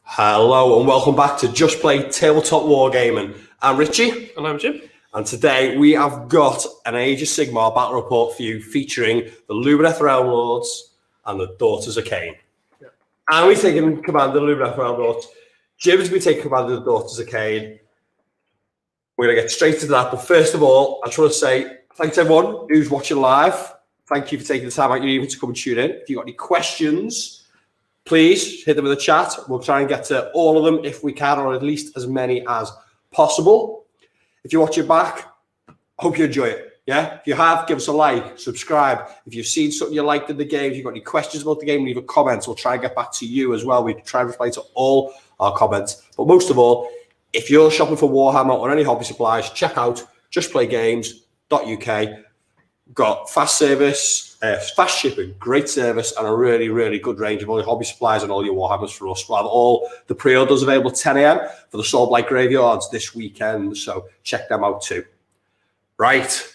Hello and welcome back to Just Play Tabletop Wargaming. I'm Ritchie. And I'm Jim. And today we have got an Age of Sigmar battle report for you featuring the Lumineth Realmlords and the Daughters of Khaine. Yeah. And we're taking command of the Lumineth Realmlords. Jim's been taking command of the Daughters of Khaine. We're going to get straight to that. But first of all, I just want to say thanks to everyone who's watching live. Thank you for taking the time out of your evening to come and tune in. If you've got any questions, please hit them in the chat. We'll try and get to all of them if we can, or at least as many as possible. If you're watching back, I hope you enjoy it. Yeah? If you have, give us a like, subscribe. If you've seen something you liked in the game, if you've got any questions about the game, leave a comment. We'll try and get back to you as well. We try and reply to all our comments. But most of all, if you're shopping for Warhammer or any hobby supplies, check out justplaygames.uk. Got fast service, fast shipping, great service, and a really, really good range of all your hobby supplies and all your Warhammers for us. We'll have all the pre-orders available at 10 a.m. for the Sword Blight Graveyards this weekend, so check them out too. Right,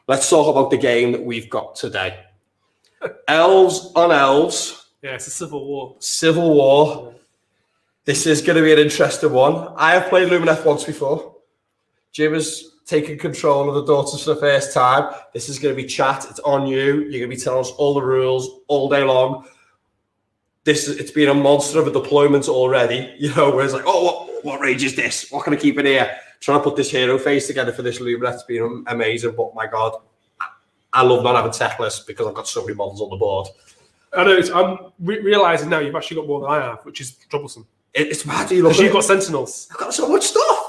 let's talk about the game that we've got today. Elves on Elves. Yeah, it's a civil war. Civil war. Yeah. This is going to be an interesting one. I have played Lumineth once before. Jim has taking control of the Daughters for the first time. This is going to be chat. It's on you. You're going to be telling us all the rules all day long. It's been a monster of a deployment already. You know, where it's like, oh, what rage is this? What can I keep in here? Trying to put this hero phase together for this Lumineth has been amazing. But my God, I love not having tech lists because I've got so many models on the board. I know. I'm realizing now you've actually got more than I have, which is troublesome. It's mad. Because you've got Sentinels. I've got so much stuff.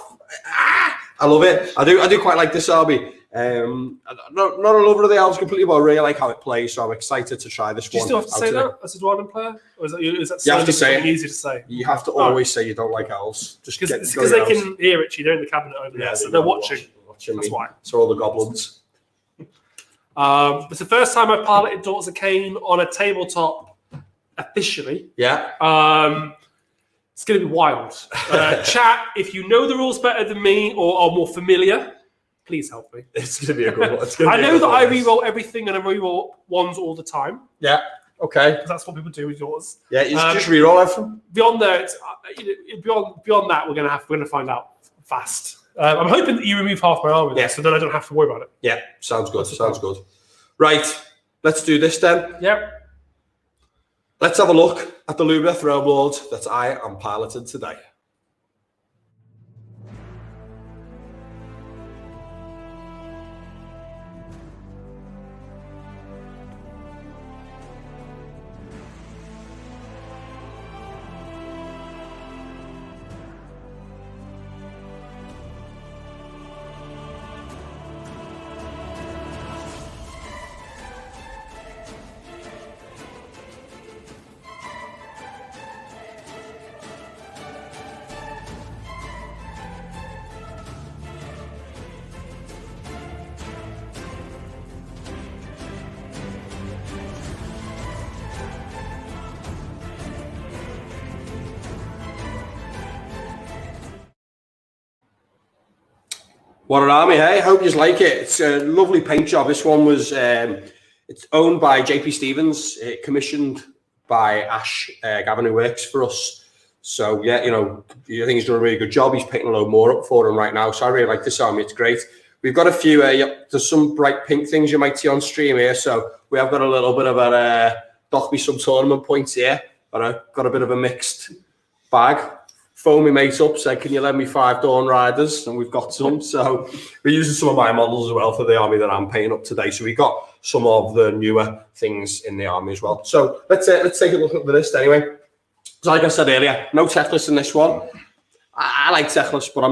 I love it. I do quite like this army. Not a lover of the Elves completely, but I really like how it plays, so I'm excited to try this one. Do you still have to say that as a Dwarven player? Or is that you have to say it. Easy to say? You have to always say you don't like Elves. Just because they can hear it. They're in the cabinet over there, so they're watching. That's why. So all the goblins. It's the first time I've piloted Daughters of Khaine on a tabletop officially. Yeah. It's going to be wild. Chat, if you know the rules better than me or are more familiar, please help me. It's going to be a good one. I know that I reroll everything and I reroll ones all the time. Yeah, okay. Because that's what people do with yours. Yeah, you just reroll everything. Beyond there, beyond that, we're going to find out fast. I'm hoping that you remove half my armor, so then I don't have to worry about it. Yeah, sounds good. Sounds good. Right, let's do this then. Yep. Let's have a look at the Lumineth Realmlords that I am piloting today. What an army, hey? Hope you like it. It's a lovely paint job. This one was, it's owned by JP Stevens, commissioned by Ash Gavin, who works for us. So, yeah, I think he's done a really good job. He's painting a load more up for him right now. So I really like this army. It's great. We've got a few, there's some bright pink things you might see on stream here. So we have got a little bit of a, dock me some tournament points here. Got a bit of a mixed bag. Phone me mate up, said, can you lend me 5 Dawn Riders? And we've got some. So we're using some of my models as well for the army that I'm painting up today. So we got some of the newer things in the army as well. So let's take a look at the list anyway. So like I said earlier, no tech list in this one. I like tech lists, but I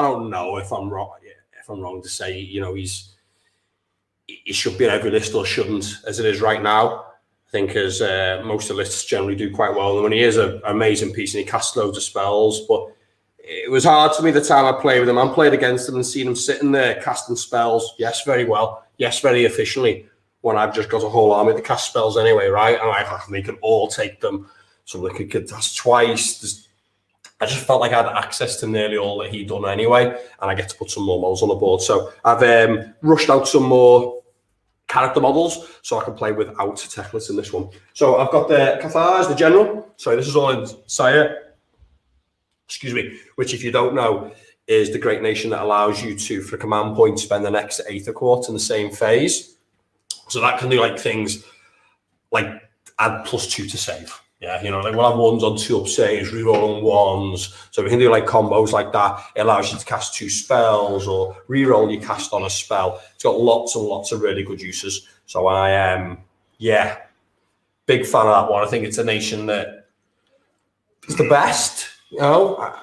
don't know if I'm wrong. If I'm wrong to say, he should be in every list or shouldn't, as it is right now. I think as most of the lists generally do quite well. And when he is an amazing piece and he casts loads of spells, but it was hard for me the time I played with him. I played against him and seen him sitting there casting spells. Yes, very well. Yes, very efficiently. When I've just got a whole army that casts spells anyway, right? And they can all take them. So they could cast twice. I just felt like I had access to nearly all that he'd done anyway, and I get to put some more models on the board. So I've rushed out some more character models, so I can play without Techless in this one. So I've got the Cathars, the general. Sorry, this is all in Syar. Excuse me, which if you don't know, is the great nation that allows you to, for a command point, spend the next Aether Quartz in the same phase. So that can do like things like add +2 to save. Yeah, you know, like we'll have ones on 2 up saves, reroll on 1s. So we can do like combos like that. It allows you to cast 2 spells or reroll your cast on a spell. It's got lots and lots of really good uses. So I am, big fan of that one. I think it's a nation that is the best. You know,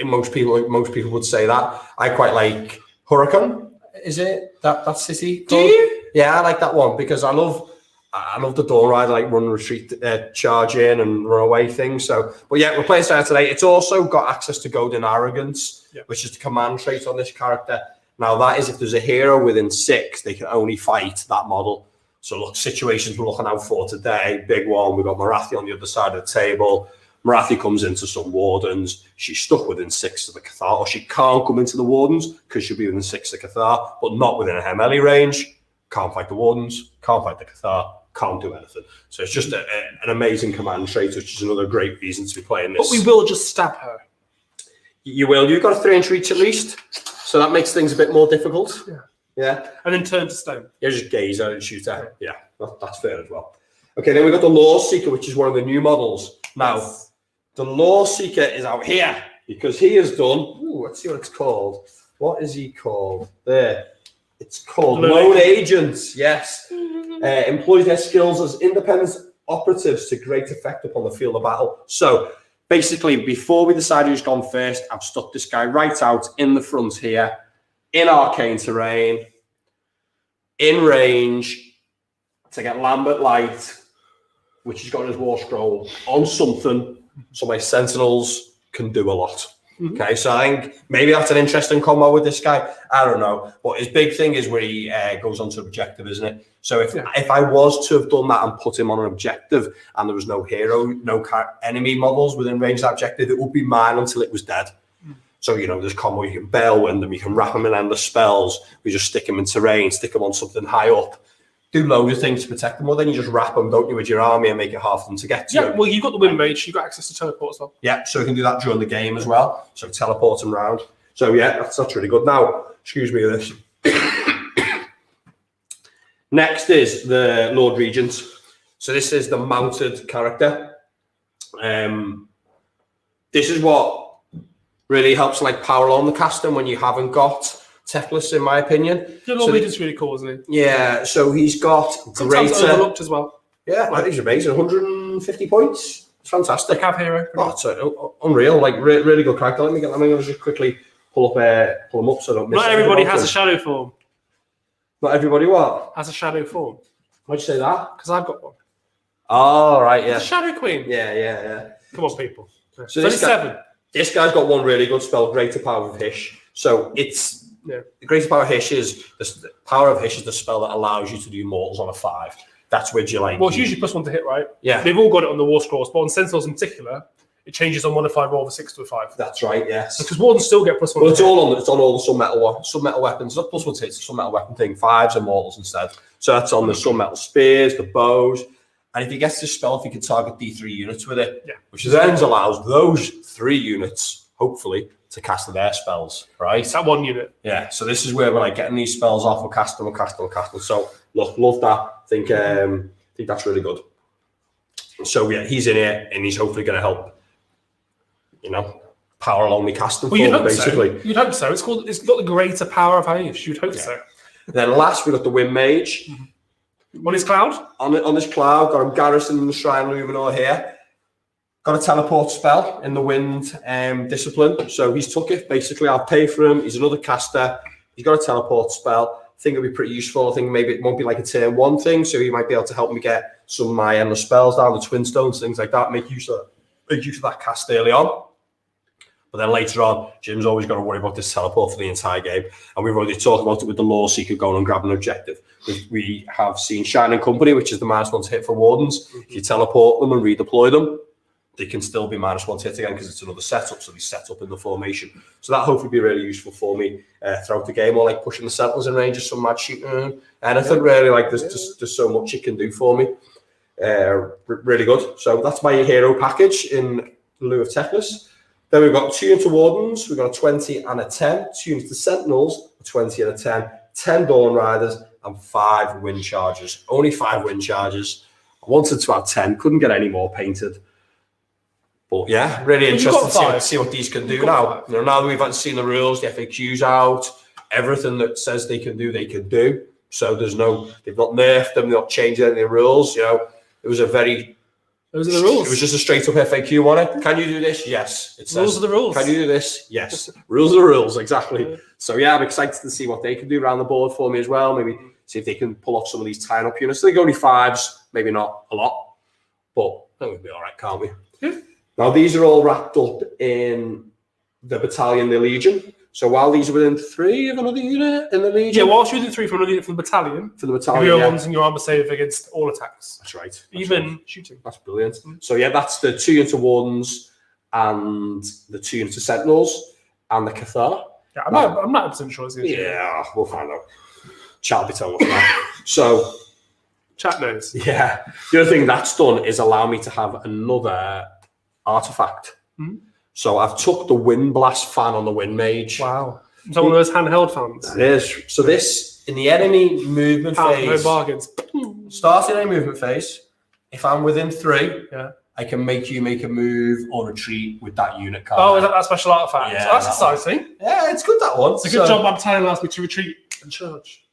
most people would say that. I quite like Hurakan. Is it that city? Do you? Yeah, I like that one because I love the Dawn Rider, like run, retreat, charge in and run away thing. So, but yeah, we're playing Syar today. It's also got access to Goading Arrogance, which is the command trait on this character. Now that is if there's a hero within 6, they can only fight that model. So look, situations we're looking out for today. Big one, we've got Morathi on the other side of the table. Morathi comes into some Wardens. She's stuck within 6 of the Cathar, or she can't come into the Wardens because she'll be within 6 of the Cathar, but not within a melee range. Can't fight the Wardens, can't fight the Cathar, can't do anything. So it's just an amazing command trait, which is another great reason to be playing this. But we will just stab her. You will. You've got a 3-inch reach at least, so that makes things a bit more difficult. Yeah. And then turn to stone. Yeah, just gaze at it and shoot at it. Yeah, that's fair as well. Okay, then we've got the Loreseeker, which is one of the new models. Now, the Loreseeker is out here because he has done, let's see what it's called. What is he called? There. It's called Lone Agents. Yes. Employs their skills as independent operatives to great effect upon the field of battle. So basically, before we decide who's gone first, I've stuck this guy right out in the front here, in arcane terrain, in range, to get Lambent Light, which he's got in his war scroll, on something, so my Sentinels can do a lot. Okay, so I think maybe that's an interesting combo with this guy. I don't know. But his big thing is where he goes on to objective, isn't it? So if I was to have done that and put him on an objective and there was no hero, no enemy models within range of that objective, it would be mine until it was dead. So, you know, there's combo, you can Balewind them, you can wrap them in endless spells, we just stick them in terrain, stick them on something high up, do loads of things to protect them. Well, then you just wrap them, don't you, with your army and make it hard for them to get to. Yeah, well, you've got the Windmage, you've got access to teleport as well. Yeah, so we can do that during the game as well. So teleport them round. So yeah, that's really good. Now, excuse me with this. Next is the Lord Regent. So this is the mounted character. This is what really helps like power on the casting when you haven't got Techless, in my opinion. The Lord Regent's really cool, isn't he? Yeah, so he's got sometimes greater... overlooked as well. Yeah, I think he's amazing. 150 points. It's fantastic. Cav hero. Oh, it's unreal. Like, really good character. Let me just quickly pull them up so I don't miss. Not everybody has a shadow form. Not everybody what? Has a shadow form. Why'd you say that? Because I've got one. Oh, right, yeah. It's a Shadow Queen. Yeah. Come on, people. So this guy's got one really good spell, Greater Power of Hysh. So it's... Yeah. The Greater Power of Hysh is the power of Hysh is the spell that allows you to do mortals on a 5. That's where you like. Well, it's usually +1 to hit, right? Yeah. They've all got it on the war scrolls, but on Sentinels in particular, it changes on modified roll of a 6 to a 5. That's right. Yes. Because Wardens still get +1. Well, it's on all the some metal weapons. Not +1 to hit, it's a some metal weapon thing. 5s and mortals instead. So that's on the some metal spears, the bows, and if he gets this spell, if he can target D3 units with it, which then allows those 3 units, hopefully, to cast their spells, right? That 1 unit. Yeah, so this is where we're like getting these spells off, we'll cast them. So look, love that. I think that's really good. So yeah, he's in here and he's hopefully going to help, power along me casting form, basically. So. You'd hope so. It's got the Greater Power of Hysh. You'd hope so. Then last we got the Windmage. On his cloud? On this cloud, got him garrisoned in the Shrine Luminor here. Got a teleport spell in the wind discipline. So he's took it. Basically, I'll pay for him. He's another caster. He's got a teleport spell. I think it'll be pretty useful. I think maybe it won't be like a turn 1 thing. So he might be able to help me get some of my endless spells down, the Twin Stones, things like that. Make use of that cast early on. But then later on, Jim's always got to worry about this teleport for the entire game. And we've already talked about it with the Loreseeker going and grabbing an objective. We have seen Shining Company, which is the -1 to hit for Wardens. If you teleport them and redeploy them, they can still be -1 hit again because it's another setup, so they set up in the formation. So that hopefully be really useful for me throughout the game, or like pushing the Sentinels in range, just some mad shooting, anything really. Like there's so much it can do for me. Really good. So that's my hero package in lieu of Techless. Then we've got 2 units of Wardens, we've got a 20 and a 10, 2 units of Sentinels, a 20 and a 10, 10 Dawn Riders, and 5 Wind Chargers. Only 5 Wind Chargers. I wanted to have 10, couldn't get any more painted. But yeah, really interested to see what these can do now. You know, now that we've seen the rules, the FAQs out, everything that says they can do, they can do. So they've not nerfed them, they've not changed any of the rules. You know, it was a very... Those are the rules. It was just a straight up FAQ on it. Can you do this? Yes. It says, rules are the rules. Can you do this? Yes. Rules are the rules, exactly. So yeah, I'm excited to see what they can do around the board for me as well. Maybe see if they can pull off some of these tying up units. They're only 5s, maybe not a lot, but I think we'll be all right, can't we? Yeah. Now these are all wrapped up in the battalion, the Legion. So while these are within 3 of another unit in the Legion. Yeah, whilst you're within 3 from another unit from the battalion. For the battalion, your ones in your armor save against all attacks. That's right. Even shooting. That's brilliant. So yeah, that's the 2 units of Wardens and the 2 units of Sentinels and the Cathallar. Yeah, I'm not 100% sure it's going to shoot. Yeah, we'll find out. Chat will be telling us now. So chat knows. Yeah. The other thing that's done is allow me to have another artifact. So I've took the Wind Blast fan on the Windmage. Wow. Is that one of those handheld fans? It is. So this, in the enemy movement phase, no bargains. Starting any movement phase, if I'm within 3, I can make you make a move or retreat with that unit card. Oh, is that special artifact? Yeah, So that's exciting. One. Yeah, it's good, that one. It's a good job my battalion allows me to retreat and charge.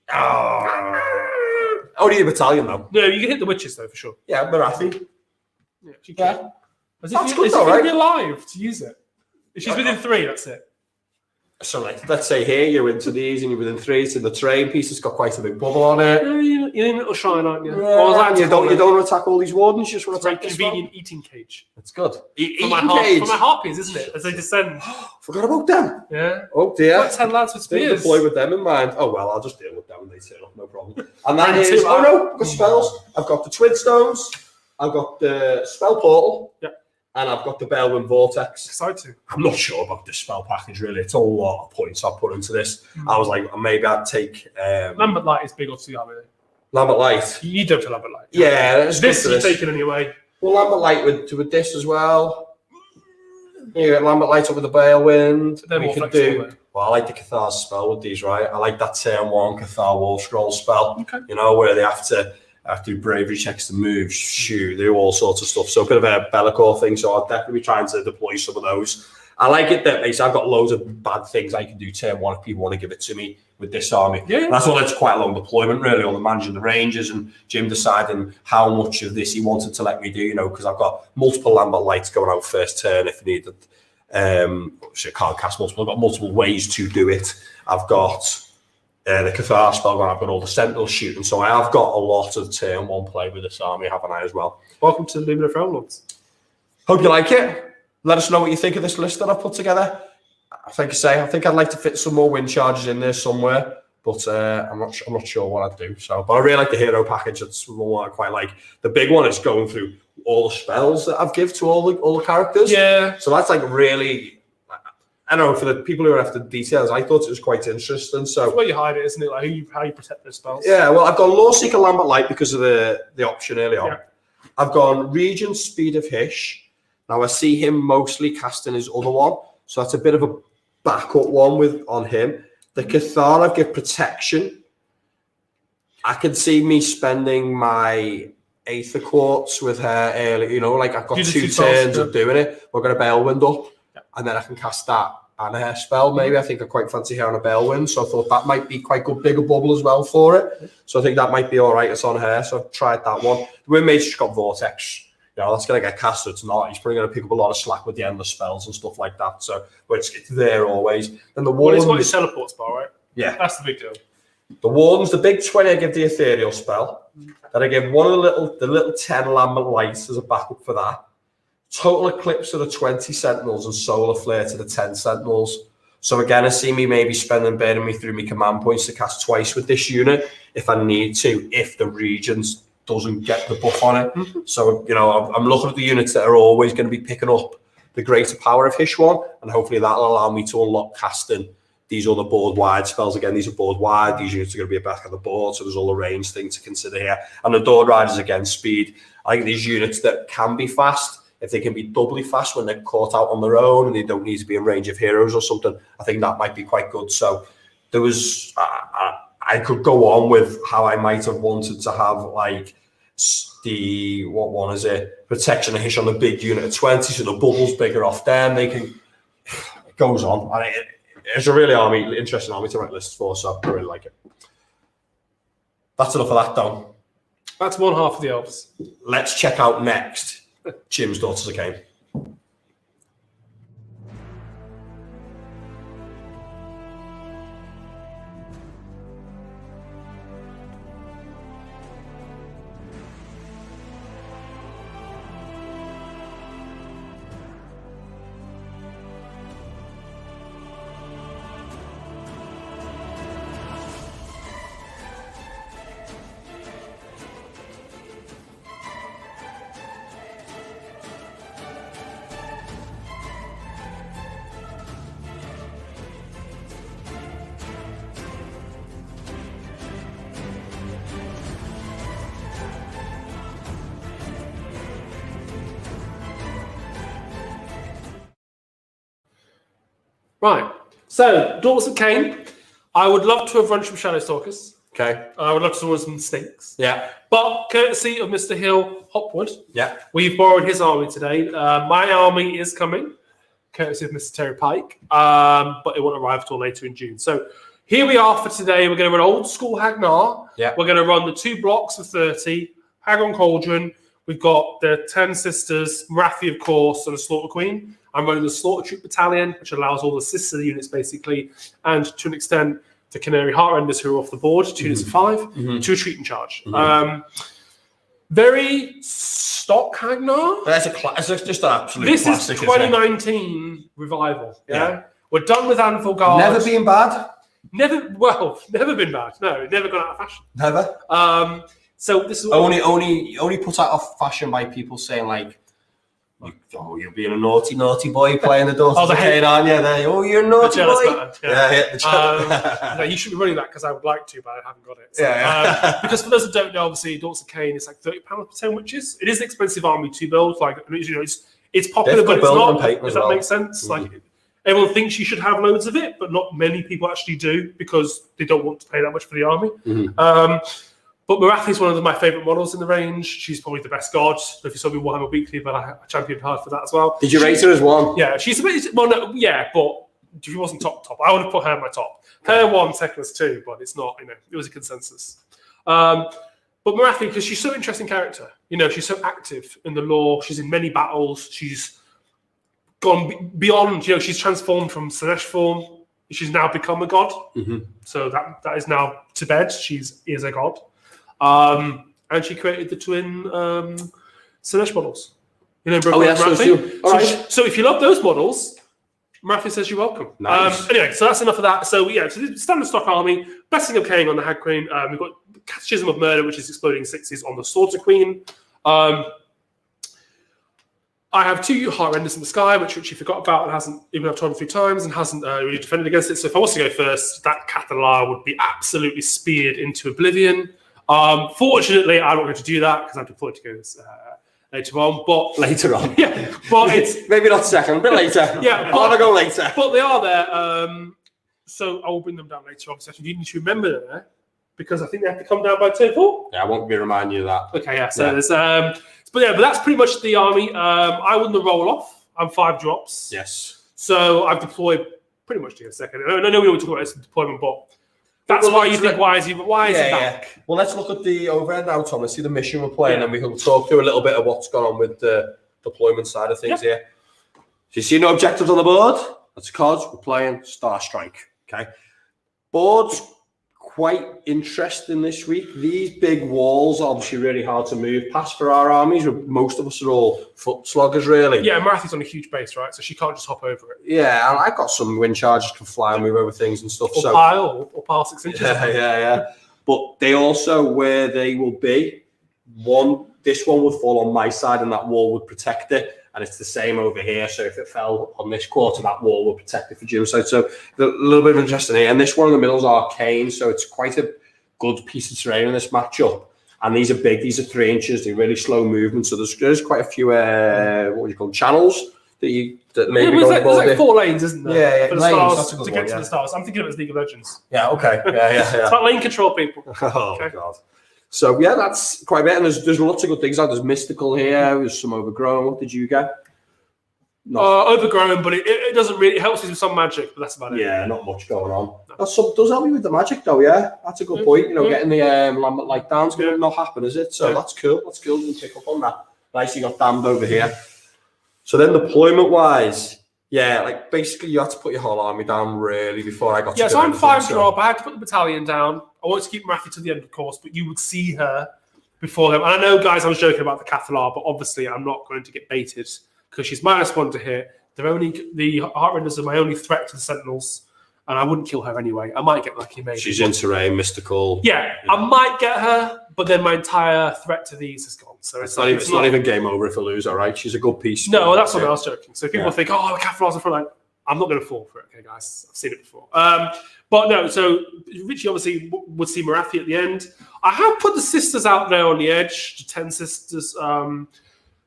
Only a battalion, though. No, you can hit the witches, though, for sure. Yeah, Marathi. Yeah. That's good, though, right? Is she going to be alive to use it? If she's within 3, that's it. So, like, let's say here you're into these and you're within 3. It's in the terrain piece. It's got quite a big bubble on it. Yeah, you're in a little shrine, aren't you? Yeah, you don't want to attack all these wardens. You just want to attack this convenient eating cage. That's good. For my harpies, isn't it? As they descend. Forgot about them. Yeah. Oh dear. Got 10 lads with spears. Deploy with them in mind. Oh well, I'll just deal with them when they turn up. No problem. And that is. Oh no, I've got spells. I've got the Twin Stones. I've got the Spell Portal. Yeah. And I've got the Battleline Vortex. Exciting. I'm not sure about this spell package, really. It's a lot of points I've put into this. I was like, maybe I'd take... Lambent Light is big, obviously, aren't we? Lambent Light. You need them for Lambent Light. Yeah. This you're taking anyway. Well, Lambent Light with this as well. You get Lambent Light up with the Balewind. They're we more could flexible, do... Well, I like the Cathar spell with these, right? I like that turn 1 Cathar Wall Scroll spell. Okay. You know, where they have to do bravery checks to move, shoot, do all sorts of stuff. So a bit of a Bellicor thing. So I'll definitely be trying to deploy some of those. I like it that basically I've got loads of bad things I can do turn 1 if people want to give it to me with this army. Yeah. And that's all. It's quite a long deployment, really, on the managing the Rangers and Jim deciding how much of this he wanted to let me do, you know, because I've got multiple Lambent Lights going out first turn if needed. So I can't cast multiple. I've got multiple ways to do it. I've got the Cathar spell going, I've got all the Sentinels shooting. So I have got a lot of turn 1 play with this army, haven't I, as well? Welcome to the Lumineth Realmlords. Hope you like it. Let us know what you think of this list that I've put together. I think I'd like to fit some more wind charges in there somewhere, but I'm not sure what I'd do. So, but I really like the hero package. That's the one I quite like. The big one is going through all the spells that I've given to all the characters. Yeah. So that's like really, I don't know, for the people who are after details, I thought it was quite interesting. So That's where you hide it, isn't it? Like how you protect those spells. yeah, well, I've got Loreseeker Lambent Light because of the option early on. Yeah. I've gone Regent Speed of Hysh. Now I see him mostly casting his other one, so that's a bit of a backup one on him. The Cathar, I've got protection. I can see me spending my Aether Quartz with her early, you know, like I've got two turns of doing it. We're going to Balewind up, and then I can cast that and her spell. Maybe I think I quite fancy her on a Balewind, so I thought that might be quite good, bigger bubble as well for it. So I think that might be all right. It's on her, so I've tried that one. The Windmage just got Vortex. You know, that's going to get cast, so it's not. He's probably going to pick up a lot of slack with the endless spells and stuff like that. So, but it's there always. Then the Wardens. Well, it's got his teleport spell, right? Yeah. That's the big deal. The Wardens, the big 20, I give the Ethereal spell. Then I give one of the little 10 Lambent Lights as a backup for that. Total Eclipse to the 20 Sentinels and Solar Flare to the 10 Sentinels. So again, I see me maybe burning me through my command points to cast twice with this unit if I need to, if the Regents doesn't get the buff on it. So, you know, I'm looking at the units that are always going to be picking up the greater power of Hysh 1, and hopefully that'll allow me to unlock casting these other board-wide spells. Again, these are board-wide. These units are going to be back on the board, so there's all the range thing to consider here. And the Dawn Riders, again, speed. I think these units that can be fast, if they can be doubly fast when they're caught out on their own and they don't need to be in range of heroes or something, I think that might be quite good. So there was, I could go on with how I might have wanted to have like the, what one is it? Protection of Hysh on the big unit of 20, so the bubble's bigger off them. They can, it goes on. And it's a really interesting army to write lists for, so I really like it. That's enough of that, though. That's one half of the Elves. Let's check out next Jim's Daughters of Khaine. Right. So, Daughters of Khaine. I would love to have run some Shadow Stalkers. Okay. I would love to run some Stinks. Yeah. But courtesy of Mr. Hill Hopwood, Yeah. we've borrowed his army today. My army is coming, courtesy of Mr. Terry Pike, but it won't arrive till later in June. So here we are for today. We're going to run old school Hagnar. Yeah. We're going to run the 2 blocks of 30, Hagon Cauldron. We've got the 10 Sisters, Marathi, of course, and a Slaughter Queen. I'm running the Slaughter Troop Battalion, which allows all the sister units, basically, and to an extent, the Canary Heartrenders who are off the board, 2 units of 5, to retreat and charge. Very stock Hagnar. That's just an absolute This classic. is 2019 revival. Yeah? We're done with Anvil Guard. Never been bad. Never been bad. No, never gone out of fashion. Never. So this is only put out of fashion by people saying like, "Oh, you're being a naughty boy playing the Daughters of Khaine, aren't you?" Oh, you're a naughty boy. No, you should be running that because I would like to, but I haven't got it. So, because for those that don't know, obviously, Daughters of Khaine is like £30 per 10 witches. It is an expensive army to build. Like, you know, it's popular, but it's not. Does that make sense? Like, everyone thinks you should have loads of it, but not many people actually do because they don't want to pay that much for the army. But Marathi is one of my favourite models in the range. She's probably the best god. If you saw me Warhammer Weekly, but I championed hard for that as well. Did you rate her as 1? Yeah, she's a bit. Well, no, yeah, but she wasn't top. I would have put her in my top. Her 1, Teclis 2, but it's not. You know, it was a consensus. But Marathi, because she's so interesting character. You know, she's so active in the lore. She's in many battles. She's gone beyond. You know, she's transformed from Slanesh form. She's now become a god. So that is now to bed. She is a god. And she created the twin Slanesh models. You know, so if you love those models, Marathi says you're welcome. Nice. Anyway, so that's enough of that. So yeah, so the standard stock army, Blessing of Khaine on the Hag Queen. We've got Catechism of Murder, which is exploding 6s on the Slaughter Queen. I have 2 Heartrenders in the Sky, which Ritchie forgot about and hasn't even told 3 times and hasn't really defended against it. So if I was to go first, that Cathallar would be absolutely speared into oblivion. Fortunately, I'm not going to do that because I'm deployed to go later on. But later on, yeah, but it's maybe not second, but later. Yeah, I'll go later. But they are there, so I will bring them down later. Obviously, you need to remember them there because I think they have to come down by turn 4. Yeah, I won't be reminding you of that. Okay, yeah. So there's but that's pretty much the army. I won the roll off. I'm 5 drops. Yes. So I've deployed pretty much to a second. I know we don't talk about this deployment, but. That's why you think, why is he back? Yeah. Well, let's look at the overhead now, Thomas. See the mission we're playing, and we can talk through a little bit of what's gone on with the deployment side of things here. So you see no objectives on the board? That's because we're playing Star Strike. Okay. Board's quite interesting this week. These big walls are obviously really hard to move past for our armies. Most of us are all foot sloggers, really. Yeah, Marathi's on a huge base, right? So she can't just hop over it. Yeah, and I've got some wind charges can fly and move over things and stuff. Or pile 6 inches. Yeah. But they also, where they will be, this one would fall on my side and that wall would protect it. And it's the same over here. So if it fell on this quarter, that wall would protect it for Jim's side. So a little bit of interesting here. And this one in the middle is arcane. So it's quite a good piece of terrain in this matchup. And these are big. These are 3 inches. They're really slow movement. So there's quite a few, what would you call them, channels that maybe go there's like 4 lanes, isn't there? Yeah. For the Lanes, stars, that's a good to get one, to yeah. the stars. I'm thinking of it as League of Legends. Yeah, okay. Yeah. It's like lane control, people. Oh, Okay. God. So, yeah, that's quite a bit. And there's lots of good things. There's mystical here. There's some overgrown. What did you get? Overgrown, but it doesn't really, it helps you with some magic, but that's about it. Yeah, not much going on. Does help me with the magic, though, yeah? That's a good point. Getting the Lambent light down's going to not happen, is it? So that's cool. That's cool. You can pick up on that. Nice, you got damned over here. So then deployment-wise, basically you had to put your whole army down really before I got to so I'm 5 drop. I had to put the battalion down. I wanted to keep Marathi to the end, of course, but you would see her before them. And I know, guys, I was joking about the Cathallar, but obviously I'm not going to get baited because she's -1 to hit. The Heartrenders are my only threat to the Sentinels, and I wouldn't kill her anyway. I might get lucky, maybe. She's in terrain, mystical. Yeah, I might get her, but then my entire threat to these is gone. So it's not even game over if I lose, all right? She's a good piece. No, that's what I was joking. So if people think, oh, the Cathallar's in front line, I'm not going to fall for it, okay, guys? I've seen it before. But no, so Ritchie obviously would see Marathi at the end. I have put the sisters out there on the edge, the 10 sisters,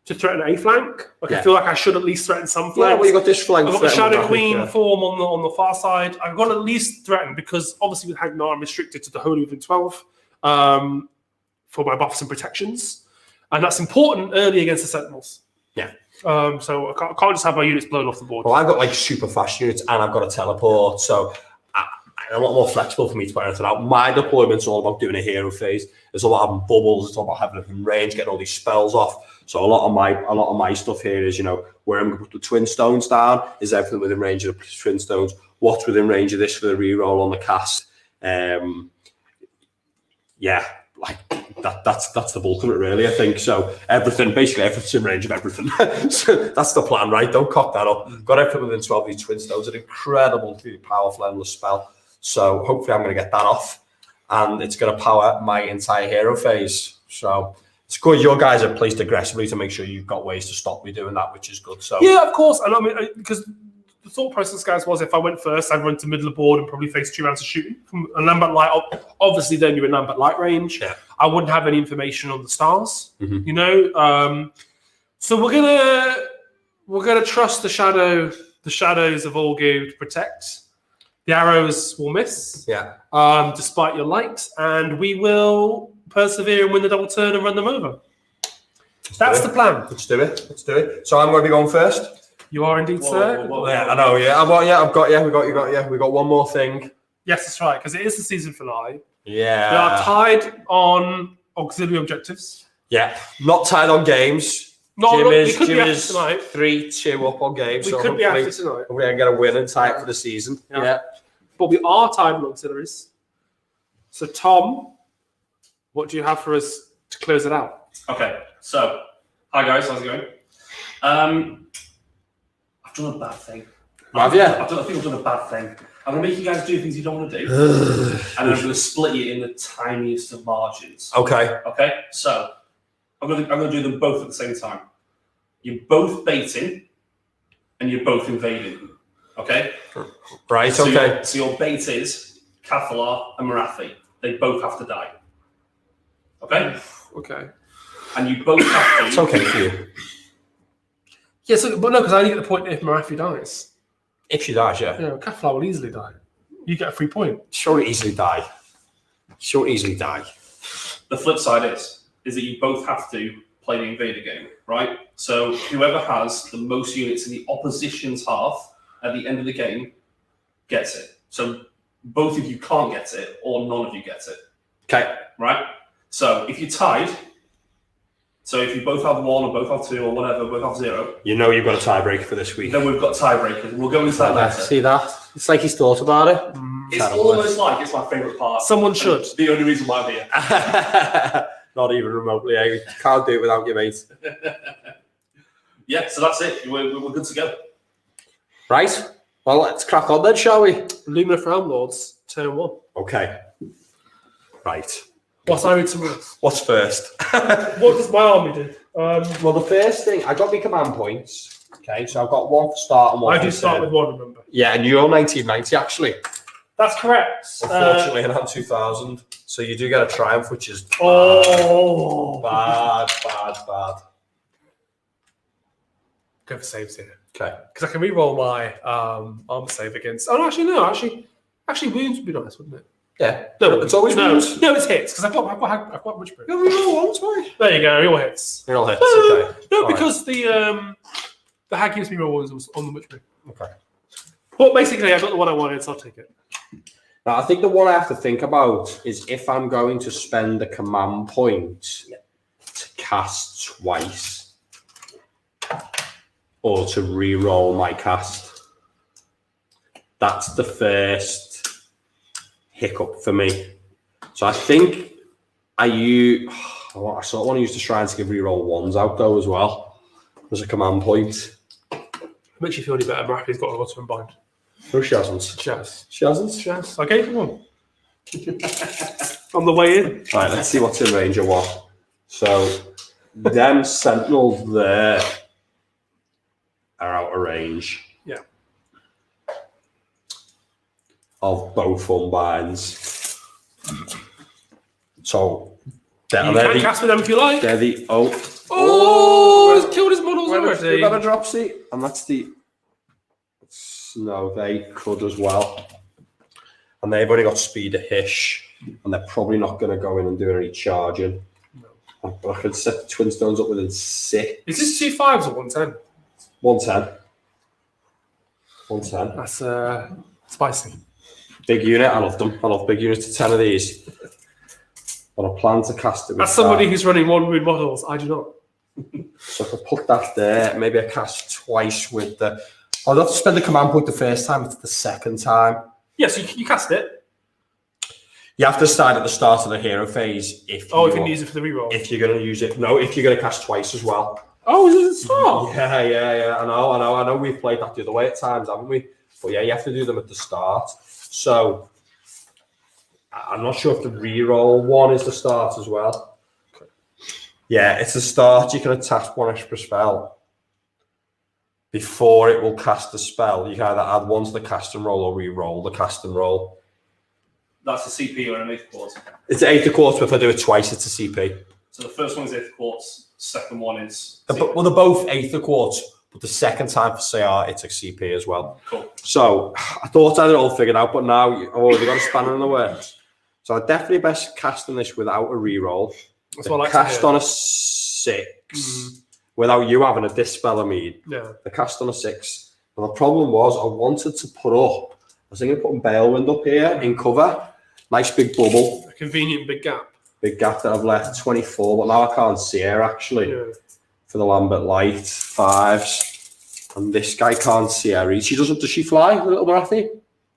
to threaten a flank. I feel like I should at least threaten some flanks. Yeah, well, you got this flank. I've got the Shadow Queen form on the far side. I've got to at least threaten because obviously with Hagnar I'm restricted to the Holy within 12 for my buffs and protections. And that's important early against the Sentinels. Yeah. So I can't just have my units blown off the board. Well, I've got like super fast units and I've got a teleport. So I'm a lot more flexible for me to put anything out. My deployment's all about doing a hero phase. There's a lot of bubbles. It's all about having it in range, getting all these spells off. So a lot of my stuff here is, where I'm going to put the twin stones down is everything within range of the twin stones. What's within range of this for the reroll on the cast? That's the bulk of it, really. I think so. Basically everything's in range of everything. So that's the plan, right? Don't cock that up. Got everything within 12 of these twin stones. An incredibly powerful endless spell. So hopefully I'm going to get that off, and it's going to power my entire hero phase. So it's good. Your guys are placed aggressively to make sure you've got ways to stop me doing that, which is good. So yeah, of course. And I mean, because the thought process, guys, was if I went first, I'd run to middle of the board and probably face 2 rounds of shooting from a Lambent light. Obviously, then you're in Lambent light range. Yeah. I wouldn't have any information on the stars. Mm-hmm. So we're gonna trust the shadows of Olgu to protect. The arrows will miss. Yeah. Despite your light, and we will persevere and win the double turn and run them over. That's the plan. Let's do it. So I'm going to be going first. You are indeed, sir. Yeah, I know. Yeah, I've got you. We got one more thing. Yes, that's right, because it is the season finale. Yeah. We are tied on auxiliary objectives. Yeah. Not tied on games. Jim is 3-2 up on games. We could be after tonight. We're going to get a win and tie it for the season. Yeah. But we are tied on auxiliaries. So, Tom, what do you have for us to close it out? Okay, so, hi guys, how's it going? I've done a bad thing. I think I've done a bad thing. I'm going to make you guys do things you don't want to do. And I'm going to split you in the tiniest of margins. Okay. Okay, so I'm going to do them both at the same time. You're both baiting and you're both invading. Okay? Right, so okay. So your bait is Cathallar and Marathi. They both have to die. Okay? Okay. And you both have to... It's okay for you. Yeah, but no, because I only get the point if Marathi dies. If she dies, yeah. Cathallar will easily die. You get a free point. She'll easily die. The flip side is that you both have to play the invader game, right? So whoever has the most units in the opposition's half at the end of the game gets it. So both of you can't get it, or none of you get it. Okay. Right? So if you're tied, so if you both have 1 or both have 2 or whatever, both have 0. You've got a tiebreaker for this week. Then we've got tiebreakers. We'll go into that later. See that? It's like he's thought about it. It's almost like it's my favourite part. Someone should. The only reason why I'm here. Not even remotely. You can't do it without your mate. Yeah, so that's it. We're good to go. Right. Well, let's crack on then, shall we? Lumineth Realmlords, turn 1. Okay. Right. Whilst I read some rules. What's first? What does my army do? Well, the first thing, I got my command points. Okay, so I've got one for start and one I for do start turn. with one, remember. Yeah, and you're 1990 actually. That's correct. Unfortunately, and I'm 2000. So you do get a triumph, which is bad. Go for saves here. Okay. Because I can re-roll my armor save against. Oh, no, actually, wounds would be nice, wouldn't it? Yeah. No, It's always wounds. No, it's hits because I've got much proof. You reroll once, mate. There you go, all hits. Reroll hits. Okay. No, All because the hag gives me roll ones on the witch. Okay. Well, basically, I got the one I wanted, so I'll take it. Now, I think the one I have to think about is if I'm going to spend a command point to cast twice or to re-roll my cast. That's the first hiccup for me. So I think I sort of want to use the shrine to give re-roll ones out though as well as a command point. Makes you feel any better. Marafi's got a lot to unbind. No, she hasn't. Chaz. She hasn't? Chaz. I gave him one. On the way in. Right, let's see what's in range of what. So, them Sentinels there are out of range. Yeah. Of both unbinds. So, You they're can the, cast with them if you like. they're the Oh, he's killed his models already. We've got a drop seat, and that's the. No, they could as well. And they've only got speed of Hysh, and they're probably not going to go in and do any charging. No. I could set the Twin Stones up within 6. Is this 2 5s or 110? 110. 110. That's spicy. Big unit, I love them. I love big units to 10 of these. But I plan to cast it with As somebody that. who's running one moon models, I do not. So if I put that there, maybe I cast twice with the... I'll have to spend the command point the first time, it's the second time. Yes, yeah, so you cast it. You have to start at the start of the hero phase if you can use it for the reroll. If you're going to use it. No, if you're going to cast twice as well. Oh, is it at the start? Yeah. I know. We've played that the other way at times, haven't we? But yeah, you have to do them at the start. So I'm not sure if the reroll one is the start as well. Yeah, it's the start. You can attach one extra spell before it will cast the spell. You can either add one to the cast and roll or re-roll the cast and roll. That's a CP or an 8th quartz. It's 8th quartz, but if I do it twice, it's a CP. So the first one is 8th quartz, second one is... Well, they're both 8th quartz, but the second time for Syar, it's a CP as well. Cool. So I thought I had it all figured out, but now I've already got a spanner in the works. So I definitely best casting this without a re-roll. That's what I like cast to hear. on a 6 without you having a dispel of me. Yeah. The cast on a 6. And the problem was I wanted to put up, I was thinking of putting Balewind up here in cover. Nice big bubble. A convenient big gap. Big gap that I've left, 24, but now I can't see her actually. Yeah. For the Lambent light, 5s. And this guy can't see her. Does she fly, the little Marathi?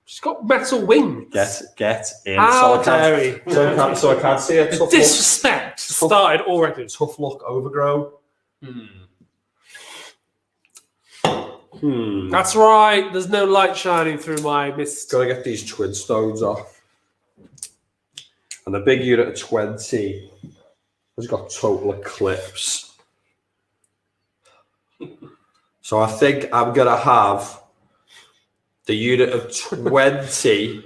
She's got metal wings. Get in. How so I can't see her. The Tough disrespect started already. look. Tough look, overgrown. That's right. There's no light shining through my mist. Gotta get these twin stones off. And the big unit of 20 has got total eclipse. So I think I'm gonna have the unit of 20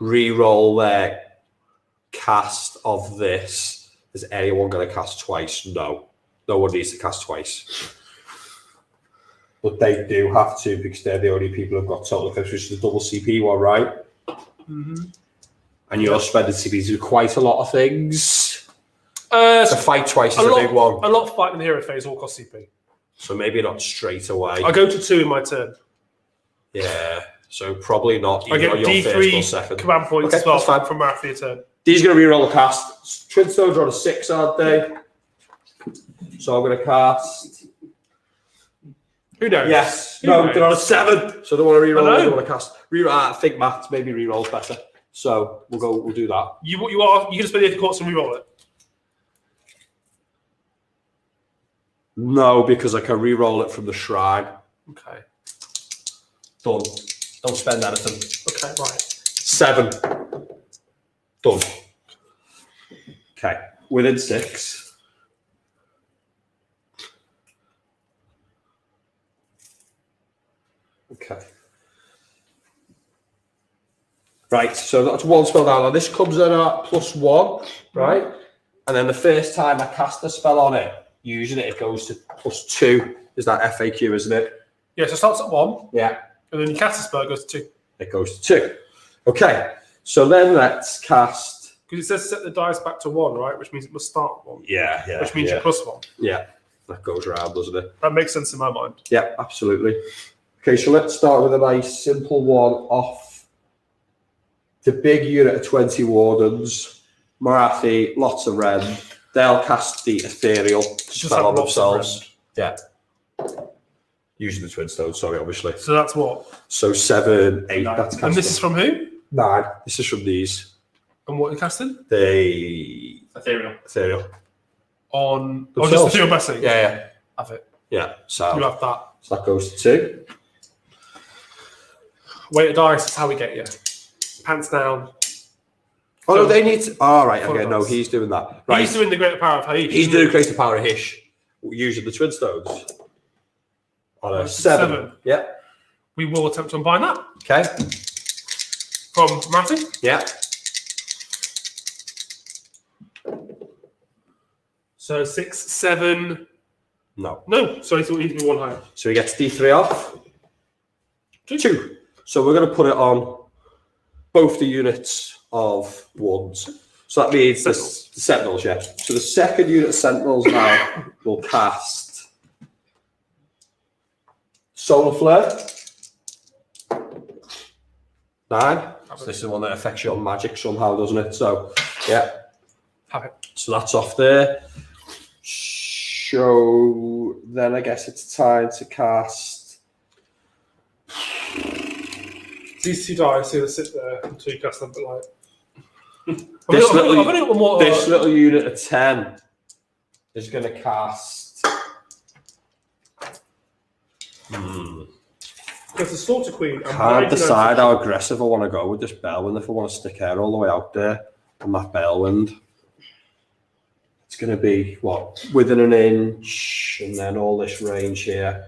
re-roll their cast of this. Is anyone going to cast twice? No. No one needs to cast twice. But they do have to because they're the only people who've got total eclipse, which is a double CP one, right? And you're spending CP to do quite a lot of things. To fight twice is a big one. A lot of fighting in the hero phase all cost CP. So maybe not straight away. I go to 2 in my turn. Yeah, so probably not I either get on your first or D3 second. command points Okay, as well that's fine. from Marathi turn. These are going to reroll the cast. Twin Stones are on a 6, aren't they? So I'm going to cast. Who knows? Yes. Who No, knows? they're on a 7. So they want to reroll. I know. They want to cast. I think Matt maybe rerolls better. So we'll do that. You can spend the 8th quartz and reroll it. No, because I can reroll it from the shrine. Okay. Done. Don't spend anything. Okay, right. 7. Done. Okay, within 6. Okay. Right, so that's one spell down. Now this comes in at +1, right? And then the first time I cast a spell on it, using it goes to +2. Is that FAQ, isn't it? Yeah, so it starts at 1, Yeah. and then you cast a spell, it goes to 2. It goes to 2. Okay, so then let's cast. Because it says set the dice back to 1, right? Which means it must start at 1. Yeah. Which means yeah. you're +1. Yeah, that goes around, doesn't it? That makes sense in my mind. Yeah, absolutely. Okay, so let's start with a nice simple one off the big unit of 20 Wardens. Morathi, lots of red. They'll cast the Ethereal spell on themselves. Yeah. Using the Twin Stones, sorry, obviously. So that's what? So 7, 8, that's casting. And this is from who? 9. This is from these. And what are you casting? The Ethereal. On... Oh, Themselves. just Ethereal Blessing? Yeah. Have it. Yeah, so You have that. that goes to 2. Weight of dice is how we get you. Pants down. Oh, no, they need to... All right, Full okay, no, dice. he's doing that. Right. He's doing the greater power of Hysh. He's doing Greater Power of Hysh, using the Twin Stones. On a 7. Yeah. We will attempt to unbind that Okay. from Martin. Yeah. So 6, 7... No. No, sorry, so he needs to be 1 higher. So he gets D3 off. 2. So we're going to put it on both the units of Wardens. So that means the Sentinels, yeah. So the second unit of Sentinels now will cast Solar Flare. 9. So this is the one that affects your magic somehow, doesn't it? So, yeah. Have it. So that's off there. So then I guess it's time to cast. These 2 dice here sit there until you cast them, but like... This I've only got one more... This little unit of 10 is going to cast. Because the Slaughter Queen... Can't decide how aggressive I want to go with this Bellwind, if I want to stick her all the way out there on that Bellwind. It's going to be, what, within an inch, and then all this range here.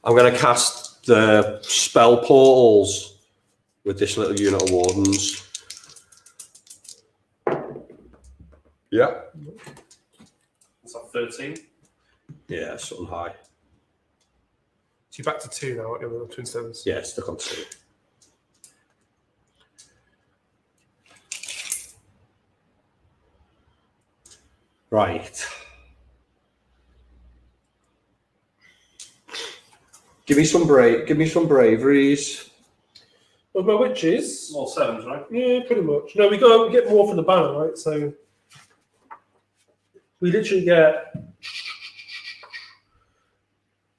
I'm going to cast the spell portals with this little unit of Wardens. Yeah. What's that, 13? Yeah, something high. So you're back to 2 now, aren't you, with the Twin Stones? Yeah, stuck on 2. Right. Give me some braveries. Well, my witches... All 7s, right? Yeah, pretty much. No, we get more from the banner, right? So we literally get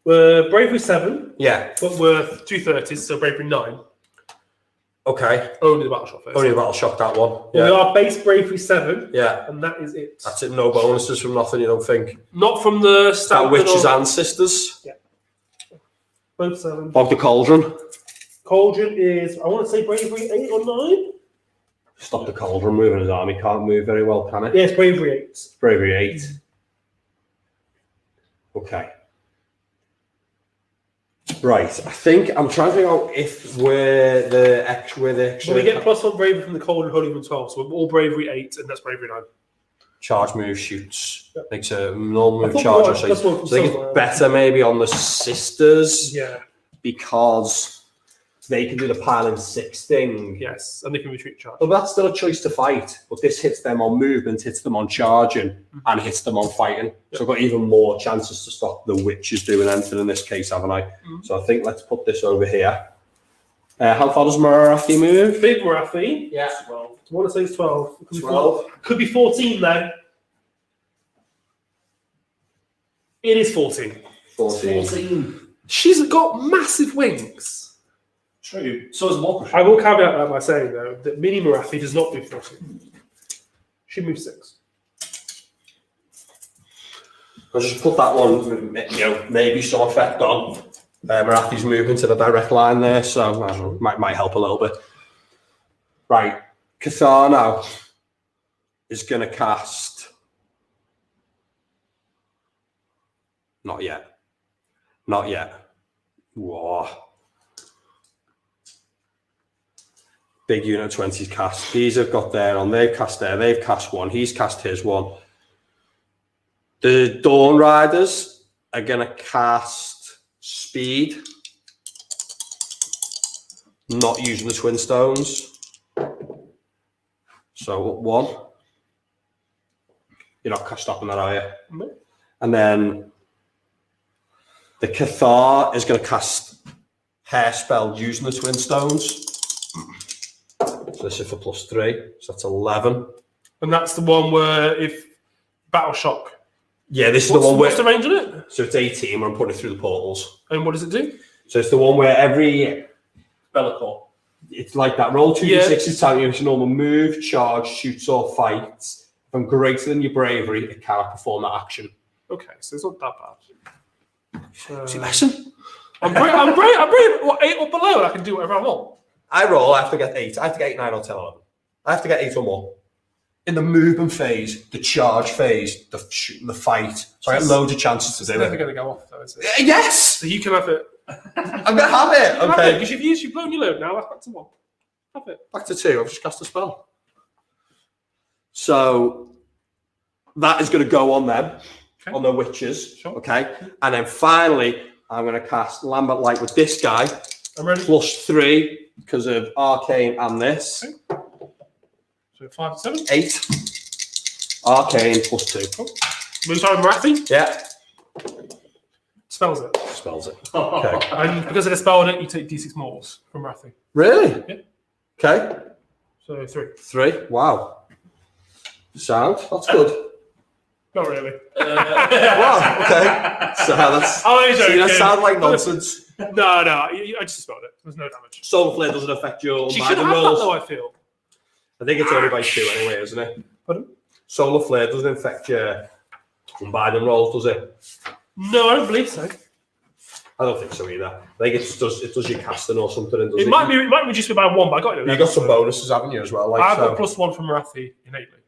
bravery 7, Yeah. but worth 2 30s, so bravery 9. Okay. Only the battle shot first. Only a battle shock, that one. We are base bravery 7, Yeah. and that is it. That's it. No bonuses from nothing, you don't think? Not from the stat. That witches and sisters. Both 7. Bog the Cauldron. Cauldron is, I want to say bravery 8 or 9. Stop the Cauldron moving his army. Can't move very well, can it? Yes, bravery 8. Bravery 8. Okay. Right. I think I'm trying to figure out if we're the extra. So we get +1 bravery from the Cauldron, Holy Room 12, so we're all bravery 8, and that's bravery 9. Charge move shoots. Makes a normal move I charge. thought So that's what I think it's better maybe on the sisters Yeah, because they can do the piling 6 thing. yes, and they can retreat charge. Well, that's still a choice to fight, but this hits them on movement, hits them on charging, and hits them on fighting. So I've got even more chances to stop the witches doing anything in this case, haven't I? So I think let's put this over here. How far does Morathi move? Big Morathi. Yeah. I want to say it's 12. Could be 12. Could be 14 then. It is 14. 14. She's got massive wings. True. So is Walker. I will caveat that by saying, though, that Mini Morathi does not move 14. She moves 6. I'll just put that one, maybe some effect on. Marathi's moving to the direct line there, so might help a little bit. Right, Cathallar now is going to cast. Not yet. Not yet. Whoa. Big unit 20's cast. These have got their on. They've cast there. They've cast one. He's cast his one. The Dawn Riders are going to cast Speed. Not using the Twin Stones. So 1. You're not stopping that, are you? No. And then the Cathallar is going to cast Hairspell using the Twin Stones. So this is for +3, so that's 11. And that's the one where if Battle Shock. Yeah, this is the one where. What's the range on it? So it's 18 when I'm putting it through the portals. And what does it do? So it's the one where every. Bellicor. It's like that. Roll 2d6 is telling you it's a normal move, charge, shoots, or fights. If I'm greater than your bravery, it cannot perform that action. Okay, so it's not that bad. See, listen. I'm brave. What, 8 or below? And I can do whatever I want. I roll, I have to get 8. I have to get 8, 9, or 10, 11. I have to get 8 or more. In the movement phase, the charge phase, the fight. So I get loads of chances to It's do never it. going to go off, though, is it? Yes! So you can have it. I'm going to have it. Okay. Because you've blown your load now. That's back to 1. Have it. Back to 2. I've just cast a spell. So that is going to go on them, Okay. on the witches. Sure. Okay. And then finally, I'm going to cast Lambent Light with this guy. I'm ready. +3 because of Arcane and this. Okay. So 5 to 7. 8. Arcane +2. Cool. Move time, Marathi. Yeah. Spells it. Spells it. Okay. And because of the spell on it, you take D6 mortals from Marathi. Really? Yeah. Okay. So 3. 3. Wow. Sound. That's good. Not really. Wow. Okay. So that's. Oh, I'm joking. See, that sounds like nonsense. No, I just spelled it. There's no damage. Solar Flare doesn't affect your She should have that, rolls. though, I feel. I think it's only by 2 anyway, isn't it? Pardon? Solar Flare doesn't affect your combined rolls, does it? No, I don't believe so. I don't think so either. I think it does your casting or something. And does It might reduce me by 1, but I got it. You got some bonuses, haven't you, as well? Like, I've so. got +1 from Marathi innately.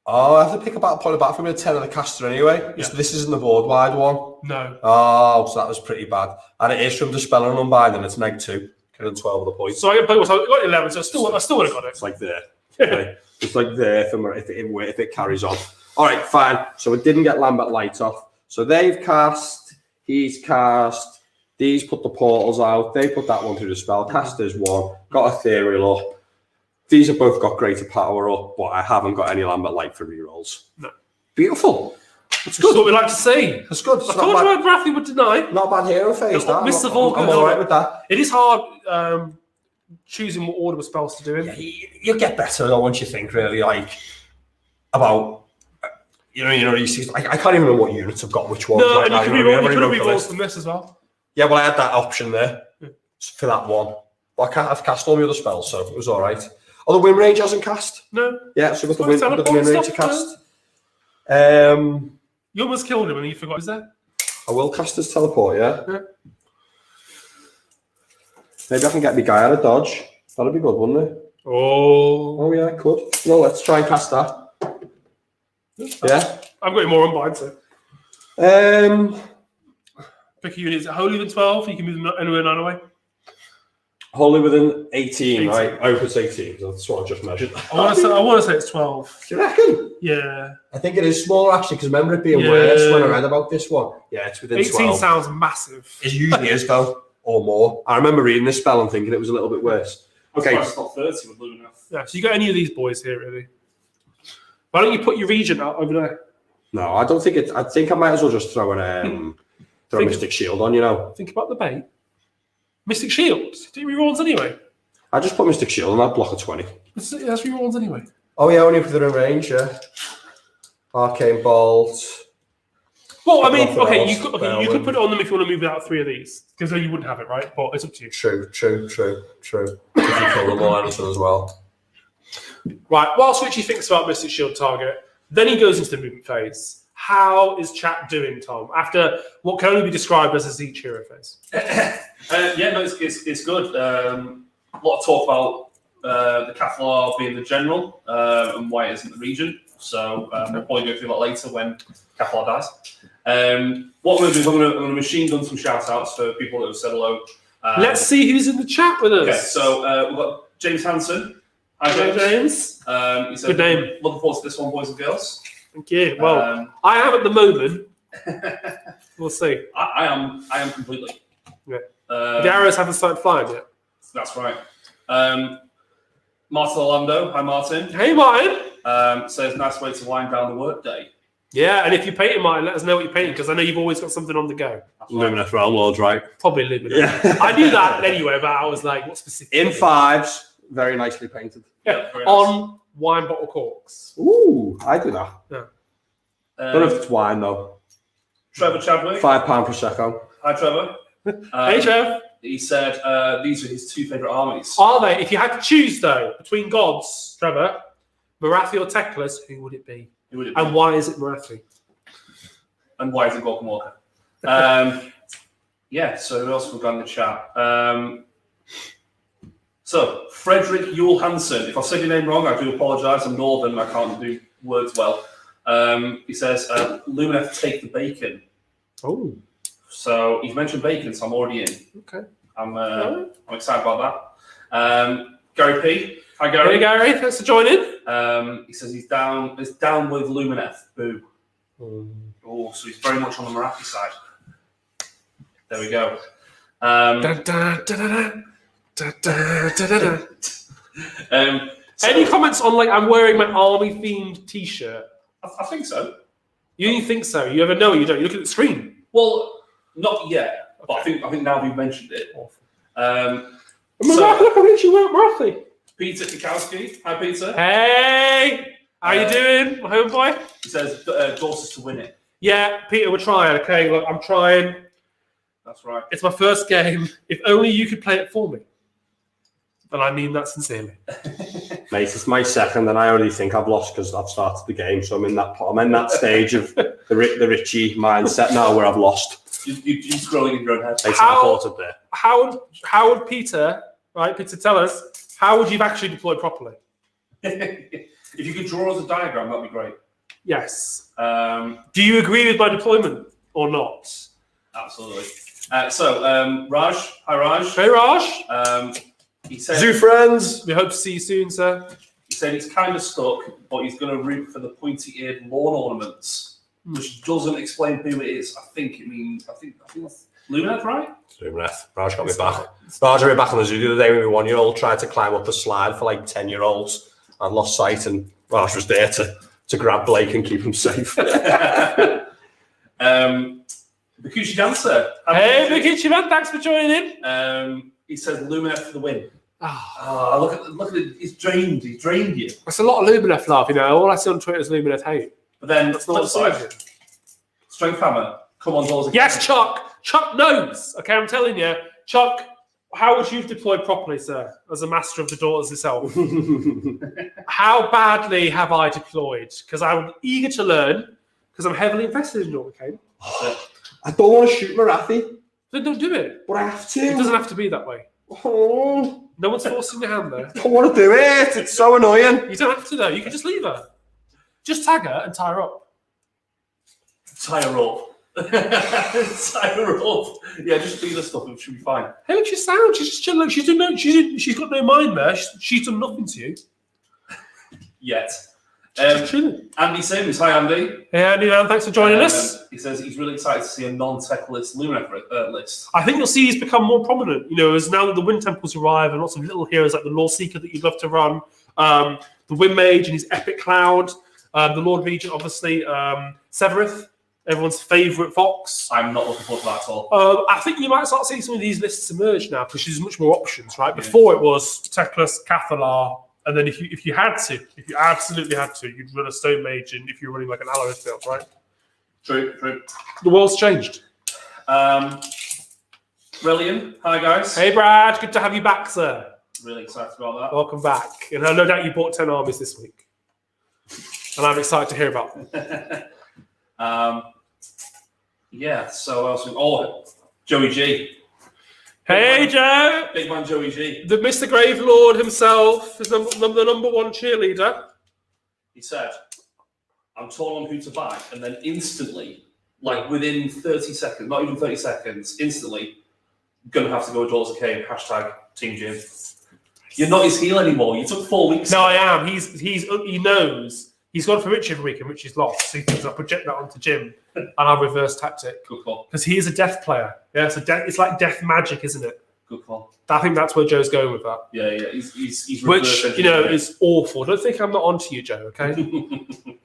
Oh, I have to pick a battle point of battle from a 10 of the caster anyway. Yeah. So this isn't the board wide one. No. Oh, so that was pretty bad. And it is from Dispel and Unbind, and it's -2. Getting 12 of the points. So I got 11, so I still would have got it. It's like there. Okay. It's like there for if it carries on. All right, fine. So it didn't get Lambent Light off. So they've cast, he's cast, these put the portals out, they put that one through the spell, casters 1, got Ethereal up. These have both got greater power up, but I haven't got any Lambent Light for rerolls. No. Beautiful. That's That's good. what we like to see. That's good. I It's told you Marathi would deny. not a bad hero phase, that. Mr. Volga, I'm all right with that. It is hard choosing what order of spells to do in. Yeah, you get better though once you think really like about you see I can't even know what units have got which ones. No, right and now, you you know what I mean? could have I've already rerolls looked from this as well. Yeah, well I had that option there Yeah. for that one. But I've cast all my other spells, so it was all right. Oh, the Wind Range hasn't cast. No. Yeah, so we've got Well, the Wind teleport Range to stuff, cast. You almost killed him and you forgot. Is there? I will cast his teleport. Yeah. Yeah. Maybe I can get my guy out of dodge. That'd be good, wouldn't it? Oh. Oh yeah, I could. No, let's try and cast that. Yeah. I've got you more on mine, so. Pick a unit. Is it holy than 12? You can move them anywhere 9 away. Wholly within 18, 18. right? I hope it's 18. That's what I just measured. I want to say it's 12. Do you reckon? Yeah. I think it is smaller actually, because remember it being Yeah. worse when I read about this one. Yeah, it's within 18 12. sounds massive. It usually is though, or more. I remember reading this spell and thinking it was a little bit worse. Okay. Okay. It's not 30 with Lumineth. Yeah, so you got any of these boys here, really? Why don't you put your Regent out over there? No, I don't think it. I think I might as well just throw a Mystic Shield on. You know, Think about the bait. Mystic Shields. Do you rerolls anyway? I just put Mystic Shield and I'd block a 20. That's rerolls anyway. Oh yeah, only if they're in range. Yeah. Arcane Bolt. Well, I mean, Nothing okay, else, you could put it on them if you want to move out 3 of these, because then you wouldn't have it, right? But it's up to you. True. If you kill them all, anything as well. Right, whilst Ritchie thinks about Mystic Shield target, then he goes into the movement phase. How is chat doing, Tom? After what can only be described as a Zeech hero phase? Yeah, no, it's good. A lot of talk about the Cathallar being the general and why it isn't the Regent. So we'll probably go through that later when Cathallar dies. What we're going to do is I'm going to machine gun some shout outs for people that have said hello. Let's see who's in the chat with us. Okay, so we've got James Hanson. Hi, James. He said, Good name. Looking forward to this one, boys and girls. Thank you. Well, I am at the moment. We'll see. I am completely. Yeah. The arrows haven't started flying yet. That's right. Martin Orlando. Hi, Martin. Hey, Martin. Says nice way to wind down the workday. Yeah, and if you're painting, Martin, let us know what you're painting because I know you've always got something on the go. Lumineth Realmlords, right? Probably Lumineth. Yeah. I knew that anyway, but I was like, what specific? In 5s, very nicely painted. Yeah. very nice. On wine bottle corks. Ooh, I do that. Yeah. Don't know if it's wine though. Trevor Chadwick. £5 prosecco. Hi, Trevor. Hey, Trev. He said these are his 2 favourite armies. Are they? If you had to choose, though, between gods, Trevor, Marathi or Teclis, who would it be? Who would it be? And why is it Marathi? And why is it Gorgon Walker? Yeah, so who else have we got in the chat? So, Frederick Yule Hansen. If I said your name wrong, I do apologise. I'm northern, I can't do words well. He says, Lumineth, take the bacon. Oh. So, he's mentioned bacon, so I'm already in. Okay. I'm excited about that. Gary P. Hi, Gary. Hey, Gary. Thanks for joining. He says he's down with Lumineth. Boo. Oh, so he's very much on the Marathi side. There we go. Da, da, da, da, da, da, da, da, da. Any comments on, like, I'm wearing my army-themed T-shirt? I think so. You think so? You ever know? You don't. You look at the screen. Well, not yet, but I think now we've mentioned it. Look how rich you were, Marathi. Peter Kikowski. Hi, Peter. Hey, how you doing, my homeboy? He says Daughters to win it. Yeah, Peter, we're trying. Okay, look, I'm trying. That's right. It's my first game. If only you could play it for me. And I mean that sincerely. Mate, it's my second, and I already think I've lost because I've started the game. So I'm in that stage of the Ritchie mindset now where I've lost. You're scrolling in your own head. How would Peter, right? Peter, tell us, how would you actually deploy properly? If you could draw us a diagram, that'd be great. Yes. Do you agree with my deployment or not? Absolutely. Raj. Hi, Raj. Hey, Raj. He said, Zoo friends. We hope to see you soon, sir. He said he's kind of stuck, but he's going to root for the pointy-eared lawn ornaments, which doesn't explain who it is. I think that's Lumineth, right? Lumineth. Raj got me back. Raj got me back on the zoo the other day when my 1-year-old tried to climb up a slide for like 10-year-olds. I lost sight, and Raj was there to grab Blake and keep him safe. Bakuchi Dancer. Hey, Bakuchi man, thanks for joining in. He says Lumineth for the win. Oh, Look at it. He's drained you. that's a lot of Lumineth love, you know. All I see on Twitter is Lumineth hate. But then, That's not flip what side, Strength Hammer. Come on, doors. Yes, Chuck. Chuck knows. Okay, I'm telling you. Chuck, how would you have deployed properly, sir, as a master of the daughters itself? How badly have I deployed? Because I'm eager to learn, because I'm heavily invested in Daughter of Khaine. I don't want to shoot Marathi, Then don't do it. but I have to. It doesn't have to be that way. Oh, No one's forcing your hand there. I don't want to do it. It's so annoying. You don't have to, though. You can just leave her. Just tag her and tie her up. Tie her up. Tie her up. Yeah, just do the stuff. It should be fine. Hey, look, she's sound. She's just chilling. She's got no mind there. She's done nothing to you. Yet. She's chilling. Andy Sims. Hi, Andy. Hey, Andy, man, thanks for joining us. He says he's really excited to see a non-tech list Lumineth list. I think you'll see he's become more prominent. You know, as now that the Wind Temples arrive and lots of little heroes like the Loreseeker that you'd love to run, the Windmage and his Epic Cloud, the Lord Regent, obviously, Severith, everyone's favourite fox. I'm not looking forward to that at all. I think you might start seeing some of these lists emerge now because there's much more options, right? Before it was Teclis, Cathallar, and then if you absolutely had to, you'd run a Stone Mage, and if you're running like an Aelves build, right? True. The world's changed. Brilliant. Hi, guys. Hey, Brad. Good to have you back, sir. Really excited about that. Welcome back. And no doubt you bought 10 armies this week. And I'm excited to hear about them. Yeah, so else? Oh, Joey G. Hey, Joe! Big man Joey G. The Mr. Grave Lord himself is the number one cheerleader. He said, I'm torn on who to back, and then instantly, like within 30 seconds, not even 30 seconds, instantly, gonna have to go with Daughters of Khaine, hashtag Team Jim. You're not his heel anymore. You took 4 weeks. No, I am. He knows. He's gone for Ritchie every week, and Ritchie's lost. So he thinks I'll project that onto Jim, and I'll reverse tactic. Good call. Because he is a death player. Yeah, so it's like death magic, isn't it? Good call. I think that's where Joe's going with that. Yeah. He's Which, is awful. Don't think I'm not onto you, Joe, okay?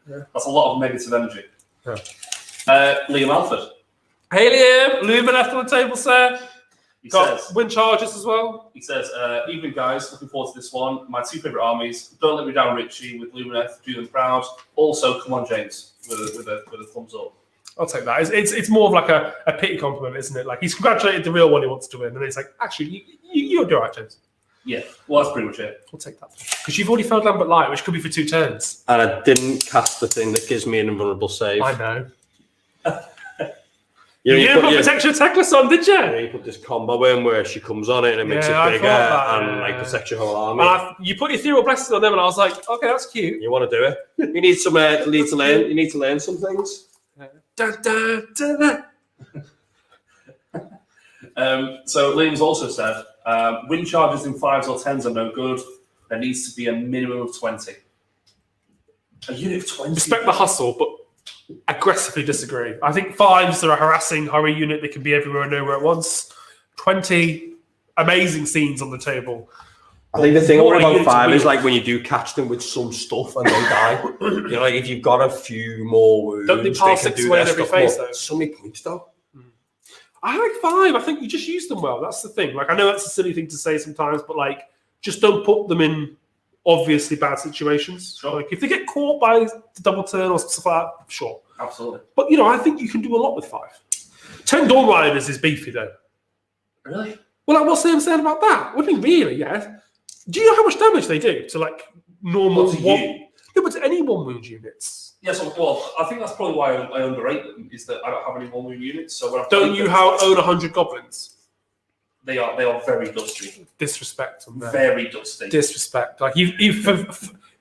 That's a lot of negative energy. Yeah. Liam Alford. Hey, Liam. Lumineth on the table, sir. He Got says, win charges as well. He says, evening guys, looking forward to this one. My 2 favourite armies. Don't let me down, Ritchie, with Lumineth. Do them proud. Also, come on, James, with a thumbs up. I'll take that. It's more of like a pity compliment, isn't it? Like he's congratulated the real one he wants to win, and it's like, actually, you'll do all right, James. Yeah, well, that's pretty much it. We'll take that. Because you've already failed Lambent Light, which could be for 2 turns. And I didn't cast the thing that gives me an invulnerable save. I know. You didn't put protection attackless on, did you? You put this combo in where she comes on it and it makes Yeah, I it bigger thought that, and like protects your whole army. And you put Ethereal Blessing on them, and I was like, okay, that's cute. You want to do it? You need some. You need to learn some things. Dun, dun, dun, dun. So Liam's also said, win charges in 5s or 10s are no good. There needs to be a minimum of 20. A unit of 20? Respect the hustle, but aggressively disagree. I think 5s are a harassing hurry unit that can be everywhere and nowhere at once. 20 amazing scenes on the table. I think the thing What a about unit to 5 is be. like when you do catch them with some stuff and they die. You know, like if you've got a few more wounds, Don't they they pile can 6 do away in their every stuff phase, more. though? So many points though. I like 5. I think you just use them well. That's the thing. Like I know that's a silly thing to say sometimes, but like just don't put them in obviously bad situations. Sure. Like if they get caught by the double turn or stuff like that, sure. Absolutely. But I think you can do a lot with 5. 10 Dawn Riders is beefy though. Really? Well, like, what's Sam saying about that? What do you mean, really? Yeah. Do you know how much damage they do to like normal Not to one? you. No, but to any 1 wound units. Yes, well, I think that's probably why I underrate them, is that I don't have any 1 wound units. So when I Don't play you them, own 100 goblins? They are very dusty. Disrespect on there. Very dusty. Disrespect. Like you've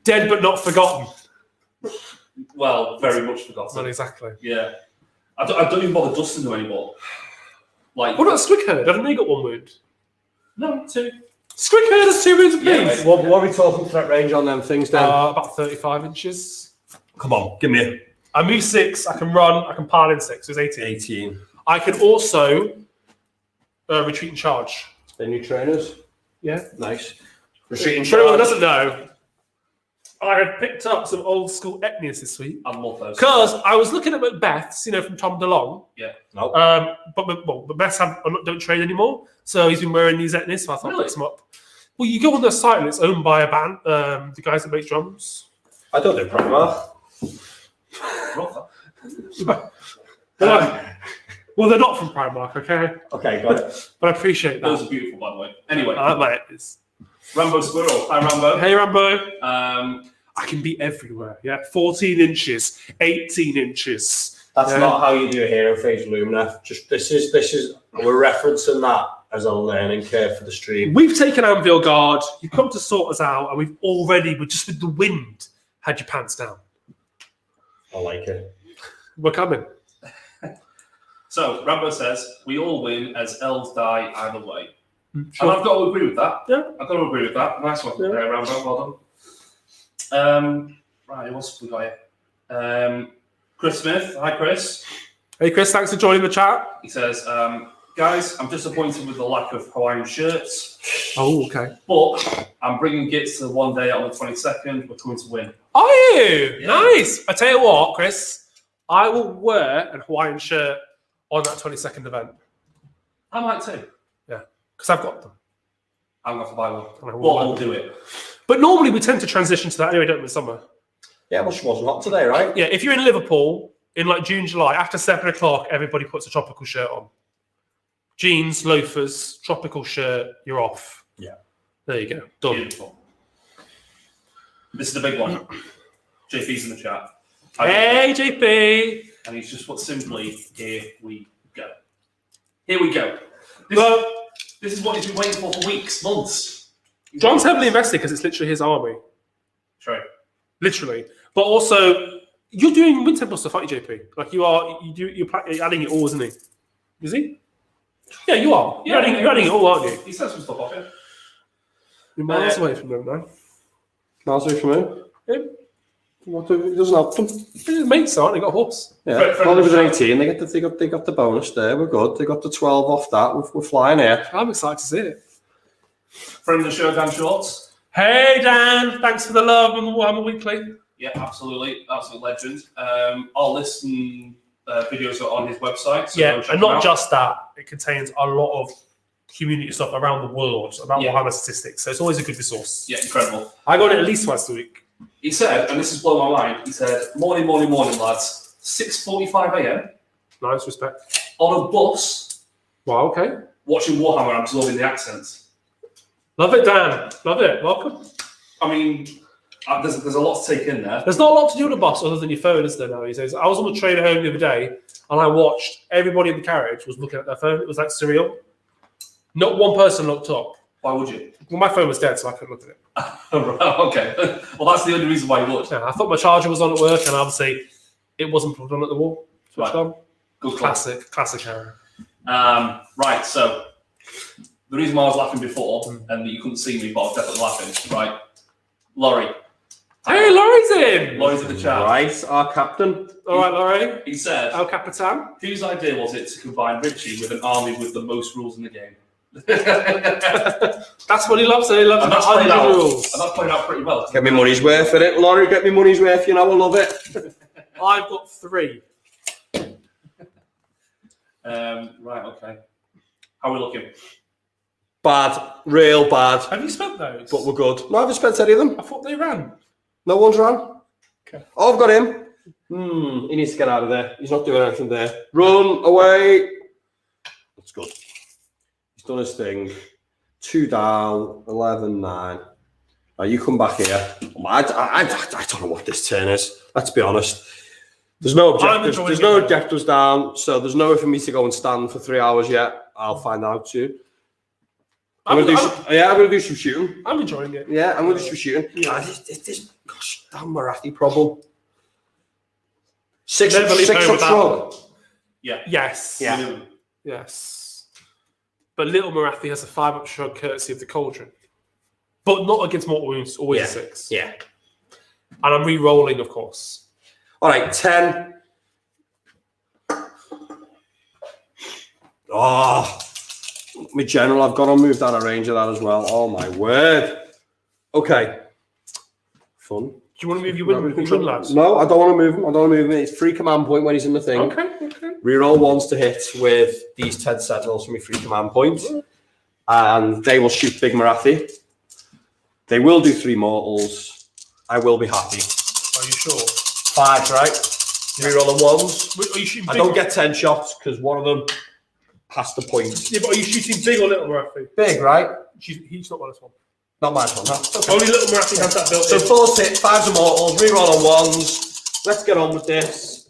dead but not forgotten. Well, very much Not forgotten. exactly. Yeah. I don't even bother dusting them anymore. Like, What about Squigherd? I don't know you got 1 wound. No, 2. Squigherd has 2 wounds apiece. Yeah, mate. What are we talking threat range on them things then? About 35 inches. Come on, give me I move 6. I can run. I can pile in 6. So it's 18. 18. I can also retreat and charge. The new trainers. Yeah. Nice. Retreating For anyone that charge. doesn't know, I had picked up some old school Ethnias this week I'm more those. because I was looking at Macbeth's, from Tom DeLong. Yeah. Nope. But Macbeth's don't trade anymore, so he's been wearing these Ethnias. So I thought I'd pick some up. Well, you go on their site and it's owned by a band, the guys that make drums. I don't do Primark. Well, they're not from Primark, okay? Okay, got it. But I appreciate Those that. are beautiful, by the way. Anyway, I like my Ethnias. Rambo Squirrel. Hi, Rambo. Hey, Rambo. I I can be everywhere. Yeah, 14 inches, 18 inches. That's Yeah. not how you do a hero phase Lumineth. Just this is we're referencing that as a learning curve for the stream. We've taken Anvil Guard. You've come to sort us out, and we've already, just with the wind, had your pants down. I like it. We're coming. So, Rambo says, we all win as elves die either way. Sure. And I've got to agree with that. Yeah. I've got to agree with that. Nice one Yeah. there, Rambo. Well done. Right, who else have we got here? Chris Smith. Hi, Chris. Hey, Chris, thanks for joining the chat. He says, guys, I'm disappointed with the lack of Hawaiian shirts, Oh, okay. but I'm bringing Gits to the 1 day on the 22nd. We're coming to win. Are you? Yeah. Nice. I tell you what, Chris, I will wear a Hawaiian shirt on that 22nd event. I might too. Because I've got them. I'm going to buy one. And I will Well, wear I'll them. do it. But normally we tend to transition to that anyway, don't we, in the summer? Yeah, well, she wasn't hot today, right? Yeah, if you're in Liverpool in like June, July, after 7 o'clock, everybody puts a tropical shirt on. Jeans, loafers, tropical shirt, you're off. Yeah. There you go. Done. Beautiful. This is the big one. JP's in the chat. Hey, JP. and he's just put simply, "Here we go." Here we go. This is what he's been waiting for weeks, months. John's heavily invested because it's literally his army. True. Literally. But also, you're doing Wind Temple stuff, aren't you, JP? Like you're adding it all, isn't he? Is he? Yeah, you are. You're adding it all, aren't you? He says some stuff off it. You're miles away from them now. Miles away from who? Him. He doesn't have them. His mates aren't, they got a horse. Yeah, Friend only of with the an 18. They got the bonus there. We're good. They got the 12 off that. We're flying here. I'm excited to see it. Friend of the show, Dan Shorts. Hey Dan, thanks for the love on the Warhammer Weekly. Yeah, absolutely. Absolute legend. Our list and videos are on his website. So go check and them not out. just that, it contains a lot of community stuff around the world about Warhammer statistics. So it's always a good resource. Yeah, incredible. I got it at least twice a week. He said, and this has blown my mind, he said, morning, lads. 6:45 a.m. Nice, respect. on a bus Wow, okay. watching Warhammer and absorbing the accents. Love it, Dan. Love it. Welcome. I mean, there's a lot to take in there. There's not a lot to do on a bus other than your phone, is there now? He says, I was on the train home the other day and I watched everybody in the carriage was looking at their phone. It was like surreal. Not one person looked up. Why would you? Well, my phone was dead, so I couldn't look at it. Okay. Well, that's the only reason why you looked. Yeah, I thought my charger was on at work and obviously it wasn't plugged on at the wall. Switched Right. on. Good call. Classic error. Right, so the reason why I was laughing before and that you couldn't see me, but I was definitely laughing, right? Laurie. Hey, Laurie's in! Laurie's in the chat. Right, our captain. All right, Laurie. He said, El Capitan. whose idea was it to combine Ritchie with an army with the most rules in the game? That's what he loves. He loves And the that's played 100 out. rules. And that's played out pretty well. Get me money's worth in it, Laurie. Get me money's worth. You know, I love it. I've got 3. Right, okay. How are we looking? Bad, real bad. Have you spent those? But we're good. No, I haven't spent any of them. I thought they ran. No one's ran. Okay. Oh, I've got him. He needs to get out of there. He's not doing anything there. Run away. That's good. He's done his thing. 2 down, 11-9. Now you come back here. I don't know what this turn is. Let's be honest. There's no objectives. There's no objectives down, so there's nowhere for me to go and stand for 3 hours yet. I'll find out soon. I'm gonna do some shooting. I'm enjoying it. Yeah, I'm gonna do some shooting. Yeah. This gosh damn Marathi problem. Six Never leave home up with that front. Yeah. Yes. Yeah. Yes. But Little Marathi has a 5-up shrug courtesy of the Cauldron. But not against mortal wounds, always a 6. Yeah. And I'm re-rolling, of course. All right, 10. Oh, my general, I've got to move that a range of that as well. Oh my word. Okay. Fun. Do you want to move your win lads? No, I don't want to move him. I don't want to move him. It's free command point when he's in the thing. Okay. Reroll 1s to hit with these 10 Sentinels from my free command point. And they will shoot Big Marathi. They will do 3 mortals. I will be happy. Are you sure? 5, right? Reroll the 1s. Are you shooting I big? don't get 10 shots because one of them passed the point. Yeah, but are you shooting big or Little Marathi? Big, right? He's not one of one. Not my one, huh? Only Little Marathi has that built So in. 4 hit, 5's a mortals, reroll on 1s. Let's get on with this.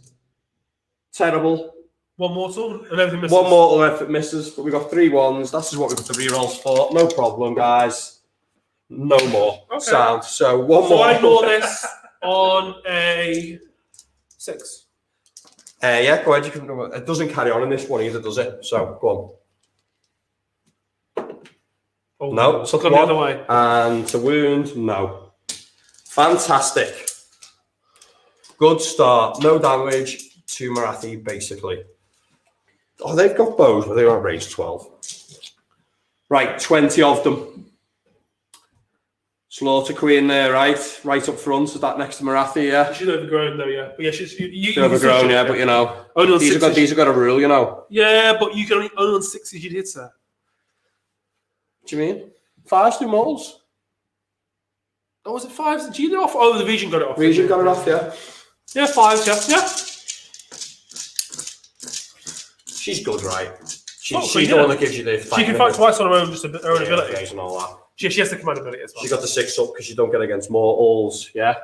Terrible. 1 mortal and everything misses. 1 mortal if it misses, but we got 3 1s. This is what we got the rerolls for. No problem, guys. No more. Okay. Sound. So 1 So more. I ignore this on a 6. Yeah, go ahead. You can. It doesn't carry on in this one either, does it? So go on. Oh, No, so come the other way. And to wound, no. Fantastic. Good start. No damage to Marathi, basically. Oh, they've got bows, but they're on range 12. Right, 20 of them. Slaughter Queen there, right? Right up front. Is that next to Marathi, yeah? She's overgrown though, yeah. But yeah, she's She's overgrown, yeah, but you know. Only on These have 6s. got a rule, you know. Yeah, but you can only on 6s you'd hit her. What do you mean? 5's do mortals. Oh, was it 5s? Do you know off? Oh, the Regent got it off. Regent got it off, yeah. Yeah, 5s, yeah. She's good, right? Oh, She's yeah. the one that gives you the She can fight twice on her own, just her own ability. and all that. She has the command ability as well. She got the 6 up because you don't get against mortals, yeah.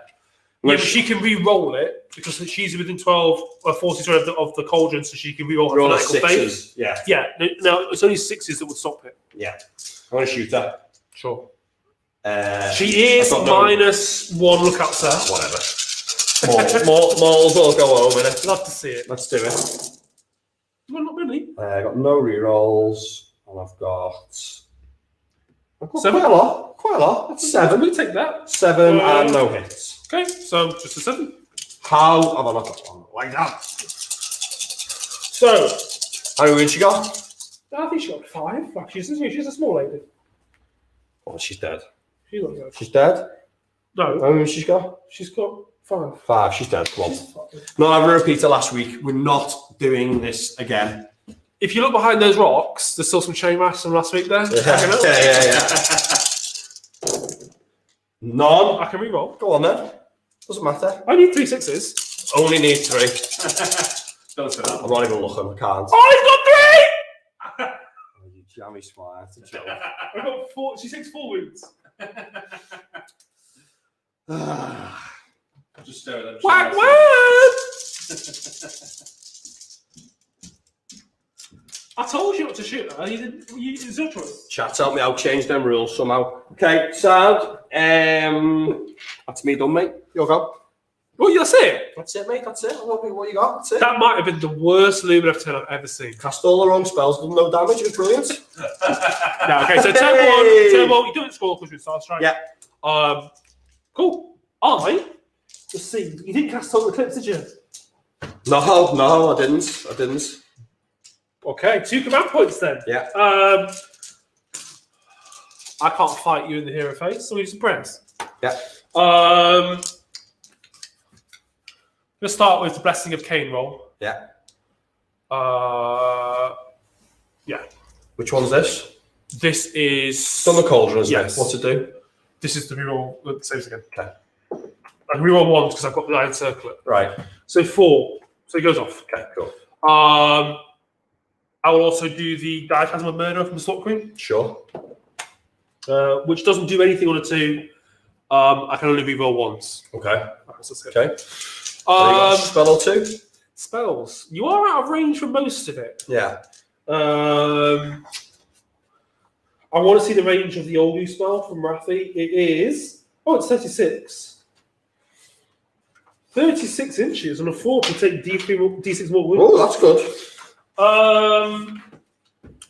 Yeah, but she can re-roll it because she's within 12 or 40 sorry, of the cauldron, so she can re-roll her roll fanatical faith. sixes. Yeah. Yeah, no, it's only 6s that would stop it. Yeah. I'm going to shoot her. Sure. She is -1 lookout, sir. Whatever. Malls will go home, innit? Love to see it. Let's do it. Well, not really. I've got no rerolls, and I've got 7? Quite a lot. That's 7. We take that. 7 and no hits. Okay, so just a 7. How have I not got one like that? So, How many wins she got? I think she got 5. Like, she's a small lady. Oh, she's dead. She's not good. She's dead? No, How many wins she's got? she's got 5. 5. She's dead. Come on. Not having a repeater last week. We're not doing this again. If you look behind those rocks, there's still some chain mass from last week there. Yeah. None. I can re-roll. Go on then. Doesn't matter. I need 3 6s. Only need 3. Don't say that. I'm not even looking. I can't. Oh, he's got 3! Oh, you jammy swine. That's a joke. I've got 4. She takes 4 wounds. Just stare at them. Whack, whack! I told you not to shoot her. It's your choice. Chat help me out. Change them rules somehow. Okay, sound. That's me done, mate. Your go. Oh, that's it. That's it, mate. That's it. What you got? That's it. That might have been the worst Lumineth turn I've ever seen. Cast all the wrong spells. Done no damage. It was brilliant. No, okay, so turn Hey! 1, you don't score because you're Star Strike. Yeah. Cool. Just see. You didn't cast Total Eclipse, did you? No, I didn't. Okay, 2 command points then. Yeah. I can't fight you in the hero phase, so we do some prayers. Yeah. Let's start with the Blessing of Khaine roll. Yeah. Yeah. Which one's this? This is... It's on the cauldron, isn't Yes. it? What's it do? This is the reroll. Saves again. Okay. I can reroll 1 because I've got the Iron Circlet. Right. So 4. So it goes off. Okay, cool. I will also do the Diaphantom of Murder from the Slot Queen, Sure. which doesn't do anything on a 2. I can only reroll once. Okay. That's it. Okay. Spell or 2? Spells. You are out of range for most of it. Yeah. I want to see the range of the Olgu spell from Rathi. It is... Oh, it's 36. 36 inches on a 4 to take D6 more wounds. Oh, that's good.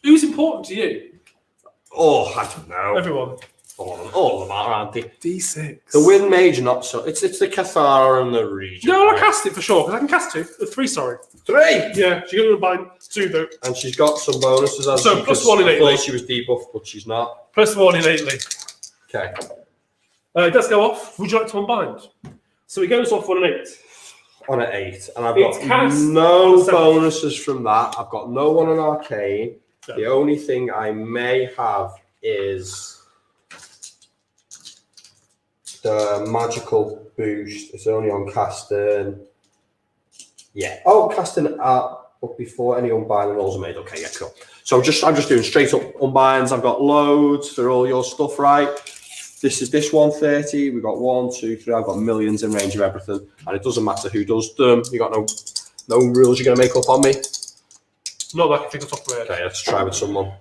Who's important to you? Oh, I don't know. Everyone. All of them are, aren't they? D6. The Windmage, not so. It's the Cathallar and the Regent. No, right? I cast it for sure, because I can cast 2. 3, sorry. 3! Yeah, she's going to bind 2, though. And she's got some bonuses. As So, plus 1 innately. I thought she was debuffed, but she's not. Plus 1 innately. Okay. It does go off. Would you like to unbind? So it goes off on an 8. On an 8. And I've It's got cast no on 7. bonuses from that. I've got no one on Arcane. No. The only thing I may have is the magical boost. It's only on casting. Yeah. Oh, casting but before any unbinding rolls are made. Okay, yeah, cool. So I'm just doing straight up unbinds. I've got loads for all your stuff, right? This is this 130. We've got 1, 2, 3. I've got millions in range of everything, and it doesn't matter who does them. You got no rules you're gonna make up on me. Not that I can think of top of my head. Okay, let's try with someone.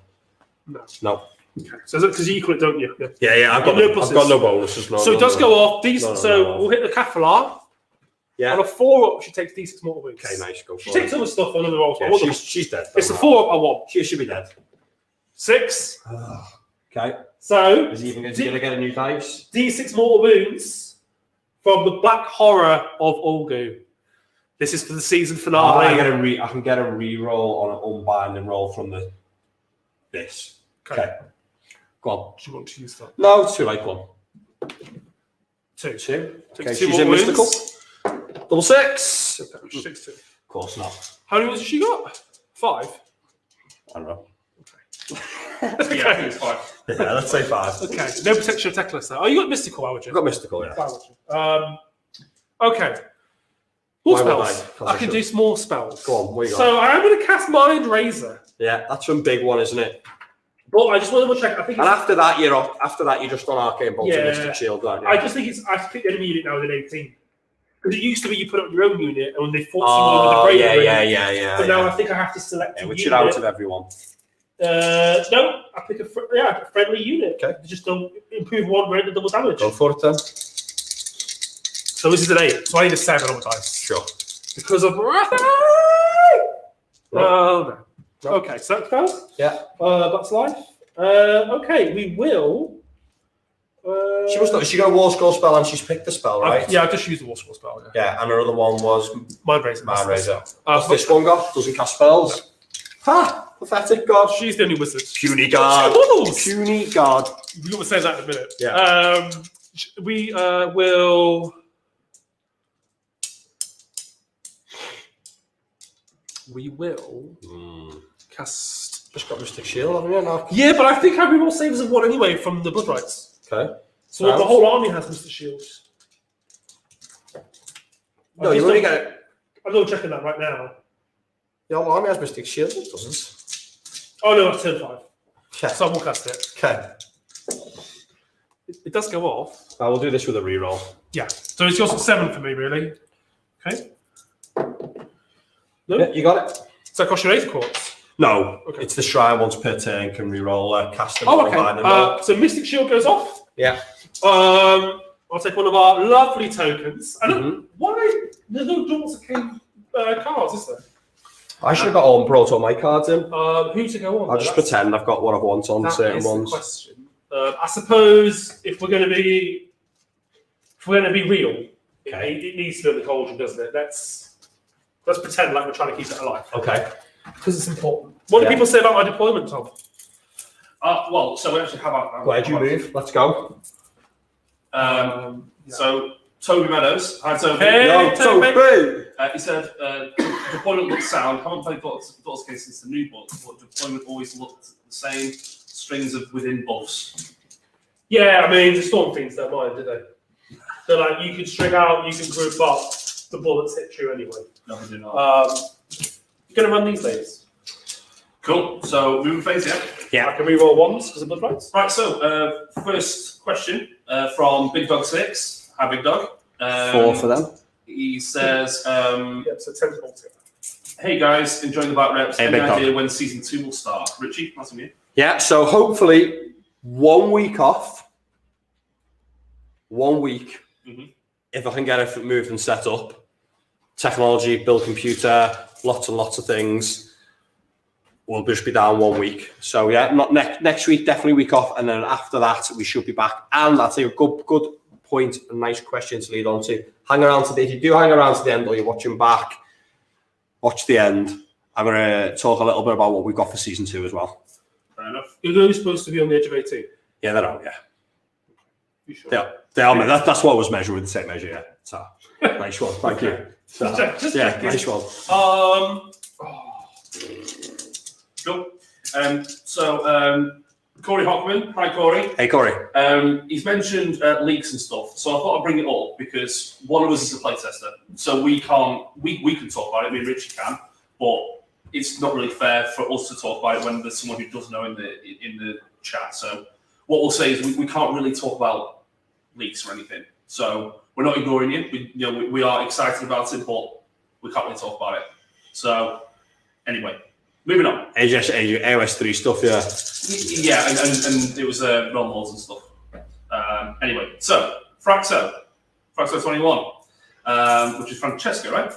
No. Okay. So because you equal it, don't you? Yeah. Yeah. I've got no bonuses. No, So it does go off. We'll hit the Cathallar. Yeah. On a 4 up, she takes D6 mortal wounds. Okay, nice. Go for She it. takes other stuff on other rolls. Yeah, she's dead. It's the 4 up I want. She should be dead. 6. Okay. So Is he going to get a new dice? D6 mortal wounds from the Black Horror of Olgu. This is for the season finale. I can get a re-roll on an unbinding roll from this. Okay. Go on. Do you want to use that? No, it's too late. One. 2. Okay, Takes she's 2 in more mystical. wounds. Double 6. 6, 2. Of course not. How many wounds has she got? 5. I don't know. Yeah, I think it's 5. Yeah, let's say 5. Okay. No protection of Teclis though. Oh, you got mystical, how would you? I've got mystical, yeah. Why would you? Okay. More Why would spells. I? 'Cause I can do some more spells. Go on, what you got? So I am going to cast Mind Razor, Yeah, that's one big one, isn't it? but I just want to double check. I think And it's, after that, you're just on Arcane Bolt and Yeah. Mystic Shield, aren't you? I just think it's. I think the enemy unit now is an 18. Because it used to be you put up your own unit, and when they fought someone with a greater unit. But now I think I have to select a which unit. you're out of everyone. No, I pick a friendly unit. Okay. Just don't improve one rate and double damage. Go for it then. So this is an 8. So I need a 7 on the dice. Sure. Because of Marathi! Oh, no. Okay, so that goes. Yeah. That's life. Okay, we will. She must not. She got a War Scroll spell and she's picked the spell, right? Yeah, I just used the War Scroll spell. Yeah. Yeah, and her other one was Mind Razor. Mind Razor. But What's this one got? Doesn't cast spells. Ha! Pathetic god. she's the only wizard. Puny god. Models. Puny god. We're going to say that in a minute. Yeah. We will. We will cast. Just got Mystic Shield, haven't you? No. Yeah, but I think I reroll saves of 1 anyway from the Blood Rights. Okay. So the whole army has Mr. Shields. No, you only get it. I'm not checking that right now. The whole army has Mystic Shield. It doesn't. Oh no, that's turn 5. Okay. So I will cast it. Okay. It does go off. I will do this with a reroll. Yeah. So it's just 7 for me, really. Okay. No. Yeah, you got it. So that costs you 8 quartz. No, Okay. it's the shrine once per turn can reroll cast and Oh, combine them. okay. So Mystic Shield goes off. Yeah. I'll take one of our lovely tokens. I don't. Mhm. Why? There's no Daughters of Khaine cards, is there? I should have got all brought all my cards in. Who to go on? I'll just pretend I've got what I want on that certain is the ones. question. I suppose if we're going to be real, Okay. it needs to be on the cauldron, doesn't it? Let's pretend like we're trying to keep it alive. Okay. Because it's important. What do people say about my deployment, Tom? Well, so we actually have our. Where'd you move? Let's go. So Toby Meadows, hi Toby. Hey, No, Toby. He said deployment looks sound. Haven't played Daughters of Khaine since the new book, but deployment always looked the same. Strings of within buffs. Yeah, I mean, the Storm Fiends don't mind, do they? So, like, you can string out, you can group up, the bullets hit you anyway. No, we do not. You're going to run these days. Cool. So moving phase, yeah. I can reroll ones because of blood rights. Right. So first question from Big Dog 6. Hi, Big Dog. 4 for them. He says, Yeah, so 10 altogether. "Hey guys, enjoying the back reps. Hey, Any Big idea Dog. when season 2 will start?" Ritchie, that's on you. Yeah, so hopefully 1 week off. 1 week. Mhm. If I can get it moved and set up. Technology, build computer, lots and lots of things. We'll just be down 1 week. So yeah, not next week, definitely week off. And then after that, we should be back. And that's a good point, a nice question to lead on to. Hang around to the, if you do hang around to the end or you're watching back, watch the end. I'm going to talk a little bit about what we've got for season 2 as well. Fair enough. You're only supposed to be on the edge of 18. Yeah, they're out, yeah. You sure? They are. That's what was measured with the same measure, yeah. So, nice one, thank you. So, yeah, nice one. Cool. Corey Hockman. Hi, Corey. Hey, Corey. He's mentioned leaks and stuff, so I thought I'd bring it up because one of us is a playtester, so we can talk about it. Me and Richie can, but it's not really fair for us to talk about it when there's someone who does know in the chat. So what we'll say is we can't really talk about leaks or anything. So we're not ignoring you. We are excited about it, but we can't really talk about it. So anyway, moving on. AOS 3 stuff, yeah. Yeah, and it was Realmlords and stuff. Anyway, so Fraxo 21, which is Francesco, right?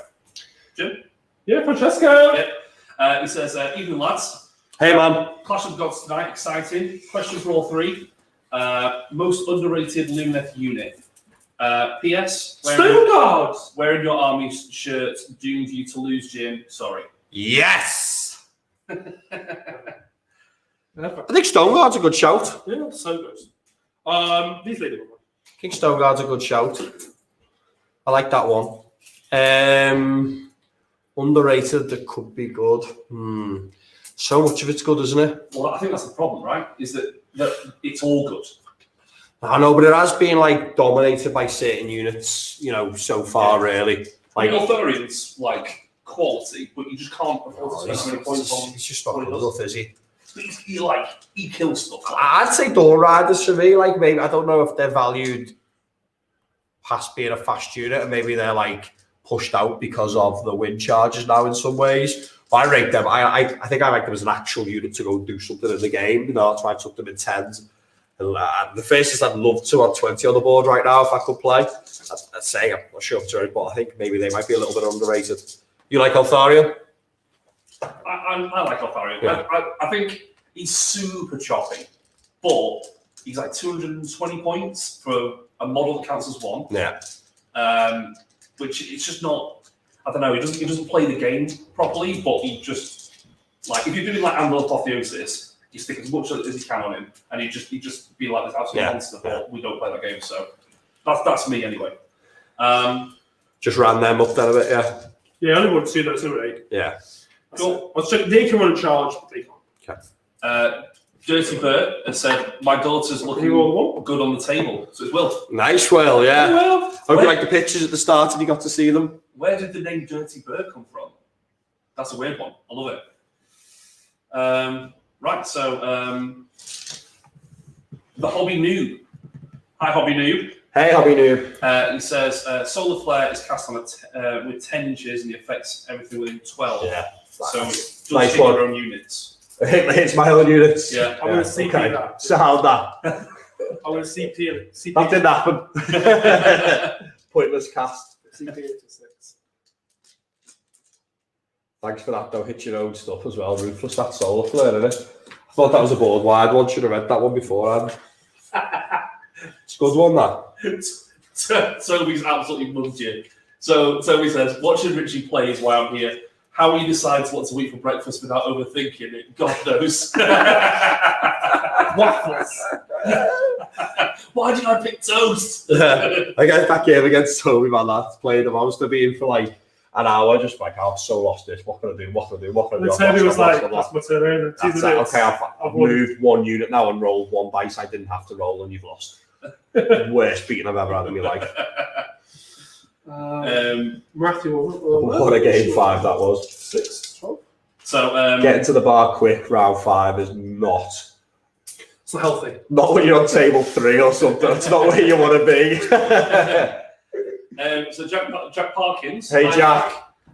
Jim? Yeah, Francesco. Yeah. He says, "Evening lads. Hey, man. Clash of Gods tonight, exciting. Question for all three. Most underrated Lumineth unit. PS. Stone Guards. Wearing your army shirt doomed you to lose, Jim. Sorry." Yes! I think Stoneguard's a good shout. Yeah, so good. These lady one. I think Stoneguard's a good shout. I like that one. Underrated, that could be good. So much of it's good, isn't it? Well, I think that's the problem, right? Is that it's all good. I know, but it has been like dominated by certain units, so far, really. Like, Arthurian's like quality, but you just can't afford to spend so many points on. He's just not good enough, is he? He kills stuff. I'd say Door Riders for me. Like, maybe I don't know if they're valued past being a fast unit, and maybe they're like pushed out because of the wind charges now in some ways. But I rate them. I think I like them as an actual unit to go do something in the game. You know, that's why I took them in 10s. And the faces I'd love to on 20 on the board right now if I could play. I'd say I'm not sure to it, but I think maybe they might be a little bit underrated. You like Altharion? I like Altharion. Yeah. I think he's super choppy, but he's like 220 points for a model that counts as 1. Yeah. Which it's just not. I don't know. He doesn't play the game properly, but he just like if you're doing like Anvil Apotheosis, you stick as much as you can on him, and he just be like this absolute monster. But we don't play that game, so that's me anyway. Just ran them up there a bit, yeah. Yeah, I only want to see those right. Yeah. Cool. Let's check. They can run in charge, but they can't. Okay. Dirty Bert has said my daughter's looking good on the table, so it's Will. Nice, Will. Yeah. Well, Hope you like the pictures at the start and you got to see them. Where did the name Dirty Bird come from? That's a weird one. I love it. Right, so the Hobby Noob. Hi, Hobby Noob. Hey, Hobby Noob. He says Solar Flare is cast on with 10 inches and it affects everything within 12. Yeah. So it does Nice hit one. your own units. It's my own units. Yeah. I'm going to CP that. So how that? I'm going to CP it. CP That didn't happen. Pointless cast. CP it to 6. Thanks for that, though. Hit your own stuff as well. Ruthless, that Solar Flare, isn't it? I thought that was a board wide one. Should have read that one beforehand. It's a good one, that. Toby's absolutely mugged you. So Toby says, what should Ritchie play is why I'm here. How he decides what to eat for breakfast without overthinking it, God knows. Waffles. Why did I pick toast? I get back here against Toby, man. That's playing the monster being for like an hour, just like, oh, I'm so lost this. What can I do? What can I do? What can I do? And Toby was like, that's my turn. In 2 That's minutes. it. Okay, I've moved one unit now and rolled one dice I didn't have to roll, and you've lost. Worst beating I've ever had in my life. Matthew, What a game 5 that was. 6, 12. So Getting to the bar quick, round 5 is not It's not healthy. when you're on table 3 or something. It's not where you want to be. so Jack Parkins. Hey, Jack.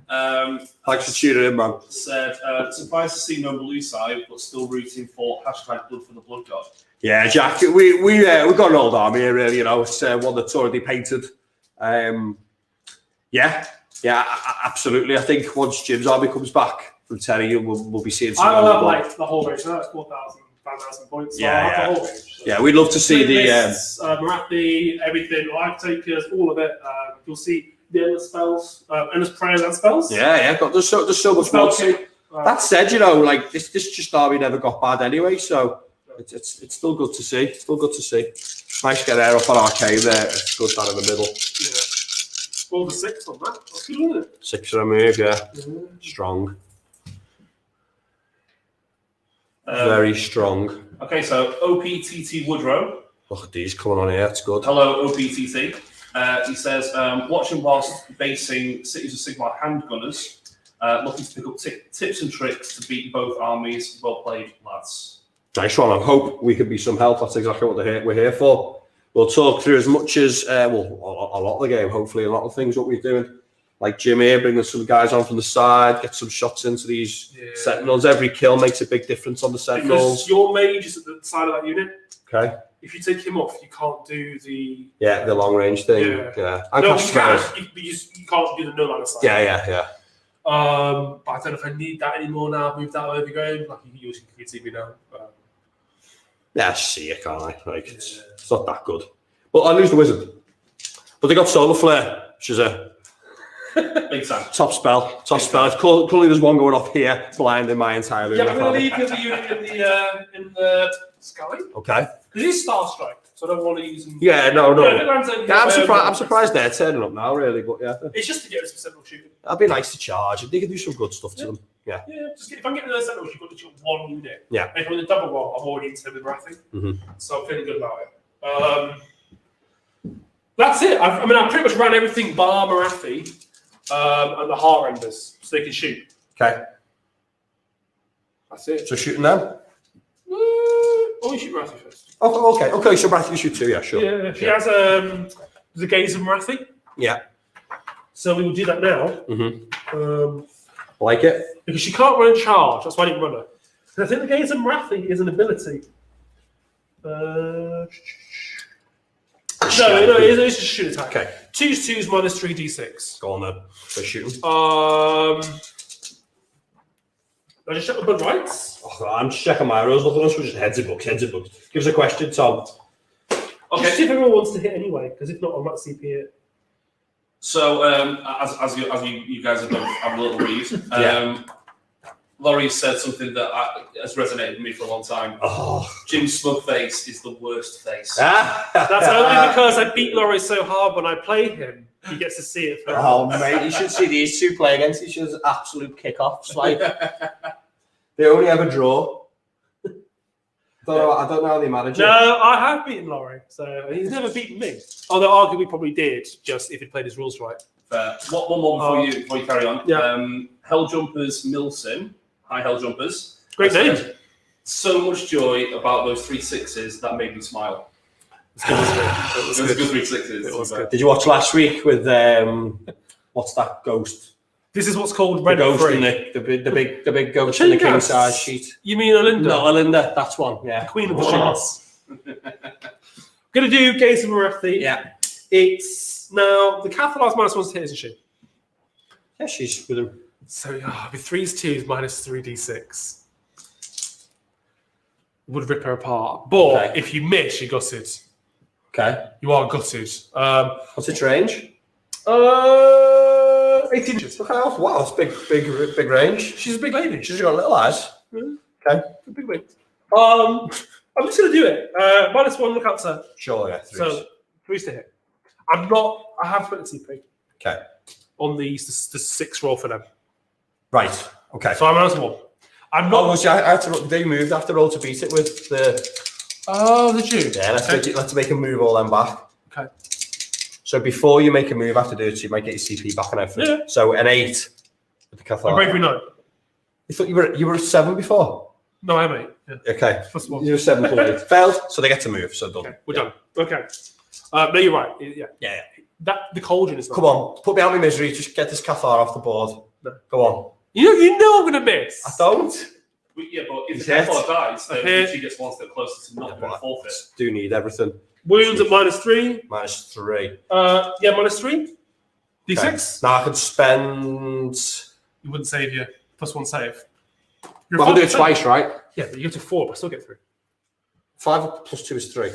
Thanks for tuning in, man. Said, surprised to see no blue side, but still rooting for #Blood for the Blood God. Yeah, Jack. We've got an old army here, really. You know, it's one that's already painted. Yeah, absolutely. I think once Jim's army comes back from Terry, we'll be seeing some. I will have like the whole range. So that's 4,000, 5,000 points. So Yeah, I'll have yeah. the whole range. So. Yeah, we'd love to see the. Marathi, everything, life takers, all of it. You'll see the endless spells, endless prayers and spells. Yeah. There's so much more. That said, you know, like this just army never got bad anyway, so it's still good to see. It's still good to see. Nice to get air up on Arcane there. It's good down in the middle. Yeah. Over 6 on that. That's good, isn't it? 6 for a move, yeah. Strong. Very strong. Okay, so OPTT Woodrow. Look at these coming on here. It's good. Hello, OPTT. He says, watching whilst basing Cities of Sigmar handgunners, looking to pick up tips and tricks to beat both armies. Well played, lads. Nice one. I hope we can be some help. That's exactly what we're here for. We'll talk through as much as, a lot of the game, hopefully, a lot of things what we're doing. Like Jim here, bringing some guys on from the side, get some shots into these Sentinels. Every kill makes a big difference on the Sentinels. Because your mage is at the side of that unit. Okay. If you take him off, you can't do the... The long range thing. Yeah. And No, Cash you can. Sparrows. You can't do the no line of sight. Yeah. But I don't know if I need that anymore now. I've moved that over the game. Like, you can see me now. Yeah, I see it, can't I? Like, it's not that good. But I lose the Wizard. But they got Solar Flare, which is a big time. top spell. Currently there's one going off here, blinding my entire room. Yeah, I'm going to leave the other unit in the sky. Okay. Because he's Star Strike, so I don't want to use him. Yeah, no. Yeah, I'm surprised they're turning up now, really. But yeah, It's just to get rid of some Sentinel shooting. that'd be nice to charge. They can do some good stuff to them. Yeah. Yeah, if I'm getting those Sentinels, you've got to shoot one unit. Yeah. And if I'm in the double roll, I'm already into the Marathi. Mm-hmm. So I'm feeling good about it. That's it. I pretty much ran everything bar Marathi and the heart renders, so they can shoot. Okay. That's it. So shooting now? Oh, you shoot Marathi first. Oh, okay. So Bradley can shoot too. Yeah, sure. Yeah, she has the Gaze of Marathi. Yeah. So we will do that now. Like it. Because she can't run in charge. That's why I didn't run her. And I think the Gaze of Marathi is an ability. No, it's just a shoot attack. Okay. 2s minus 3d6. Go on then. Go shoot him. I just check the bud rights. Oh, I'm just checking my rolls. Look at us. We're just heads of books. Give us a question, Tom. Okay. See if everyone wants to hit anyway, because if not, I might CP it. So, as you guys have done, have a little read. Laurie said something that has resonated with me for a long time. Oh. Jim's smug face is the worst face. That's only because I beat Laurie so hard when I play him. He gets to see it. Oh, mate, you should see these two play against each other's absolute kick-offs. Like, they only ever draw. I don't know how they manage it. No, I have beaten Laurie, so he's never beaten me. Although arguably probably did, just if he played his rules right. Fair. One more before you carry on. Yeah. Helljumpers Milson. Hi, Helljumpers. Great name. So much joy about those 3 6s that made me smile. It Those good 3 6s. It was good. Did you watch last week with what's that ghost? This is what's called The Red ghost Free. in the big ghost in the king size sheet. You mean Alinda? No, Alinda, that's one. Yeah. The Queen of the Sheets. Gonna do Gaze of Marathi. Yeah. It's now the Cathallar's -1 to hit, isn't she? Yeah, she's with him. So with 3s 2s minus 3d6 would rip her apart. But if you miss, you're gutted. Okay. You are gutted. What's its range? 18 inches. Okay. Wow, that's big range. She's a big lady. She's got little eyes. Okay. Big wing. I'm just gonna do it. -1, look out to. Sure, yeah. 3s. So 3s to hit. I have spent a CP Okay. on the 6 roll for them. Right. Okay. So I'm -1. I'm not. Oh, see, I had to. They moved after roll to beat it with the. Oh, did you? Yeah, let's make a move all them back. Okay. So before you make a move, after do it, so you might get your CP back and everything. Yeah. So an 8 with the Cathallar. A bravery 9. You thought you were at 7 before. No, I'm 8. Yeah. Okay. Plus 1. You were 7 plus 8. Failed, so they get to move. So done. Okay, we're done. Okay. No, you're right. Yeah. Yeah. The cauldron is not. Come on, put me out of my misery. Just get this Cathallar off the board. No. Go on. You know I'm gonna miss. I don't. Yeah, but if He's the hit. Cathallar dies, then Okay. she gets one step closer to not doing a forfeit. Do need everything. Wounds at -3. -3. Yeah, -3. D6. Now I could spend. You wouldn't save your +1 save. Well, I can do it twice, right? Yeah, but you go to 4, but I still get 3. 5 plus 2 is 3.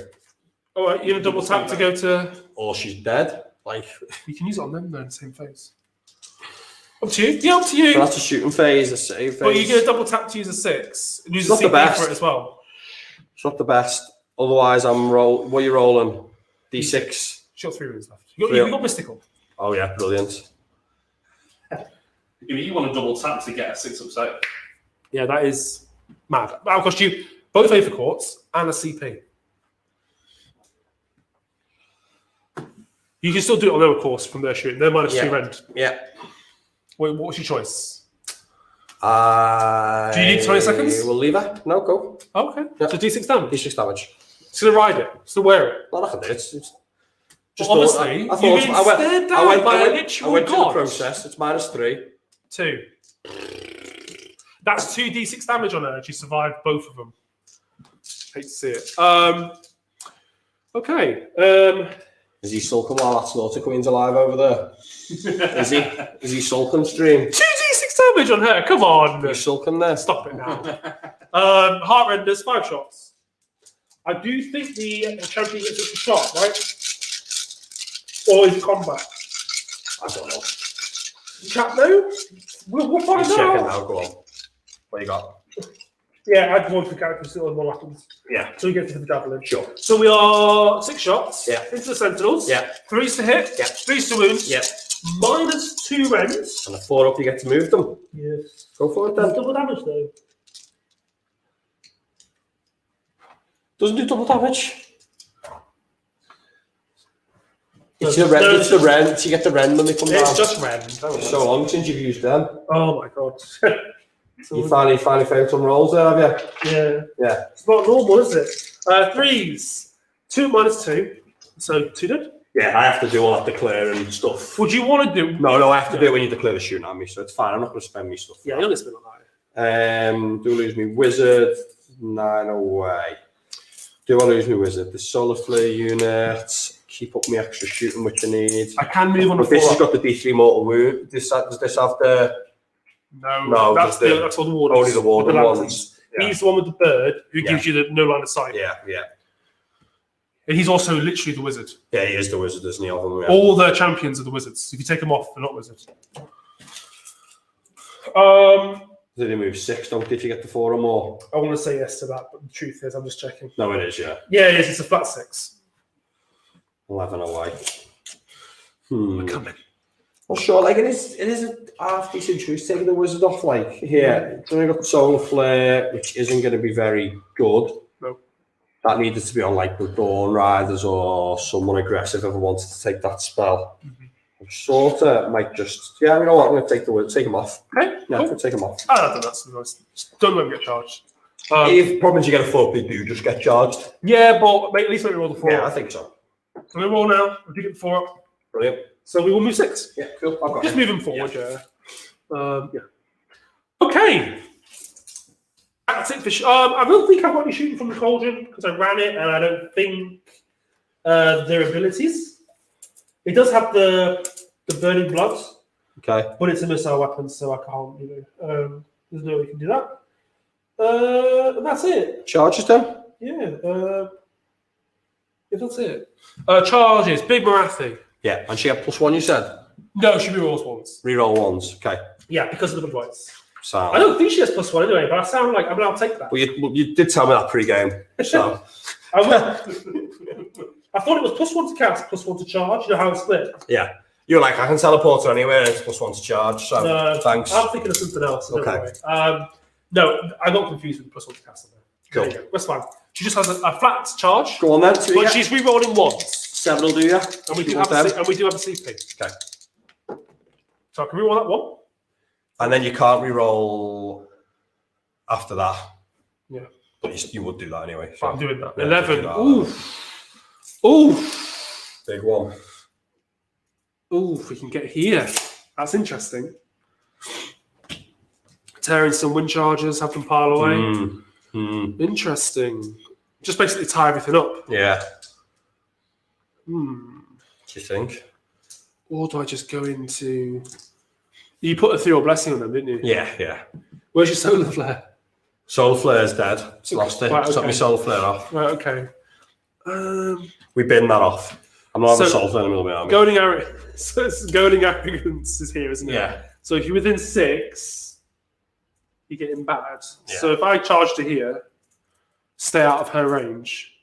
All right, you're gonna double tap to go to. Or she's dead. Like. You can use it on them though in the same phase. Up to you. Yeah, up to you. But that's a shooting phase, a save phase. But you're gonna double tap to use a 6 and use It's a not the CP best. for it as well. It's not the best. Otherwise, what are you rolling? D6. She's got 3 wounds left. You got mystical. Oh yeah, brilliant. You want to double tap to get a 6 up save. Yeah, that is mad. That'll cost you both favor courts and a CP. You can still do it on their course from their shooting. They're -2 rend. Yeah. Wait, what's your choice? Do you need 20 seconds? We'll leave her. No, go. Oh, okay. Yeah. So D6 damage. D6 damage. Still ride it. Still wear it. Not I can do it. It's just Well, obviously, I you've been stared down by a literal I went through the god. process. It's -3. 2. That's 2 D6 damage on her. She survived both of them. Hate to see it. Okay. Is he sulking while that Slaughter Queen's alive over there? Is he sulking, stream? 2 D6 damage on her. Come on. He's sulking there. Stop it now. Heart renders 5 shots. I do think the champion gets a shot, right? Or is it combat? I don't know. Chat though? We'll find He's checking out. now. Go on. What you got? Yeah, I'd want the character to see what happens. Yeah. So we get to the javelin. Sure. So we are 6 shots. Yeah. Into the Sentinels. Yeah. 3's to hit. Yeah. 3's to wounds. Yeah. -2 rends. And a 4 up, you get to move them. Yes. Go for it then. Double damage though. Doesn't do double damage. It's No, the rend. no, It's the rend. So you get the rend when they come down. It's just rend. It's so long since you've used them. Oh my god. You finally found some rolls there, have you? Yeah. Yeah. It's not normal, is it? 3's. 2 -2. So 2 dead. Yeah, I have to do all that declaring stuff. Would you want to do? No, I have to do it when you declare the shooting at me, so it's fine. I'm not going to spend me stuff. Yeah, you're going to spend on that. Do I lose me wizard? 9 away. Do I lose me wizard? The solar flare unit. Keep up my extra shooting, which I need. I can move on. But this has got the D3 mortal wound. Does this have the? No, that's all the wardens. Only the warden ones. Yeah. He's the one with the bird who gives you the no line of sight. Yeah. And he's also literally the wizard. Yeah, he is the wizard, isn't he? Of them, yeah. All the champions are the wizards. If you take them off, they're not wizards. Did he move 6? Don't did you get the 4 or more? I want to say yes to that, but the truth is, I'm just checking. No, it is, yeah. Yeah, it is. It's a flat 6. 11 away. We're coming. Well, sure, like it is a half decent choice taking the wizard off. Like here, then I got solar flare, which isn't going to be very good. No. That needed to be on like the Dawn Riders or someone aggressive if I wanted to take that spell. Sort of might just you know what, I'm going to take the wizard, take him off. Okay, Yeah, cool. take him off. I think that's nice. Just don't let him get charged. If problems you get a 4, they do just get charged. Yeah, but at least make me roll the 4. Yeah, I think so. So we roll now. We do get the 4 up. Brilliant. So we will move 6. Yeah, cool. I've got Just it. move him forward, yeah. Okay. That's it for I don't think I've got any shooting from the cauldron because I ran it and I don't think their abilities. It does have the burning blood. Okay. But it's a missile weapon, so I can't, there's no way you can do that. And that's it. Charges then? Yeah. That's it. Charges. Big Marathi. Yeah, and she had +1, you said? No, she rerolls once. Reroll ones. Okay. Yeah, because of the blood rights. Sound. I don't think she has +1 anyway, but I sound like I'll take that. Well, you did tell me that pre-game, so. I thought it was +1 to cast, +1 to charge. You know how it's split? Yeah. You're like, I can teleport her anywhere, and it's +1 to charge, so thanks. I'm thinking of something else. Okay. No, I got confused with +1 to cast. Cool. There you go. That's fine. She just has a flat charge. Go on then. But she's re-rolling once. 7 will do, yeah. And we do have a CP. Okay. So I can re-roll that one. And then you can't re-roll after that. Yeah. But you would do that anyway. So. I'm doing that. Yeah, 11. that. Ooh. Big one. Ooh, if we can get here. That's interesting. Tearing some wind charges, have them pile away. Interesting. Just basically tie everything up. Yeah. Do you think? Or do I just go into... You put Ethereal Blessing on them, didn't you? Yeah. Where's your Solar Flare? Solar Flare's dead. It's lost it. Right, okay. Took my Solar Flare off. Right, okay. We bin that off. I'm not having So, Solar Flare in the middle of my army. Goading Arrogance is here, isn't it? Yeah. So if you're within 6, you're getting bad. Yeah. So if I charge to here, stay out of her range,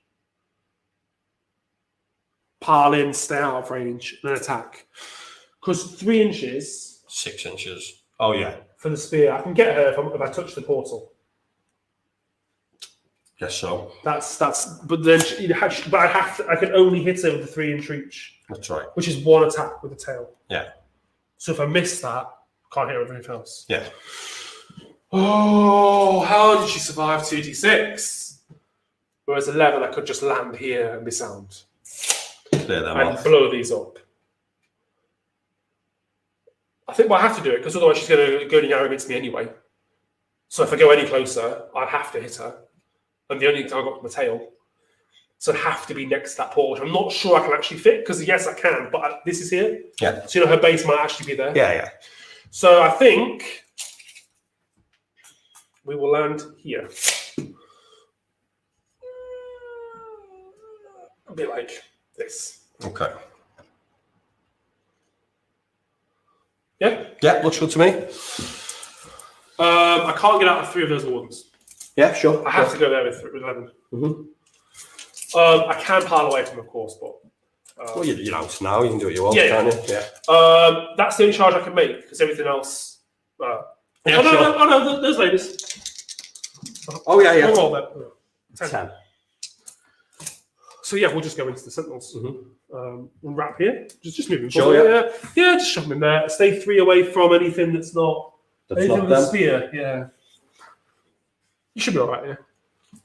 pile in, stay out of range, and then attack. Because 3 inches 6 inches. Oh, yeah. for the spear, I can get her if I touch the portal. Guess so. But then I can only hit her with the 3-inch reach, That's right. which is 1 attack with the tail. Yeah. So if I miss that, can't hit her with anything else. Yeah. Oh, how did she survive 2d6? Whereas 11, I could just land here and be sound. Clear them And off. blow these up. I think I have to do it because otherwise she's going to go to Arrogance me anyway. So if I go any closer, I'd have to hit her. And the only thing I got from the tail. So I'd have to be next to that portal, which I'm not sure I can actually fit because yes, I can, but this is here. Yeah. So her base might actually be there. Yeah. So I think we will land here. A bit like this. Okay. Yeah? Yeah, looks good to me. I can't get out of 3 of those wardens. Yeah, sure. I have to go there with 11. I can pile away from, of course, but... Well, you're out now. You can do what you want, Yeah. can't you? Yeah. That's the only charge I can make, because everything else... Yeah, no, those ladies. Oh, yeah. We'll roll them. 10. So yeah, we'll just go into the Sentinels. We'll wrap here. Just move him Sure, forward. Yeah, just shove him in there. Stay 3 away from anything that's not... anything with a spear, yeah. You should be all right, yeah.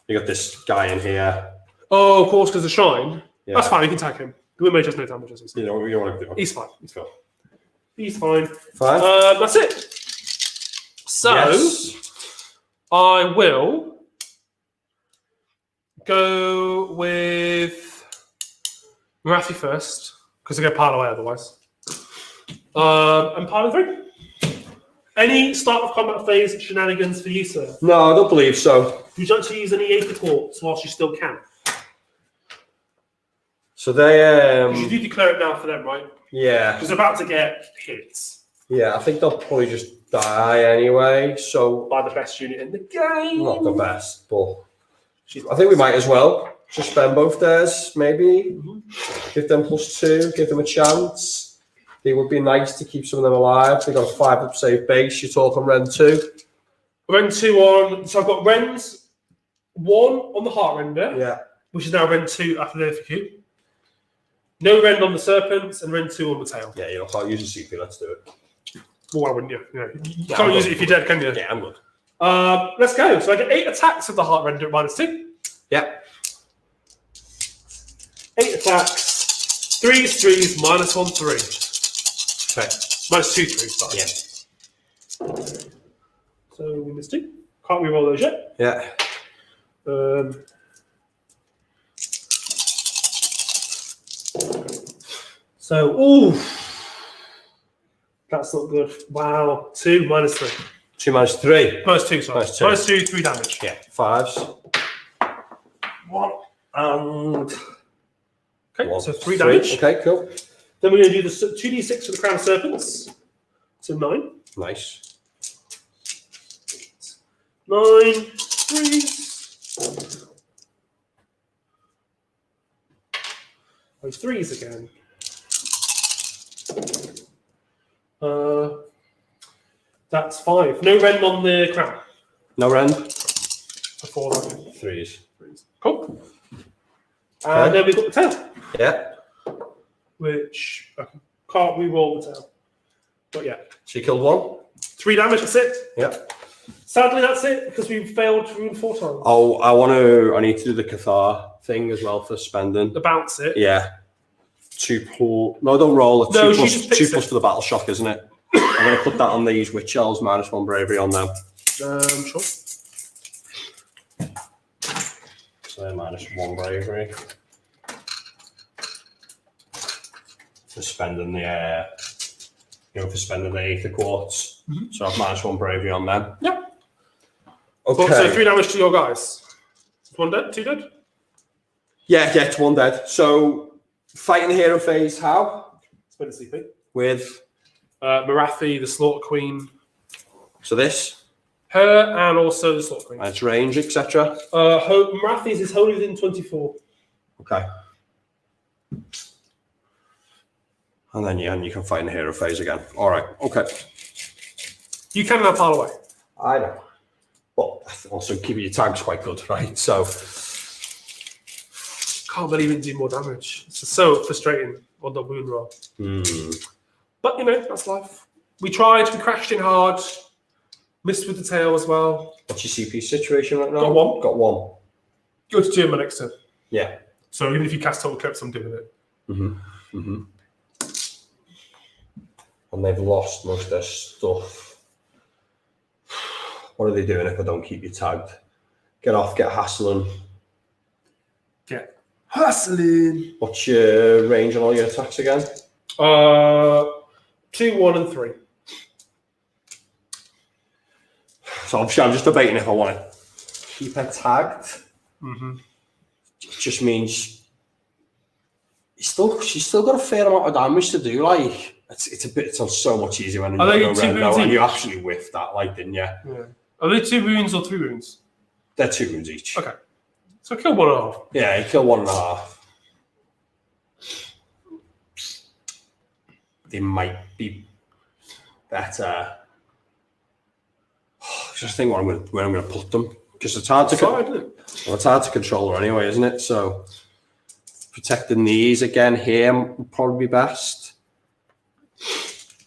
You got this guy in here. Oh, of course, because of Shine. Yeah. That's fine, we can tag him. The Windmage has no damage, as he said. You know what you want to do. He's fine. He's fine. He's fine. Fine. That's it. So Yes. I will go with Marathi first because I get piled away otherwise. And pile of 3. Any start of combat phase shenanigans for you, sir? No, I don't believe so. Would you like to use any Aether Quartz whilst you still can? So they You do declare it now for them, right? yeah. Because they're about to get hits Yeah, I think they'll probably just die anyway. So by the best unit in the game. not the best, but I think we might as well just spend both theirs, maybe. Give them +2, give them a chance. It would be nice to keep some of them alive. They got a 5 up save base. You're talking Ren 2. Ren 2 on. So I've got Ren's 1 on the Heartrender, Yeah. which is now Ren 2 after the FQ. No Ren on the Serpents and Ren 2 on the Tail. Yeah, you know, can't use a CP. Let's do it. Well, why wouldn't you? You Yeah, can't I'm use good. it if you're dead, can you? Yeah, I'm good. Let's go. So I get 8 attacks with the Heartrender at -2. Yeah. 8 attacks. 3s, 3s, -1, 3. Okay. -2, 3, sorry. Yeah. So we missed 2. Can't reroll those yet. Yeah. So, ooh. That's not good. Wow. 2, -3. 2 -3. -2, sorry. -2. -2, 3 damage. Yeah. 5s. 1 and Okay, 1. so 3 damage. Okay, cool. Then we're going to do the 2d6 for the Crown of Serpents. So 9. Nice. 9, 3s. Those 3s again. That's 5. No Ren on the Crown. No Ren. For 4 damage. 3s. Cool. Okay. And then we've got the tail, Yeah. which I can't re-roll the tail. But yeah, So you killed 1. 3 damage, that's it. Yeah. Sadly, that's it, because we've failed to ruin 4 times. Oh, I need to do the Cathar thing as well for spending. The bounce it. Yeah. 2 plus. No, don't roll. It's No, 2 she plus, just picks 2 it. plus for the battle shock, isn't it? I'm going to put that on these Witch Elves, -1 bravery on them. Sure. So they're -1 bravery. For spending the, for spending the Aether Quartz. So I've -1 bravery on them. Yep. Okay. So 3 damage to your guys. 1 dead, 2 dead. Yeah, it's 1 dead. So fighting hero phase, how? Spend a CP. With Marathi, the Slaughter Queen. so this, Her and also the Slaughter Queen. and its range, etc. Marathi's is wholly within 24. Okay. And then you can fight in the hero phase again. All right. Okay. You can now pile away. I know. But also keeping your tags quite good, right? So Can't believe it didn't do more damage. It's just so frustrating on the wound roll. But you know, that's life. We tried, we crashed in hard, missed with the tail as well. what's your CP situation right now? Got 1. Got 1. Go to 2 in my next turn. Yeah. So even if you cast Total Eclipse, I'm doing it. And they've lost most of their stuff. What are they doing if I don't keep you tagged? Get off, get hassling. Get hustling. What's your range on all your attacks again? 2, 1, and 3. So obviously I'm just debating if I want to keep her tagged. It just means she's still got a fair amount of damage to do. Like it's on so much easier when Are they you 2 go wounds and you each? actually whiffed that, like, didn't you? Yeah. Are they 2 wounds or 3 wounds? They're 2 wounds each. Okay. So kill 1.5. Yeah, you kill 1.5. They might be better. Just think where I'm going to put them, because it's hard to it's hard to control her anyway, isn't it? So protecting these again here would probably be best.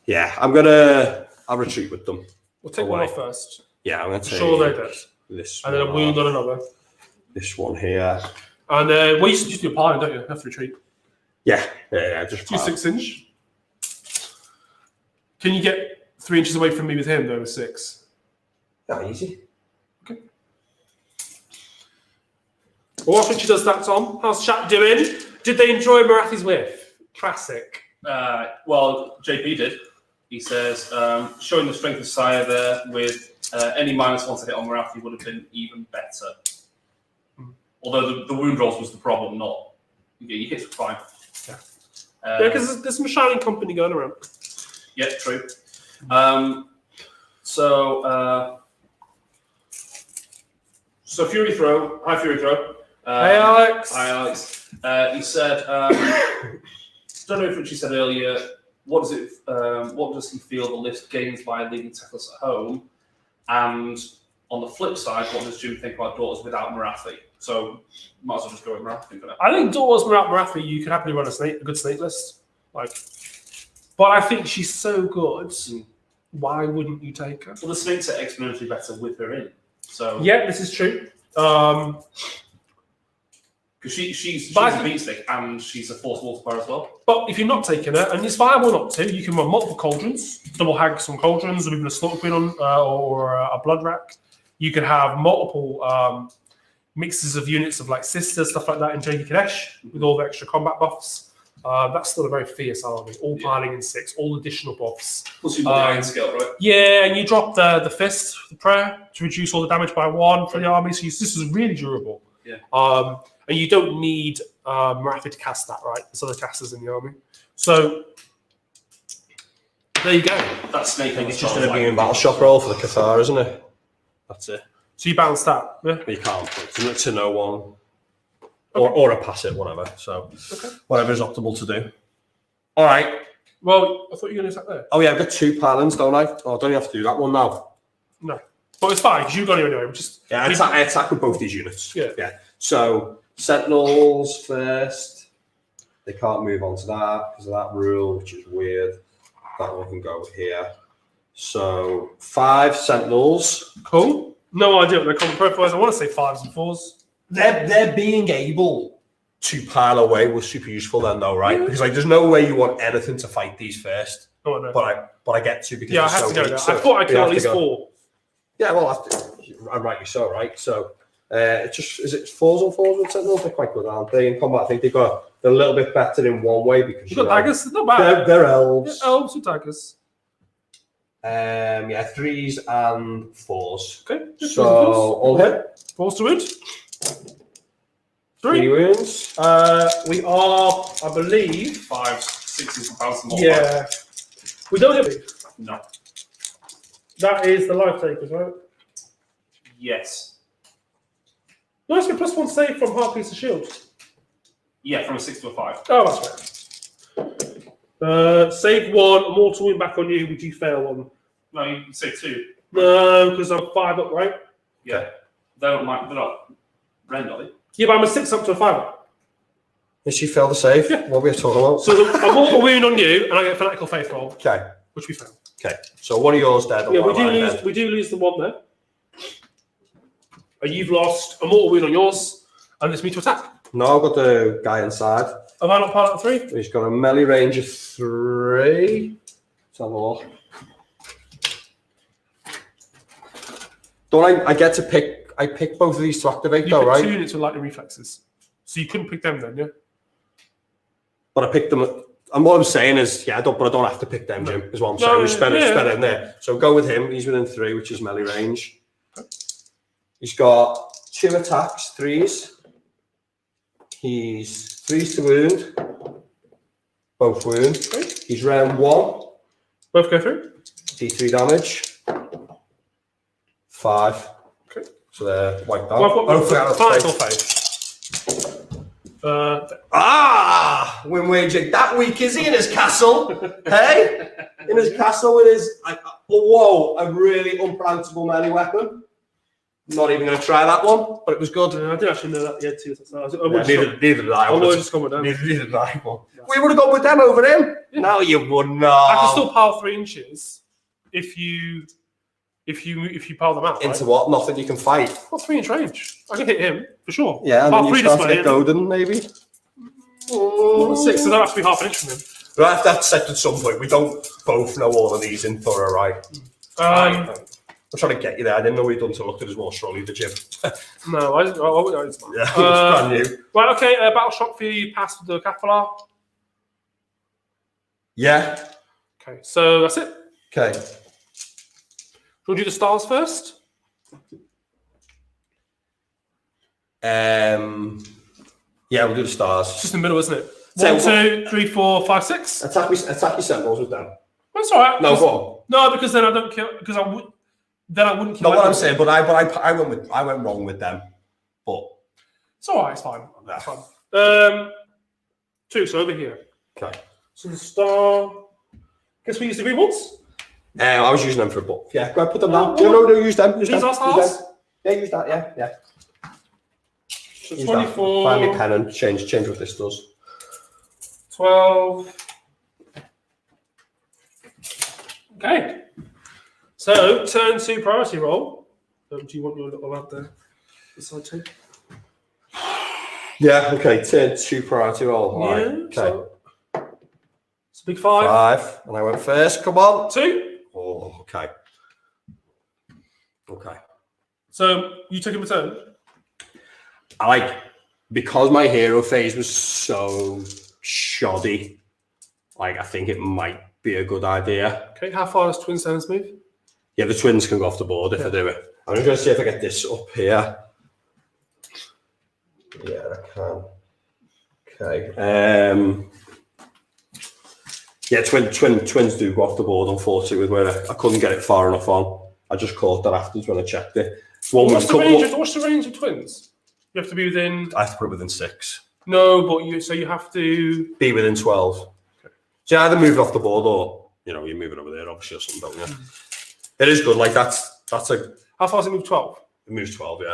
Yeah, I'll retreat with them. We'll take Away. 1 off first. Yeah, I'm going to take Sure they're dead. this And then a one wound off. on another. This one here. And well, you just do a pile, don't you? You have to retreat. Yeah, just 2 6-inch. Can you get 3 inches away from me with him though? With 6. Not easy. Okay. Well, whilst Ritchie does that, Tom, how's chat doing? Did they enjoy Marathi's whiff? Classic. Well, JP did. He says, showing the strength of Syar there with any -1 to hit on Marathi would have been even better. Although the wound rolls was the problem, not you hit fine. Yeah, because there's some shining company going around. Yeah, true. So Fury Throw. Hi, Fury Throw. Hey, Alex. Hi, Alex. He said, don't know if Ritchie said earlier, what does he feel the list gains by leaving Tethys at home? And on the flip side, what does Jim think about Daughters without Marathi? So might as well just go with Marathi for now. I think Daughters without Marathi, you could happily run a good snake list. But I think she's so good. Why wouldn't you take her? Well, the snakes are exponentially better with her in. So yeah, this is true. Because she's a beat stick and she's a force multiplier as well. But if you're not taking her, and it's viable not to, you can run multiple cauldrons, double hag some cauldrons, or even a slaughter queen on, or a blood rack. You could have multiple mixes of units of like sisters, stuff like that in J.P. Kadesh with all the extra combat buffs. That's still a very fierce army, all piling in 6, all additional buffs. Plus you've got the iron scale, right? Yeah, and you drop the fist, the prayer, to reduce all the damage by 1 for the army. So this is really durable. Yeah. And you don't need Marathi to cast that, right? There's other casters in the army. So there you go. That snake. I think it's just going to be in battle shock roll for the Cathallar, isn't it? That's it. So you balance that. Yeah. You can't put it to no one. Or a pass it, whatever. So whatever is optimal to do. All right. Well, I thought you were going to attack there. Oh yeah, I've got 2 pylons, don't I? Oh, don't you have to do that one now? No. But it's fine, because you've got it anyway. I attack with both these units. Yeah. So Sentinels first. They can't move on to that because of that rule, which is weird. That one can go here. So 5 Sentinels. Cool. No idea what their common profile is. I want to say 5s and 4s. They're being able to pile away was super useful then, though, right? Because there's no way you want anything to fight these first. Oh, no. But I get to because I have to go there. I thought I could at least 4. Yeah, well, I'm rightly so, right? So is it 4s on 4s with Sentinels? They're quite good, aren't they? In combat, I think they're a little bit better in one way because you've got daggers. Not bad. They're elves. Yeah, elves with daggers. 3s and 4s. Okay. So all hit. 4s to wound. 3 wounds. We are, I believe, 5s, 6s, and 5s more. Yeah. We don't have it. No. That is the life takers, right? Yes. No, it's a +1 save from half piece of shield. Yeah, from a 6 to a 5. Oh, that's right. Save 1, mortal wound back on you. Would you fail 1? No, you can say 2. No, because I'm 5 up, right? Yeah. They're not rend, are they? Yeah, but I'm a 6 up to a 5 up. Did she fail the save? Yeah. What were we talking about? So a mortal wound on you, and I get fanatical faith roll, Okay. which we fail. Okay. So one of yours dead. Yeah, we do lose the 1 there. And you've lost a mortal wound on yours, and it's me to attack. No, I've got the guy inside. Have I not piled up 3? He's got a melee range of 3. Let's have a look. Don't I get to pick? I pick both of these to activate, You though, picked right? 2 units with lightning reflexes. So you couldn't pick them then, yeah? But I picked them. And what I'm saying is, but I don't have to pick them, Jim. Is what I'm saying. No, We spend it yeah. in there. So go with him. He's within 3, which is melee range. He's got 2 attacks, 3s. He's 3s to wound. Both wound. Okay. He's round 1. Both go through. D3 damage. 5. Okay. So they're wiped out. Well, fanatical Faith. faith. Windmage, that weak is he in his castle? Hey? In his castle with his, a really unpronounceable melee weapon. Not even going to try that one, but it was good. I didn't actually know that he had 2 attacks. Neither did I. I would have just gone with them. Neither did I. We would have gone with them over him. Yeah. No, you would not. I can still pile 3 inches if you pile them out. Into right? what? Nothing you can fight. Well, 3 inch range. I can hit him for sure. Yeah, and pile then you 3 start to this way. get Goading, maybe. 6, so that'll have to be half an inch from him. We'll have that set at some point. We don't both know all of these in thorough, right? I'm trying to get you there. I didn't know we'd done to look at us more strongly, did you? No, I didn't. Oh, it's not. Yeah, it's brand new. Right, okay, battle shock for you, pass with the Cathallar. Yeah. Okay, so that's it. Okay. Do you want to do the stars first? Yeah, we'll do the stars. It's just in the middle, isn't it? So 1, 2, 3, 4, 5, 6. Attack your Sentinels with them. That's all right. No, go on. No, because then I don't kill. Because I would. Then I wouldn't kill. No, what I'm saying, but I went wrong with them. But it's all right. It's fine. Nah. It's fine. 2. So over here. Okay. So the star. Guess we used the green ones. I was using them for a book. Yeah, go ahead, put them down. Oh, No, use them. Use These them. are stars? Yeah, use that. Yeah. So Use 24. That. Find me pen and change what this does. 12. Okay. So turn 2 priority roll. Do you want your little lad there? Beside 2. Yeah. Okay. Turn 2 priority roll. All right. Okay. So it's a big 5. 5, and I went first. Come on. 2. Oh, okay. Okay. So you took him a turn. Because my hero phase was so shoddy. I think it might be a good idea. Okay. How far does Twin Stones move? Yeah, the twins can go off the board if I do it. I'm just going to see if I get this up here. Yeah, I can. Okay. Yeah, twins do go off the board, unfortunately, with where I couldn't get it far enough on. I just caught that afterwards when I checked it. What's the range of twins? You have to be within. I have to put it within 6. No, but you have to be within 12. Okay. So you either move it off the board or you move it over there, obviously, or something, don't you? It is good. That's a. How far does it move? 12. It moves 12, yeah.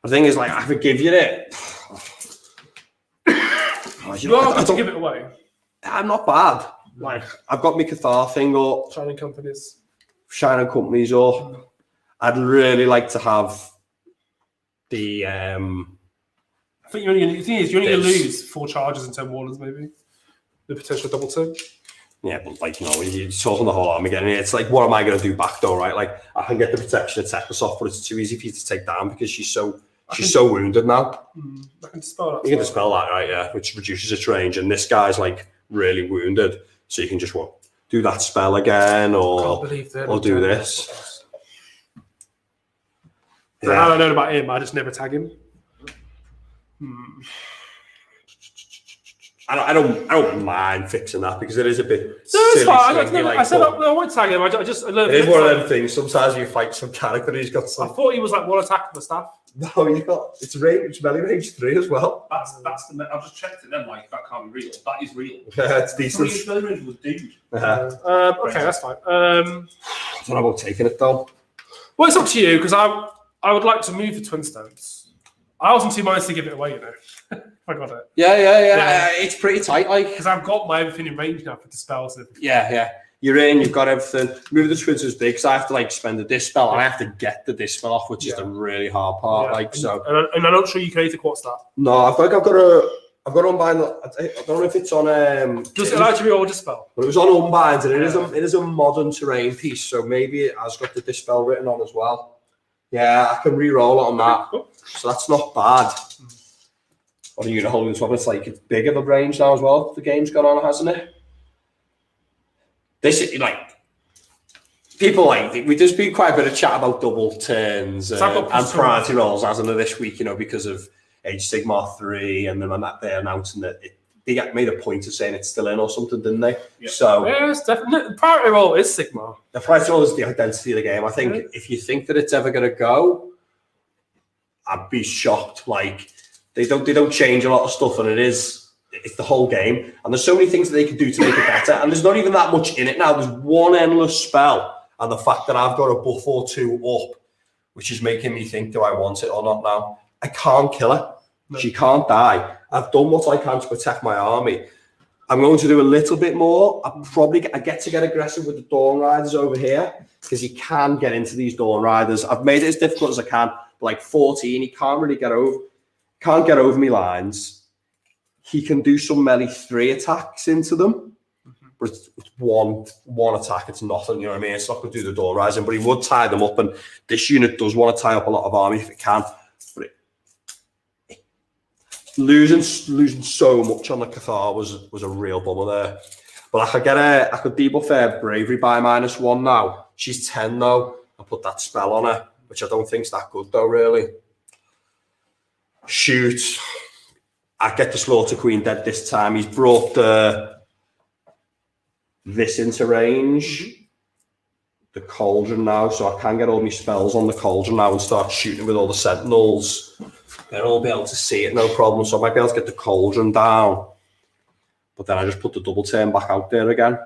The thing is, I forgive you it. You are going to give it away. I'm not bad. I've got my Cathar thing up. Shining companies up. I'd really like to have the. I think you're only going to lose 4 charges and 10 wardens, maybe. The potential double turn. Yeah, but you're talking the whole army again. It's what am I going to do back though, right? I can get the protection attack us off, but it's too easy for you to take down because she's so wounded now. I can dispel that. You can dispel that, right? Yeah, which reduces its range, and this guy's really wounded, so you can just do that spell again, or do this. Yeah. I don't know about him. I just never tag him. I don't mind fixing that because it is a bit. No, it's fine. I said I won't tag him. I learned. It is one of them things. Sometimes you fight some character who's got some. I thought he was one attack for the staff. No, it's melee range 3 as well. That's I've just checked it. Then that can't be real. That is real. Yeah, it's decent. Melee range was dude. Okay, that's fine. I don't know about taking it though. Well, it's up to you because I would like to move the Twin Stones. I wasn't too minded to give it away, I got it. Yeah. It's pretty tight, because I've got my everything in range now for dispels and everything. Yeah. You're in. You've got everything. Moving the twins is big, because I have to spend the dispel, and I have to get the dispel off, which is the really hard part. And I'm not sure you can either quartz that. No, I've got Unbind. I don't know if it's on. Does it allow you to reroll dispel? But it was on Unbind, and it is a modern terrain piece, so maybe it has got the dispel written on as well. Yeah, I can re-roll it on that, so that's not bad. What are you gonna hold this one? It's bigger the range now as well. The game's gone on, hasn't it? This people there's been quite a bit of chat about double turns and priority rolls, hasn't there, this week? Because of Sigmar 3, and then they're announcing that they made a point of saying it's still in or something, didn't they? Yeah. So it's definitely the priority roll is Sigmar. The priority roll is the identity of the game. I think if you think that it's ever going to go, I'd be shocked. They don't change a lot of stuff, and it's the whole game, and there's so many things that they can do to make it better, and there's not even that much in it now. There's one endless spell, and the fact that I've got a buff or 2 up, which is making me think, do I want it or not now? I can't kill her. No. She can't die. I've done what I can to protect my army. I'm going to do a little bit more. I get to get aggressive with the Dawn Riders over here, because he can get into these Dawn Riders. I've made it as difficult as I can. 14, he can't really get over me lines. he can do some melee 3 attacks into them. But it's one attack, it's nothing, you know what I mean? It's not going to do the Dawn Rising, but he would tie them up, and this unit does want to tie up a lot of army if it can. But losing so much on the Cathar was a real bummer there. But I could debuff her bravery by -1 now. She's 10 though. I put that spell on her, which I don't think's that good though, really. Shoot. I get the Slaughter Queen dead this time. He's brought this into range. The Cauldron now, so I can get all my spells on the Cauldron now and start shooting with all the Sentinels. They'll be able to see it, no problem. So I might be able to get the Cauldron down. But then I just put the double turn back out there again.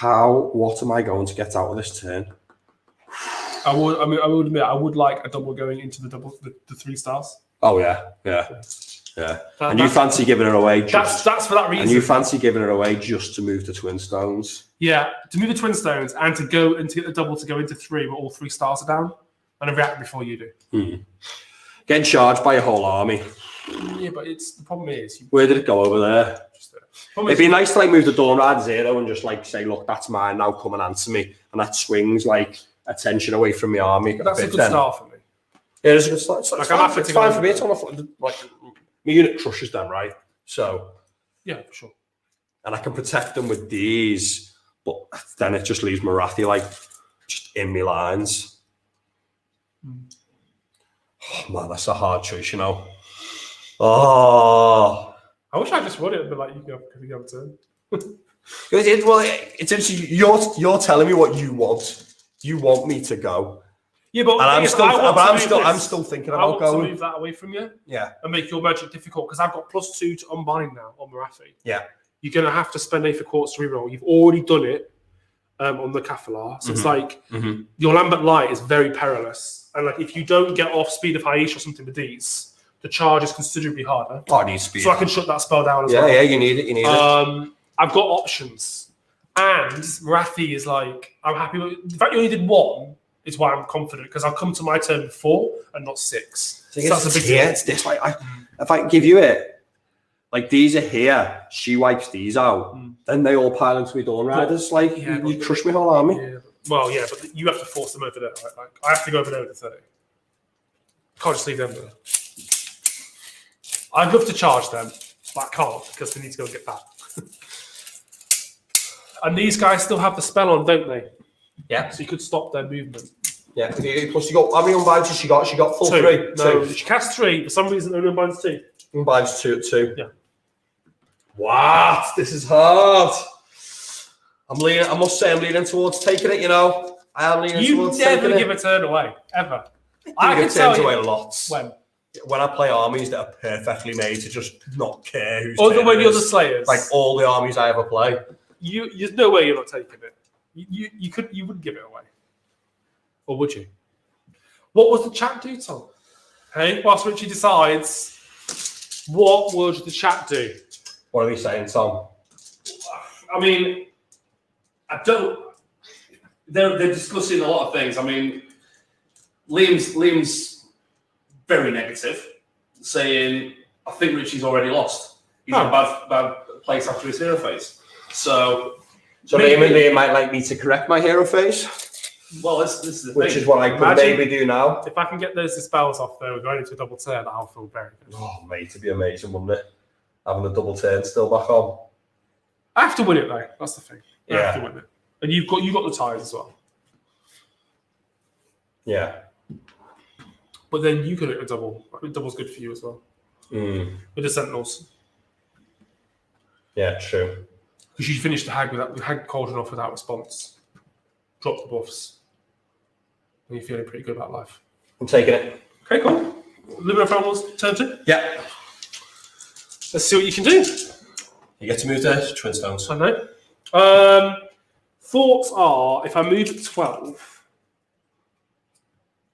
What am I going to get out of this turn? I would admit, I would like a double going into the 3 stars. Oh yeah. And you fancy giving her away? That's for that reason. And you fancy giving her away just to move the Twin Stones? Yeah, to move the Twin Stones and to get the double to go into 3 where all 3 stars are down, and I react before you do. Getting charged by your whole army. Yeah, but the problem is. Where did it go over there? It'd be nice to move the Dawn Ride 0 and just say, look, that's mine now. Come and answer me, and that swings attention away from my army. But that's a good start for me. Yeah, it's a good start. It's fine for me. It's on my unit crushes them, right? So yeah, for sure. And I can protect them with these, but then it just leaves Morathi just in my lines. Oh man, that's a hard choice, you know. Oh, I wish I just won it, but you can have a turn. It's interesting. You're telling me what you want. You want me to go. Yeah, but I'm still thinking about going. I want to move that away from you. Yeah. And make your magic difficult because I've got +2 to unbind now on Morathi. Yeah. You're going to have to spend 8 for quartz to reroll. You've already done it on the Cathallar. So it's your Lambent Light is very perilous. And if you don't get off Speed of Hysh or something with these, the charge is considerably harder. Oh, I need speed. So I can shut that spell down as well. Yeah, you need it. I've got options. And Morathi is I'm happy with the fact you only did 1 is why I'm confident because I'll come to my turn with 4 and not 6. So that's a big deal. It's this. If I give you it, these are here, she wipes these out, then they all pile into me Dawn Riders. You crush my whole army. Yeah, but you have to force them over there. Right? I have to go over there with the 30. Can't just leave them there. I'd love to charge them, but I can't because they need to go and get that. And these guys still have the spell on, don't they? Yeah. So you could stop their movement. Yeah. Plus, you got how many unbinds has she got? She got full 2. 3. No, 2. she casts 3. For some reason, only unbinds 2. Unbinds 2 at 2. Yeah. What? This is hard. I must say, I'm leaning towards taking it. I am leaning towards taking it. You never give a turn away ever. I can tell you away lots. When I play armies that are perfectly made to just not care who's other when you're the Slayers, all the armies I ever play. There's no way you're not taking it. You wouldn't give it away, or would you? What was the chat do, Tom? Hey, whilst Ritchie decides, what would the chat do? What are they saying, Tom? I mean, I don't. They're discussing a lot of things. I mean, Liam's very negative, saying I think Ritchie's already lost. He's in a bad place after his hero phase. So Liam might like me to correct my hero phase. Well, this is the which thing. is what I could maybe do now. If I can get those spells off, though, going into a double turn, I'll feel very good. Oh, mate, it'd be amazing, wouldn't it? Having a double turn still back on. I have to win it, though. That's the thing. I Yeah. have to win it. And you've got the ties as well. Yeah. But then you could hit a double. I think double's good for you as well. With the Sentinels. Yeah, true. Because you finished the Hag Cauldron off without response. Drop the buffs. And you're feeling pretty good about life. I'm taking it. Okay, cool. Lumineth Realmlords, turn 2. Yeah. Let's see what you can do. You get to move to Twin Stones. I know. Thoughts are, if I move at 12,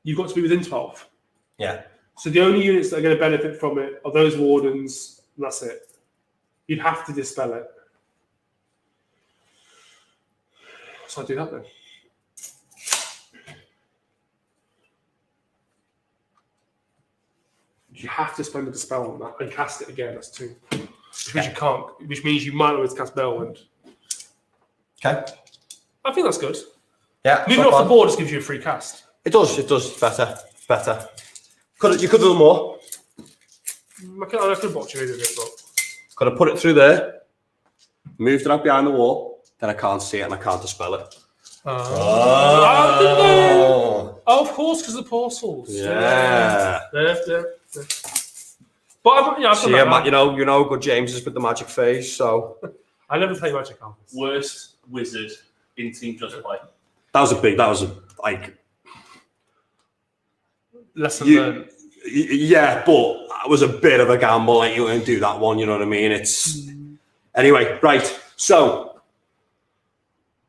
you've got to be within 12. Yeah. So the only units that are going to benefit from it are those Wardens, and that's it. You'd have to dispel it. So I do that then. You have to spend a dispel on that and cast it again. That's 2. Which means you can't. Which means you might always cast Bellwind. Okay. I think that's good. Yeah. Moving off the board just gives you a free cast. It does. It does. Better. Better. You could do more. I could watch you do this, but Could have put it through there, moved it out behind the wall, then I can't see it and I can't dispel it. Oh, of course, because of the portals. Yeah. Yeah. But I've So done yeah, that. you know, good James is with the magic phase. So I never play Magic Arms. Worst wizard in Team Just Play. that was like Lesson You- learned. yeah, but it was a bit of a gamble. Like you wouldn't do that one. You know what I mean? It's anyway, right? So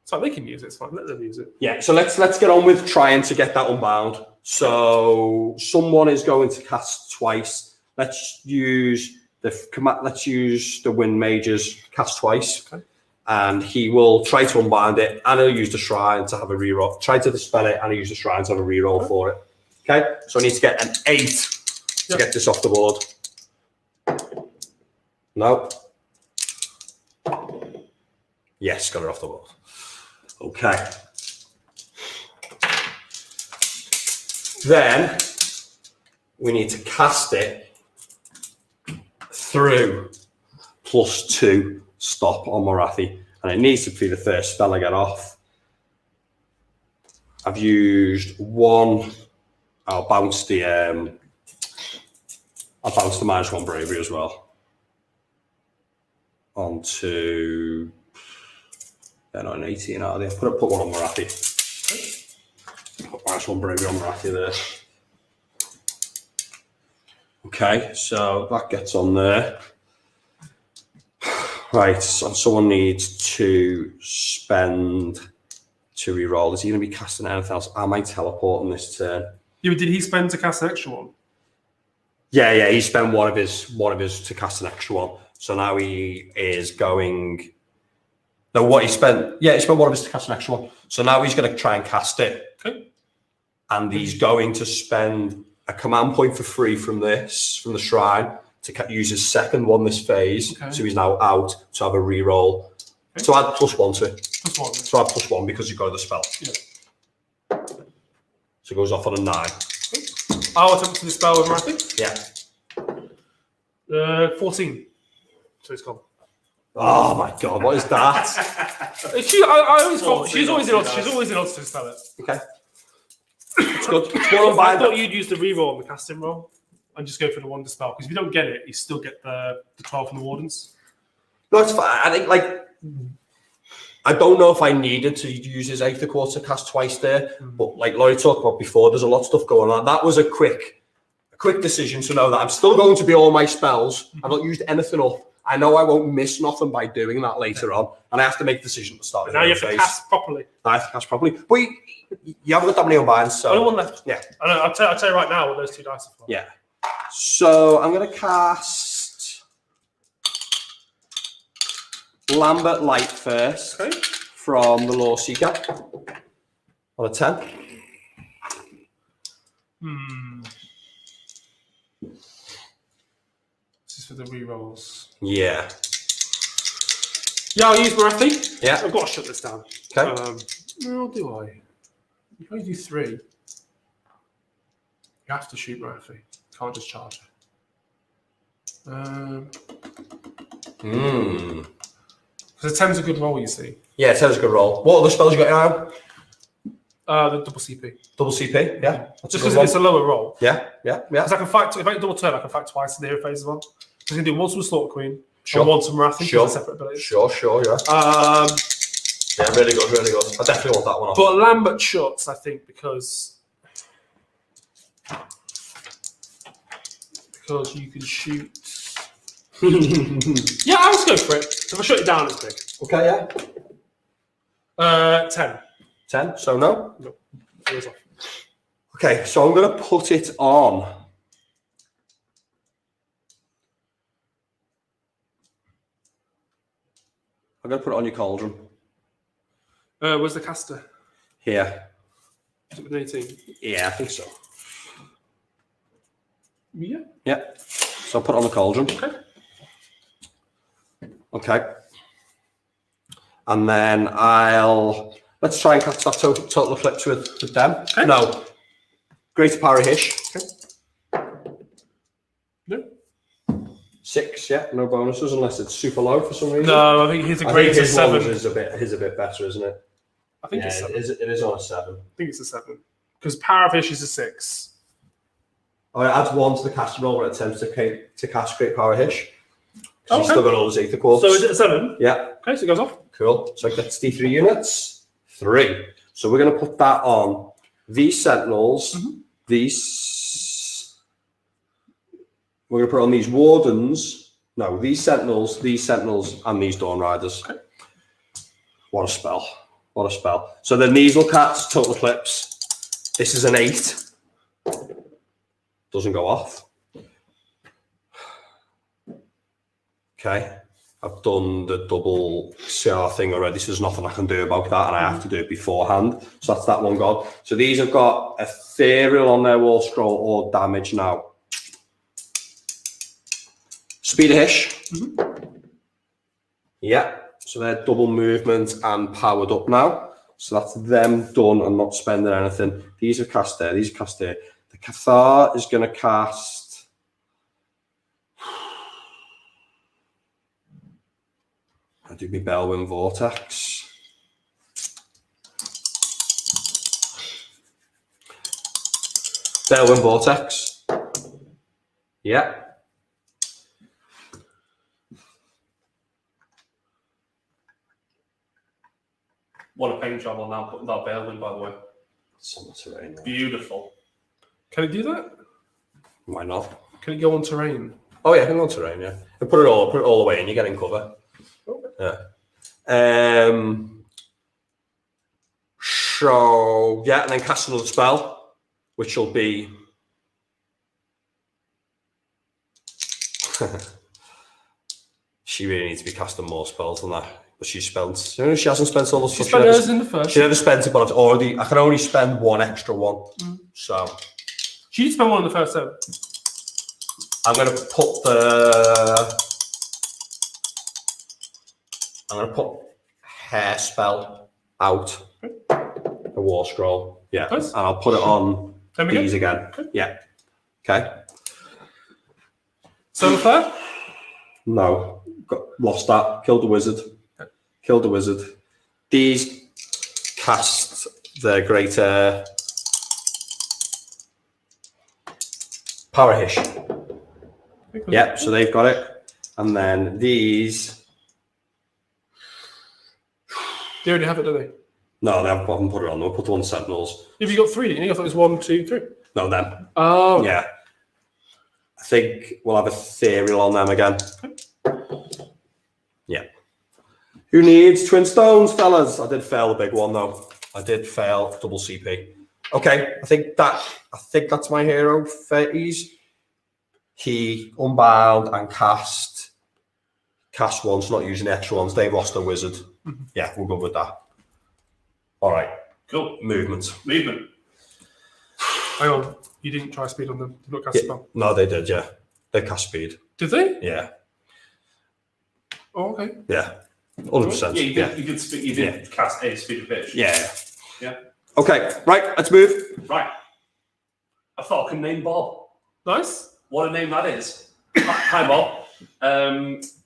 So they can use it. It's fine. Let them use it. yeah, so let's get on with trying to get that unbound. So someone is going to cast twice. Let's use the Windmage's cast twice, Okay. and he will try to unbind it, and he'll use the shrine to have a reroll. Try to dispel it, and he'll use the shrine to have a reroll for it. Okay, so I need to get an 8 to get this off the board. No. Yes, got it off the board. Okay. Then we need to cast it through +2 stop on Morathi, and it needs to be the first spell I get off. I've used 1. I'll bounce the -1 bravery as well onto. They're not an 18, are they? Put 1 on Morathi. Put -1 bravery on Morathi there. Okay, so that gets on there. Right, so someone needs to spend to reroll. Is he going to be casting anything else? Am I teleporting this turn? Yeah, but did he spend to cast an extra one? Yeah, he spent one of his to cast an extra one. So now he is going. No, what he spent? Yeah, he spent one of his to cast an extra one. So now he's going to try and cast it. Okay. And he's going to spend a command point for free from the shrine to use his second one this phase. Okay. So he's now out to have a reroll. Okay. To add +1 to it. +1. So add +1 because you've got the spell. Yeah. So it goes off on a 9. I'll attempt to dispel with Morathi. Yeah. 14. So it's gone. Oh my god, what is that? I always thought she's always in odds. She's always in odds to dispel it. Okay. It's good. It's one I unbind. thought you'd use the reroll on the casting roll and just go for the 1 dispel, because if you don't get it, you still get the 12 from the Wardens. No, it's fine. I think I don't know if I needed to use his 8th quarter cast twice there, but like Laurie talked about before, there's a lot of stuff going on. That was a quick decision to know that I'm still going to be all my spells. I've not used anything up. I know I won't miss nothing by doing that later on, and I have to make a decision to start. But now you have to cast properly. I have to cast properly, but you haven't got that many unbinds, so Only 1 left. yeah. I know. I'll tell you right now what those 2 dice are for. Yeah. So I'm going to cast Lambent Light first Okay. from the Loreseeker on a 10. This is for the rerolls. Yeah. Yeah, I'll use Morathi. Yeah. I've got to shut this down. Okay. No, do I? You can only do 3. You have to shoot Morathi. Can't just charge her. Because a 10's a good roll, you see. Yeah, 10's a good roll. What other spells you got now? The double CP. Double CP. Yeah. That's Just a because good it's a lower roll. yeah. Because I can fight, if I double turn, I can fight twice in the hero phase as well. I can do once with Slaughter Queen Sure. and once with Morathi. Sure. Separate abilities. Sure, yeah. Yeah, really good, really good. I definitely want that one off. But Lambert shuts, I think, because you can shoot. Yeah, I'll just go for it. If I shut it down, it's big. Okay, yeah. 10. 10, so no? No. It was off. Okay, so I'm going to put it on. I'm going to put it on your cauldron. Where's the caster? Here. Is it with an 18? Yeah, I think so. Yeah. Yeah. So I'll put it on the cauldron. Okay. Okay. And then let's try and catch that total eclipse with them. Okay. No. Greater Power of Hysh. Okay. No. 6, yeah, no bonuses unless it's super low for some reason. No, I think he's a greater his 7. Is a bit better, isn't it? I think it's 7. It is on a 7. I think it's a 7. Because Power of Hysh is a 6. Oh, it adds 1 to the caster roll when it attempts to cast Great Power of Hysh. So Okay. you've still got all the Aether Quartz. So is it a 7? Yeah. Okay, so it goes off. Cool. So it gets D3 units. 3. So we're going to put that on these Sentinels. These. We're going to put on these Wardens. No, these Sentinels, and these Dawn Riders. Okay. What a spell. What a spell. So then these will cast Total Eclipse. This is an 8. Doesn't go off. Okay. I've done the double CR thing already, so there's nothing I can do about that, and I have to do it beforehand. So that's that one gone. So these have got Ethereal on their wall scroll or damage now. Speed of Hysh. Yeah. So they're double movement and powered up now. So that's them done and not spending anything. These are cast there. These are cast there. The Cathar is going to cast. I do my Bellwind Vortex. Bellwind Vortex. Yeah. What a paint job on that, putting that Bailwind, by the way. It's on the terrain. Beautiful. Can it do that? Why not? Can it go on terrain? Oh yeah, I can go on terrain. Yeah, and put it all the way in. You're getting cover. Okay. Yeah. So yeah, and then cast another spell, which will be. She really needs to be casting more spells than that. But she spent. You know, she hasn't spent all the She stuff. spent hers in the first. She never spent it, but I can only spend one extra one. So She did spend one in the first turn. I'm going to put hair spell out. A war scroll. Yeah. Nice. And I'll put it on Then we these go. again. Okay. Yeah. Okay. So fair? No. Lost that. Killed the wizard. Killed the wizard. These cast the greater Power Hysh. Yeah, so they've got it. And then these. They already have it, don't they? No, they haven't put it on. They'll put the one Sentinels. If you got 3, didn't you? I thought it was 1, 2, 3. No, them. Oh. Yeah. I think we'll have Ethereal on them again. Yeah. Who needs twin stones, fellas? I did fail the big one though. I did fail double CP. Okay, I think that's my hero phase. He unbound and cast once, not using extra ones. They've lost a wizard. Yeah, we're good with that. All right. Cool. Movement. Hang on. You didn't try speed on them. Did not cast spell. No, they did, yeah. They cast speed. Did they? Yeah. Oh, okay. Yeah. 100%. Yeah, you did cast a speed of pitch. Yeah. Yeah. Okay, right, let's move. Right. A Falcon named Bob. Nice. What a name that is. Hi, Bob.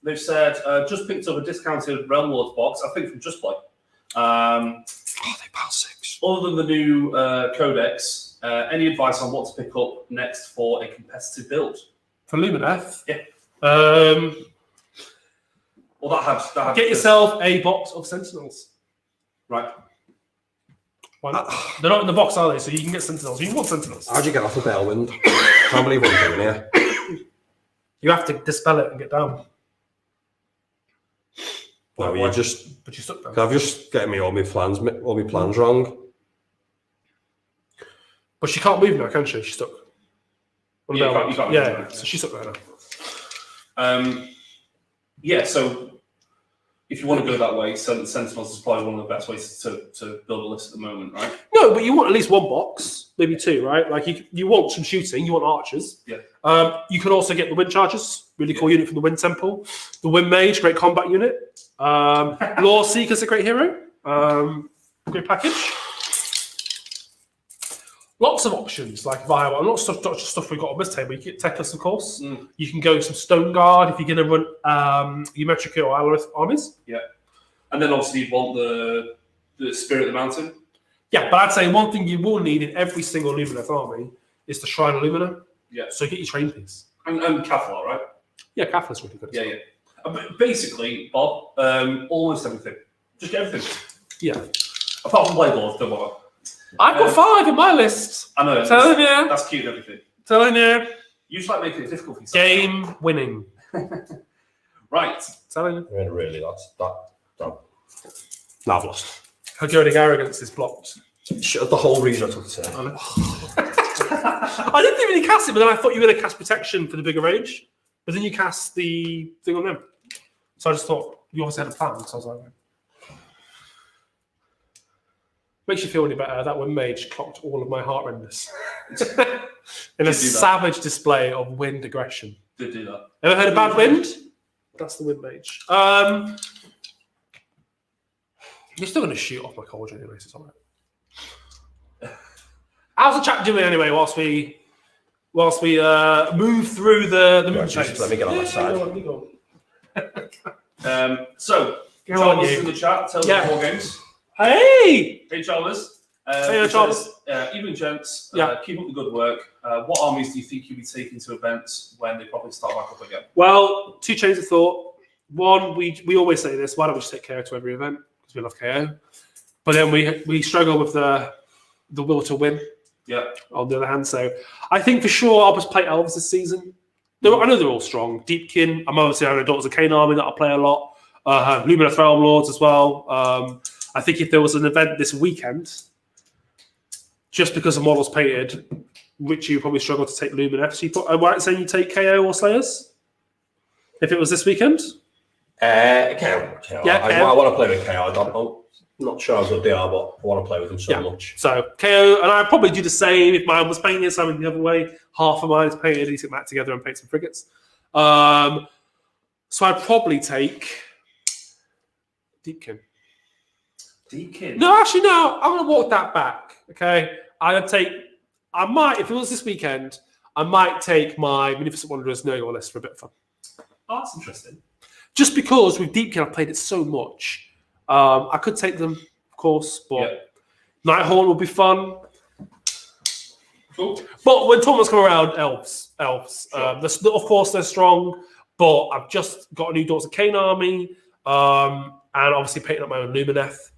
They've said, just picked up a discounted Realmlords box, I think from Just Play. They passed 6. Other than the new codex, any advice on what to pick up next for a competitive build? For Lumineth? Yeah. Well, that had Get yourself a box of Sentinels. Right. Why not? They're not in the box, are they? So you can get Sentinels. You can want Sentinels. How'd you get off the Bellwind? Can't believe what I'm doing here. You have to dispel it and get down. No, you just. But you stuck down. I've just getting me all my plans wrong. But she can't move now, can she? She's stuck. Yeah, you can't move yeah, now. so she's stuck there now. Yeah, so if you want to go that way, Sentinels is probably one of the best ways to build a list at the moment, right? No, but you want at least one box, maybe two, right? Like you want some shooting, you want archers. Yeah. You can also get the Wind Chargers, really cool unit from the Wind Temple. The Windmage, great combat unit. Loreseeker's a great hero. Great package. Lots of options, like viable. Not just stuff we've got on this table. You get Techless, of course. You can go some Stone Guard if you're going to run Umetrica or Aelves armies. Yeah. And then obviously you want the Spirit of the Mountain. Yeah, but I'd say one thing you will need in every single Lumineth army is the Shrine of Lumina. Yeah. So get your train piece. And Cathallar, right? Yeah, Cathallar's really good. Yeah. But basically, Bob, almost everything. Just get everything. Yeah. Apart from Playglaws, don't bother. I've got 5 in my list. I know. Telling you. That's cute and everything. Telling you. You just like making it difficult for yourself. Game winning. Right. Telling you. I mean, really, that's that. No, I've lost. Her Goading Arrogance is blocked. The whole reason I took the turn. I didn't really cast it, but then I thought you were going to cast Protection for the bigger range. But then you cast the thing on them. So I just thought, you obviously had a plan. So I was like, makes you feel any better. That Windmage clocked all of my heart renders. In a savage display of wind aggression. Did do that. Ever heard of Bad Wind? That's the Windmage. You're still going to shoot off my cauldron anyway, so it's all right. How's the chat doing anyway whilst we move through the moon Just let me get on my side. So, Go on, Chalmers you. in the chat, tell us Yeah. more games. Hey! Hey, Chalmers. Hey, Chalmers. Evening, gents. Yeah. Keep up the good work. What armies do you think you'll be taking to events when they probably start back up again? Well, 2 chains of thought. One, we always say this, why don't we just take KO to every event? Because we love KO. But then we struggle with the will to win. Yeah. On the other hand, so I think for sure I'll just play Aelves this season. I know they're all strong. Deepkin, I'm obviously having a Daughters of Khaine army that I'll play a lot. Lumineth Realmlords as well. I think if there was an event this weekend, just because the model's painted, Ritchie would probably struggle to take Lumineth. So I'm right saying you take KO or Slayers? If it was this weekend? KO. Yeah, I want to play with KO. I'm not sure how good they are, but I want to play with them so much. So KO, and I'd probably do the same if mine was painted, so I'm in the other way. Half of mine is painted, you get back together and paint some frigates. So I'd probably take Deepkin. Deepkin? No, actually, no. I'm going to walk that back. Okay, I might, if it was this weekend, I might take my Magnificent Wanderers know-your list for a bit of fun. Oh, that's interesting. Just because with Deepkin I've played it so much. I could take them, of course, but Nighthorn will be fun. Cool. But when tournaments come around, Aelves. Sure. Of course, they're strong, but I've just got a new Daughters of Khaine army, and obviously painting up my own Lumineth.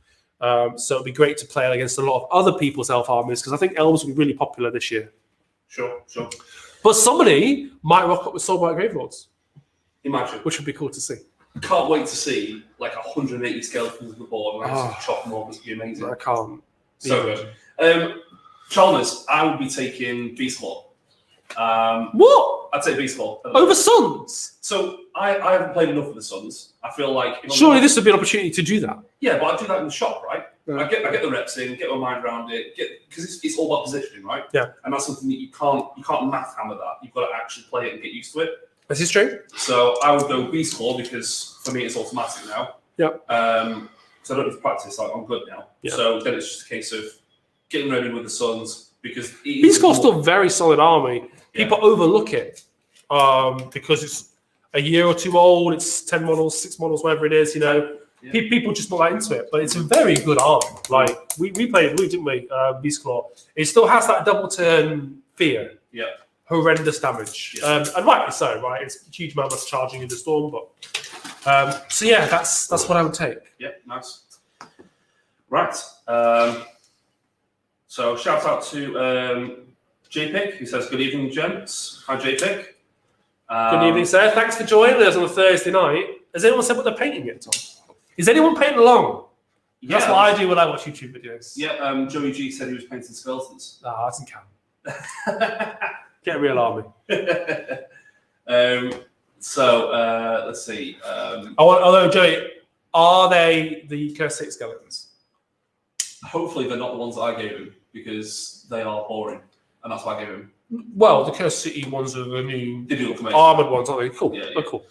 So it'd be great to play against a lot of other people's elf armies because I think elves will be really popular this year. Sure. But somebody might rock up with Soulblight Gravelords. Imagine. Which would be cool to see. Can't wait to see like 180 skeletons on the board and just chop them off. It's be amazing. I can't. So good. Chalmers, I would be taking Beastclaw. What? I'd say Beastclaw. Over Suns? So I haven't played enough with the Suns. I feel like surely this would be an opportunity to do that. Yeah, but I do that in the shop, right? Yeah. I get the reps in, get my mind around it, because it's all about positioning, right? Yeah. And that's something that you can't math hammer that. You've got to actually play it and get used to it. This is true. So I would go Beastclaw because for me it's automatic now. Yeah. So I don't need to practice. Like, I'm good now. Yeah. So then it's just a case of getting ready with the Suns because Beastclaw's still a very solid army. People overlook it because it's a year or two old. It's 10 models, 6 models, whatever it is. You know, people just not that into it. But it's a very good army. Like we played blue, didn't we? Beastclaw. It still has that double turn fear. Yeah. Horrendous damage, and rightly so. Right, it's huge mammoths charging in the storm, but so yeah, that's what I would take. Yeah, nice. Right. So shout out to JPIC, who says good evening, gents. Hi, JPIC. Good evening, sir. Thanks for joining us on a Thursday night. Has anyone said what they're painting yet, Tom? Is anyone painting along? That's what I do when I watch YouTube videos. Yeah, Joey G said he was painting skeletons. That doesn't count. Get a real army. So let's see. Although Joey, Are they the Curse 6 skeletons? Hopefully they're not the ones that I gave him because they are boring, and that's why I gave him. Well, the Curse City ones are the new They do look amazing. armoured ones, aren't they? Cool. Yeah, yeah. Oh, cool.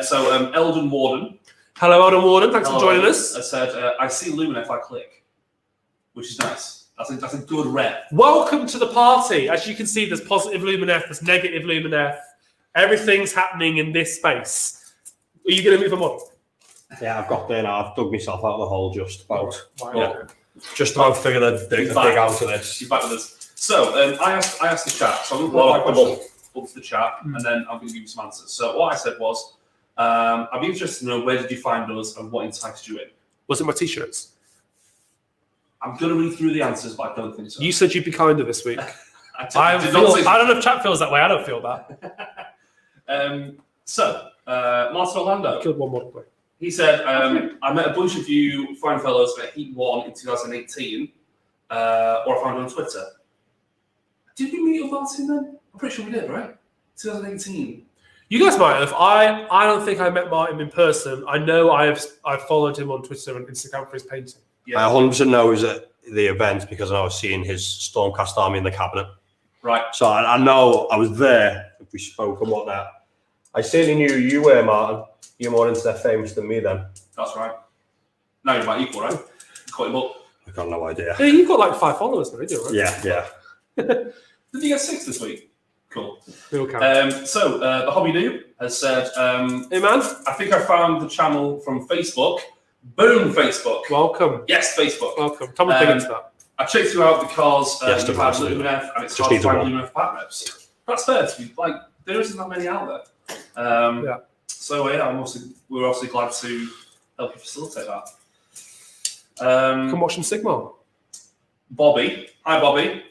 So Elden Warden. Hello, Adam Warden. Thanks Hello, for joining us. I said I see Lumineth if I click, which is nice. That's a good rep. Welcome to the party. As you can see, there's positive Lumineth, there's negative Lumineth. Everything's happening in this space. Are you going to move a model? Yeah, I've got there now. I've dug myself out of the hole just about. Right, Yeah. okay. Just about figured the dig back. out of this. She's back with us. So I asked the chat. So I'm going to put my question up to the chat, and then I'm going to give you some answers. So what I said was, I'd be interested to know where did you find us and what enticed you in. Was it my t-shirts? I'm going to read through the answers, but I don't think so. You said you'd be kinder this week. I I did not say- don't know if chat feels that way. I don't feel that. Martin Orlando. Killed one model. He said, I met a bunch of you fine fellows at Heat 1 in 2018, or I found you on Twitter. Did we meet with Martin then? I'm pretty sure we did, right? 2018. You guys might have. I don't think I met Martin in person. I know I've followed him on Twitter and Instagram for his painting. Yeah. I 100% know he was at the event because I was seeing his Stormcast army in the cabinet. Right. So I know I was there if we spoke and whatnot. I certainly knew you were, Martin. You're more internet famous than me then. That's right. Now you're about equal, right? Caught him up. I got no idea. Yeah, you've got like 5 followers now, don't you? Right? Yeah. Did you get 6 this week? Cool. Real count. So the Hobby Noob has said, Hey man, I think I found the channel from Facebook. Boom, Facebook. welcome. Yes, Facebook. Welcome. Tom and dig into that. I checked you out because Yes, you've had absolutely. Lumineth and it's Just hard to need find one. Lumineth pack reps. That's fair. To be, like, there isn't that many out there. Yeah. So yeah, we're also glad to help you facilitate that. Come watch some Sigmar. Bobby, hi Bobby.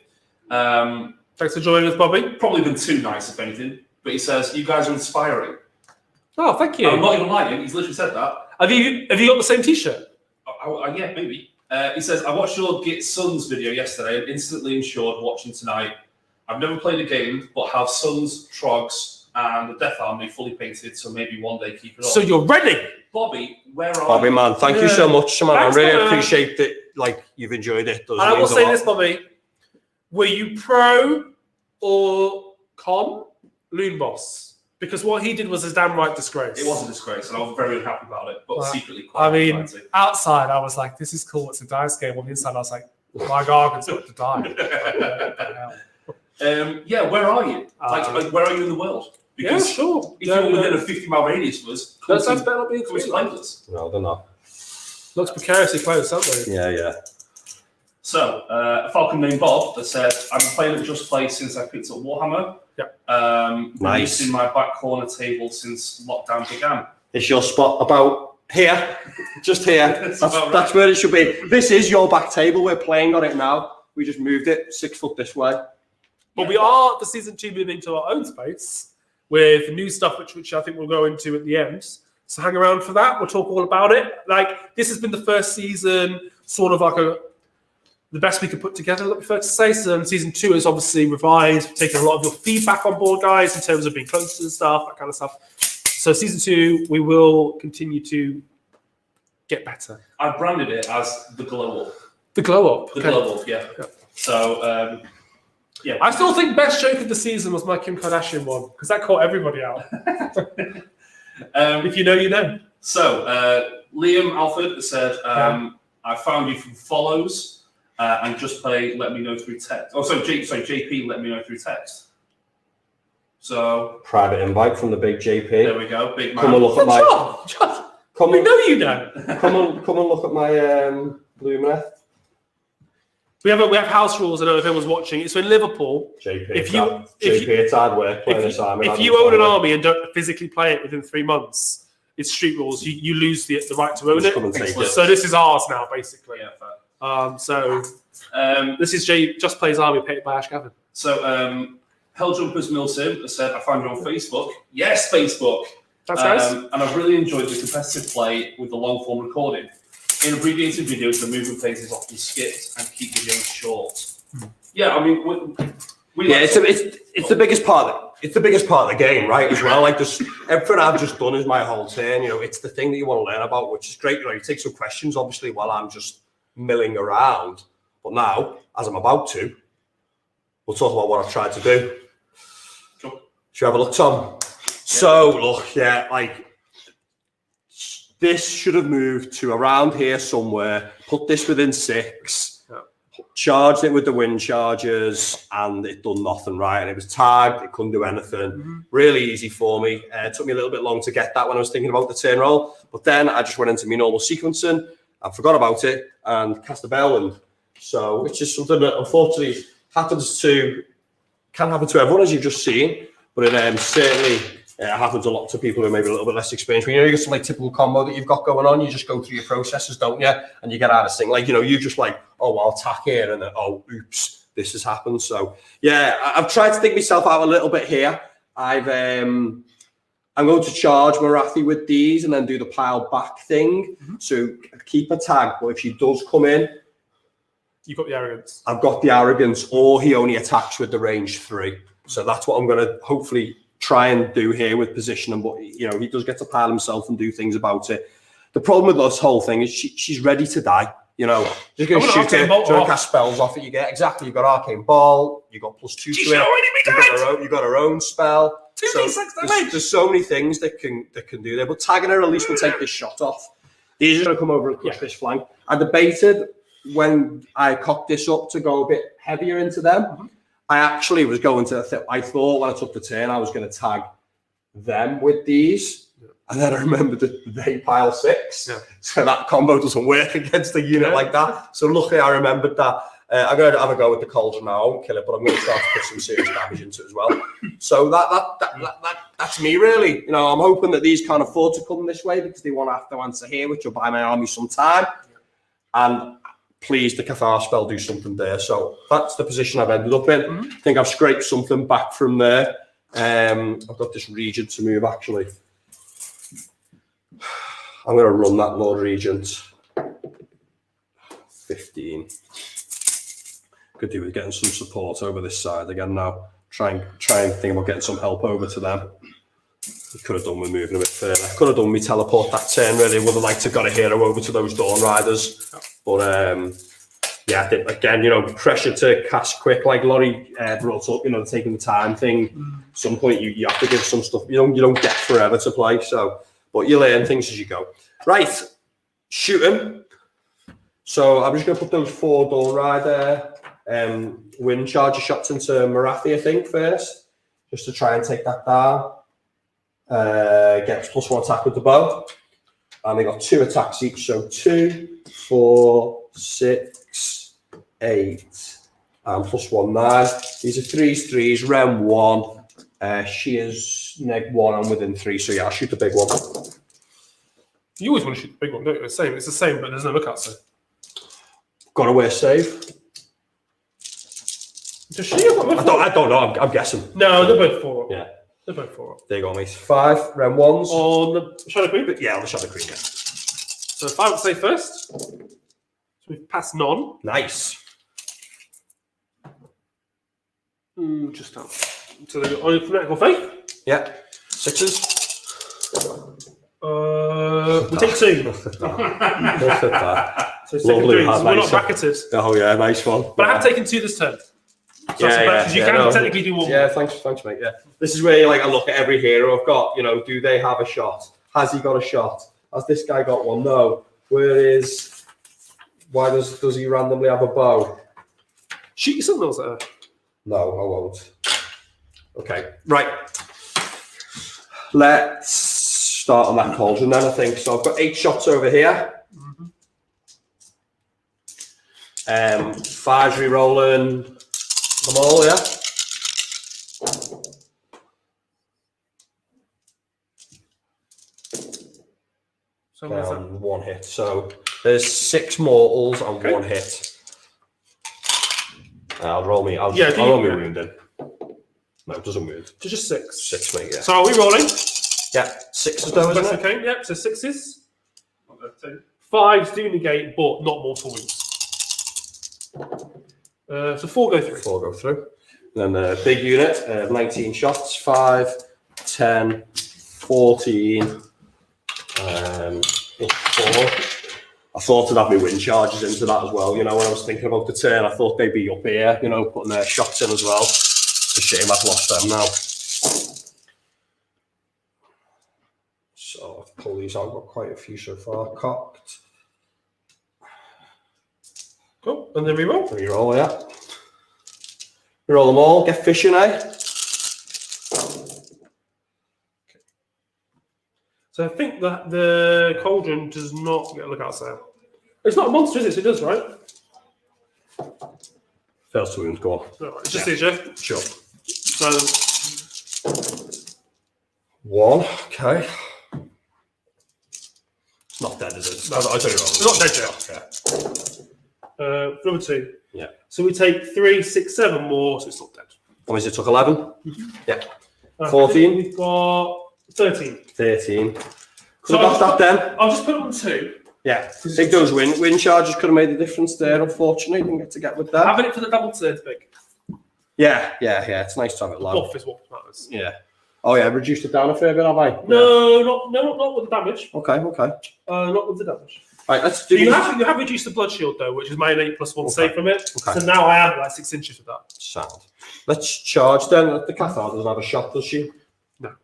Thanks for joining us, Bobby. Probably been too nice, if anything. But he says you guys are inspiring. Oh, thank you. I'm not even lying. He's literally said that. Have you got the same T-shirt? Yeah, maybe. He says, I watched your Get Sons video yesterday and instantly ensured watching tonight. I've never played a game, but have Sons, Trogs, and the Death Army fully painted, so maybe one day keep it on. So you're ready. Bobby, where are Bobby, you? man, thank you Yeah. so much, man. Thanks, I really man. appreciate that. Like you've enjoyed it. Does And I will means a say lot. this, Bobby. Were you pro or con Loon Boss? Because what he did was a damn right disgrace. It was a disgrace, and I was very unhappy about it, but Well, secretly quite I mean, excited. outside, I was like, this is cool. It's a dice game. On the inside, I was like, my Gargan's got to die. What the hell? Yeah, where are you? Uh, Like, where are you in the world? Yeah, Because sure. if you're within a 50-mile radius of us, That sounds better not being come to sweet. play with us. No, they're not. Looks precariously close, don't they? Yeah. So, a Falcon named Bob that said, I've been playing at Just Play since I picked up Warhammer. Nice. In my back corner table since lockdown began. Is your spot about here? Just here. That's That's, about right. that's where it should be. This is your back table. We're playing on it now. We just moved it 6 foot this way. But we are for season 2 moving to our own space with new stuff, which I think we'll go into at the end. So hang around for that. We'll talk all about it. Like, this has been the first season, sort of like the best we could put together, let me fair to say. So season 2 is obviously revised, taking a lot of your feedback on board, guys, in terms of being closer to the stuff, that kind of stuff. So season 2, we will continue to get better. I branded it as the glow up. The glow up. The Okay. glow up, yeah. Yeah. So, yeah. I still think best joke of the season was my Kim Kardashian one, because that caught everybody out. If you know, you know. So, Liam Alford said, I found you from follows and Just Play let me know through text. Oh, sorry, JP let me know through text. So, Private invite from the big JP. there we go. Big man. Come and look at my. John, Come we and, know you know. come and look at my Lumineth. We have house rules. I don't know if anyone's watching. It's in Liverpool. JP. If you- it's hard work playing this army. If you own an army and don't physically play it within 3 months, it's street rules. You lose the right to own Just it. come and take Excellent. it. So this is ours now, basically. Yeah, fair. So Um, this is Just Plays Army painted by Ash Gavin. so, Helljumpers Milsim said, I found you on Facebook. Yes, Facebook. Thanks, guys. And I've really enjoyed the competitive play with the long form recording. In abbreviated videos, the movement phase is often skipped and keep videos short. Yeah, I mean, we Yeah, it's the biggest part. it's the biggest part of the game, right? As well, like this, everything I've just done is my whole turn. It's the thing that you want to learn about, which is great. You take some questions, obviously, while I'm just milling around. But now, as I'm about to, we'll talk about what I've tried to do. Cool. Should we have a look, Tom? Yeah. So, look, this should have moved to around here somewhere. Put this within 6. Charged it with the wind chargers, and it done nothing, right? And it was tagged, it couldn't do anything. Really easy for me. It took me a little bit long to get that when I was thinking about the turn roll, but then I just went into my normal sequencing and forgot about it and cast a Battleline. So it's just something that unfortunately can happen to everyone, as you've just seen, but it certainly happens a lot to people who are maybe a little bit less experienced. When you get some typical combo that you've got going on, you just go through your processes, don't you? And you get out of sync. You just I'll attack here, and then, oops, this has happened. So yeah, I've tried to think myself out a little bit here. I'm going to charge Morathi with these and then do the pile back thing. So keep a tag, but if she does come in, You've got the Arrogance. I've got the Arrogance, or he only attacks with the range 3. So that's what I'm going to hopefully try and do here with positioning, but he does get to pile himself and do things about it. The problem with this whole thing is she's ready to die. Just going to shoot it, trying to cast spells off it. You've got Arcane Ball, you've got +2 to it. You've got her own spell. There's so many things that can do there, but tagging her at least will take this shot off. These are going to come over and crush this flank. I debated when I cocked this up to go a bit heavier into them. I actually was going to, I thought when I took the turn, I was going to tag them with these. And then I remembered that they pile 6. So that combo doesn't work against a unit like that. So luckily I remembered that. I'm going to have a go with the Cauldron now. I won't kill it, but I'm going to try to put some serious damage into it as well. So that's me really. I'm hoping that these can't afford to come this way because they want to have to answer here, which will buy my army some time. And please, the Cathallar spell do something there. So that's the position I've ended up in. I think I've scraped something back from there. I've got this Regent to move, actually. I'm going to run that Lord Regent. 15. Could do with getting some support over this side again now. Try and think about getting some help over to them. Could have done with moving a bit further. Could have done me teleport that turn, really. Would have liked to got a hero over to those Dawn Riders. But yeah, I think, again, pressure to cast quick, like Laurie brought up, taking the time thing. At some point you have to give some stuff. You don't get forever to play. So, but you learn things as you go. Right, shooting. So I'm just going to put those 4 Dawn Rider wind charger shots into Morathi, I think, first, just to try and take that down. Gets +1 attack with the bow. And they got 2 attacks each, so 2, 4, 6, 8, and +1, 9. These are 3s, Rem 1. She is -1 and within 3, so yeah, I'll shoot the big one. You always want to shoot the big one, don't you? It's the same, but there's no cut, so. Got to wear save. Does she? I don't know, I'm guessing. No, they're both 4 up. Yeah. They're both 4 up. There you go, mate. 5 Rem 1s. On the Shadow Queen? Yeah, on the Shadow Queen, yeah. So if I would say first, so we've passed none. Nice. Just down. So they've got only Fanatical Faith. Yeah. 6s. We take 2. Look at that. So it's taken 3. So we're not bracketed. Oh yeah, nice one. But I have taken 2 this turn. So you can technically do 1. Yeah, thanks, mate. Yeah, this is where you I look at every hero I've got. Do they have a shot? Has he got a shot? Has this guy got one? No. Why does he randomly have a bow? Shoot your Sentinels at her. No, I won't. Okay, right. Let's start on that Cauldron then, I think. So I've got 8 shots over here. 5 re-rolling them all, yeah? So where's that? 1 hit. So there's 6 mortals and 1 hit. I'll roll me wound in. No, it doesn't wound. So just 6. 6, mate, yeah. So are we rolling? Yeah, 6 though, isn't it? Okay, yeah, so 6s. 5s do negate, but not mortal wounds. So 4 go through. 4 go through. Then a big unit of 19 shots, 5, 10, 14, 4. I thought I'd have my wind charges into that as well. You know, when I was thinking about the turn, I thought they'd be up here, you know, putting their shots in as well. It's a shame I've lost them now. So I've pulled these out. I've got quite a few so far. Cocked. Cool. And then reroll. Reroll, yeah. Reroll them all. Get fishing, eh? So I think that the cauldron does not get a lookout sale. It's not a monster, is it? So it does, right? Fails to wound, go on. No, it's just these, yeah? Sure. So 1, okay. It's not dead, is it? No, I don't know. it's not dead yet. Okay. Number 2. Yeah. So we take 3, 6, 7 more, so it's not dead. What was it? Took 11? Yeah. I 14? think we've got 13. 13. Could So have got that then. I'll just put it on 2. Yeah. I think those wind charges could have made the difference there, unfortunately. Didn't get with that. Having it for the double turn's big. Yeah. It's nice to have it low. Buff is what matters. Yeah. Oh yeah, reduced it down a fair bit, have I? No, not with the damage. Okay. Not with the damage. Right, let's So do you have reduced the blood shield though, which is my 8+1 save from it. Okay. So now I am like 6 inches with that. Sound. Let's charge then. The Cathallar doesn't have a shot, does she? No.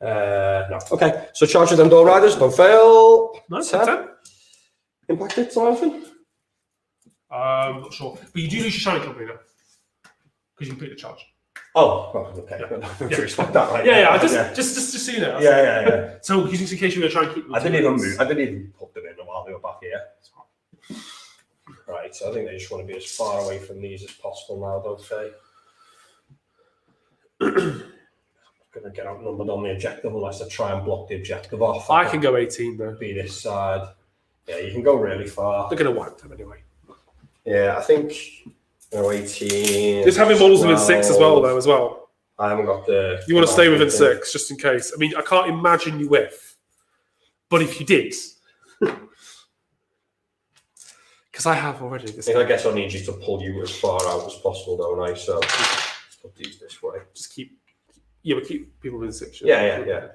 No. Okay, so charge with them door riders. Don't fail. No, 10. Impacted to anything? Not sure. But you do lose your shiny company now. Because you can pick the charge. Oh, okay. Yeah. Respect that, right? Yeah, just so you know. Yeah. So in case you're going to try and keep them. I didn't even move. I didn't even put them in while they were back here. Right, so I think they just want to be as far away from these as possible now, don't they? I'm going to get outnumbered on the objective unless I try and block the objective off. I can go 18 though. Be this side. Yeah, you can go really far. They're going to wipe them anyway. Yeah, I think 18. Just having models within 6 as well, 12. though, as well. I haven't got the. You want to stay within 6, just in case. I mean, I can't imagine you whiff. But if you did. Because I have already. I guess I need you to pull you as far out as possible, don't I? So let's put these this way. Just keep. Yeah, but keep people within 6. Yeah.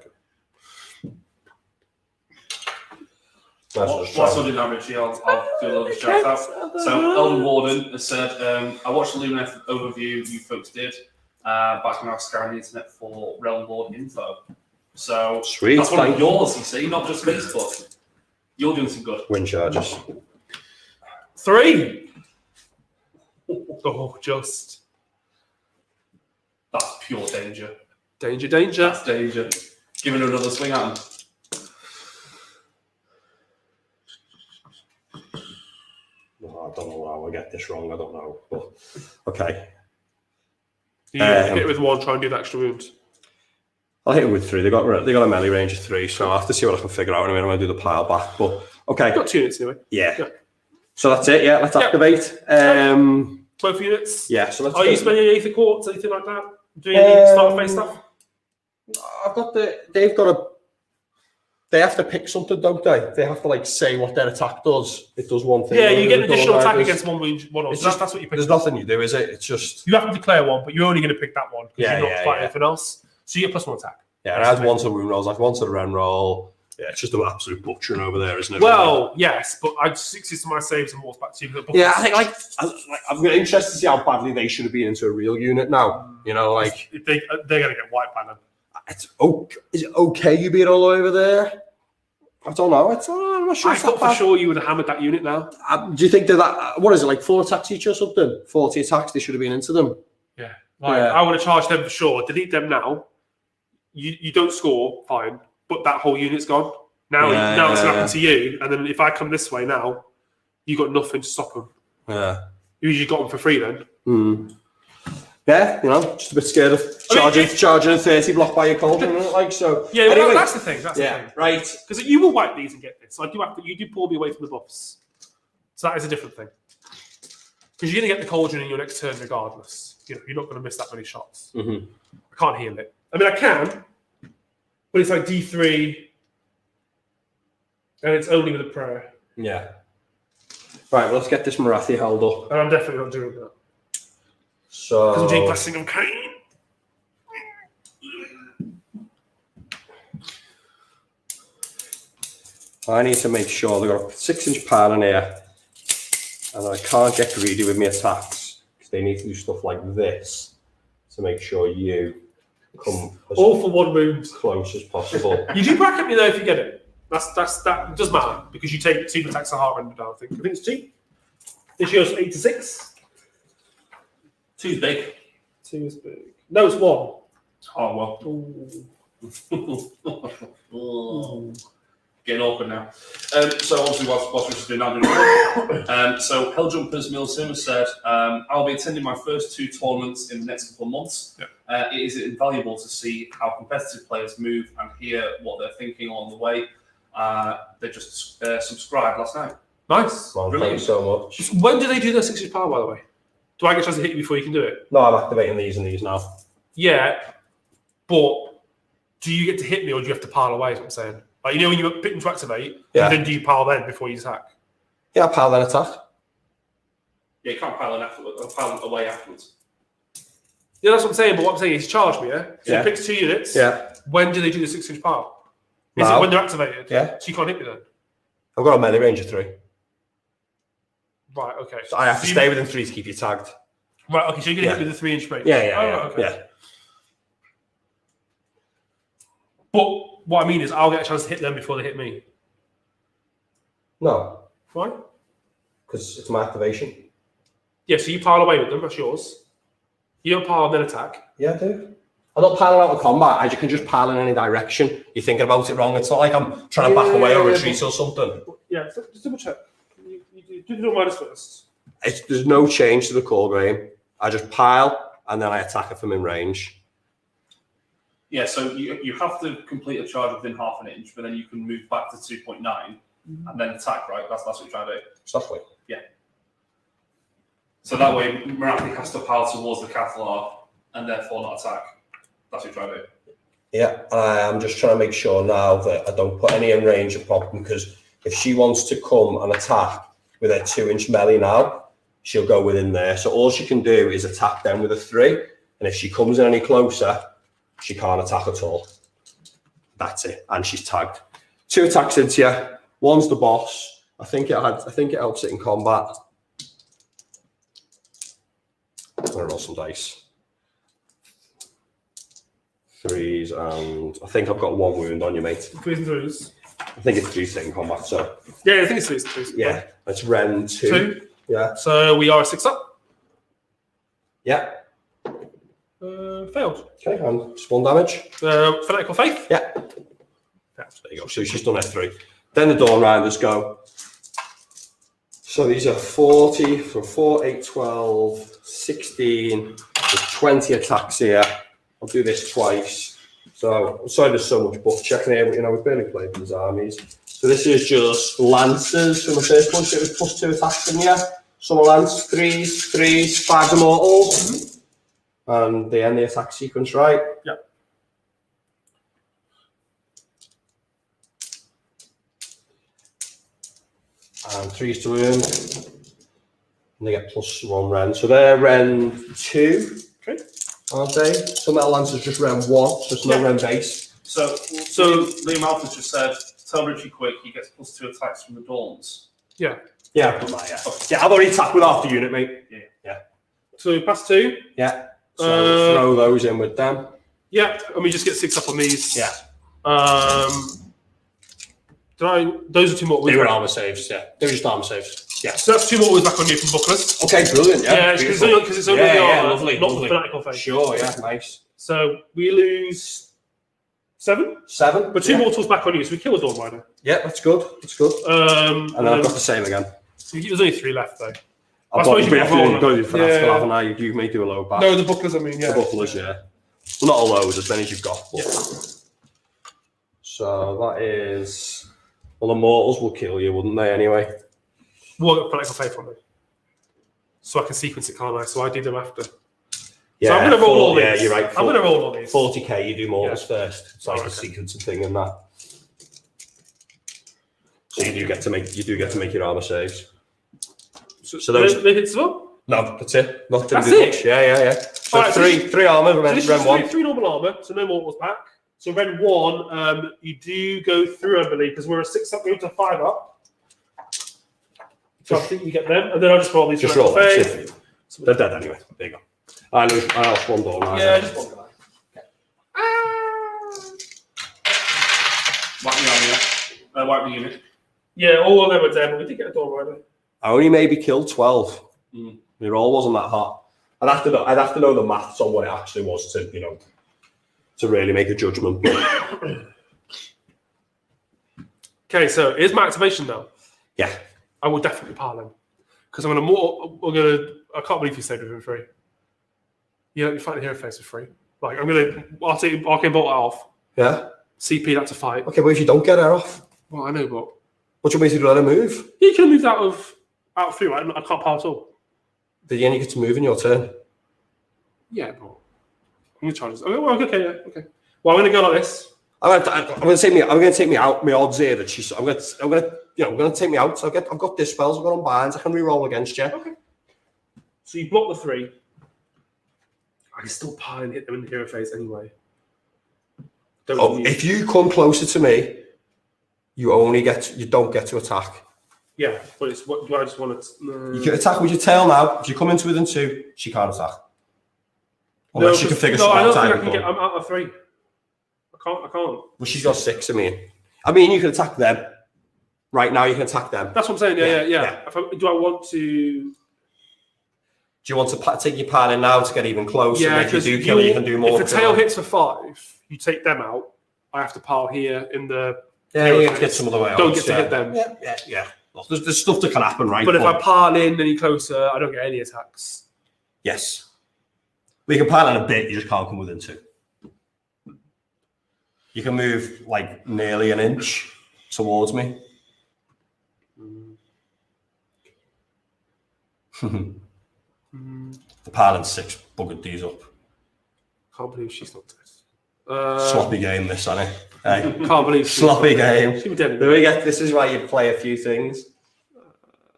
Whilst I do that, Ritchie, I'll do a little shout out. So, Elden Warden has said, I watched the Lumineth overview you folks did back when I was scanning the internet for Realm Lord info. So, Sweet. That's one of yours, you see, not just Facebook. You're doing some good. Wind charges. 3. Oh, just. That's pure danger. Danger. That's danger. Giving her another swing at him. I don't know how I get this wrong. I don't know. But okay. You hit it with 1, try and do the extra wound. I'll hit it with 3. They got a melee range of 3, so I'll have to see what I can figure out anyway. I'm going to do the pile back. But okay. You've got 2 units anyway. Yeah. So that's it. Yeah, let's activate. Both units. Yeah. So let's. Are you spending any Aether Quartz, anything like that? Doing any start phase stuff? I've got They have to pick something, don't they? They have to say what their attack does. It does one thing. Yeah, you get an additional attack against one wound. That's what you pick. There's nothing you do, is it? It's just you have to declare one, but you're only going to pick that one because you're not fighting anything else. So you get +1 attack. Yeah, it has 1 to the wound rolls, 1 to the Ren roll. Yeah, it's just an absolute butchering over there, isn't it? Well, yes, but I'd 60 to my saves and walks back to you. Yeah, I think I'm interested to see how badly they should have been into a real unit now. You know, they're going to get wiped by them. It's okay. Is it okay you being all over there? I don't know. I'm not sure. I thought for sure you would have hammered that unit now. Do you think that what is it, 4 attacks each or something? 40 attacks, they should have been into them. Yeah. I would have charged them for sure. Delete them now. You don't score, fine. But that whole unit's gone. Now it's going to happen to you. And then if I come this way now, you got nothing to stop them. Yeah. You usually got them for free then. Yeah, just a bit scared of charging a 30 block by your cauldron, so. Yeah, anyway, that's the thing. That's the thing. Right. Because you will wipe these and get this. So you do pull me away from the buffs. So that is a different thing. Because you're going to get the cauldron in your next turn regardless. You're not going to miss that many shots. Mm-hmm. I can't heal it. I mean, I can, but it's like D3, and it's only with a prayer. Yeah. Right, well, let's get this Marathi held up. And I'm definitely not doing that. So Because I'm doing Blessing of Khaine. I need to make sure they've got a 6-inch pile in here, and I can't get greedy with my attacks because they need to do stuff like this to make sure you come as All for 1 wound. close as possible. You do bracket me though if you get it. That does matter because you take 2 attacks a heart render down. I think it's 2. This year's 8 to 6. 2's big. 2 is big. No, it's 1. Oh well. Ooh. Getting awkward now. So obviously, what's Richard doing now? So Helljumpers Milsim has said, "I'll be attending my first 2 tournaments in the next couple of months. Yep. It is invaluable to see how competitive players move and hear what they're thinking on the way. They just subscribed last night. Nice. Well, thank Brilliant. you so much. When do they do their 6-inch power, by the way? Do I get a chance to hit you before you can do it? No, I'm activating these and these now. Yeah, but do you get to hit me or do you have to pile away? Is what I'm saying. Like, you know, when you're picking to activate, Yeah. and then do you pile then before you attack? Yeah, pile then attack. Yeah, you can't pile away afterwards. Yeah, that's what I'm saying. But what I'm saying is, charge me, yeah? So Yeah. he picks 2 units. Yeah. When do they do the 6-inch power? Is Now. it when they're activated? Yeah. So you can't hit me then? I've got a melee range of 3. Right, okay. So I have to you- stay within 3 to keep you tagged. Right, okay, so you're going to Yeah. hit me with a 3-inch range? Yeah, Oh, yeah, right, okay. yeah. But what I mean is, I'll get a chance to hit them before they hit me. No, Why? because it's my activation. Yeah, so you pile away with them, that's yours. You don't pile and then attack. Yeah, I do. I'm not piling out of combat. I can just pile in any direction. You're thinking about it wrong. It's not like I'm trying to back away or retreat or something. Yeah, just double check. You do the minus first. There's no change to the core game. I just pile and then I attack if I'm in range. Yeah, so you have to complete a charge within half an inch, but then you can move back to 2.9 and then attack, right? That's what you're trying to do. Softly. So that way, Marathi has to pile towards the Cathallar and therefore not attack. That's what you're trying to do. Yeah, I am just trying to make sure now that I don't put any in range of problem, because if she wants to come and attack with her 2-inch melee now, she'll go within there. So all she can do is attack them with a 3, and if she comes in any closer, she can't attack at all. That's it, and she's tagged. 2 attacks into you. One's the boss. I think it helps it in combat. I'm gonna roll some dice. 3s, and I think I've got 1 wound on you, mate. 3s and 3s. I think it's 3 in combat, so Yeah, I think it's 3s and 3s. yeah, it's Ren 2. 2. Yeah, So we are a 6 up. yeah. Failed. Okay, and just 1 damage. Fanatical Faith. Yeah, there you go. So she's done F3. Then the Dawn Riders go. So these are 40 for 4, 8, 12, 16. There's 20 attacks here. I'll do this twice. So I'm sorry there's so much buff checking here, but we've barely played with these armies. So this is just Lancers from the first punch. It was +2 attacks in here. Some are Lance, 3s, 5 Immortals. And they end the attack sequence, right? Yeah. And 3s to wound. And they get +1 Ren. So they're Ren 2. Okay. Aren't they? So Metal Lancers just Ren 1, so it's no Ren base. So Liam Alpha's just said, tell Ritchie quick, he gets +2 attacks from the Dawns. Yeah. Yeah, I've done that, yeah. Yeah, I've already attacked with half the unit, mate. So pass 2. Yeah. So throw those in with them. Yeah, and we just get 6 up on these. Yeah. Those are 2 more. They were armor saves, yeah. They were just armor saves. Yeah. So that's 2 more back on you from Bucklers. Okay, brilliant, yeah. Yeah, because it's only the armor, lovely, not lovely. the Fanatical Faith. Sure, yeah, nice. So we lose 7, 7. but 2 yeah. mortals back on you, so we kill a Dawn Rider. Yeah, that's good. That's good. And And then I've got the same again. there's only 3 left though. I I've suppose got you to can roll go for that, Yeah. haven't I? You may do a low back. No, the Bucklers, I mean, yeah. The bucklers, yeah. Well, not all those, as many as you've got. But. Yeah. So that is. Well, the mortals will kill you, wouldn't they, anyway? Well, I've got Fanatical Faith on me. So I can sequence it, can't I? So I do them after. Yeah, So I'm going to roll all these. Yeah, you're right. I'm going to roll all these. 40k, you do mortals first. It's like Oh, a okay. sequencing thing and that. So you do get to make your armor saves. So those they hit as well? No, that's it. Not That's do it? much. Yeah. So Alright, so three armor, So Ren this is one. three normal armor, so no mortals back. So Ren 1, you do go through, I believe, because we're a 6 up, we go to 5 up. So I think you get them, and then I'll just roll these. Just roll them. phase. They're dead anyway. There you go. I lost one ball. Yeah, just one guy. Wipe the army up. Wipe the unit. Yeah, all of them are dead, but we did get a door right. I only maybe killed 12. The roll wasn't that hot. I'd have to know the maths on what it actually was to really make a judgment. Okay, so here's my activation now. Yeah. I will definitely pile him. Because I can't believe you saved him for free. Yeah, you fight the hero face for free. Like, I'll take Arcane Bolt off. Yeah. CP that to fight. Okay, but if you don't get her off, Well, I know, but what do you want me to do? Let her move? you can move out of free, right? I can't pile at all. Did you only get to move in your turn? Yeah, but I'm gonna try this. Okay, yeah, okay. Well, I'm gonna go like this. I'm gonna take me out. My odds here that she's. I'm gonna take me out. So I've got dispels. I've got unbinds. I can re-roll against you. Okay. So you block the 3. I can still pile and hit them in the hero phase anyway. If you come closer to me, you don't get to attack. Yeah, but it's what do I just want to? You can attack with your tail now. If you come into within 2, she can't attack. Unless she can figure I don't time. think I can get. I'm out of 3. I can't. Well, she's got 6. I mean, you can attack them. Right now, you can attack them. That's what I'm saying. Yeah. Yeah. Do I want to? Do you want to take your pile in now to get even closer? Yeah, if you do kill her, you can do more. If the tail hits for 5, you take them out. I have to pile here in the. Yeah, you have to get some other way out. Don't get to hit them. Yeah. Well, there's stuff that can happen, right? But if I pile in any closer, I don't get any attacks. Yes. We can pile in a bit, you just can't come within 2. You can move like nearly an inch towards me. The piling 6 buggered these up. Can't believe she's not dead. Sloppy game, this, Annie. Hey. Can't believe Sloppy game. She'll be dead. This is why you play a few things.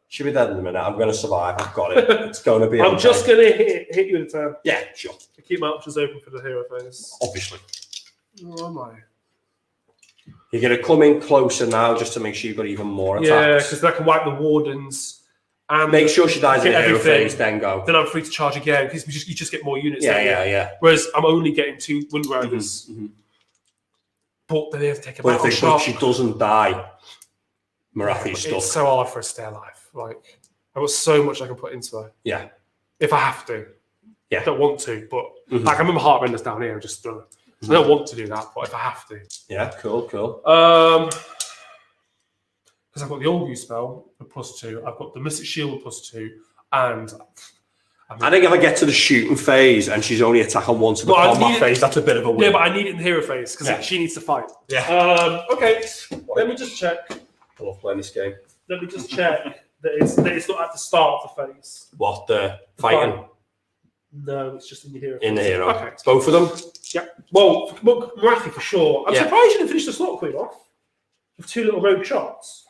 She'll be dead in a minute. I'm going to survive. I've got it. It's going to be. I'm just going to hit you in the turn. Yeah, sure. I keep my options open for the hero phase. Obviously. Oh, am I? You're going to come in closer now just to make sure you've got even more attacks. Yeah, because then I can wipe the Wardens. And make sure she dies in the hero everything. phase, then go. Then I'm free to charge again because you just get more units. Yeah. Whereas I'm only getting 2 Wind Riders. But then they have to take a battle shot. If she doesn't die, Marathi's stuck. It's so hard for her to stay alive. Like, I've got so much I can put into her. Yeah. If I have to. Yeah. I don't want to, but like, I remember Heartbenders down here. I don't want to do that, but if I have to. Yeah, cool. Because I've got the All Use spell with +2, I've got the Mystic Shield with +2, and I think if I get to the shooting phase and she's only attacking once in the combat phase, that's a bit of a win. Yeah, but I need it in the hero phase because she needs to fight. Yeah. Okay, let me just check. I love playing this game. Let me just check that it's not at the start of the phase. What, the fighting? No, it's just in your hero. In the hero. Okay. It's both of them? Yeah. Well, Marathi for sure. I'm surprised you didn't finish the Slaughter Queen off with 2 little rogue shots.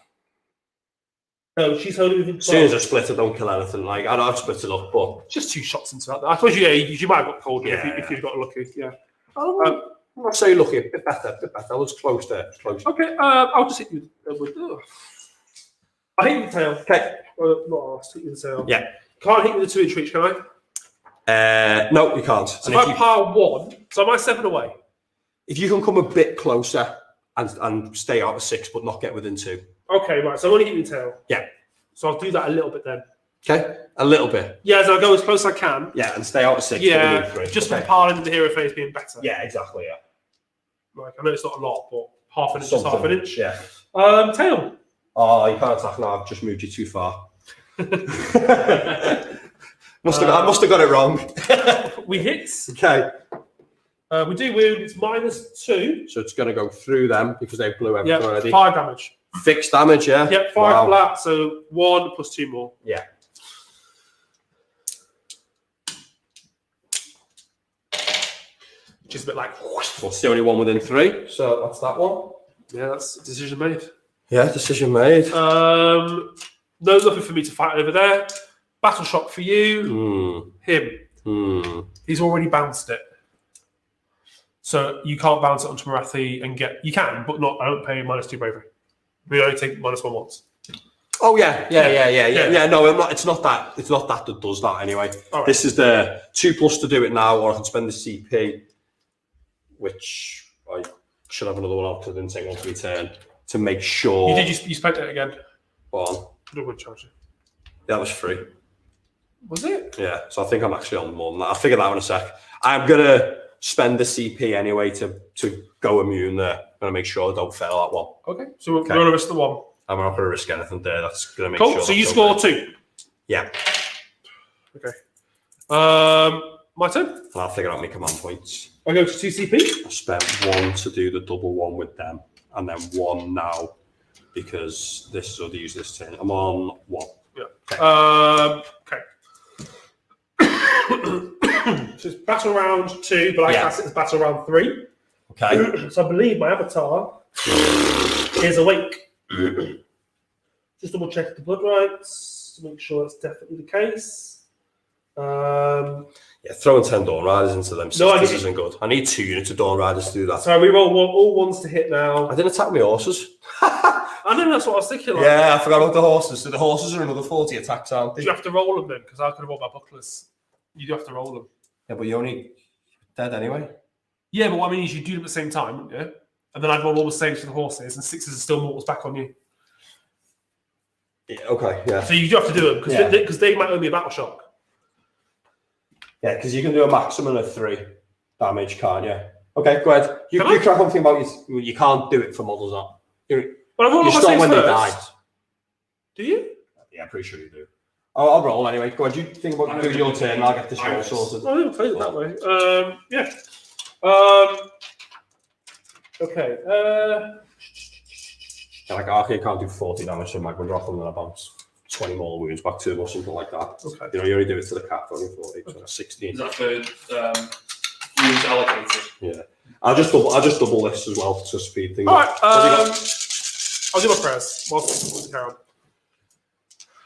No, she's only within 12. As soon as I split it, don't kill anything. Like, I've split it up, but... Just 2 shots into that. I suppose you might have got cold if you'd got lucky. Yeah. I'd say lucky, a bit better. I was close there. Okay, I'll just hit you with... I hit you with the tail. Okay. Not asked, hit you with the tail. Yeah. Can't hit you with the 2-inch reach, can I? No, you can't. So if I pile 1, so am I 7 away? If you can come a bit closer and stay out of 6, but not get within 2. Okay, right. So I'm only hitting the tail. Yeah. So I'll do that a little bit then. Okay, a little bit. Yeah, so I'll go as close as I can. Yeah, and stay out of 6. Yeah, just with piling the hero phase being better. Yeah, exactly. Yeah. Like, I know it's not a lot, but half an inch is half an inch. Yeah. Tail. Oh, you can't attack now. I've just moved you too far. I must have got it wrong. We hit. Okay. We do wound. It's -2. So it's going to go through them because they blew everything already. 5 damage. Fixed damage, yeah? Yep, 5 flat, so 1 + 2 more. Yeah. Which is a bit like... What's the only one within 3? So that's that one. Yeah, that's a decision made. Yeah, decision made. No, nothing for me to fight over there. Battle shock for you. Him. He's already bounced it. So you can't bounce it onto Marathi and get. You can, but not. I don't pay -2 bravery. We only take -1 once. Oh yeah. No, it's not that. It's not that does that anyway. Right. This is the 2+ to do it now, or I can spend the CP, which I should have another one out because I didn't take one for return to make sure. You spent it again. Go on. Double charge it. That was free. Was it? Yeah, so I think I'm actually on more than that. I'll figure that out in a sec. I'm gonna spend the CP anyway to go immune there. I'm gonna make sure I don't fail that one. Okay. So we're gonna risk the 1. I'm not gonna risk anything there. That's gonna make cool. sure. So you score 2. Yeah. Okay. My turn. And I'll figure out my command points. I go to 2 CP. I spent 1 to do the double 1 with them, and then 1 now because this is already used this turn. I'm on 1. Yeah. Okay. So it's battle round 2, but I class it as battle round 3. Okay. So I believe my avatar is awake. Just double check the blood rights to make sure that's definitely the case. Yeah, throwing 10 Dawn Riders into them sisters isn't good. I need 2 units of Dawn Riders to do that. So I reroll all 1s to hit now. I didn't attack my horses. I know, that's what I was thinking. Like. Yeah, I forgot about the horses. So the horses are another 40 attacks, aren't they? Do you have to roll them then? Because I could have rolled my bucklers. You do have to roll them. Yeah, but you're only dead anyway. Yeah, but what I mean is you do them at the same time, wouldn't you? And then I'd roll all the saves for the horses, and 6s are still mortals back on you. Yeah, okay, yeah. So you do have to do them, because they might owe me a battle shock. Yeah, because you can do a maximum of 3 damage, can't you? Okay, go ahead. You Can I? crack on thing about you can't do it for models up. But I roll all You my stop saves when first. they die. Do you? Yeah, I'm pretty sure you do. I'll roll anyway. Go on, you think about doing your turn and I'll get this roll sorted. I never played it that way. Yeah. Okay. Like, okay, can't do 40 damage to Magma Drop and then I bounce 20 more wounds back to him or something like that. Okay. You know, you only do it to the cat, only 40, so that's 16. Is that for wounds allocated? Yeah. I'll just double this as well to speed things All up. right. I'll do my prayers. Whilst carry on.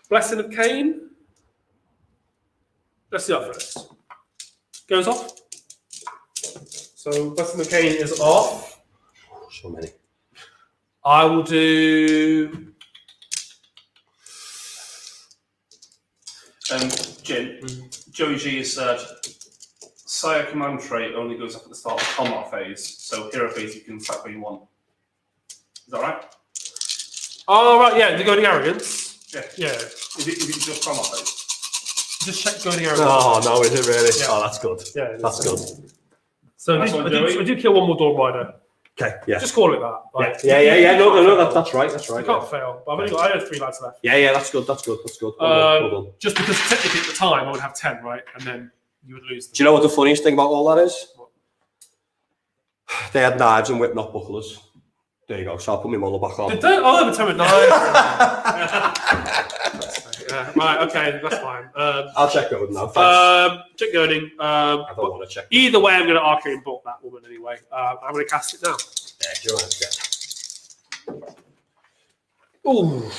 Blessing of Khaine. Let's do that first. Goes off. So Blessing of Khaine is off. So many. I will do. Jim, Joey G has said, Syar command trait only goes up at the start of the combat phase, so hero phase you can attack where you want. Is that right? Oh, right, yeah, the Goading Arrogance. Yeah. Yeah. Is it just combat phase? Just check Goading Arrogance. Oh, no, is it really? Yeah. Oh, that's good. Yeah, That's good. So That's one, Joey. I do kill one more Dawn Rider. Okay, yeah. Just call it that. Like, Yeah. No, that's right. That's right. You can't fail. But I've only got, I have 3 lights left. Yeah, that's good. Well done. Just because technically at the time I would have 10, right? And then you would lose them. Do you know what the funniest thing about all that is? They had knives and whip not bucklers. There you go. So I'll put my model back on. Did they? Oh, they have a 10 with knives. Yeah, right, okay, that's fine. I'll check Goading now. Thanks. Check Goading. I don't want to check. Either way, I'm going to Arcane Bolt that woman anyway. I'm going to cast it now. Yeah, do you want to check? Ooh.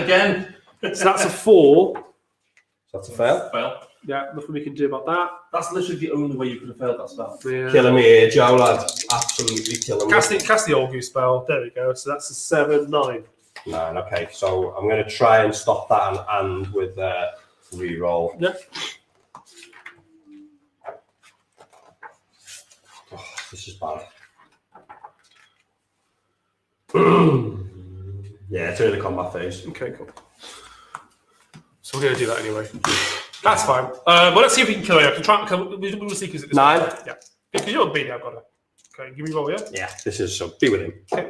Again. So that's a 4. That's a fail. Fail. Yeah, nothing we can do about that. That's literally the only way you could have failed that spell. Yeah. Killing me here, Joe, lad. Absolutely killing me. Cast the Old Goose spell. There we go. So that's a 7, 9. 9, okay. So I'm going to try and stop that and with re-roll. Yeah. Oh, this is bad. Yeah, it's in the combat phase. Okay, cool. So we're going to do that anyway. That's fine. Well, let's see if we can kill her. I can try and kill. We'll see because it's 9. Yeah. Because you're on BD, I've got her. Okay, give me a roll, yeah? Yeah, this is so. Be with him. Okay.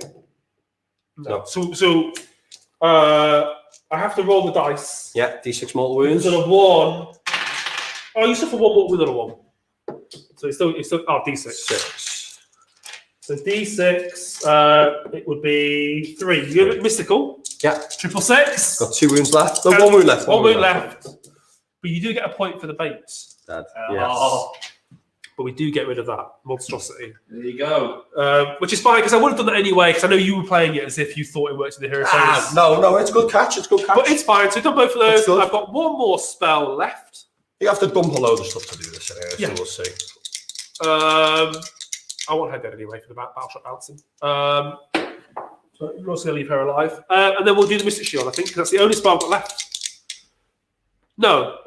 No. So I have to roll the dice. Yeah, D6 mortal wounds. Instead of 1. Oh, you suffer 1 more with another 1. So it's still. Oh, D6. 6. So D6. It would be 3. You have it mystical. Yeah. Triple 6. Got 2 wounds left. No, 1 wound left. 1 wound left. But you do get a point for the bait. Dad. Yes. but we do get rid of that monstrosity. There you go. Which is fine, because I would have done that anyway, because I know you were playing it as if you thought it worked in the hero phase. No, it's good catch. It's good catch. But it's fine, so we've done both of That's those. good. I've got one more spell left. You have to dump a load of stuff to do this anyway, so we'll see. I want her dead anyway for the battleship bouncing. So we're also going to leave her alive. And then we'll do the Mystic Shield, I think, because that's the only spell I've got left. No.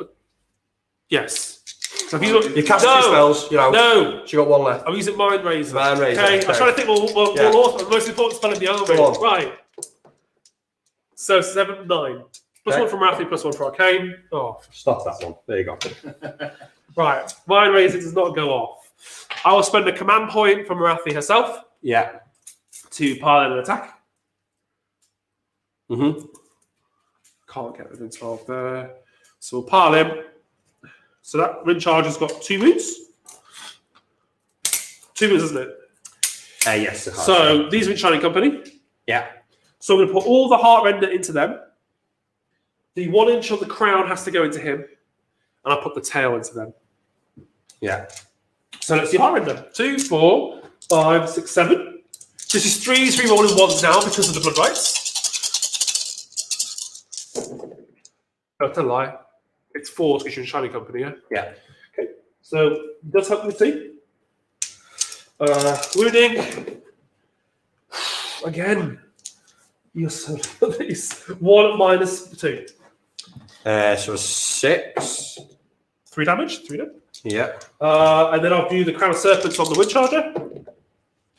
Yes. So if You cast two spells, you're out. No. So you got one left. I'm using Mind Razor. Mind Razor, Okay, okay. I'm trying to think what the most important spell in the army. Go on. Right. So 7, 9. Plus Okay. one from Rathi, plus one for Arcane. Oh, Stop that one. There you go. right. Mind Razor does not go off. I will spend a command point from Rathi herself Yeah. to pile in an attack. Mm-hmm. Can't get within 12 there. So we'll pile him. So that Rin Charge has got 2 wounds. 2 wounds, isn't it? Yes. It has. So these are in Shining Company. Yeah. So I'm going to put all the Heart Render into them. The 1 inch of the crown has to go into him. And I'll put the tail into them. Yeah. So let's do Heart Render. 2, 4, 5, 6, 7. This is 3 rolling ones now because of the blood rights. Oh, tell a lie. It's 4 because you're in Shining Company, yeah? Yeah. Okay. So does help with 2. Wounding. Again. You're so nice. 1 minus 2. So 6. 3 damage. 3 damage. Yeah. And then I'll do the Crown of Serpents on the Wind Charger.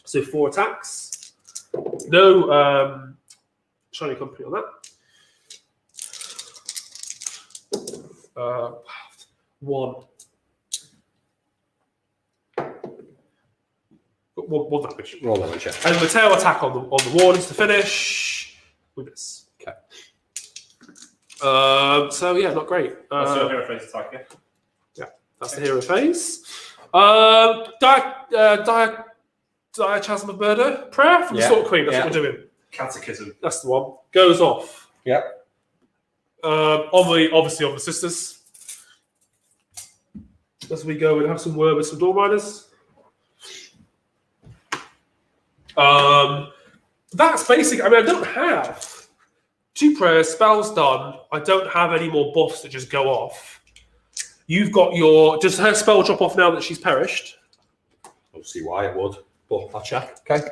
So 4 attacks. No Shining Company on that. 1. One damage. Roll damage, yeah. And the tail attack on the Wardens to finish with this. Okay. So yeah, not great. That's your hero phase attack, yeah? Yeah, that's the hero phase. Diachasm of Murder prayer from the Sword Queen. That's what we're doing. Catechism. That's the one. Goes off. Yeah. Obviously on the sisters. As we go and have some word with some Dawn Riders. That's basic. I mean, I don't have 2 prayers, spells done. I don't have any more buffs that just go off. You've got your. Does her spell drop off now that she's perished? I'll see why it would, but I'll check. Okay.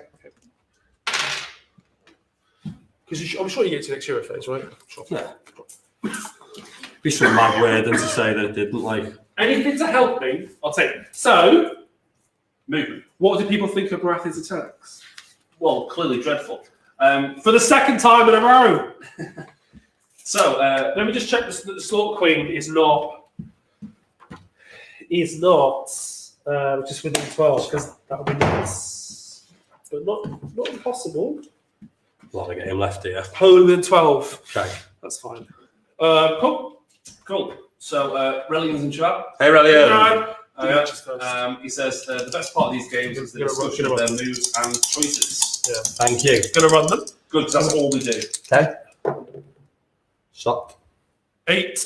Because I'm sure you get to next hero phase, right? Sure. Yeah. Be some mad wording to say that it didn't, like. Anything to help me, I'll take it. So, Movement. what do people think of Marathi's attacks? Well, clearly dreadful. For the 2nd time in a row. So, Let me just check the Slaughter Queen is not just within 12, because that would be nice. But not impossible. A lot of game left here. Wholly within 12. Okay. That's fine. Cool. cool. So, Relian's in chat. Hey, Relian. He says the best part of these games is the discussion of their moves and choices. Yeah. Thank you. Gonna run them. Good, because that's all we do. Okay. Stop. 8.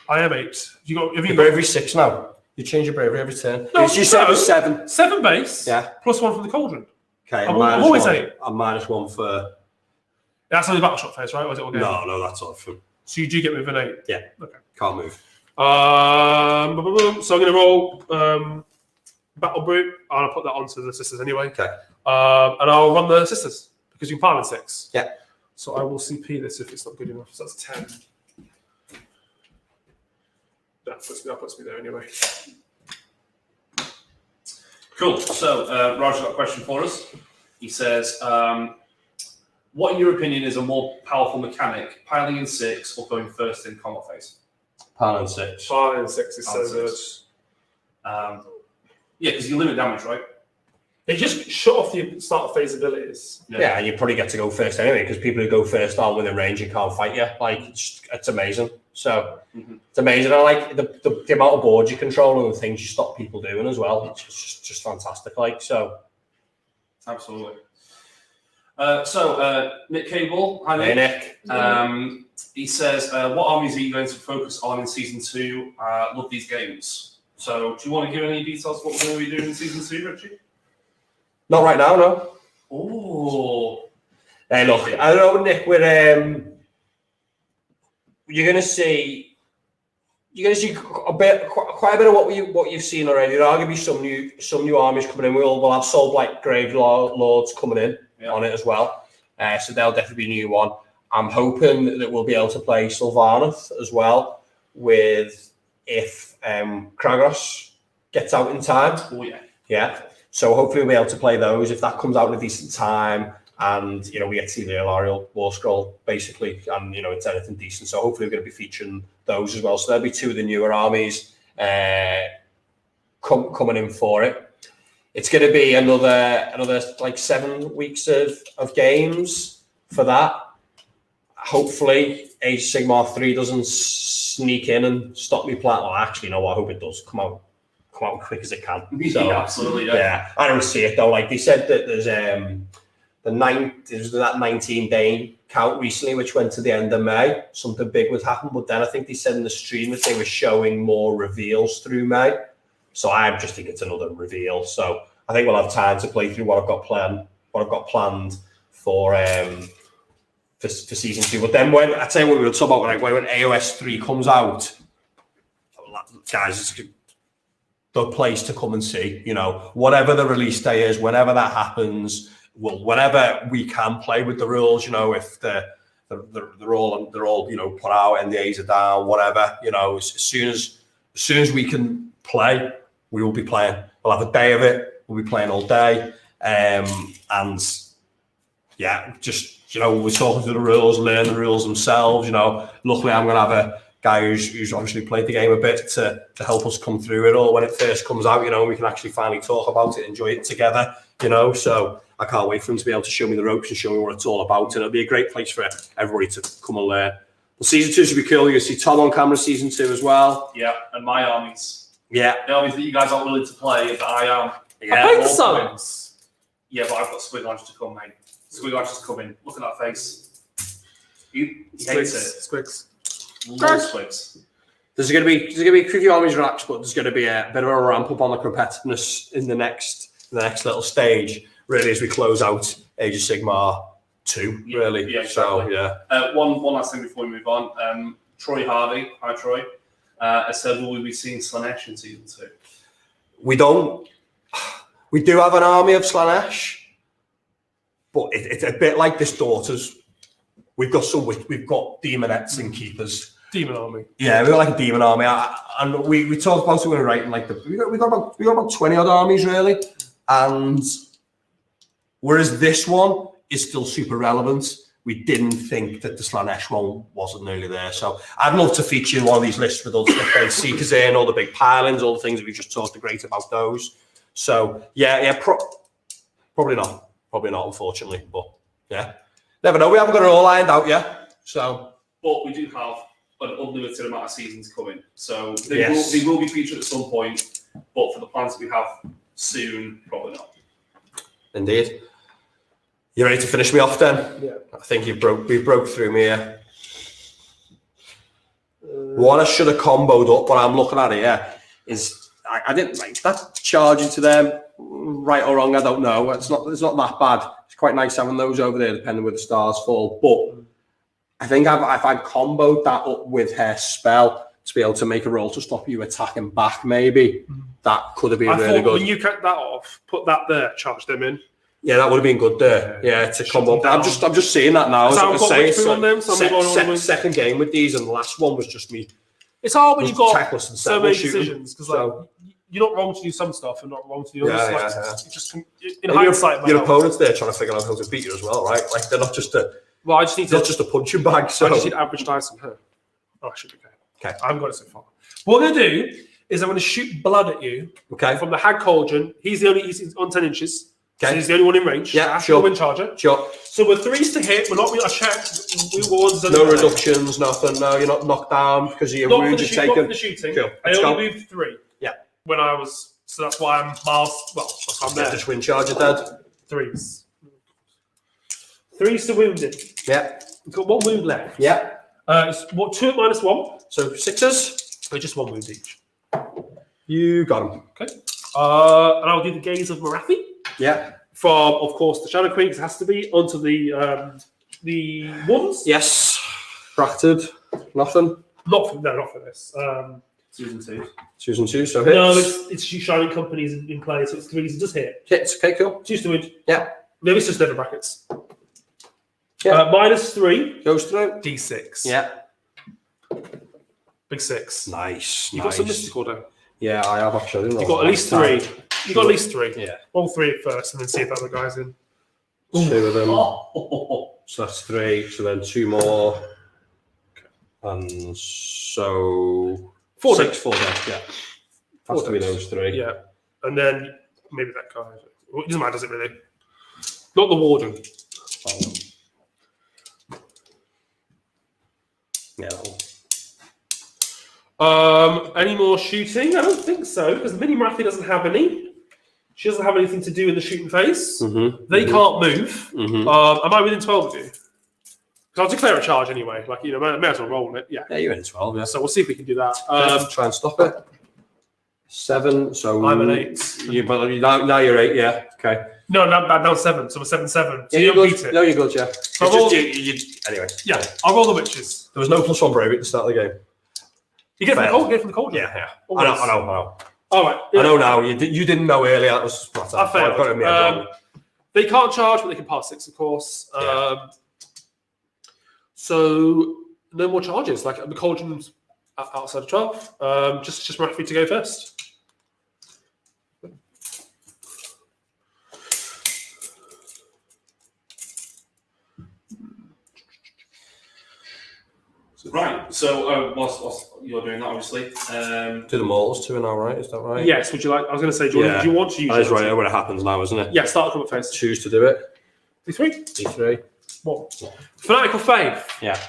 I am 8. Have Your you got bravery 6 now. You change your bravery every turn. No, you said it was 7. 7 base? Yeah. Plus 1 from the cauldron. Okay. I'm always 1. 8. I'm -1 for. That's only battle shot phase, right? Or is it all game? No, that's all from. So you do get moving 8. Yeah. Okay. Can't move. So I'm going to roll Battle Brute. I'll put that onto the sisters anyway. Okay. And I'll run the sisters because you can pile in 6. Yeah. So I will CP this if it's not good enough. So that's 10. That puts me there anyway. Cool. So, Raj's got a question for us. He says, what, in your opinion, is a more powerful mechanic, piling in 6 or going first in combat phase? Pile in 6. Pile in 6 is Pile so in good. 6. Yeah, because you limit damage, right? They just shut off the start phase abilities. Yeah, and you probably get to go first anyway, because people who go first aren't within range and can't fight you. Like, it's amazing. So, It's amazing. I like the amount of boards you control and the things you stop people doing as well. It's just fantastic. Like, so. Absolutely. Nick Cable, hi Hey, Nick. Nick. He says, what armies are you going to focus on in Season 2? Love these games. So, do you want to give any details what we're going to be doing in season 2, Ritchie? Not right now, no. Oh, Hey, look, I don't know, Nick. You're gonna see quite a bit of what you've seen already. There are gonna be some new armies coming in. We'll have Soulblight Grave Lords coming in on it as well. So they'll definitely be a new one. I'm hoping that we'll be able to play Sylvaneth as well with if Kragos gets out in time. oh yeah. Yeah. So hopefully we'll be able to play those if that comes out in a decent time. And, we get to see the Ethereal War Scroll, basically, and, it's anything decent. So hopefully we're going to be featuring those as well. So there'll be 2 of the newer armies coming in for it. It's going to be another like 7 weeks of games for that. Hopefully Age of Sigmar 3 doesn't sneak in and stop me playing. Well, actually, no, I hope it does come out quick as it can. So, Yeah, absolutely, yeah. I don't see it, though. Like they said that there's... there's that 19-day count recently, which went to the end of May. Something big would happen, but then I think they said in the stream that they were showing more reveals through May. So I just think it's another reveal. So I think we'll have time to play through what I've got planned for season 2. But then when I tell you what we were talking about, when AOS 3 comes out, guys, it's the place to come and see. Whatever the release day is, whenever that happens. Well, whenever we can play with the rules, if they're all put out, NDAs are down, whatever, as soon as we can play, we will be playing. We'll have a day of it. We'll be playing all day, and yeah, just we're talking to the rules, learn the rules themselves. Luckily I'm going to have a guy who's obviously played the game a bit to help us come through it all when it first comes out. We can actually finally talk about it, enjoy it together. So I can't wait for him to be able to show me the ropes and show me what it's all about. And it'll be a great place for everybody to come and learn. Well, season 2 should be cool. You'll see Tom on camera season 2 as well. Yeah, and my armies. Yeah. The armies that you guys aren't willing to play, that I am. I played some. Yeah, but I've got Squig Launcher to come, mate. Squig Launcher's coming. Look at that face. He hates it. Squigs. Loves Squigs. There's going to be preview armies racks, but there's going to be a bit of a ramp up on the competitiveness in the next little stage, really, as we close out Age of Sigmar 2, really. Yeah, exactly. So, yeah. One last thing before we move on. Troy Hardy, hi Troy, has said, will we be seeing Slaanesh in season 2? We don't. We do have an army of Slaanesh, but it's a bit like this Daughters. We've got demonettes and keepers. Demon army. Yeah, we've got like a demon army, and we talked about it when we were writing like we got about 20 odd armies really, and whereas this one is still super relevant, we didn't think that the Slaanesh one wasn't nearly there. So I'd love to feature in one of these lists with all the stuff that Seekers in, all the big pilings, all the things that we just talked great about those. So probably not, unfortunately, but yeah, never know. We haven't got it all lined out yet, so. But we do have an unlimited amount of seasons coming, so they will be featured at some point. But for the plans that we have soon, probably not. Indeed. You ready to finish me off then? Yeah. I think we broke through me here. What I should have comboed up, what I'm looking at here, is I didn't like that charge into them, right or wrong, I don't know. It's not that bad. It's quite nice having those over there, depending where the stars fall. But I think if I'd comboed that up with her spell to be able to make a roll to stop you attacking back, maybe that could have been really good. When you cut that off, put that there, charge them in. Yeah, that would have been good there. Yeah, to combo. I'm just seeing that now. Second game with these, and the last one was just me. It's hard when you've got checklist and so many shooting. decisions because you're not wrong to do some stuff and not wrong to do others. Yeah. Just in hindsight, your opponent's there trying to figure out how to beat you as well, right? Like they're not just a. Well, I just need not just a punching bag. So I just need average dice on her. Oh, I should be okay. Okay. I haven't got it so far. What I'm going to do is I'm going to shoot blood at you. Okay. From the Hag Cauldron. He's on 10 inches. Okay. So he's the only one in range. Yeah, sure. Wind charger. Sure. So we're 3s to hit. We're not. I checked. No reductions. Nothing. No, you're not knocked down because of your wounds you've taken. Not for the shooting. Cool. I only moved 3. Yeah. When I was. So that's why I'm miles. Well, that's why I'm there. Just wind charger dead. 3s. 3s to wounded. Yeah. We've got 1 wound left. Yeah. It's 2 at -1. So 6s. So just 1 wound each. You got him. Okay. And I'll do the Gaze of Morathi Yeah. from, of course, the Shadow Queens. It has to be onto the Wardens. Yes. Fractured. Nothing. Not for this. Season 2. Susan 2, so hits. No, it's Shining Companies in play, so it's 3s. It just hit. Hits. Okay, cool. 2 to win. Yeah. Maybe it's just never brackets. Yeah. -3. Goes through. D6. Yeah. Big 6. Nice. You've got some mystical down. Yeah, I have actually. You've got at least 3. You've got at least 3. Yeah. Roll 3 at first and then see if that other guy's in. 2 of them. Oh. So that's 3. So then 2 more. And so 4 6 4 dead. Yeah. Has to be dead. those 3. Yeah. And then maybe that guy. Well, it doesn't matter, does it really? Not the Warden. Yeah. Any more shooting? I don't think so, because the Mini Morathi doesn't have any. She doesn't have anything to do in the shooting phase. They can't move. Am I within 12 of you? Because I'll declare a charge anyway. Like, you know, may as well roll it. Yeah. Yeah, you're in 12, yeah. So we'll see if we can do that. Try and stop it. 7, so I'm an 8. But now you're 8, yeah. Okay. No, now 7. So we're 7-7. So Yeah, you you're don't good. beat it. No, you're good, yeah. So It's roll- just, anyway. Yeah, I'll roll the witches. There was no +1 bravery at the start of the game. You get from the Fair. cold. Get from the cold. Yeah. Always. I know. All right. I know now. You didn't know earlier. That was flat out. I failed. I've got it in my head wrong. They can't charge, but they can pass 6, of course. Yeah. So no more charges. Like the cauldron's outside of 12. Just Morathi to go first. Right. So whilst you're doing that, obviously. Do the mortals 2 now, right? Is that right? Yes. Would you like? I was going to say, do you want to use? That is your- right. When it happens now, isn't it? Yeah. Start the combat phase. Choose to do it. D3. D3. What? Fanatical faith. Yeah.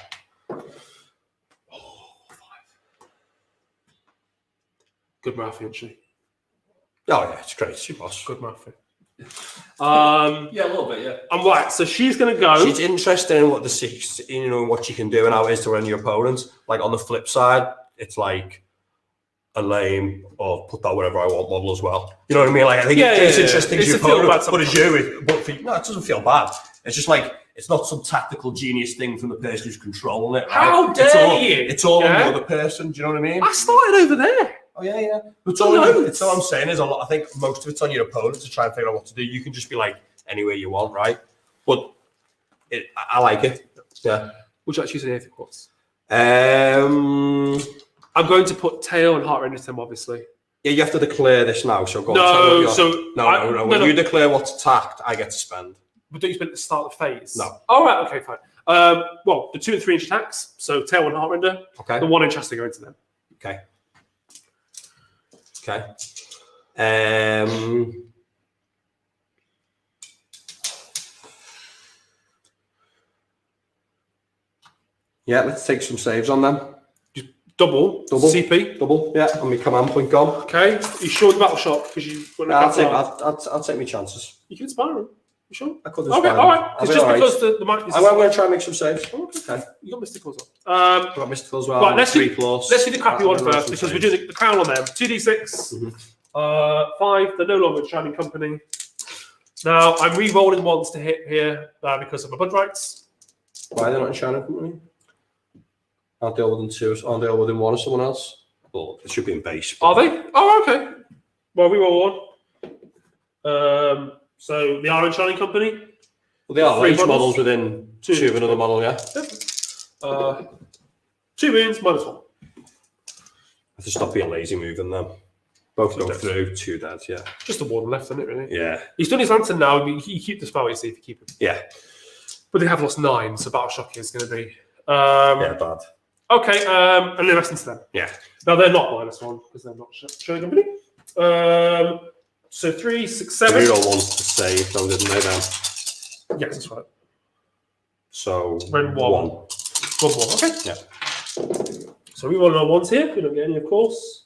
Good Morathi, isn't she? Oh yeah, it's great. She boss. Good Morathi. Yeah, a little bit, yeah. I'm right. So she's going to go. She's interested in what the 6, what she can do and how it is to run your opponents. Like on the flip side, it's like a lame or put that wherever I want model as well. You know what I mean? Like I think it's interesting It's to a your feel opponent, bad but as you, but for, no, it doesn't feel bad. It's just like it's not some tactical genius thing from the person who's controlling it. Right? How It's dare all, you? It's all Yeah? on the other person. Do you know what I mean? I started over there. Oh yeah. But Loads. it's all I'm saying is a lot. I think most of it's on your opponent to try and figure out what to do. You can just be like anywhere you want, right? But I like it. Yeah. Would you like to choose anything, of course? Um. I'm going to put tail and heart render to them, obviously. Yeah, you have to declare this now. So go on. No, tell me what so you're- no. When you declare what's attacked, I get to spend. But don't you spend at the start of the phase? No. All right. Okay. Fine. Well, the 2 and 3 inch attacks. So tail and heart render. Okay. The 1 inch has to go into them. Okay. Yeah, let's take some saves on them. Double. CP. Double. Yeah, on my command point gone. Okay. You sure the battle shot because you? I'll take my chances. You can inspire him. You sure? I could. Okay. All right. It's just because the mic is. I'm going to try and make some saves. Okay. You got mystical as well. I've got mystical as well. Right. Let's do 3 plus. Let's do the crappy one first because we're doing the crown on them. 2d6. 5. They're no longer a Shining Company. Now I'm re-rolling ones to hit here because of my blood rights. Why are they not in Shining Company? I'll deal with them 2. I'll deal with them 1 or someone else. Well, it should be in base. Are they? Oh, okay. Well, re-roll 1. So they are in Shining Company. Well, they are 3 each models within 2 of another model, yeah. 2 wounds, -1. I have to stop being lazy moving them. Both go through, 2 dead, yeah. Just a Warden left, isn't it, really? Yeah. He's done his lantern now. You keep the spell, you see, if you keep it. Yeah. But they have lost 9, so Battle Shock is going to be. Yeah, bad. Okay, and the rest into them. Yeah. Now they're not -1 because they're not Shining Company. So 3, 6, 7. You all wants to save, don't didn't they then? Yes, that's right. So Red 1. 1 more. Okay. Yeah. So we roll our 1s here. We don't get any, of course.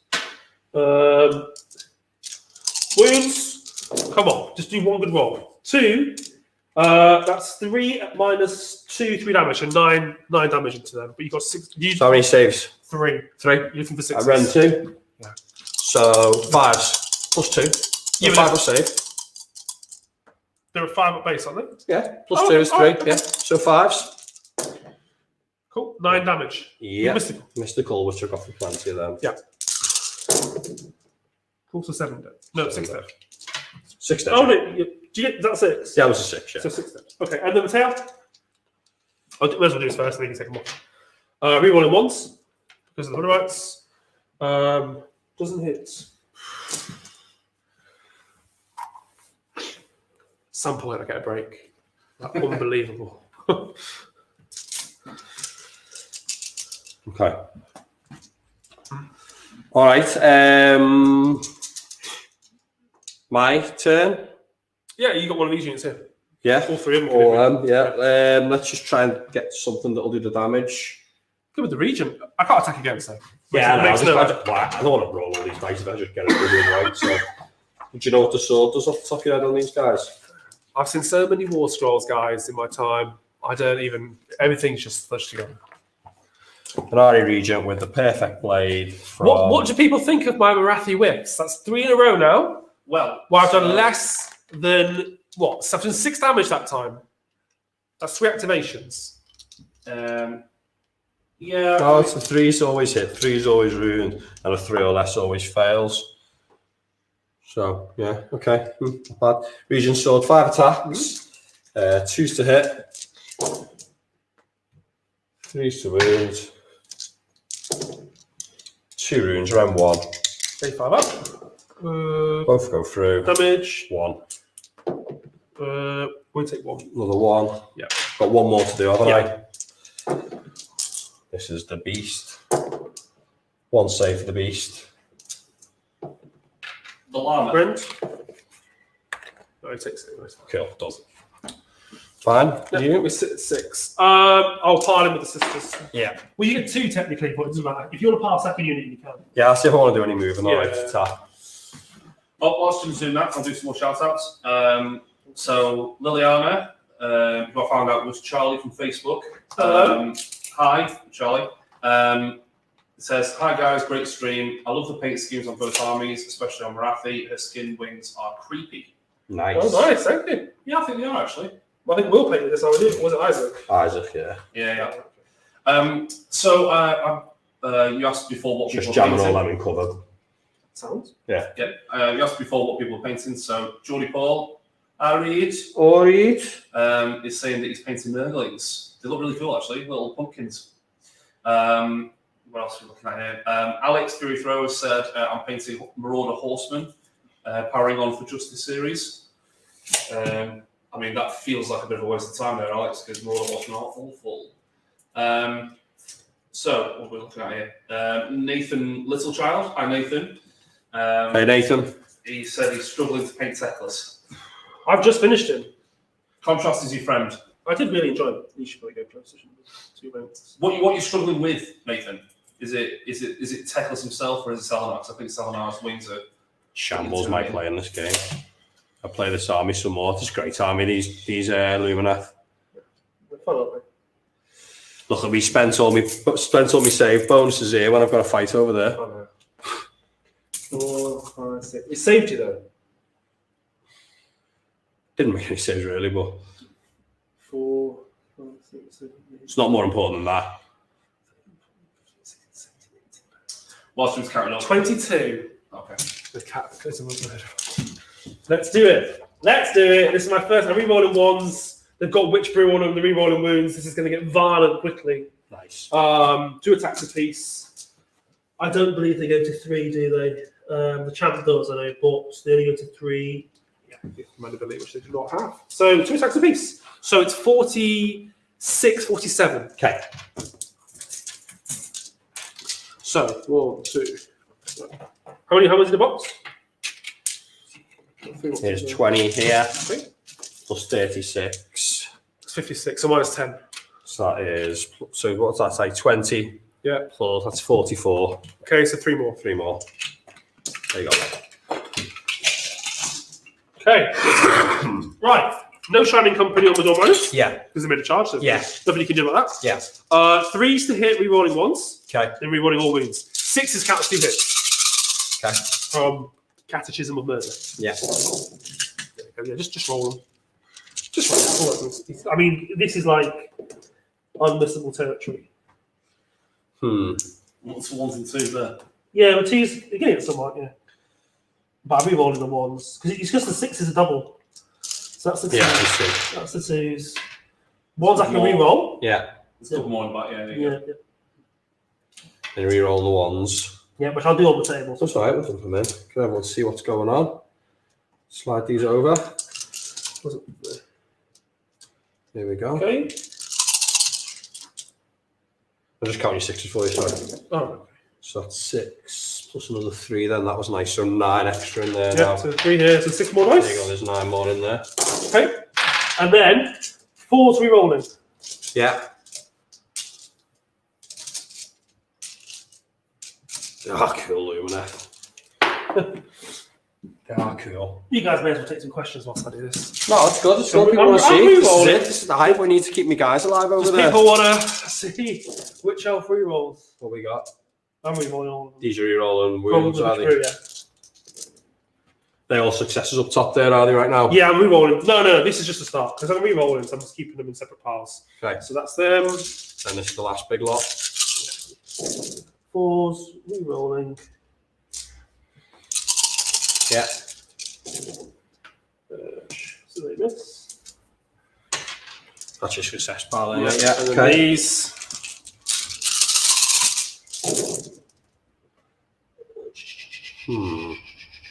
Wounds. Come on, just do 1 good roll. 2. That's 3 minus 2, 3 damage, and 9 damage into them. But you got 6. So how many saves? 3. 3. You're looking for 6. I ran 2. Yeah. So 5s plus 2. Yeah, 5 will save. There are 5 at base, aren't they? Yeah, plus Oh, 2 is 3. alright, okay. Yeah, so 5s. Cool. 9 damage. Yeah, Mystical. mystical, which took off the plenty of them. Yeah. Cool, so 7 dead. No, 6 dead. 6 dead. Oh, no. Do you get that 6? Yeah, it was a 6. Yeah. So 6 dead. Okay, and then the tail? May as well do this first, and then you can take them off. Rerolling once, because of the rights. Doesn't hit. Sample it, I get a break. Unbelievable. Okay. All right. My turn. Yeah, you got one of these units here. Yeah. All 3 of them. Or yeah. Let's just try and get something that'll do the damage. Good with the Regent. I can't attack against them. Yeah, Makes I no- don't want to roll all these dice if I just get it really right. So, do you know what the sword does off the top of your head on these guys? I've seen so many War Scrolls guys in my time. I don't even. Everything's just flushed together. Vanari Regent with the perfect blade. From... What do people think of my Marathi whips? That's 3 in a row now. Well, Well, I've done less than what? So I've done 6 damage that time. That's 3 activations. yeah. Oh, it's the 3's always hit, 3's always ruined, and a 3 or less always fails. So, yeah, okay. Not bad. Regent sword, 5 attacks. 2's to hit. 3's to wound. 2 runes, round 1. Take 5 up. Both go through. Damage. 1. We'll take 1. Another 1. Yeah. Got 1 more to do, haven't Yeah. I? This is the beast. 1 save for the beast. The llama. Brent. No, he takes it. Nice. Cool, done. Fine. Yeah, we sit at 6. I'll pile in with the sisters. Yeah. Well, you get 2 technically, but it doesn't matter. If you want to pile a second unit, you can. Yeah, I'll see if I want to do any moving. All Yeah. right, attack. Oh, whilst I'm doing that, I'll do some more shout outs. So, Liliana, who I found out was Charlie from Facebook. Hello. Hi, Charlie. It says, hi guys, great stream. I love the paint schemes on both armies, especially on Marathi. Her skin wings are creepy. Nice. Oh, nice. Thank you. Yeah, I think they are actually. I think Will painted this already. Was it Isaac? Isaac, yeah. Yeah, yeah. So, you asked before what Just people jamming were all painting. them in cover. Sounds. Yeah, you asked before what people were painting. So, Geordie Paul, I read, All right. is saying that he's painting Nurglings. They look really cool, actually, little pumpkins. What else are we looking at here? Alex Fury Thrower said, I'm painting Marauder Horseman, powering on for Justice Series. I mean, that feels like a bit of a waste of time there, Alex, because Marauder Horseman are awful. So, what are we looking at here? Nathan Littlechild. Hi, Nathan. Hey, Nathan. He said he's struggling to paint Teclis. I've just finished him. Contrast is your friend. I did really enjoy it. You should probably go closer. 2 minutes. What you're struggling with, Nathan? Is it Teclis himself or is it Selenar? 'Cause I think Selenar's wings are Shambles might play in this game. I play this army some more. It's a great army, these Lumineth. They're fun, aren't they? Look, we spent all my save bonuses here when I've got a fight over there. Oh, no. 4, 5, 6. It saved you though. Didn't make any saves really, but 4, 5, 6, 7, 8. it's not more important than that. whilst he was carrying on. 22. Okay. The cat goes in my bed. Let's do it. Let's do it. This is my first. I'm re-rolling ones. They've got Witch Brew on them. The re-rolling wounds. This is going to get violent quickly. Nice. 2 attacks apiece. I don't believe they go to 3, do they? The champ does, I know, but they only go to 3. Yeah, command ability, which they do not have. So 2 attacks apiece. So it's 46, 47. Okay. So 1, 2. How many in the box? Here's 20 here, Okay. plus 36. It's 56, so minus 10. So that is, so what's that say? 20 Yeah. plus, that's 44. Okay, so 3 more. 3 more. There you go. Okay. Right. No Shining Company on the door minus. Yeah. Because they made a charge. So Yeah. nothing you can do about that. Yeah. 3s to hit, re-rolling once. Okay. Then re-rolling all wounds. 6 is counts 2 hits. Okay. From Catechism of Murder. Yeah. There we go. Yeah, just roll them. Just roll them. I mean, this is like unmissable territory. What's the ones and twos there? Yeah, but twos, you're getting it somewhat, yeah. But I'm re-rolling the ones. Because it's just the 6 is a double. So that's the 2. Yeah, I see. That's the 2s. Ones I can re-roll. Yeah. There's a couple more in the back, yeah. There you go. Yeah. And re-roll the ones. Yeah, which I'll do on the table. That's all right, we'll dump them in. Can everyone see what's going on? Slide these over. Here we go. Okay. I'll just count your 6s for you, sorry. Oh, So that's 6 plus another 3 then. That was nice. So 9 extra in there yeah, now. so 3 here, so 6 more There you go, dice. there's 9 more in there. Okay. And then 4's re-rolling. Yeah. Ah, cool, Lumineth. Ah, cool. You guys may as well take some questions whilst I do this. No, it's good. It's So good. People I'm- want to I'm see. This is re-rolling. it. This is the hype. We need to keep me guys alive over Does there. people want to see which elf re-rolls? What we got? I'm re-rolling all of them. These are re-rolling Roll wounds, them are they? through, yeah. They all successes up top there, are they, right now? Yeah, I'm re-rolling. No, this is just a start. Because I'm re-rolling, so I'm just keeping them in separate piles. Okay. So that's them. And this is the last big lot. 4's re-rolling. Yeah. So they miss. That's your success pile then. Yeah, Yeah. and then Okay. these.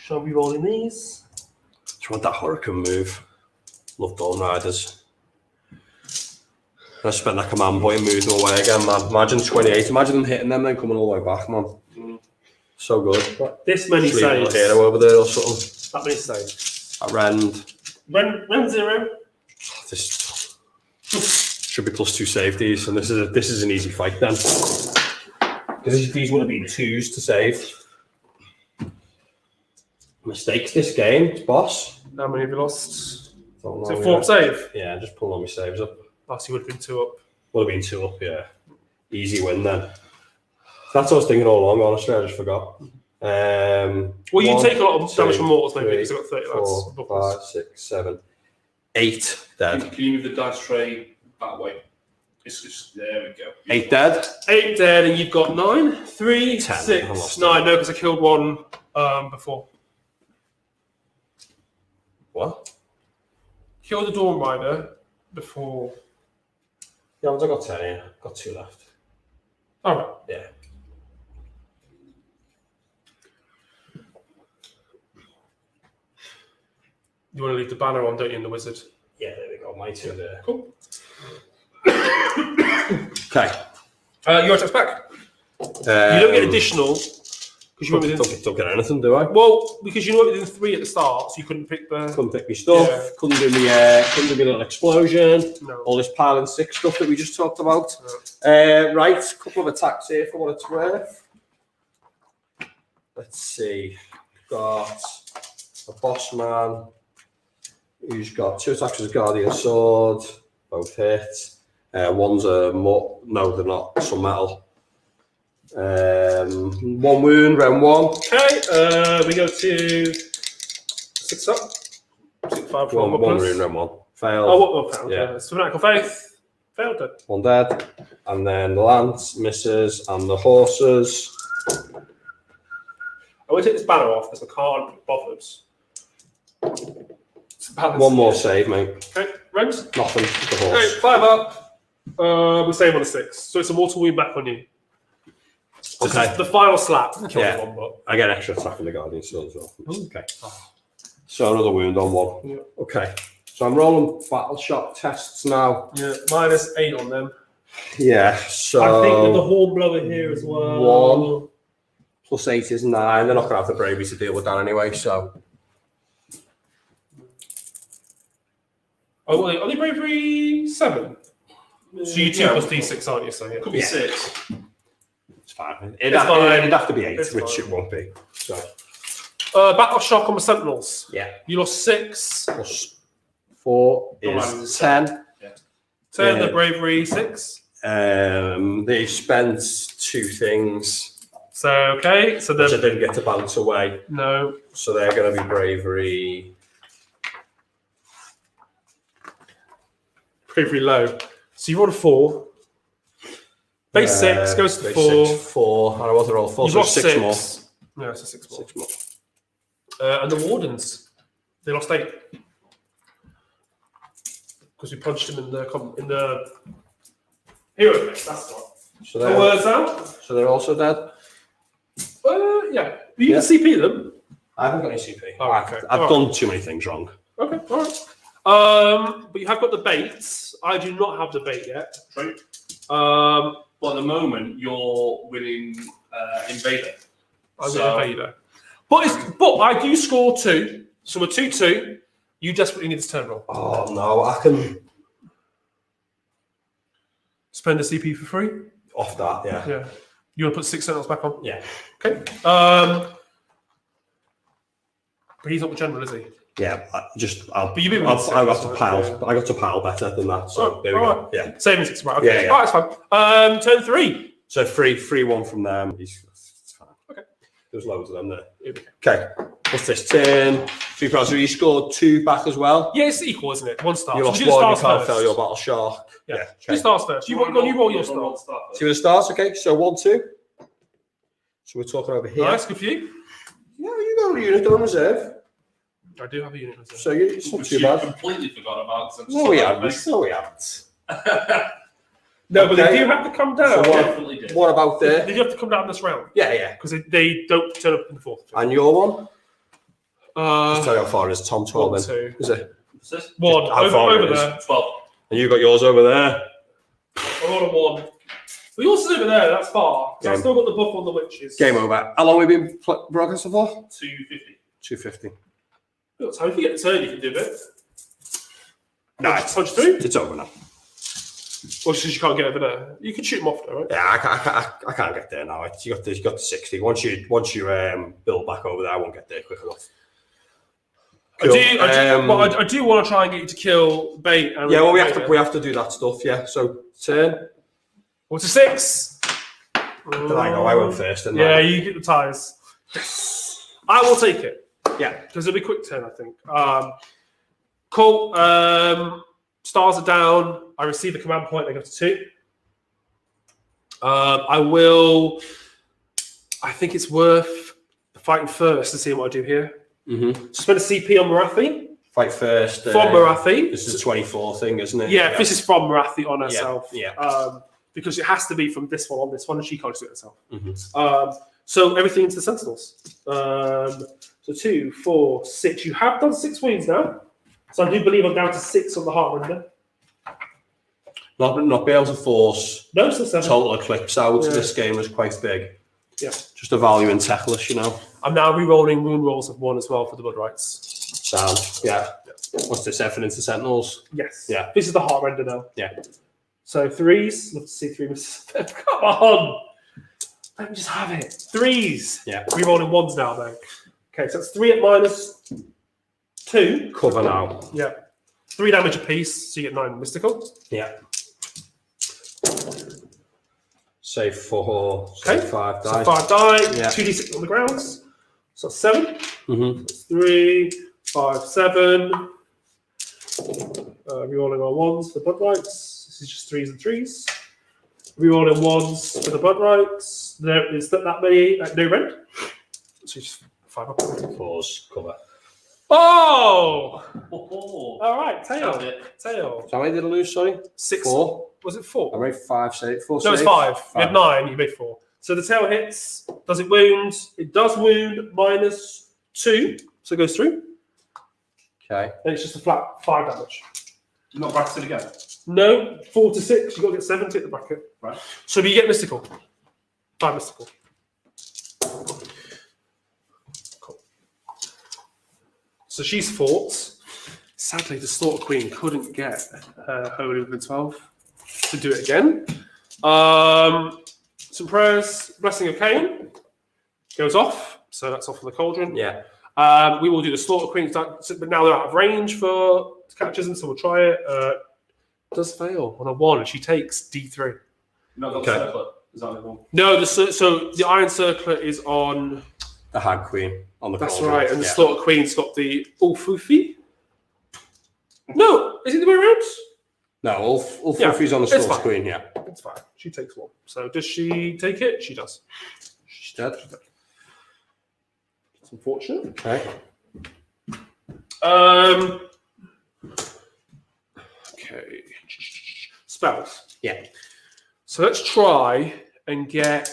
So I'm re-rolling these. Do you want that Hurakan move? Love Dawn Riders. I spent that command point and moved them away again, man. Imagine 28. Imagine them hitting them then coming all the way back, man. So good. But this many Just leave a little saves. hero over there or something. That many saves. At Rend. When 0. This should be +2 safeties, and this is an easy fight then. Because these would have been 2s to save. Mistakes this game, boss. How many have you lost? Don't Is know it 4 yet. save? Yeah, just pull on my saves up. Last you would have been 2 up. Would have been 2 up, yeah. Easy win then. That's what I was thinking all along, honestly, I just forgot. Well, you 1, take a lot of damage 2, from mortals, maybe, 3, because I've got 30 lads. 4, 5, 6, 7, 8 dead. Can you move the dice tray that way? There we go. 8 dead. 8 dead, and you've got 9, 3, 10. I 6, lost 9. No, because I killed one before. What? Killed the Dawn Rider before. Yeah, I got 10 here. Got 2 left. Alright. Yeah. You want to leave the banner on, don't you, in the wizard? Yeah, there we go. My 2 there. Cool. Okay. Your attack's back. You don't get additional because you went within. Don't get anything, do I? Well, because you went within 3 at the start, so you couldn't pick the. Couldn't pick me stuff. Yeah. Couldn't do me. Couldn't do me little explosion. No. All this pile and 6 stuff that we just talked about. Right, a couple of attacks here for what it's worth. Let's see. Got a boss man who's got 2 attacks with a guardian sword, both hit. One's a no, they're not. Some metal. 1 wound, round 1. Okay, we go to 6 up. 6, 5, 4, 1 wound, round 1. Failed. Oh, what failed? Yeah. So Fanatical Faith failed then. 1 dead. And then the lance misses, and the horses. I will take this banner off because I can't be bothered. 1 more save, mate. Okay, Rent. Nothing. The Okay, horse. 5 up. We save on the 6. So it's a mortal wound back on you. This Okay. is the final slap. Killed Yeah. one, but. I get extra attack on the guardian sword as well. Okay. So another wound on 1. Yeah. Okay. So I'm rolling battle shock tests now. Yeah, -8 on them. Yeah. So I think with the hornblower here as well. 1 plus 8 is 9. They're not going to have the bravery to deal with that anyway. So Oh, are they bravery 7? So you 2 plus D6, aren't you? So yeah. Could be 6. it's fine. It's fine. It'd have to be 8, It's which fine. it won't be. So Battle shock on the Sentinels. yeah. You lost 6. Plus 4 is 10. 10, Yeah. the bravery 6. They spent 2 things. So okay, so Which I the didn't get to bounce away. no. So they're going to be bravery. Bravery low. So you rolled a 4. Base 6 goes to base 4. 6, 4. And I wasn't roll 4, You've so lost 6 more. No, it's a 6 more. 6 more. And the Wardens, they lost 8 because we punched them in the hero base. That's what. So The they're, words out. so they're also dead. Yeah. You can CP them. I haven't got any CP. Oh, okay. I've All done too many things wrong. Okay, all right. But you have got the baits. I do not have the bait yet. True. Um, But at the moment, you're winning Invader. I'm So- going to but I do score 2. So we're 2-2. You desperately need this turn roll. Oh, no. I can... Spend a CP for free. Off that, yeah. Yeah. You want to put 6 Sentinels back on? Yeah. Okay. But he's not the general, is he? Yeah, I'll But you've been I'll, with I got six, to pile. yeah. I got to pile better than that. So Oh, there we all go. right. Yeah. Saving 6 tomorrow. Okay. Yeah, yeah. All right, that's fine. Turn 3. So free one from them. It's fine. Okay. There's loads of them there. Here we go. Okay. What's this? 10. 3 pounds. So you scored 2 back as well. Yeah, it's equal, isn't it? 1 star. You So lost we do the 1. You stars can't first. fail your battle shark. Yeah. Yeah. Two Okay. stars first. You roll your star. See the stars. Okay. So 1, 2. So we're talking over here. Nice, good for you. Yeah, you got a unit on reserve. I do have a unit reserve. So it's not Which too you bad. completely forgot about. 'cause I'm No, we just haven't. like, No, we haven't. No, but Okay. they do have to come down. So what- definitely did. What about They there? do have to come down this round Yeah, yeah. because they don't turn up in the 4th. And your one? Just tell Uh, you how far it is. Tom 12 1, then. 2. Is it? What's this? 1. how far Over it is. there. 12. And you got yours over there. I rolled a 1. But yours is over there. That's far. So I've Game. still got the buff on the witches. Game over. How long have we been broadcasting for? 250. 250. So if you get the turn, you can do a bit. No, Punch through. it's over now. Or just you can't get over there. You can shoot them off though, right? Yeah, I can't get there now. You got the 60. Once you build back over there, I won't get there quick enough. Cool. I do want to try and get you to kill bait. And Yeah, well, we have to do that stuff. Yeah. So turn. What's a 6? Then I go. I went first. Didn't Yeah, I? you get the ties. I will take it. Yeah. Because it'll be a quick turn, I think. Cool. Stars are down. I receive a command point. They go to 2. I think it's worth fighting first to see what I do here. Mm-hmm. Spend a CP on Marathi. Fight first. From Marathi. This is a 24 thing, isn't it? Yeah, this is from Marathi on herself. Yeah. Because it has to be from this one on this one, and she can't do it herself. Mhm. So everything into the Sentinels. So 2, 4, 6. You have done 6 wounds now. So I do believe I'm down to 6 on the Heartrender. Not be able to force No, still 7. total eclipse out Yeah. this game is quite big. Yeah. Just a value in Techless, you know. I'm now re-rolling wound rolls of 1 as well for the Blood Rights. Sound. Yeah. What's this? Effing into Sentinels. Yes. Yeah. This is the Heartrender now. Yeah. So 3s. Love to see 3 misses. Come on. Let me just have it. 3s. Yeah. Re-rolling 1s now, though. Okay, so that's 3 at -2. Cover now. Yeah. 3 damage apiece, so you get 9 mystical. Yeah. Save 4. Save Okay. 5 So die. 5 die, Yeah. 2d6 on the grounds. So 7. Mm-hmm. 3, 5, 7. Rerolling our 1s for the Blood Rights. This is just 3s and 3s. Rerolling 1s for the Blood Rights. There is that many at no rent. So just 5 up. 4s. Cover. Oh! Oh, All right, tail. Found it. Tail. So how many did I lose, sorry? 6. 4. Was it 4? I made 5 save. 4 No, it's save. 5. You had 9, you made 4. So the tail hits. Does it wound? It does wound -2. So it goes through. Okay. And it's just a flat 5 damage. You're not bracketed again. No, 4 to 6. You've got to get 7 to hit the bracket. Right. So you get mystical. 5 mystical. Cool. So she's fought. Sadly, the Slaughter Queen couldn't get Holy within 12 to do it again. Some prayers. Blessing of Khaine goes off. So that's off for the cauldron. Yeah. We will do the Slaughter Queen, but now they're out of range for catches, and so we'll try it. Does fail on a 1, and she takes D3. Not got Okay. circlet. Is that the one? No, so the Iron Circler is on. The Hag Queen on the That's cauldron. right, and the Slaughter Queen's got the Ulfufi. No, is it the way around? No, Ulfufi's on the it's Slaughter fine. Queen, yeah. It's fine. She takes one. So does she take it? She does. She's dead. It's unfortunate. Okay. Okay. Spells. Yeah. So let's try and get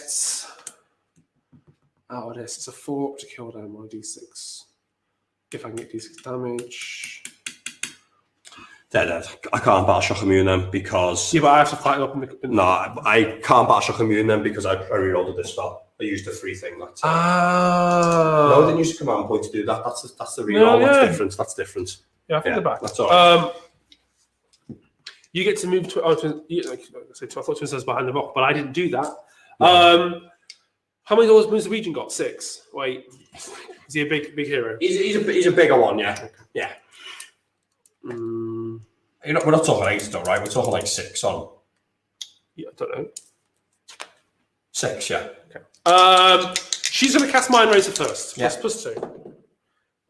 out of this. It's a 4 up to kill down my d6. If I can get d6 damage. They're dead. I can't Battle Shock Immune them because... Yeah, but I have to fight up in the... No, I can't Battle Shock Immune them because I rerolled this spell. I used the free thing. That's Oh. No, I didn't use the command point to do that. That's the reroll. No, That's yeah. different. That's different. Yeah, I think they're back. That's all right. You get to move to... I thought Twin says behind the rock, but I didn't do that. How many dollars moves the Regent got? 6. Wait. Is he a big hero? He's a bigger one, yeah. Yeah. We're not talking 8 though, right? We're talking like 6 on. Yeah, I don't know. 6, yeah. Okay. She's going to cast Mind Razor first. Yeah. +2.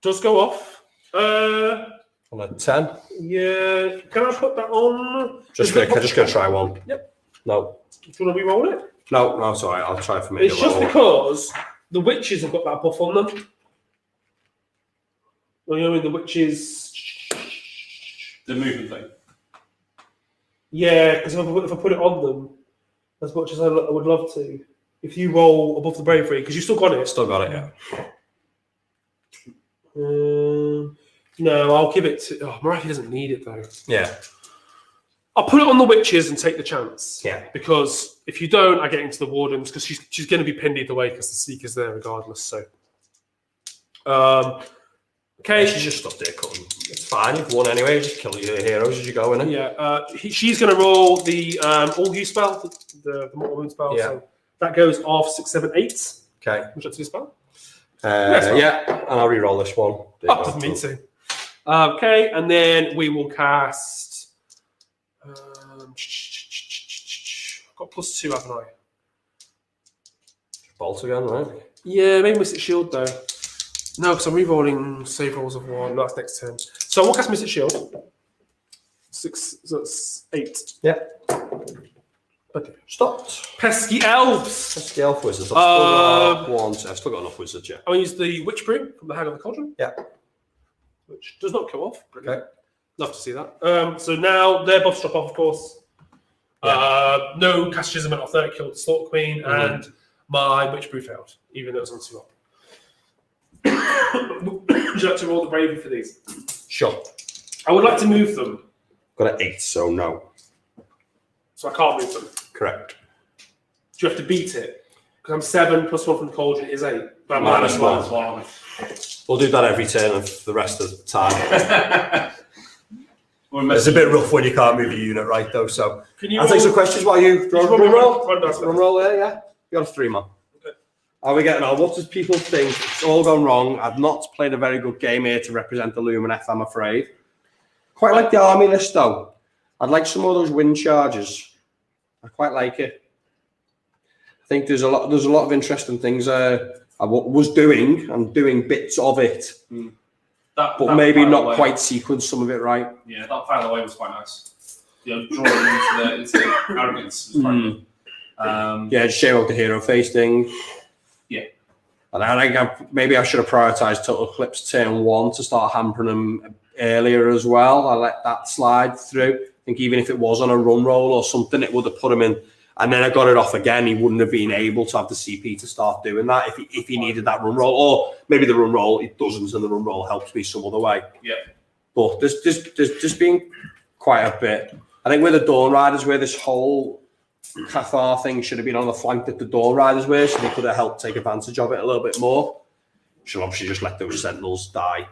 Does go off. On a 10. Yeah. Can I put that on? Just gonna try one. Yep. No. Do you want to re-roll it? No, it's all right. I'll try for me. It's just because the witches have got that buff on them. Well, you know, the witches. The movement thing. Yeah, because if I put it on them, as much as I would love to, if you roll above the bravery, because you still got it. Still got it, yeah. No, I'll give it to. Oh, Marathi doesn't need it though. Yeah. I'll put it on the witches and take the chance. Yeah. Because if you don't, I get into the wardens because she's going to be pinned either way because the seeker's there regardless. So. Okay. She's just stuck there cutting. It's fine. You've won anyway. Just kill your heroes as you go, innit? Yeah. She's going to roll the all use spell, the mortal wound spell. Yeah. So that goes off 6, 7, 8. Okay. Would you like to do spell? Yeah, and I'll re-roll this one. Oh, doesn't mean to. Okay, and then we will cast. I've got +2, haven't I? Bolt again, right? Yeah, maybe Mystic Shield though. No, because I'm re-rolling save rolls of 1. No, that's next turn. So I will cast Mystic Shield. 6, so that's 8. Yeah. Okay. Stopped. Pesky elves. That's the elf wizards. I've still got enough wizards, yeah. I'm going to use the Witch Brew from the Hag of the Cauldron. Yeah. Which does not come off. Okay. Love to see that. So now their buffs drop off, of course. Yeah. No cast Chisement off there, killed the Slaughter Queen, and my Witch Brew failed, even though it was on 2 up. Would you like to roll the bravery for these? Sure. I would like to move them, Got an 8, so no. so I can't move them. Correct. Do you have to beat it? Because I'm 7 +1 from the Cauldron is 8. But I'm Minus -1. one. We'll do that every turn of the rest of the time. It's a bit rough when you can't move your unit right, though. So Can you I'll take some questions while you run roll? roll there. Yeah, you got a 3 man. Okay. How are we getting on? What does people think? It's all gone wrong. I've not played a very good game here to represent the Lumineth, I'm afraid. Quite like the army list though. I'd like some more of those wind charges. I quite like it. I think there's a lot of interesting things I was doing and doing bits of it, but maybe not quite sequenced some of it right. Yeah, that final away was quite nice. You know, drawing into the arrogance was quite good. Yeah, just shame out the hero face thing. Yeah. And I think maybe I should have prioritised Total Eclipse turn 1 to start hampering them earlier as well. I let that slide through. I think even if it was on a run roll or something, it would have put him in. And then I got it off again. He wouldn't have been able to have the CP to start doing that if he needed that run roll. Or maybe the run roll, it doesn't, and the run roll helps me some other way. Yeah. But there's been quite a bit. I think with the Dawn Riders, where this whole Cathar thing should have been on the flank that the Dawn Riders were, so they could have helped take advantage of it a little bit more. Should obviously just let those Sentinels die.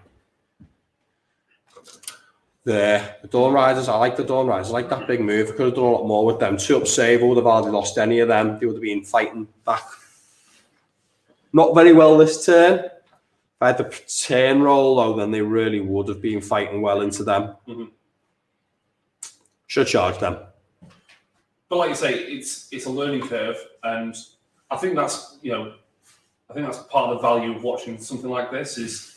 The Dawn Riders, I like the Dawn Riders. I like that big move. I could have done a lot more with them. 2 up save, I would have hardly lost any of them. They would have been fighting back. Not very well this turn. If I had the turn roll, though, then they really would have been fighting well into them. Should have charged them. But like you say, it's a learning curve, and I think that's part of the value of watching something like this is,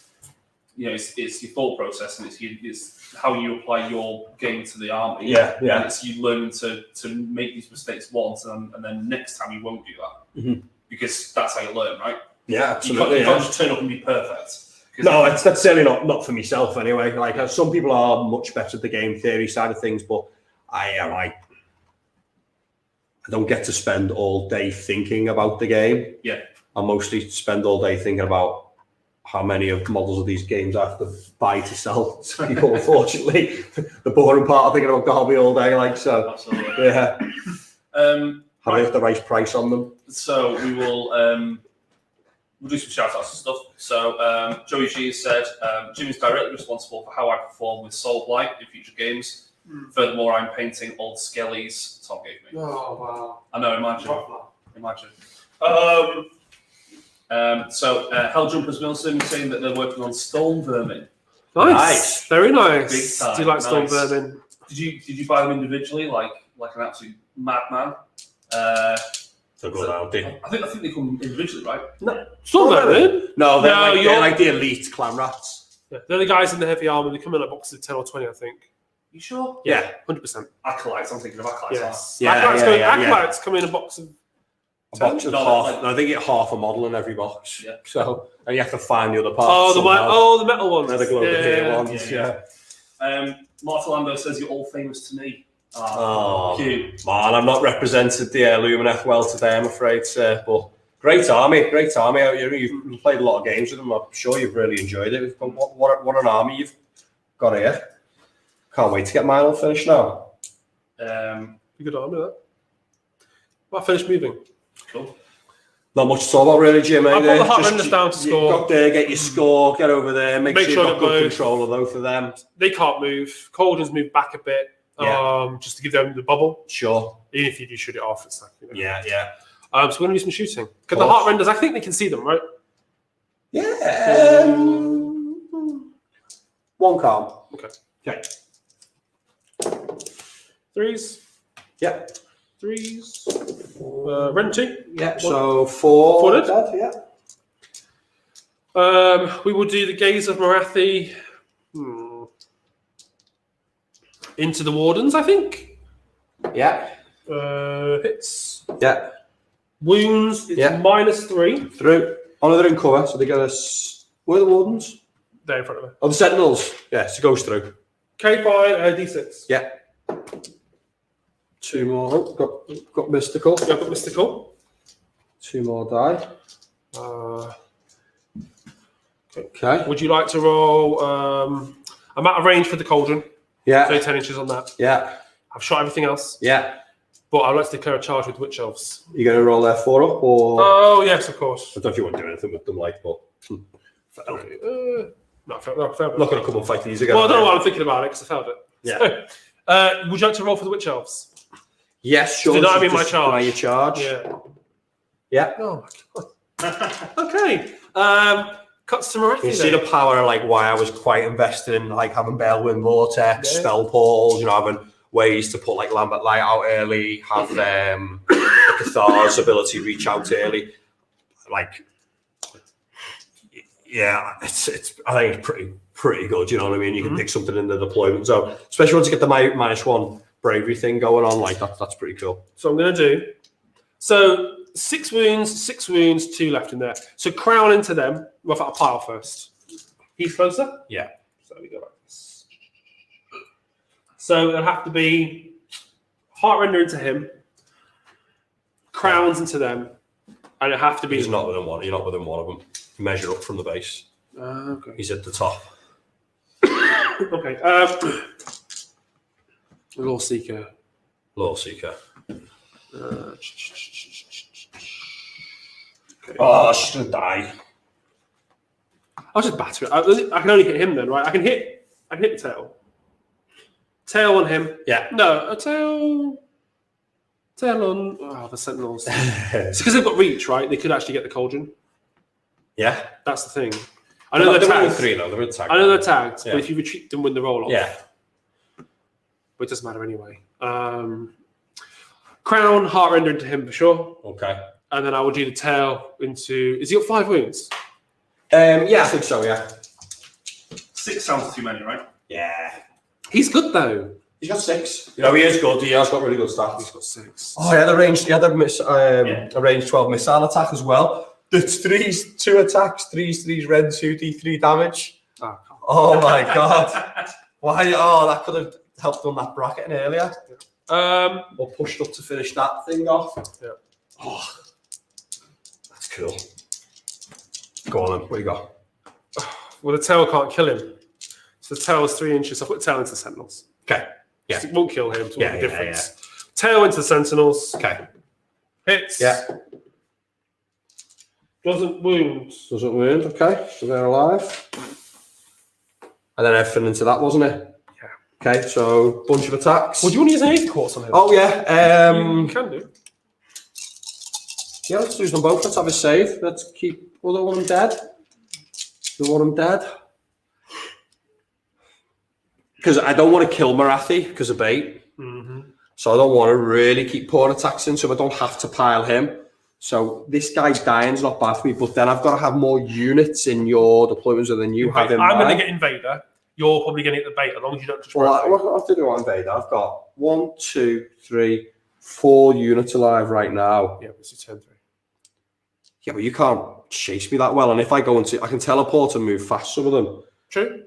it's your thought process and it's how you apply your game to the army. Yeah. And it's you learning to make these mistakes once, and then next time you won't do that because that's how you learn, right? Yeah, You absolutely. can't just turn up and be perfect. No, that's certainly not for myself anyway. Like some people are much better at the game theory side of things, but I don't get to spend all day thinking about the game. Yeah. I mostly spend all day thinking about how many of models of these games I have to buy to sell to people. Unfortunately, the boring part of thinking about Derby all day, like so. Absolutely. Yeah. How I have the right price on them. So we will we'll do some shout outs and stuff. So Joey G has said Jim is directly responsible for how I perform with Soul Blight in future games. Furthermore, I'm painting old skellies Tom gave me. Oh wow! I know, imagine. So Helljumpers Milson saying that they're working on Storm Vermin. Nice. Very nice. Big time. Do you like Storm Nice. Vermin? Did you buy them individually, like an absolute madman? They're good, aren't they? I think they come individually, right? Storm Vermin? No, they're you're like the elite clan rats. Yeah, they're the guys in the heavy armor. They come in a box of 10 or 20, I think. You sure? Yeah, 100%. Acolytes. I'm thinking of acolytes. Yes. Yeah, Acolytes come in a box of. A box of No, half. No, they get half a model in every box. Yeah. So, and you have to find the other parts. Oh, somehow. the metal ones. They're the global yeah. ones. Yeah. Marta Lando says you're all famous to me. Oh, Cute. man, I'm not represented the Lumineth well today, I'm afraid, sir. But great army out here. You've played a lot of games with them. I'm sure you've really enjoyed it. What an army you've got here. Can't wait to get mine all finished now. Good army, that. Well, I finished moving. Cool. Not much to talk about, really, Jim. I've got the heart renders down to score. Go up there, get your score, get over there, make sure you've got good control of both of them. They can't move. Cauldron's moved back a bit, just to give them the bubble. Sure. Even if you do shoot it off, it's like, Yeah. So we're going to do some shooting. Because the heart renders, I think they can see them, right? Yeah. One calm. Okay. Threes. Yeah. Threes. Renty. Yeah. So four. Dead. Yeah. We will do the Gaze of Morathi into the Wardens, I think. Yeah. Hits. Yeah. Wounds. It's -3. Through. Oh, no, they're in cover, so they get us. Where are the Wardens? There in front of me. Oh, the Sentinels. Yeah, so it goes through. Okay, fine. D6. Yeah. Two more. Oh, got mystical. Yeah, I've got Mystical. Two more die. Okay. Would you like to roll? I'm out of range for the Cauldron. Yeah. So 10 inches on that. Yeah. I've shot everything else. Yeah. But I'd like to declare a charge with Witch Elves. You going to roll their 4 up, or? Oh, yes, of course. I don't know if you want to do anything with them, like, but. No, I failed it. I'm not going to come and fight these again. Well, I don't know why I'm thinking about it because I failed it. Yeah. So, would you like to roll for the Witch Elves? Yes, sure. Did I mean my Just charge? deny your charge. Yeah. Yeah. Oh, my God. Okay. Cuts to Morathi. You see the power, like, why I was quite invested in, like, having Battleline Vortex, spell portals, having ways to put, like, Lambent Light out early, have the Cathallar's ability to reach out early. Like, yeah, it's I think it's pretty good, you know what I mean? You can pick something in the deployment zone, especially once you get the -1 bravery thing going on, like, that's pretty cool. So I'm going to do. So 6 wounds, 2 left in there. So crown into them. Rough out a pile first. He's closer? Yeah. So we go like this. So it'll have to be heart render into him, crowns into them, and it'll have to be. He's not within one. You're not within one of them. Measure up from the base. Okay. He's at the top. Okay. Loreseeker. Loreseeker. Okay. Oh, she's gonna die. I'll just batter it. I can only hit him then, right? I can hit the tail. Tail on him. Yeah. No, a tail on the Sentinels. It's because they've got reach, right? They could actually get the Cauldron. Yeah. That's the thing. I know they're in tagged. 3 though. They're in tag. I know they're tagged, Yeah. but if you retreat them, win the roll off. Yeah. But it doesn't matter anyway. Crown, Heartrender into him for sure. Okay. And then I will do the tail into... Is he got 5 wounds? Yeah, I think so, yeah. 6 sounds too many, right? Yeah. He's good though. He's got 6. You know, he is good. He has got really good stats. He's got 6. Oh, yeah, a range 12 missile attack as well. It's 3s, 2 attacks, 3s, red, 2d3 damage. Oh my god. Why? Oh, that could have helped on that bracketing earlier. Or pushed up to finish that thing off. Yeah. Oh, that's cool. Go on then. What do you got? Well, the tail can't kill him. So the tail is 3 inches. So I put the tail into the Sentinels. Okay. Yeah. It won't kill him. So Yeah, what's yeah, the difference? Tail into the Sentinels. Okay. Hits. Yeah. Doesn't wound. Doesn't wound. Okay. So they're alive. And then everything into that, wasn't it? Yeah. Okay. So bunch of attacks. Well, do you want to use an 8 quartz on him? Oh yeah. You can do. Yeah. Let's use them both. Let's have a save. Let's keep other one dead. The one dead. Because I don't want to kill Marathi because of bait. Mm-hmm. So I don't want to really keep pouring attacks in, so I don't have to pile him. So this guy dying's not bad for me, but then I've got to have more units in your deployments than you have in I'm mine. going to get Invader. You're probably going to get the bait as long as you don't just Well, what I have to do on Invader, I've got 1, 2, 3, 4 units alive right now. Yeah, this is turn 3. Yeah, but you can't chase me that well. And if I go into, I can teleport and move fast, some of them. True.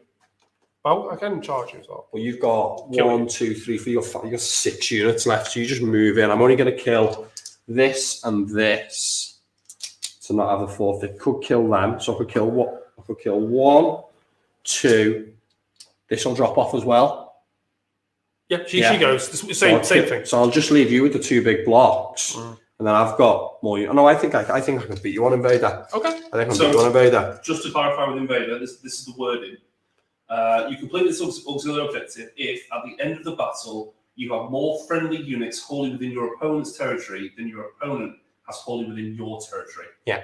Well, I can charge you as well. Well, you've got Kill 1, 2, 3, 4, you've got 6 units left, so you just move in. I'm only going to kill this and this to not have a fourth. It could kill them, so I could kill what? I could kill 1, 2. This will drop off as well. Yeah, she goes. Same thing. So I'll just leave you with the 2 big blocks, and then I've got more. No, I think I can beat you on Invader. Okay. I think I can beat you on Invader. Just to clarify with Invader, this is the wording. You complete this auxiliary objective if, at the end of the battle, you have more friendly units wholly within your opponent's territory than your opponent has wholly within your territory. Yeah.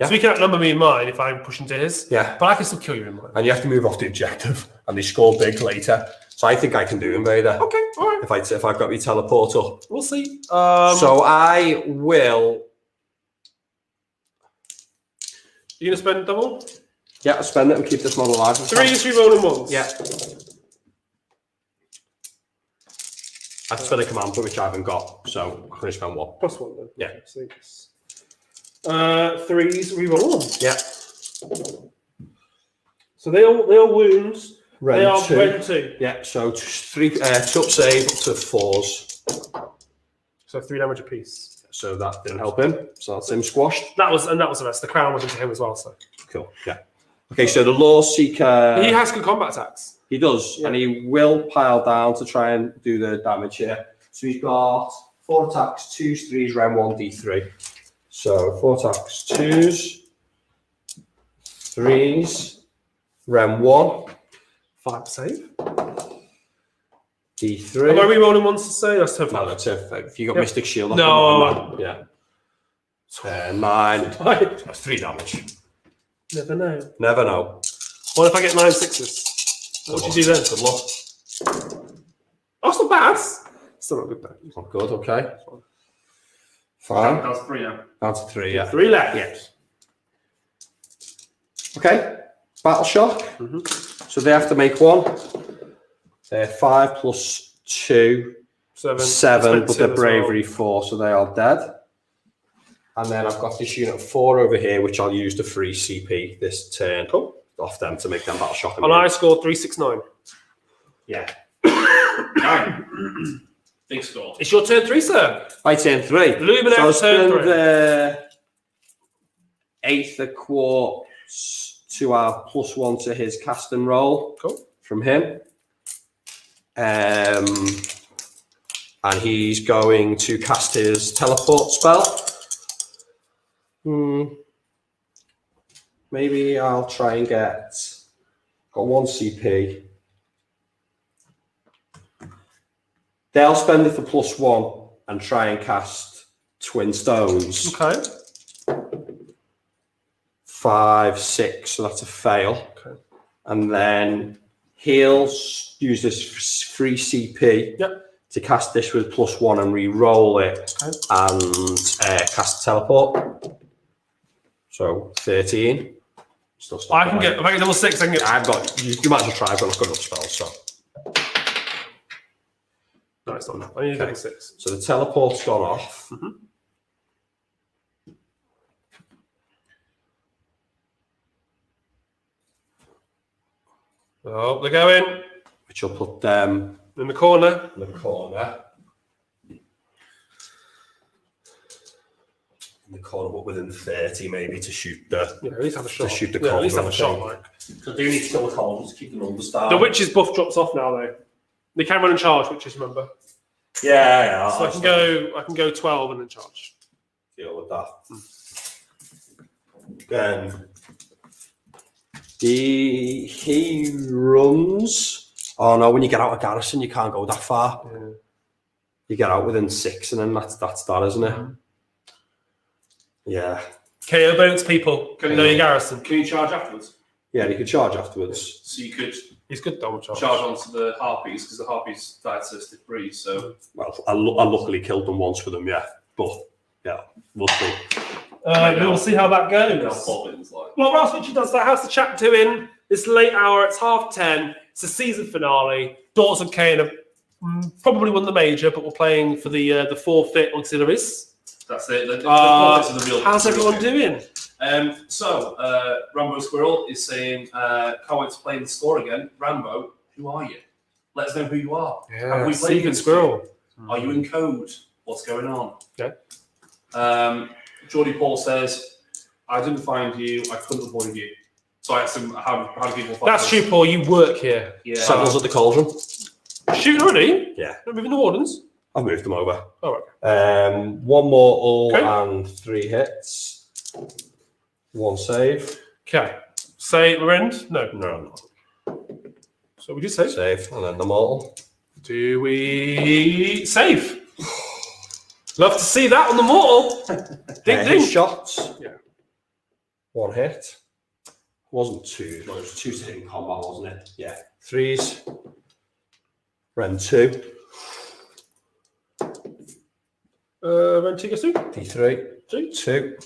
So we can outnumber me in mine if I'm pushing to his. Yeah. But I can still kill you in mine. And you have to move off the objective, and they score big later. So I think I can do Invader. Okay, all right. If I've got my teleporter. We'll see. So I will. You going to spend double? Yeah, I'll spend it and keep this model alive. 3 rolling ones. Yeah. I've spent a command point which I haven't got, so I'm going to spend 1. +1 then. Yeah. 6. 3s, reroll them. Yeah. So they all wounds. They are Two. red 2. Yeah, so 3 top save up to 4s. So 3 damage apiece. So that didn't help him. So that's him squashed. That was the rest. The crown was into him as well. So Cool. Yeah. Okay, so the Loreseeker. he has good combat attacks. He does, Yeah. and he will pile down to try and do the damage here. So he's got 4 attacks, 2s, 3s, round 1, D3. So 4 attacks, 2s, 3s, round 1, 5 save. D3. Am I rerolling ones to say? That's tough. No, that's it. If you got Yep. Mystic Shield, No. yeah. 9. That's 3 damage. Never know. Never know. What if I get 9 6s? What would you do then? Good luck. Oh, it's not bad. Still not good though. Not good. Okay. Fine. That's 3 now. Down to 3. Yeah. 3 left. Yes. Okay. Battle shock. So they have to make 1. They're 5 plus 2, 7, but they're bravery 4, so they are dead. And then I've got this unit of 4 over here, which I'll use to free CP this turn. Off them to make them battle shock. And I scored 3 6 9. Yeah. 9. Big score. It's your turn 3, sir. I turn 3. Lumineth so I'll turn spend 3. the Aether Quartz to our +1 to his cast and roll. Cool. From him. And he's going to cast his teleport spell. Maybe I'll try and got 1 CP. They'll spend it for +1 and try and cast Twin Stones. Okay. 5, 6, so that's a fail. Okay. And then he'll use this free CP Yep. to cast this with +1 and re-roll it, and cast teleport. So 13. Still If I can get level 6, I can get. I've got. You might as well try. I've got good enough spells. So. No, it's not enough. I need level 6. So the teleport's gone off. Oh, they're going Which will put them in the corner. in the corner. In the corner, but within 30 maybe to shoot the. Yeah, at least have a shot. shoot the yeah, at least have cauldron, a shot, I like. So do you need to kill the cauldron to keep the numbers down? The witch's buff drops off now, though. They can run and charge, witches, remember. Yeah. So I can go 12 and then charge. Deal with that. Then he runs. Oh no! When you get out of garrison, you can't go that far. Yeah. You get out within 6, and then that's that, isn't it? Yeah. KO boats, people. Can Know you- your garrison. Can you charge afterwards? Yeah, you can charge afterwards. So you could He's good, double charge. charge onto the harpies because the harpies died to stick breeze. So Well, I luckily killed them once for them, yeah. But yeah, we'll see. We'll see how that they'll goes. pop in like. Well, Ross Ritchie does that. How's the chat doing? This late hour, it's 10:30. It's the season finale. Daughters of Khaine have probably won the major, but we're playing for the forfeit auxiliaries. That's it. The Vortex is the real. How's everyone doing? So Rambo Squirrel is saying, can't wait to play in the score again. Rambo, who are you? Let us know who you are. Have we played Stephen against Squirrel. you? Are you in code? What's going on? Okay. Geordie Paul says, I didn't find you. I couldn't avoid you. So I asked him, how do people find That's us? true, Paul. You work here. Yeah. Sentinels at the cauldron. Shooting already? Yeah. Not moving the Wardens? I've moved them over. Oh, right. 1 mortal Okay. and 3 hits. 1 save. Okay. Say we're end? No. No. So we just save. Save. And then the mortal. Do we save? Love to see that on the mortal. Ding Hit ding. shots. Yeah. 1 hit. Wasn't 2. Well, it was 2 to hit in combat, wasn't it? Yeah. 3s. Ren 2. Rentigus 2. D3. 2.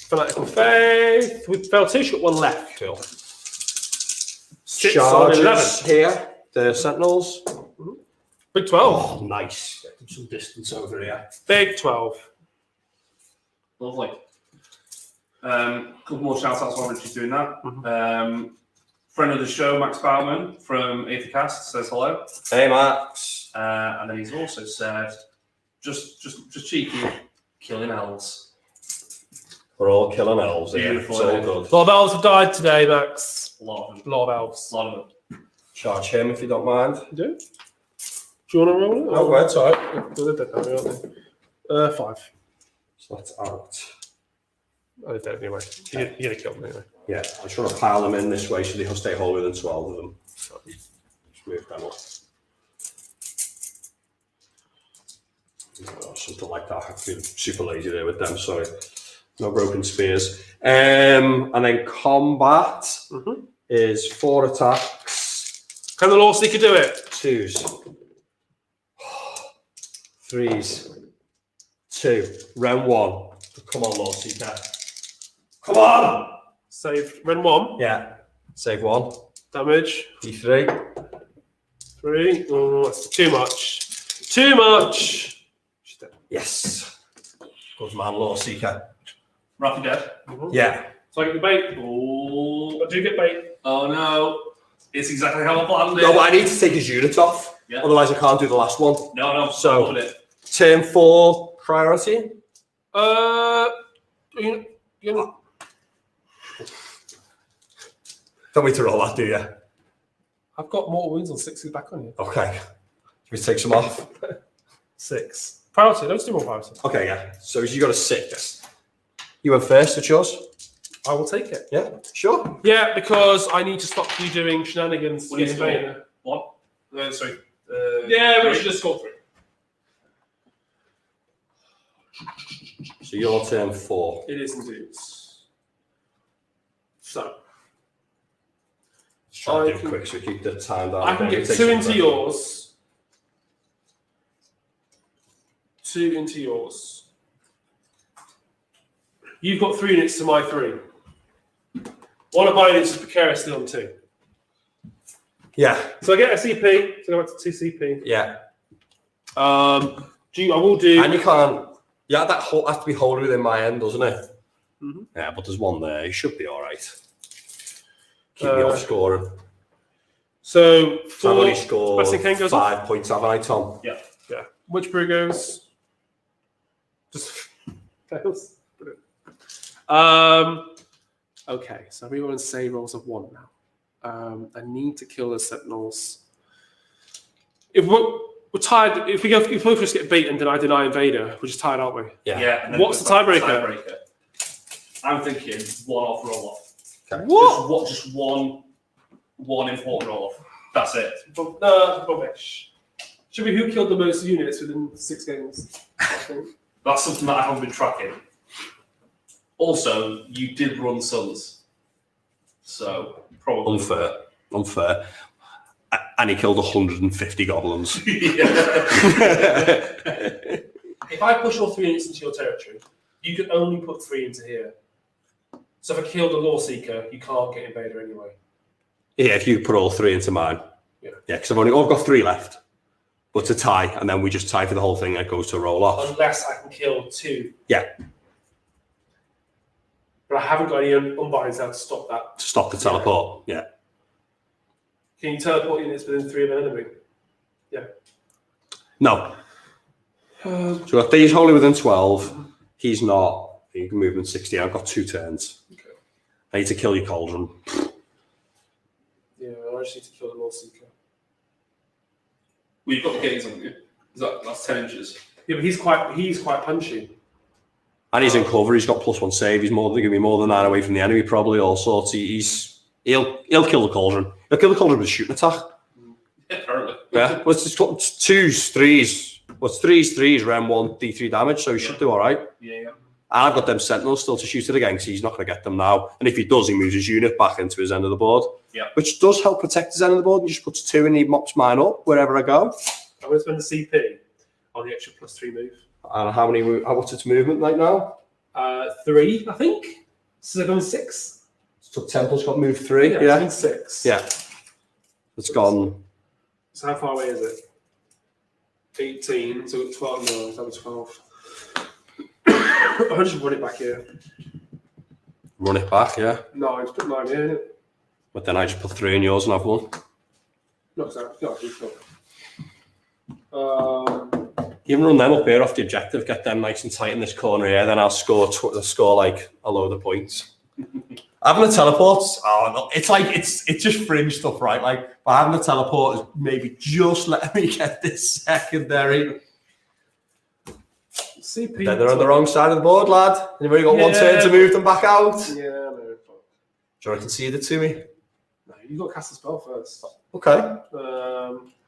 Fanatical Faith. We fell 2, shot 1 left. Phil. 6 on 11. Charges here. The Sentinels. Big 12. Oh, nice. Get them some distance over here. Big 12. Lovely. Couple more shout outs while Richie's doing that. Friend of the show, Max Bauman from Aethercast says hello. Hey, Max. And then he's also said, just cheeky, killing elves. We're all killing elves here. Beautiful, It's all isn't it? good. A lot of elves have died today, Max. A lot of them. A lot of elves. A lot of them. Charge him if you don't mind. Do you want to roll it? Oh, well, it's all right. They're dead now, aren't they? 5. So that's out. Oh, they're dead anyway. You're going to kill them anyway. Yeah, I just want to pile them in this way so they can stay whole within 12 of them. So just move them up. Oh, something like that. I feel super lazy there with them, sorry. No broken spears. And then combat is 4 attacks. Can the Loreseeker do it? 2s. 3s. 2. Round 1. Come on, Loreseeker. Come on! Save. Ren 1. Yeah. Save 1. Damage. D3. 3. Oh, that's too much. Too much. She's dead. Yes. Good man, Loreseeker. Rapid dead. Yeah. So I get the bait. Oh, I do get bait. Oh no. It's exactly how I planned it. No, but I need to take his unit off. Yeah. Otherwise, I can't do the last one. No. So- Loving it. Turn 4 priority. You know, Don't need to roll that, do you? I've got mortal wounds on 6 back on you. Okay. Should we take some off? 6. Priority. Let's do more priority. Okay, yeah. So you got a 6. You went first, it's yours? I will take it. Yeah, sure. Yeah, because I need to stop you doing shenanigans. What do you against score? Vayner. What? Sorry. Yeah, we should just score 3. So your turn 4. It is indeed. So Let's try and I do it can- quick so we keep the time down. I can Maybe get take 2 some into breath. yours. 2 into yours. You've got 3 units to my 3. One of my units is precariously on 2. Yeah. So I get a CP. So go back to 2 CP. Yeah. I will do. And you can't. Yeah, that has to be wholly within my end, doesn't it? Mhm. Yeah, but there's one there. You should be all right. Keep me off scoring. So So I've only for scored Western King goes 5 points, haven't I, Tom? yeah. Which brew goes? Just fails. Brilliant. Okay, so everyone say rolls of 1 now. I need to kill the Sentinels. If we're tied, if we both just get beat and then I deny Invader, we're just tied, aren't we? Yeah. And then What's the tiebreaker? I'm thinking one off, roll off. Okay. What? Just one important roll off. That's it. No, rubbish. Should be who killed the most units within 6 games? I think. That's something that I haven't been tracking. Also, you did run Suns, so probably Unfair. And he killed 150 goblins. If I push all 3 units into your territory, you can only put 3 into here. So if I kill the Loreseeker, you can't get Invader anyway. Yeah, if you put all 3 into mine. Yeah. Yeah, because I've got 3 left. But to tie, and then we just tie for the whole thing and it goes to a roll off. Unless I can kill 2. Yeah. But I haven't got any unbinds now to stop that. To stop the teleport. Yeah. Can you teleport units within 3 of an enemy? Yeah. No. So we've got these wholly within 12. He's not. He can move in 60. I've got 2 turns. Okay. I need to kill your cauldron. Yeah, I just need to kill the Loreseeker. Well, you've got the gates, haven't you? That's 10 inches. Yeah, but he's quite punchy. And he's in cover. He's got +1 save. He's going to be more than 9 away from the enemy, probably. All sorts. He'll kill the cauldron. He'll kill the cauldron with a shooting attack. Yeah, apparently. Yeah. Well, it's 2s, 3s. Well, it's 3s, rem 1, D3 damage. So he should do all right. Yeah. And I've got them Sentinels still to shoot it again because he's not going to get them now. And if he does, he moves his unit back into his end of the board. Yeah. Which does help protect his end of the board and just puts 2 and he mops mine up wherever I go. I'm going to spend the CP on the extra +3 move. And what's its movement right now? 3, I think. So they're going 6. So Temple's got moved 3. Yeah, Yeah. it's been 6. Yeah. It's gone. So how far away is it? 18. So 12. No, that was 12. I'll just run it back here. Run it back, yeah. No, I just put 9 here. But then I just put 3 in yours and I've won. No, sorry. No, keep going. You can run them up here off the objective, get them nice and tight in this corner here, then I'll score like a load of points. Having a teleport, it's just fringe stuff, right? Like, but having a teleport is maybe just letting me get this secondary. CP. Then they're on the wrong side of the board, lad. And you've only got 1 turn to move them back out. Yeah, no. Do you concede it to me? No, you've got to cast a spell first. Okay.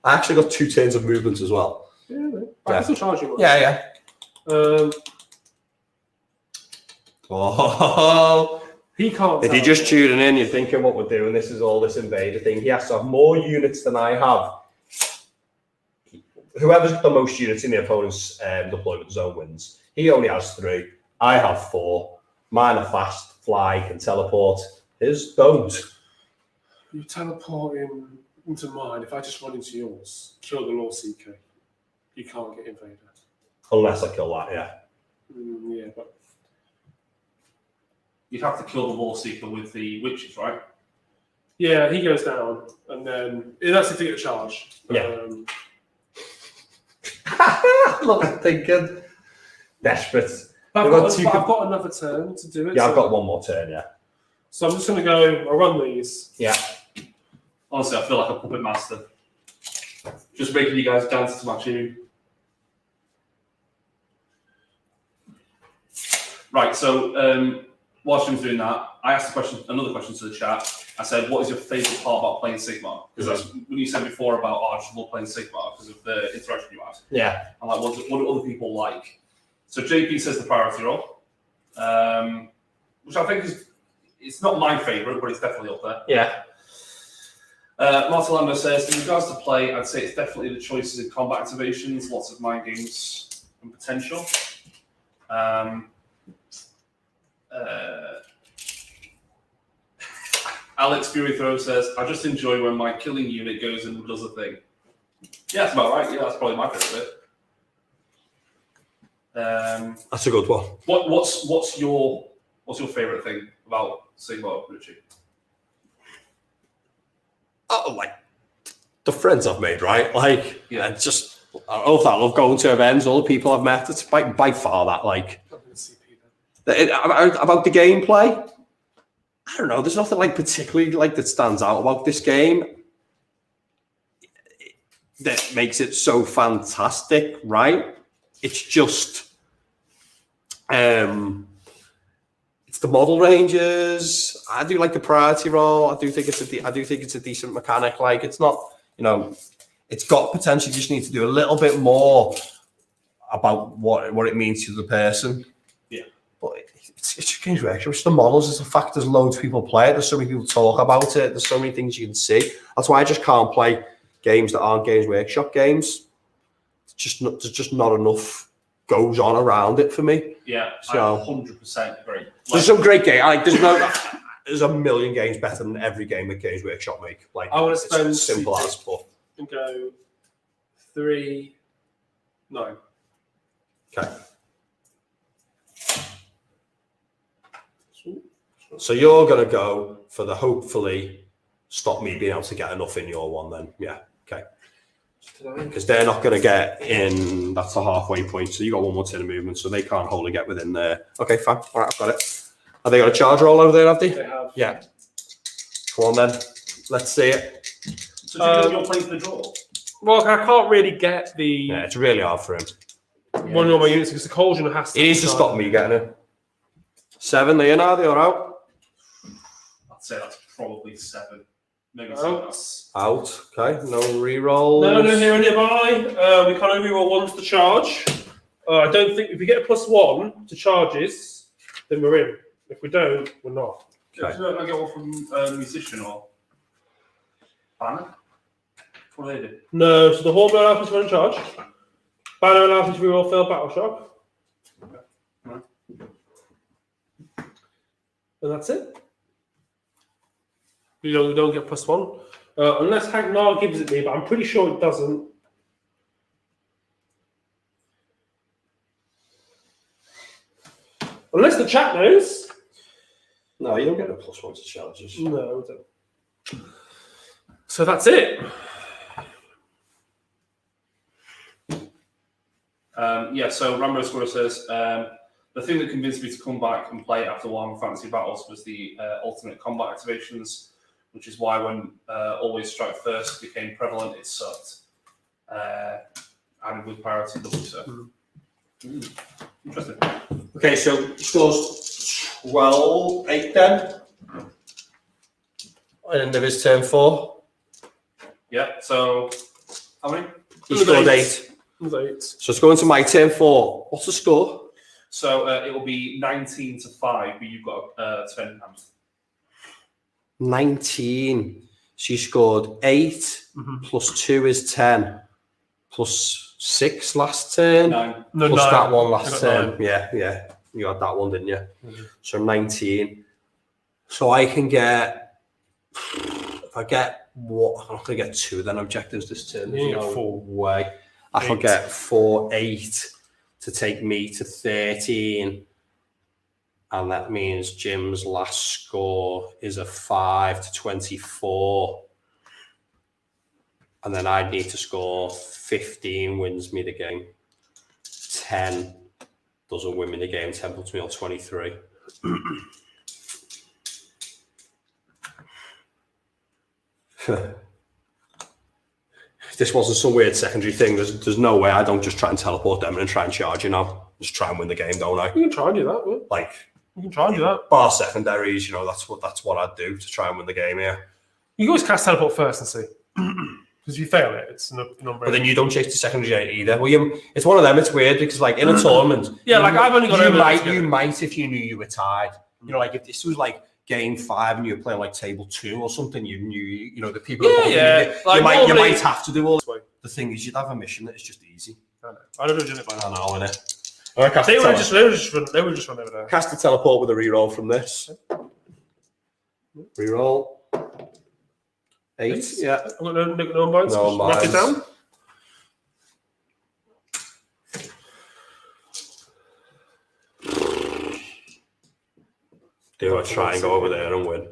I actually got 2 turns of movement as well. Yeah, no. I can still charge you. Yeah. Oh. He can't. If you're just tuning in, you're thinking what we're doing, this is all this invader thing. He has to have more units than I have. Whoever's got the most units in the opponent's deployment zone wins. He only has 3. I have 4. Mine are fast, fly, can teleport. His don't. You teleport into mine. If I just run into yours, kill the Loreseeker, you can't get Invader. Unless I kill that, yeah. Yeah, but You'd have to kill the Loreseeker with the witches, right? yeah, he goes down, and then that's if you get charged. Yeah. Look, I'm thinking. Desperate. I've We've got got another turn to do it. Yeah, I've got 1 more turn, yeah. So I'm just going to go. I'll run these. Yeah. Honestly, I feel like a puppet master. Just making you guys dance to my tune. Right, so whilst I'm doing that, I asked another question to the chat. I said, what is your favourite part about playing Sigmar? Because that's when you said before about, I just love playing Sigmar because of the interaction you had. Yeah. I'm like, what do other people like? So JP says the priority roll, which I think it's not my favourite, but it's definitely up there. Yeah. Martin Lambert says, in regards to play, I'd say it's definitely the choices in combat activations, lots of mind games and potential. Alex Fury Throw says, I just enjoy when my killing unit goes and does a thing. Yeah, that's about right. Yeah, that's probably my favourite bit. That's a good one. What's your favourite thing about Sigmar, Ritchie? Oh, like the friends I've made, right? Like, Yeah. it's just I love going to events. All the people I've met. It's by far that like about the gameplay. I don't know. There's nothing like particularly like that stands out about this game that makes it so fantastic, right? It's just, it's the model ranges. I do like the priority roll. I do think it's a decent mechanic. Like it's not, it's got potential. You just need to do a little bit more about what it means to the person. Yeah, but it's Games Workshop. It's the models. It's the fact there's loads of people play it. There's so many people talk about it. There's so many things you can see. That's why I just can't play games that aren't Games Workshop games. There's just not enough goes on around it for me. Yeah, so I 100% agree. There's some great games. Like there's a million games better than every game that Games Workshop make. Like I want to it's spend as simple as but and go 3, 9. okay. So you're gonna go for the hopefully stop me being able to get enough in your one then. Yeah, okay. Because they're not going to get in, that's the halfway point. So you got one more turn of movement, so they can't wholly get within there. Okay, fine. All right, I've got it. Have they got a charge roll over there, have they? They have. Yeah. Come on then. Let's see it. So do you know you're playing for the draw? Well, I can't really get the Yeah, it's really hard for him. one of my units because the cauldron has to. He needs to stop me getting it. 7, there now, they're out. I'd say that's probably 7. Maybe Out. 7. Out. Okay, no re-rolls. No, here nearby. We can't only roll 1 to charge. I don't think if we get a +1 to charges, then we're in. If we don't, we're not. Okay. Don't I get one from Musician or Banner? What do they do? No, so the Horn allows me to run in charge. Banner allows me to reroll failed battle shock. Right. And that's it. We don't get +1. Unless Hagnar gives it me, but I'm pretty sure it doesn't. Unless the chat knows. No, you don't get a +1 to charges. No, we don't. So that's it. Yeah, so Rambo Squirrel says, the thing that convinced me to come back and play after Warhammer Fantasy Battles was the alternate combat activations, which is why when Always Strike First became prevalent, it sucked. And with priority double, so. Interesting. Okay, so scores 12, 8 then. And there is turn 4. Yeah, so how many? He scored 8. So it's going to my turn 4. What's the score? So it will be 19-5, but you've got a turn in hand. 19. She scored 8 plus 2 is 10 plus 6 last turn. 9. No, Plus 9. that one last I got turn. 9. Yeah. You had that one, didn't you? So 19. So I can get, if I get what, I'm not going to get 2 then objectives this turn. There's Yeah, no 4. way. I can get 4, 8 to take me to 13. And that means Jim's last score is a 5 to 24. And then I'd need to score 15 wins me the game. 10 doesn't win me the game. 10 puts me on 23. If this wasn't some weird secondary thing, there's no way I don't just try and teleport them and try and charge, Just try and win the game, don't I? You can try and do that. Yeah. Like, You can try and do that. bar secondaries, that's what I'd do to try and win the game here. You can always cast teleport first and see. Because if you fail it, it's a number. But then you don't chase the secondary either. Well, it's one of them. It's weird because, like, in a tournament, Yeah, like, I've only got over that you might if you knew you were tied. Like if this was like game 5 and you were playing like table 2 or something, you knew, the people. Yeah. You Like, might normally- have to do all. The thing is, you'd have a mission that is just easy. I don't know done it by I now. know, innit? I cast They a would tele- have just run over there. cast a teleport with a reroll from this. Reroll. 8, yeah. I've got no binds. No Mark it binds. down. Do I try and go over there and win?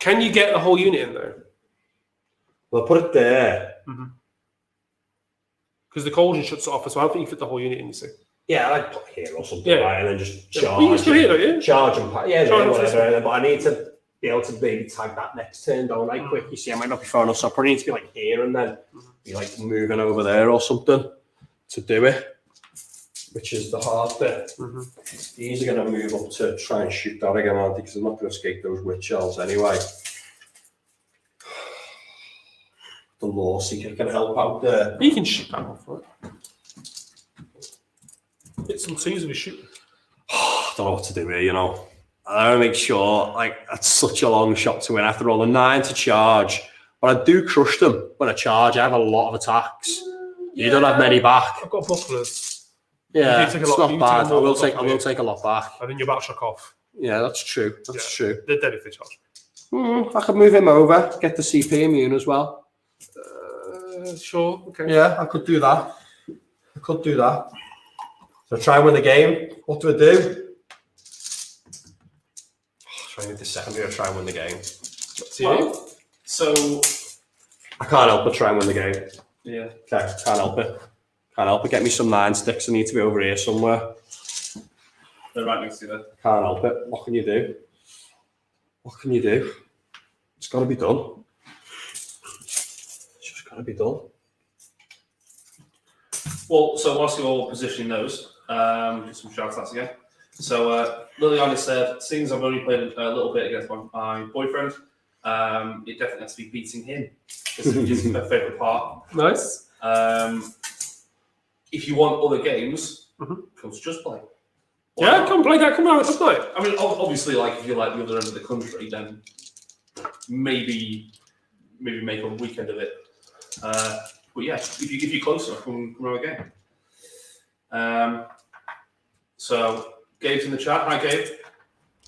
Can you get the whole unit in though? Well, put it there. Because the cauldron shuts it off, so I don't think you fit the whole unit in. You see? Yeah, I'd put here or something, Yeah. right? And then just Yeah, charge. well, you can still hit, don't you? Charge and pack. Yeah, Charge whatever. and But I need to be able to maybe tag that next turn, don't I? Quick. You see, I might not be far enough, so I probably need to be like here and then be like moving over there or something to do it, which is the hard bit. These are going to move up to try and shoot that again, aren't they? Because I'm not going to escape those witch elves anyway. The Loreseeker can help out there. You can shoot that off, right? Hit some twos with a shoot. I don't know what to do here, you know. I want to make sure, like, that's such a long shot to win after all. A 9 to charge, but I do crush them when I charge. I have a lot of attacks. You don't have many back. I've got bucklers. Yeah, You take a it's lot- not you bad. take I more will than take. I will take a lot back. And then your battle shock off. Yeah, that's true. That's true. They're dead if they charge. I could move him over, get the CP immune as well. Sure, okay. Yeah, I could do that. I could do that. So try and win the game. What do I do? Try and get this second year. Try and win the game. Well, so I can't help but try and win the game. yeah, Okay, can't help it. Can't help it. Get me some 9 sticks. I need to be over here somewhere. they're right next to you there. Can't help it. What can you do? What can you do? It's got to be done. It's just got to be done. Well, so whilst you're positioning those, just some shout outs again. So Liliana said, since I've only played a little bit against my boyfriend, it definitely has to be beating him. This is my favourite part. Nice. If you want other games, come to Just Play. Why Yeah, not? come play that. Come out just play it. I mean, obviously, like if you're like the other end of the country, then maybe make a weekend of it. But yeah, if you're close enough, come have a game. So Gabe's in the chat. Hi, Gabe.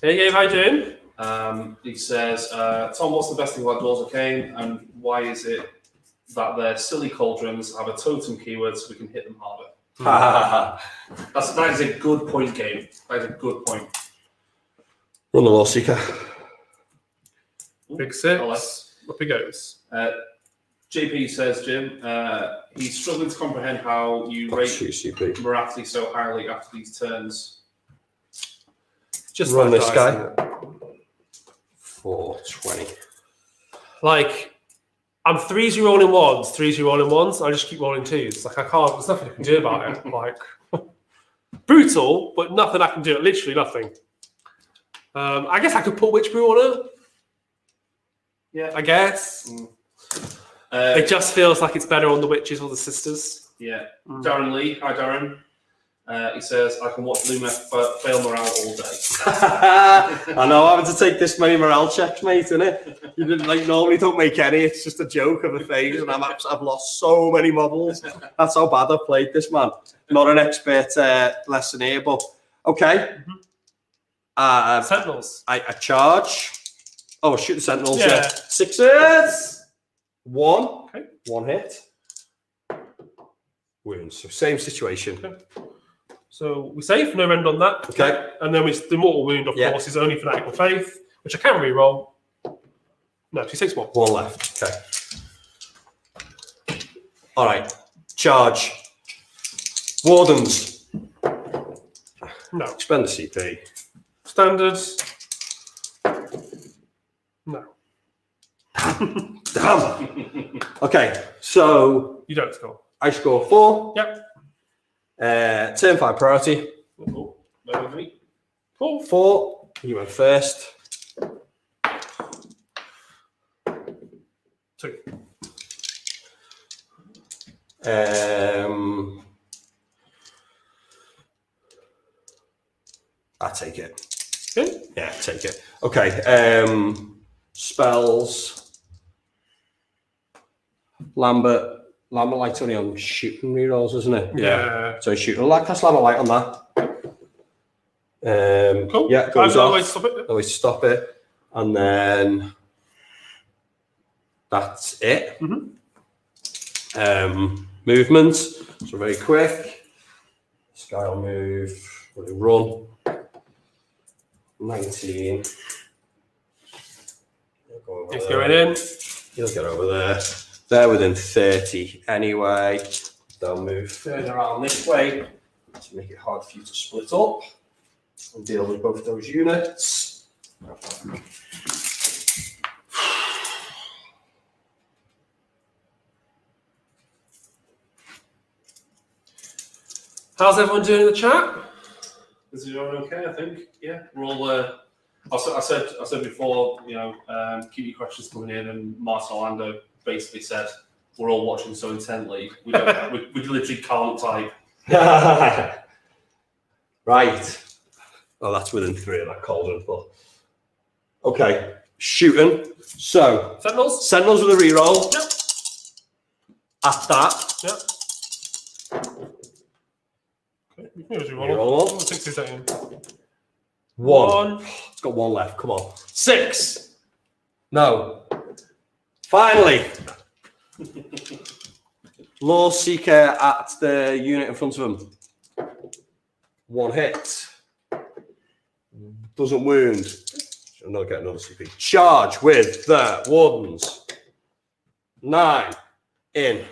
Hey, Gabe, how you doing? He says, Tom, what's the best thing about Daughters of Khaine, and why is it that their silly cauldrons have a totem keyword so we can hit them harder? That is a good point, Gabe. That is a good point. Run the Loreseeker. Big I like- six. Up he goes. JP says, Jim, he's struggling to comprehend how you rate CP. Marathi so highly after these turns. Just Run like this dice, guy. isn't it? 420. Like, I'm 3-0 rolling ones, 3-0 rolling ones. I just keep rolling twos. Like, I can't, there's nothing I can do about it. Like, brutal, but nothing I can do. Literally nothing. I guess I could put Witch Brew on her. Yeah. I guess. It just feels like it's better on the witches or the sisters. Yeah. Darren Lee. Hi, Darren. He says, I can watch Lumineth fail morale all day. I know, having to take this many morale checks, mate, isn't it? You didn't, like, normally don't make any. It's just a joke of a phase, and I've lost so many models. That's how bad I've played this, man. Not an expert lesson here, but okay. Sentinels. I charge. Oh, shoot the Sentinels. Yeah. 6 hits. 1. Okay. 1 hit. Wounds. So same situation. Okay. So we save, no rend on that. Okay. And then the mortal wound, of Yeah. course, is only fanatical faith, which I can re-roll. No, she takes one. 1 left. Okay. All right. Charge. Wardens. No. Expend the CP. Standards. No. Damn. Okay. So You don't score. I score 4. Yep. Turn 5 priority. Oh, no, with me. Cool. 4. You went first. 2. I take it. Okay. Yeah, take it. Okay. Spells. Lambent. Lambent Light's only on shooting rerolls, isn't it? Yeah. So shooting. I'll cast Lambent Light on that. Cool. Yeah, goes I've off. always stop it. Always stop it. And then that's it. Movement. So very quick. This guy will move. Will run. 19. It's going in. He'll get over there. They're within 30 anyway. They'll move further around this way to make it hard for you to split up and deal with both those units. How's everyone doing in the chat? Is everyone okay? I think. Yeah, we're all. I said before, keep your questions coming in, and Martin Orlando basically said we're all watching so intently we don't, we literally can't type. Right. Oh, that's within 3 of that cauldron, but okay. Shooting. So Sentinels with a reroll. Yep. At that. Yep. Okay, you can Reroll roll one. 60 seconds. One. It's got one left. Come on. 6. No. Finally. Loreseeker at the unit in front of him. 1 hit. Doesn't wound. I'll not get another CP. Charge with the Wardens. 9. In.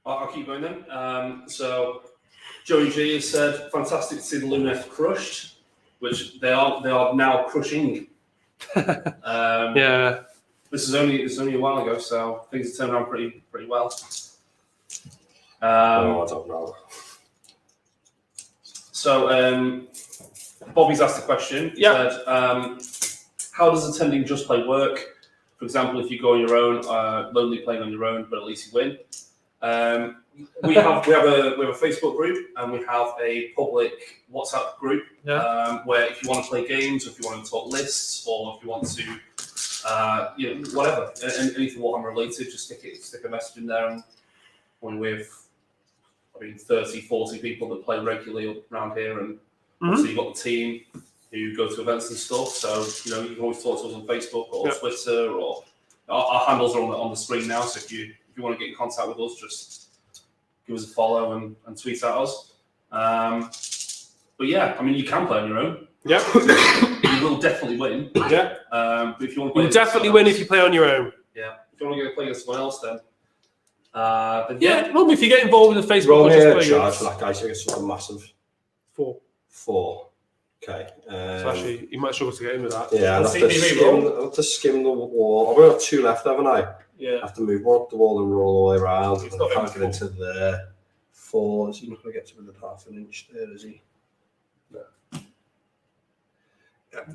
I'll keep going then. So Joey G has said, fantastic to see the Lumineth crushed, which they are now crushing. Yeah. This is only a while ago, so things have turned around pretty well. I don't know. So Bobby's asked a question. He said, how does attending Just Play work? For example, if you go on your own, lonely playing on your own, but at least you win. We have a Facebook group, and we have a public WhatsApp group where if you want to play games, or if you want to talk lists, or if you want to whatever, anything Warhammer related, just stick a message in there, and when we've 30, 40 people that play regularly around here, and so you've got the team who go to events and stuff, so you can always talk to us on Facebook or Twitter, or our handles are on the screen now, so if you want to get in contact with us, just give us a follow and tweet at us. But yeah, you can play on your own. Yeah. You will definitely win. Yeah. But if you want to play, You'll definitely win if you play on your own. Yeah. If you want to go play against someone else, then Well, if you get involved with the Facebook, Roll here, just charge for that guy, so it's something massive. 4. Okay. So actually, you might struggle to get in with that. Yeah, I'll have to skim the wall. I've only got 2 left, haven't I? Yeah. I have to move one up the wall and roll all the way around. It's I not can't very get into there. 4. Is he not going to get to within half an inch there, is he? No.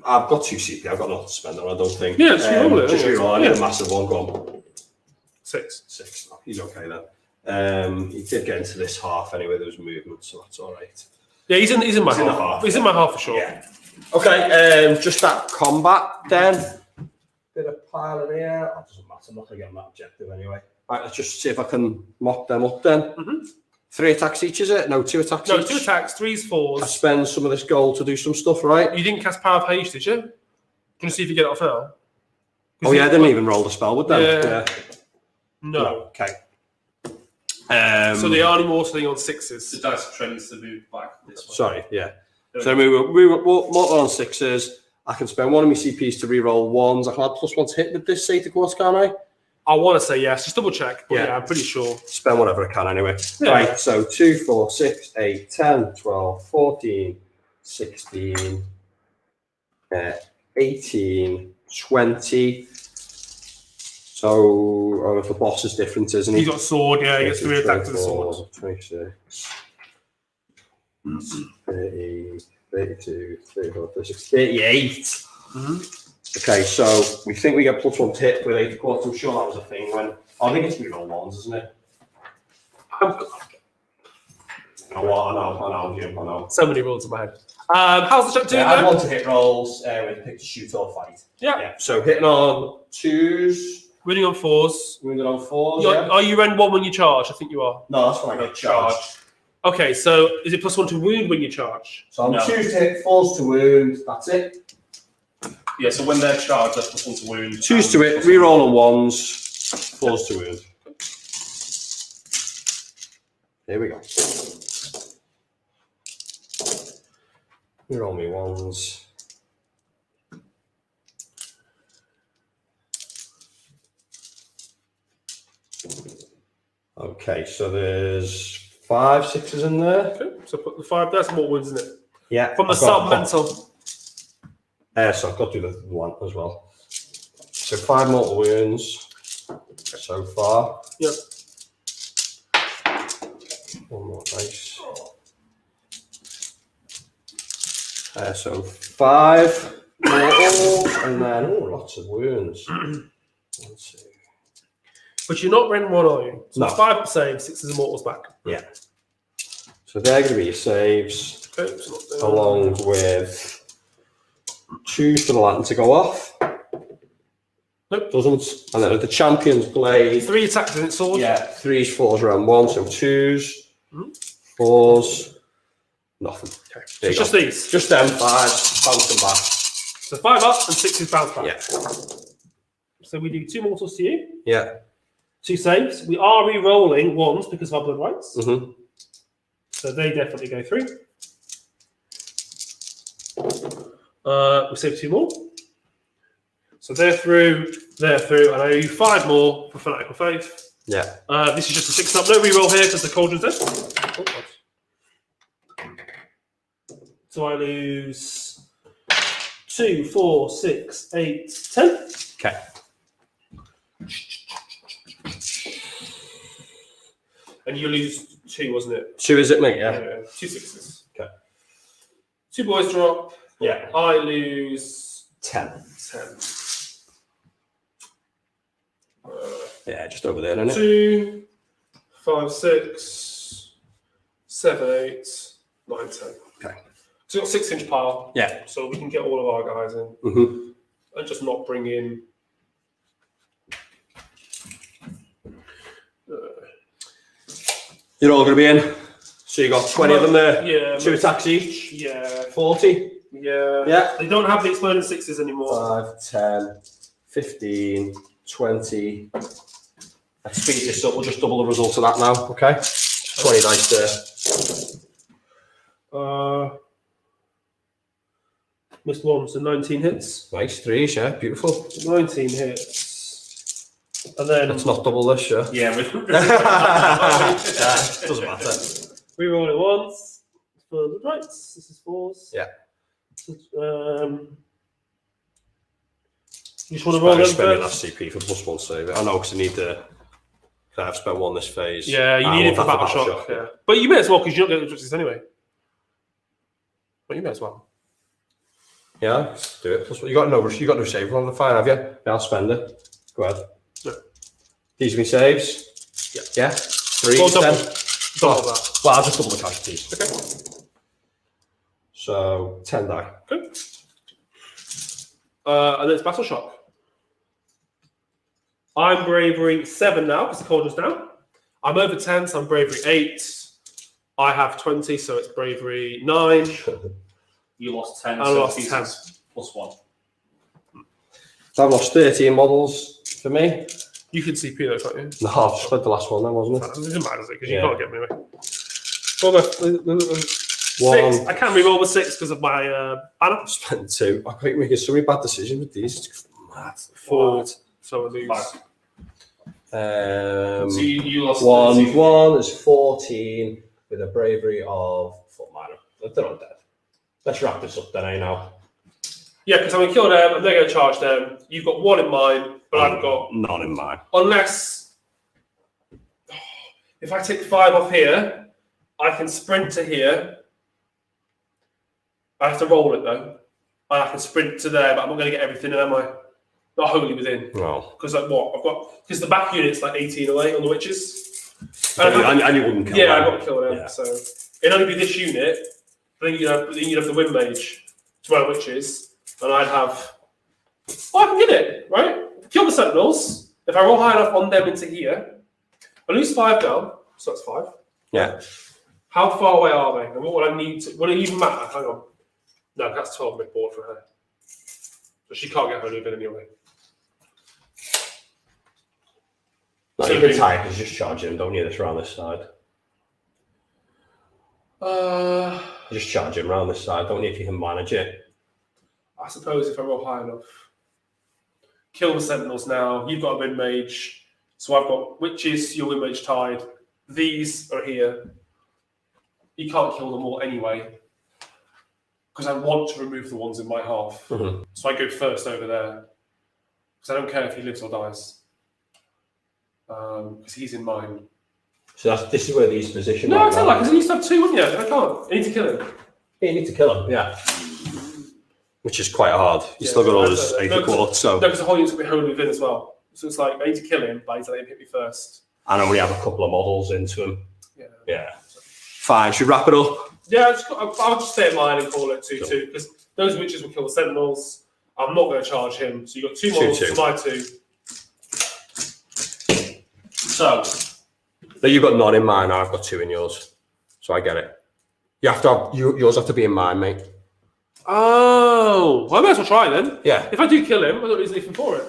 I've got 2 CP. I've got nothing to spend on, I don't think. Yeah, just roll it. Just reroll. I need a massive one. Go on. 6. Oh, he's okay then. He did get into this half anyway. There was movement, so that's all right. Yeah, he's in my He's in the half. half, He's in my half for sure. Yeah. Okay. Just that combat then. Bit of pile in here. That doesn't matter. I'm not going to get on that objective anyway. Right, let's just see if I can mop them up then. 3 attacks each, is it? No, 2 attacks each. 2 attacks, 3s, 4s. I spend some of this gold to do some stuff, right? You didn't cast Power of Hysh, did you? Do you want to see if you get it off now? Oh yeah, I didn't even roll the spell with them. Yeah. No. Okay. So they are only mortaling on 6s. the dice are trends to move back this way. Sorry, yeah. So we were mortal on 6s. I can spend 1 of my CPs to reroll 1s. I can add +1 to hit with this Sata Quartz, can't I? I want to say yes. Just double check. But yeah, I'm pretty sure. Spend whatever I can anyway. Yeah. Right, so 2, 4, 6, 8, 10, 12, 14, 16, 18, 20. So, if the boss is different, isn't he? He's got a sword, yeah, he gets 3 attacks with the sword. 26, 30, 32, 34, 36, 38. Okay, so we think we get +1 to hit with 8 quarters. I'm sure that was a thing when. I think it's reroll 1s, isn't it? I know. So many rules in my head. How's the shot doing? I though? want to hit rolls with pick to shoot or fight. Yeah. So hitting on 2s, Winning on 4s. wounded on 4s. Are you rend 1 when you charge? I think you are. No, that's when I get charged. Okay, so is it +1 to wound when you charge? So I'm No. 2s to hit, 4s to wound. That's it. Yeah, so when they're charged, that's +1 to wound. 2s to hit, reroll on 1s, 4s to wound. Here we go. Reroll me 1s. Okay, so there's 5 6s in there. Okay, so put the 5. That's more wounds, isn't it? Yeah. From the I've got- sub-mental. So I've got to do the 1 as well. So 5 mortal wounds so far. Yep. 1 more dice. So 5 mortal, and then lots of wounds. 1, 2. But you're not rend 1, are you? So No. 5 save, 6 is immortals back. Yeah. So they're going to be your saves, Okay, so not there. along with 2 for the lantern to go off. Nope. Doesn't. And then with the champion's blade. 3 attacks in its sword. Yeah, 3s, 4s around 1, so 2s, Mhm. 4s, nothing. Okay. So There it's you just go. these. Just them 5s, bounce them back. So 5 up and 6 is bounce back. Yeah. So we do 2 mortals to you, Yeah. 2 saves. We are re-rolling 1s because of our blood rights. Mm-hmm. So they definitely go through. We save 2 more. So they're through, and I owe you 5 more for Fanatical Faith. Yeah. This is just a 6 up. No re-roll here because the cauldron's dead. Oh, God. So I lose 2, 4, 6, 8, 10. Okay. And you lose 2, wasn't it? 2 is it, mate? Yeah. 2 6s. Okay. 2 boys drop. Yeah. I lose 10. 10. Yeah, just over there, isn't it? 2, 5, 6, 7, 8, 9, 10. Okay. So you've got 6-inch pile. Yeah. So we can get all of our guys in Mm-hmm. and just not bring in. You're all going to be in. So you got 20 of them there. Yeah. 2 attacks each. Yeah. 40. Yeah. Yeah. They don't have the exploding 6s anymore. 5, 10, 15, 20. Let's speed this up. We'll just double the result of that now. Okay. 20 dice there. Missed 1, so 19 hits. Nice. 3s, yeah. Beautiful. 19 hits. And then Let's not double this, yeah. Yeah, Doesn't matter. we roll it once for the rights. This is 4s. Yeah. You just want to roll Better them spending first? CP for +1 save. I know because I need to. I've spent 1 this phase. Yeah, you I need it want for that battle shock. Yeah. But you may as well because you don't get the objectives anyway. But you may as well. Yeah, let's do it. You got no save on the fine, have you? Yeah, I'll spend it. Go ahead. Yeah. These are my saves. Yeah. Yeah. 3, Well, 10. double that. Well, I'll just double the casualties. Okay. So 10 die. Okay. And then it's battle shock. I'm bravery 7 now because the cauldron's down. I'm over 10, so I'm bravery 8. I have 20, so it's bravery 9. you lost 10. I so lost it's 10. +1. So I've lost 13 models for me. You can CP those, can't you? No, I've spent the last one then, wasn't it? It doesn't matter, does it? Because Yeah. you can't get me away. Well, the 6. I can't reroll with 6 because of my banner. I've spent 2. I keep making so many bad decisions with these. It's mad. 4. So I lose. 5. Um, So you lost 1 13. is 14 with a bravery of foot minor. They're not dead. Let's wrap this up then, now. Yeah, because I'm going to kill them, and they're going to charge them. You've got 1 in mine, but I've got... none in mine. Unless... If I take 5 off here, I can sprint to here. I have to roll it, though. I can sprint to there, but I'm not going to get everything in, am I? Not wholly within. No. Because, like, what? Because the back unit's like 18 away on the witches. And you wouldn't kill Yeah, them. I got to kill them. Yeah. So it'd only be this unit. Then you'd have the Windmage to my witches, and I'd have. Well, I can get it, right? Kill the Sentinels. If I roll high enough on them into here, I lose 5 down, so that's 5. Yeah. How far away are they? And what would I need to... Would it even matter? Hang on. No, that's 12 mid board for her. So she can't get her move in anyway. No, you can tie because just charge him, don't you? This around this side. Just charge him around this side, don't you? If you can manage it. I suppose if I roll high enough. Kill the Sentinels now. You've got a Windmage. So I've got witches, your Windmage tied. These are here. You can't kill them all anyway. Because I want to remove the ones in my half. Mm-hmm. So I go first over there. Because I don't care if he lives or dies. Because he's in mine. So this is where these position. No, I tell you, because he used to have 2, wouldn't you? I can't. I need to kill him. Yeah, you need to kill him, yeah. Which is quite hard. You still got all his 8 quarters, so. No, because the whole unit's going to be home within as well. So it's like, I need to kill him, but I need to let him hit me first. And I only have a couple of models into him. Yeah. Yeah. Fine, should we wrap it up? Yeah, I'll just stay at mine and call it 2-2, because those witches will kill the Sentinels. I'm not going to charge him. So you've got 2 models to my 2. So. You've got none in mine, I've got 2 in yours. So I get it. You have to have, yours have to be in mine, mate. Oh, well, I might as well try then. Yeah. If I do kill him, I don't need anything for it.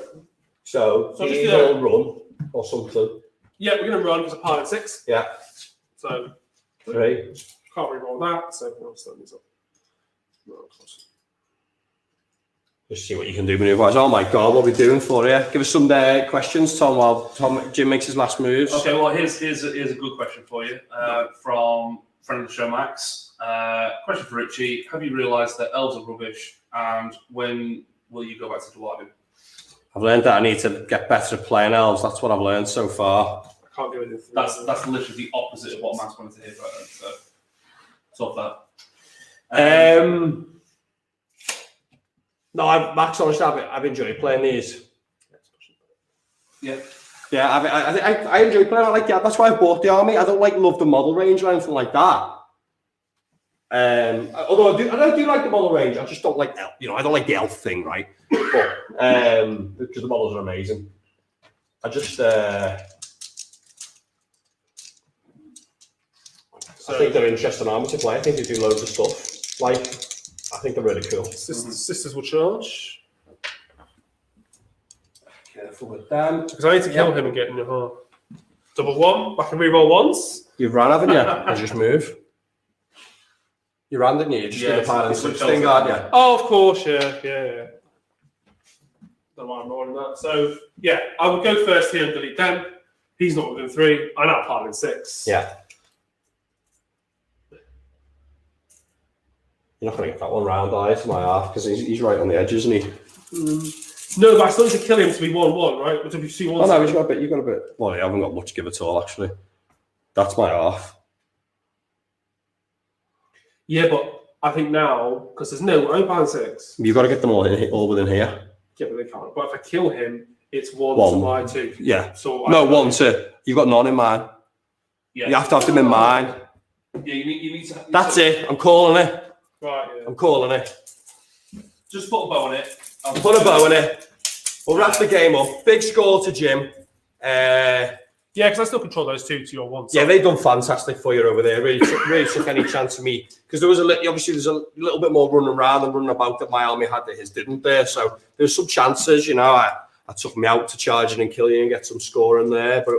So just you all run or something. Yeah, we're going to run because I'm part at 6. Yeah. So 3. Can't re-roll that, so I'll stand these up. No, of course. Just see what you can do maneuver-wise. Oh my God, what are we doing for you? Give us some questions, Tom, while Jim makes his last moves. Okay, well, here's a good question for you from friend of the show, Max. Question for Ritchie. Have you realised that elves are rubbish, and when will you go back to Dwarven? I've learned that I need to get better at playing elves. That's what I've learned so far. I can't do anything. That's literally the opposite of what Max wanted to hear about then, so sort that. No, Max, honestly, I've enjoyed playing these. Yeah. Yeah, I enjoy playing. I like that. That's why I bought the army. I don't love the model range or anything like that. Although I do like the model range. I just don't like elf. I don't like the elf thing, right? But because the models are amazing. I just I think they're interesting army to play. I think they do loads of stuff. I think they're really cool. Sisters will charge. Careful with them. Because I need to kill him and get in your heart. Double 1. I can re-roll once. You've ran, haven't you? I just move. You ran, didn't you? You just did a pile and thing, aren't you? Oh, of course, yeah. Don't know why I'm rolling that. So, yeah, I would go first here and delete them. He's not within 3. I now pile in 6. Yeah. You're not going to get that one round, to my half, because he's right on the edge, isn't he? No, but I still need to kill him to be 1-1, right? Which if you see 1. Oh no, you've got a bit. Well, I haven't got much to give at all, actually. That's my half. Yeah, but I think now, because there's no, I'm pile 6. You've got to get them all within here. Yeah, but they can't. But if I kill him, it's 1 to my 2. Yeah. So no, 1 to. You've got none in mine. Yeah. You have to have them in mine. Yeah, you need to. That's it. I'm calling it. Right, yeah. I'm calling it. Just put a bow on it. Put a bow in it. We'll wrap the game up. Big score to Jim. Yeah, because I still control those 2 to your 1. So. Yeah, they've done fantastic for you over there. Really took any chance of me, because there was obviously there's a little bit more running around and running about that my army had that his didn't there. So there's some chances, I took me out to charge in and kill you and get some score in there, but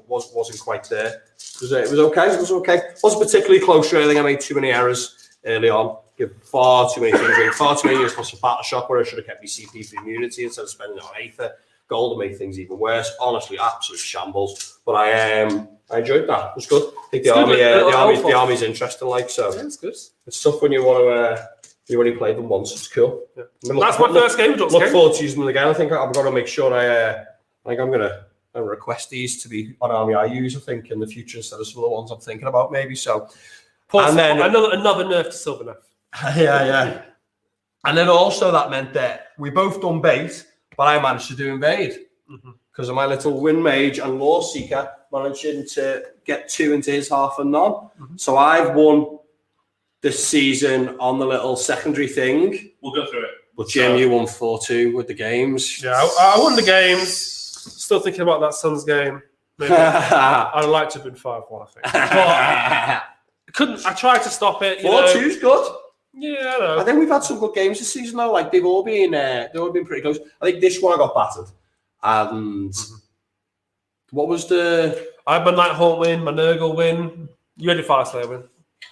wasn't quite there. It was okay. It was okay. Wasn't particularly close. Really, I think I made too many errors early on. Give far too many things away. Far too many years for some battle shock where I should have kept my CP for immunity instead of spending it on Aether. Gold to make things even worse. Honestly, absolute shambles. But I enjoyed that. It was good. I think the army's interesting. So yeah, it's good. It's tough when you want to. You only played them once. It's cool. Yeah. That's my first game. Look forward to using them again. I think I've got to make sure I'm gonna request these to be an army I use. I think in the future instead of some of the ones I'm thinking about maybe. So. And then another nerf to silver nerf. Yeah. And then also that meant that we both done bait, but I managed to do invade because of my little Windmage and Loreseeker managing to get 2 into his half and none. So I've won this season on the little secondary thing. We'll go through it. But Jim, you won 4-2 with the games. Yeah, I won the games. Still thinking about that Suns game. Maybe I'd like to have been 5-1, I think. But I couldn't. I tried to stop it. 4-2's good. Yeah, I know. I think we've had some good games this season though. Like they've all been pretty close. I think this one I got battered. And what was the? I had my Nighthawk win, my Nurgle win. You had your Fire Slayer win.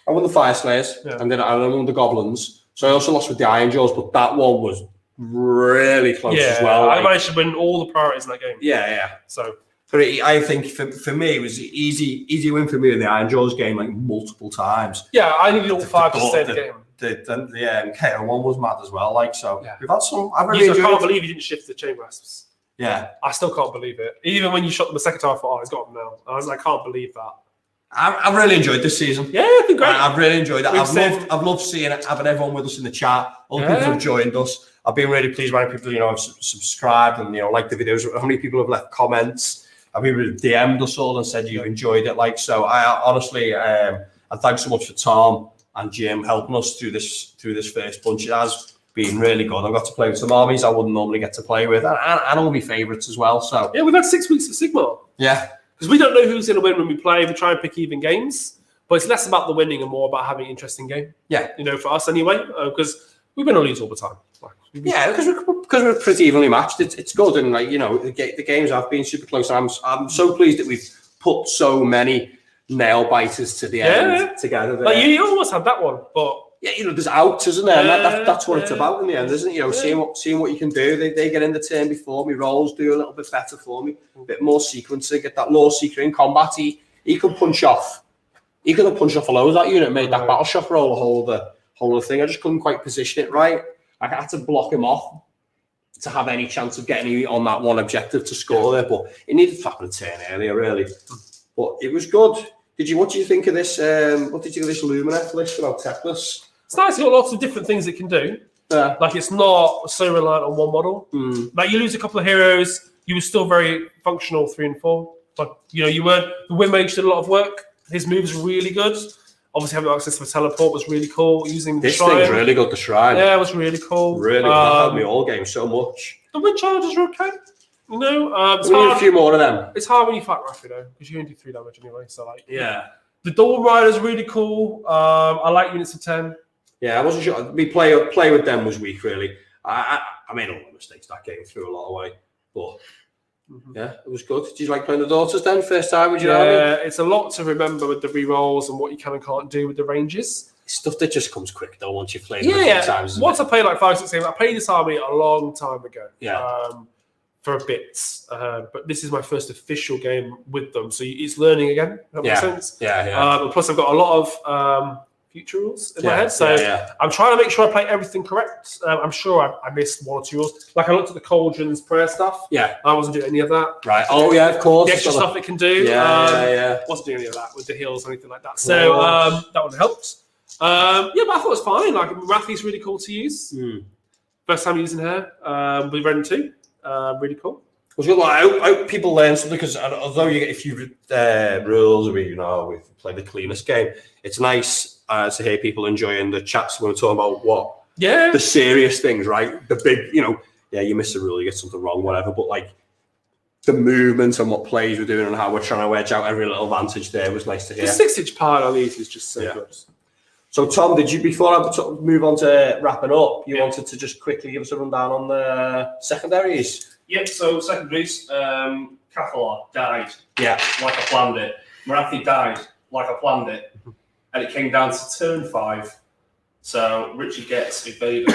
I won the Fire Slayers, and then I won the Goblins. So I also lost with the Iron Jaws, but that one was really close as well. I managed to win all the priorities in that game. Yeah. So. I think for me, it was an easy win for me in the Iron Jaws game, like multiple times. Yeah, I needed all 5 to stay in the game. The KO1 was mad as well. Like so, we've had some. I can't believe you didn't shift the chain grasps. Yeah, I still can't believe it. Even when you shot them the second time, I thought, he's got them now. I was like, I can't believe that. I've really enjoyed this season. Yeah, it's been great. I've really enjoyed it. I've loved seeing it, having everyone with us in the chat. All the people who've joined us. I've been really pleased by people, have subscribed and like the videos. How many people have left comments? Have people DM'd us all and said you've enjoyed it? Like so, I honestly, and thanks so much for Tom and Jim helping us through this first bunch. It has been really good. I've got to play with some armies I wouldn't normally get to play with, and all my favourites as well. So yeah, we've had 6 weeks of Sigmar. Yeah. Because we don't know who's going to win when we play. We try and pick even games, but it's less about the winning and more about having an interesting game. Yeah. For us anyway, because we win or lose all the time. Because we're pretty evenly matched. It's good, and the games have been super close. And I'm so pleased that we've put so many nail biters to the end together. Like you almost had that one, but there's outs, isn't there? And that's what it's about in the end, isn't it? Seeing what you can do. They get in the turn before me. Rolls do a little bit better for me. A bit more sequencing. Get that Loreseeker in combat. He could punch off. He could have punched off a load of that unit. Made that battle shock roll the whole thing. I just couldn't quite position it right. I had to block him off to have any chance of getting on that one objective to score there. But it needed to happen a turn earlier, really. But it was good. What do you think of this? What did you think of this Lumineth list about Techless? It's nice. It's got lots of different things it can do. Yeah. Like it's not so reliant on one model. Like you lose a couple of heroes, you were still very functional 3 and 4. But you weren't. The Windmage did a lot of work. His moves were really good. Obviously, having access to a teleport was really cool. Using the shrine. Thing's really good. The shrine. Yeah, it was really cool. Really good. That helped me all game so much. The Wind Chargers are okay. We need a few more of them. It's hard when you fight Rafi though, because you only do 3 damage anyway. So the Dawn Rider's really cool. I like units of 10. Yeah, I wasn't sure. Me play with them was weak, really. I made a lot of mistakes that game, threw a lot away, but. Yeah, it was good. Did you like playing the Daughters then? First time, would you know? Yeah, it's a lot to remember with the rerolls and what you can and can't do with the ranges. Stuff that just comes quick though once you've played it a few times. Once I played like 5-6 games, I played this army a long time ago. Yeah. For a bit. But this is my first official game with them. So it's learning again. That makes sense. Yeah. Plus I've got a lot of future rules in my head. So I'm trying to make sure I play everything correct. I'm sure I missed 1 or 2 rules. Like I looked at the Cauldron's prayer stuff. Yeah. I wasn't doing any of that. Right. Oh yeah, of course. The extra stuff it can do. Wasn't doing any of that with the heals or anything like that. So that would have helped. But I thought it was fine. Like Rathi's really cool to use. First time using her. With Ren 2. Really cool. I hope people learn something because although you get a few rules, we play the cleanest game. It's nice to hear people enjoying the chats when we're talking about the serious things, right? The big, you miss a rule, you get something wrong, whatever. But like the movement and what plays we're doing and how we're trying to wedge out every little advantage there was nice to hear. The 6-inch part on these is just so good. So Tom, before I move on to wrapping up, you wanted to just quickly give us a rundown on the secondaries? Yeah, so secondaries, Cathallar died. Yeah. Like I planned it. Marathi died like I planned it. And it came down to turn 5. So Ritchie gets invaded,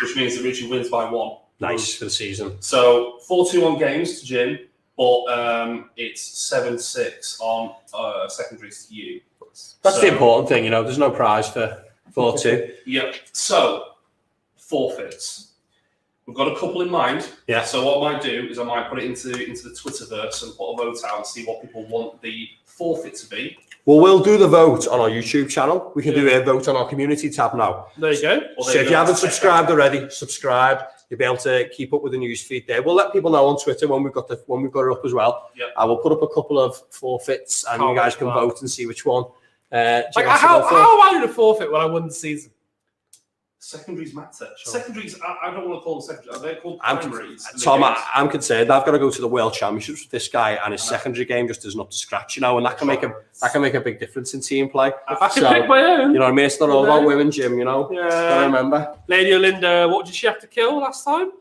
which means that Ritchie wins by 1. Nice for the season. So 4-2 on games to Jim, but it's 7-6 on secondaries to you. That's the important thing, there's no prize for 4-2. Yep. So forfeits. We've got a couple in mind. Yeah. So what I might do is I might put it into the Twitterverse and put a vote out and see what people want the forfeit to be. Well, we'll do the vote on our YouTube channel. We can do a vote on our community tab now. There you go. So if you haven't subscribed already, subscribe. You'll be able to keep up with the news feed there. We'll let people know on Twitter when we've got it up as well. Yeah. I will put up a couple of forfeits and you guys can vote and see which one Like, how am I going to forfeit when I won the season? Secondaries matter. Secondaries, I don't want to call them secondaries. They're called I'm primaries. Tom, I'm concerned. I've got to go to the World Championships with this guy, and his secondary game just isn't up to scratch, and that can make a big difference in team play. If I can pick my own, you know what I mean. It's not all about women, Jim. Yeah. Gotta remember. Lady Olinda, what did she have to kill last time?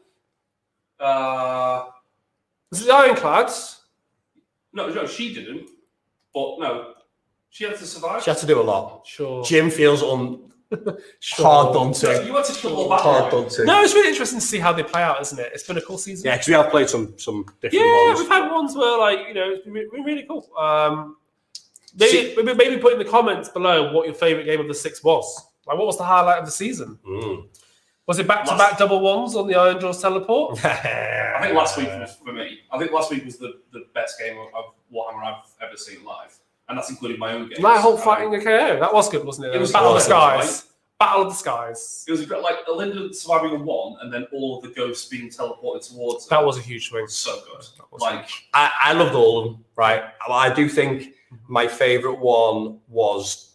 Was it the Ironclads? No, she didn't. But no, she had to survive. She had to do a lot. Sure. Jim feels hard done to. You had to kill all that. Hard done to. No, it's really interesting to see how they play out, isn't it? It's been a cool season. Yeah, because we have played some different Yeah, ones. we've had ones where, like, it's been really cool. Maybe put in the comments below what your favourite game of the 6 was. Like, what was the highlight of the season? Was it back-to-back double ones on the Iron Jaws teleport? I think last week was for me. I think last week was the best game of Warhammer I've ever seen live, and that's including my own game. Nighthawk fighting a KO. That was good, wasn't it? It was Battle of the Skies. Battle of the Skies. It was like Olinda surviving a 1, and then all of the ghosts being teleported towards her. That was a huge swing. So good. Like, I loved all of them. Right, I do think my favourite one was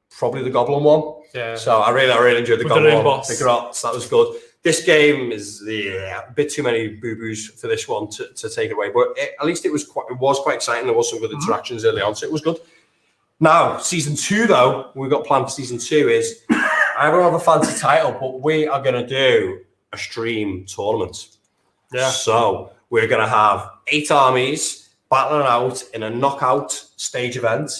probably the Goblin one. Yeah. So I really enjoyed the With Goblin the one. boss. The Grots, that was good. This game is a bit too many boo-boos for this one to take it away, but at least it was quite exciting. There was some good interactions early on, so it was good. Now, season 2 though, we've got planned for season 2 is I don't have a fancy title, but we are going to do a stream tournament. Yeah. So we're going to have 8 armies battling out in a knockout stage event.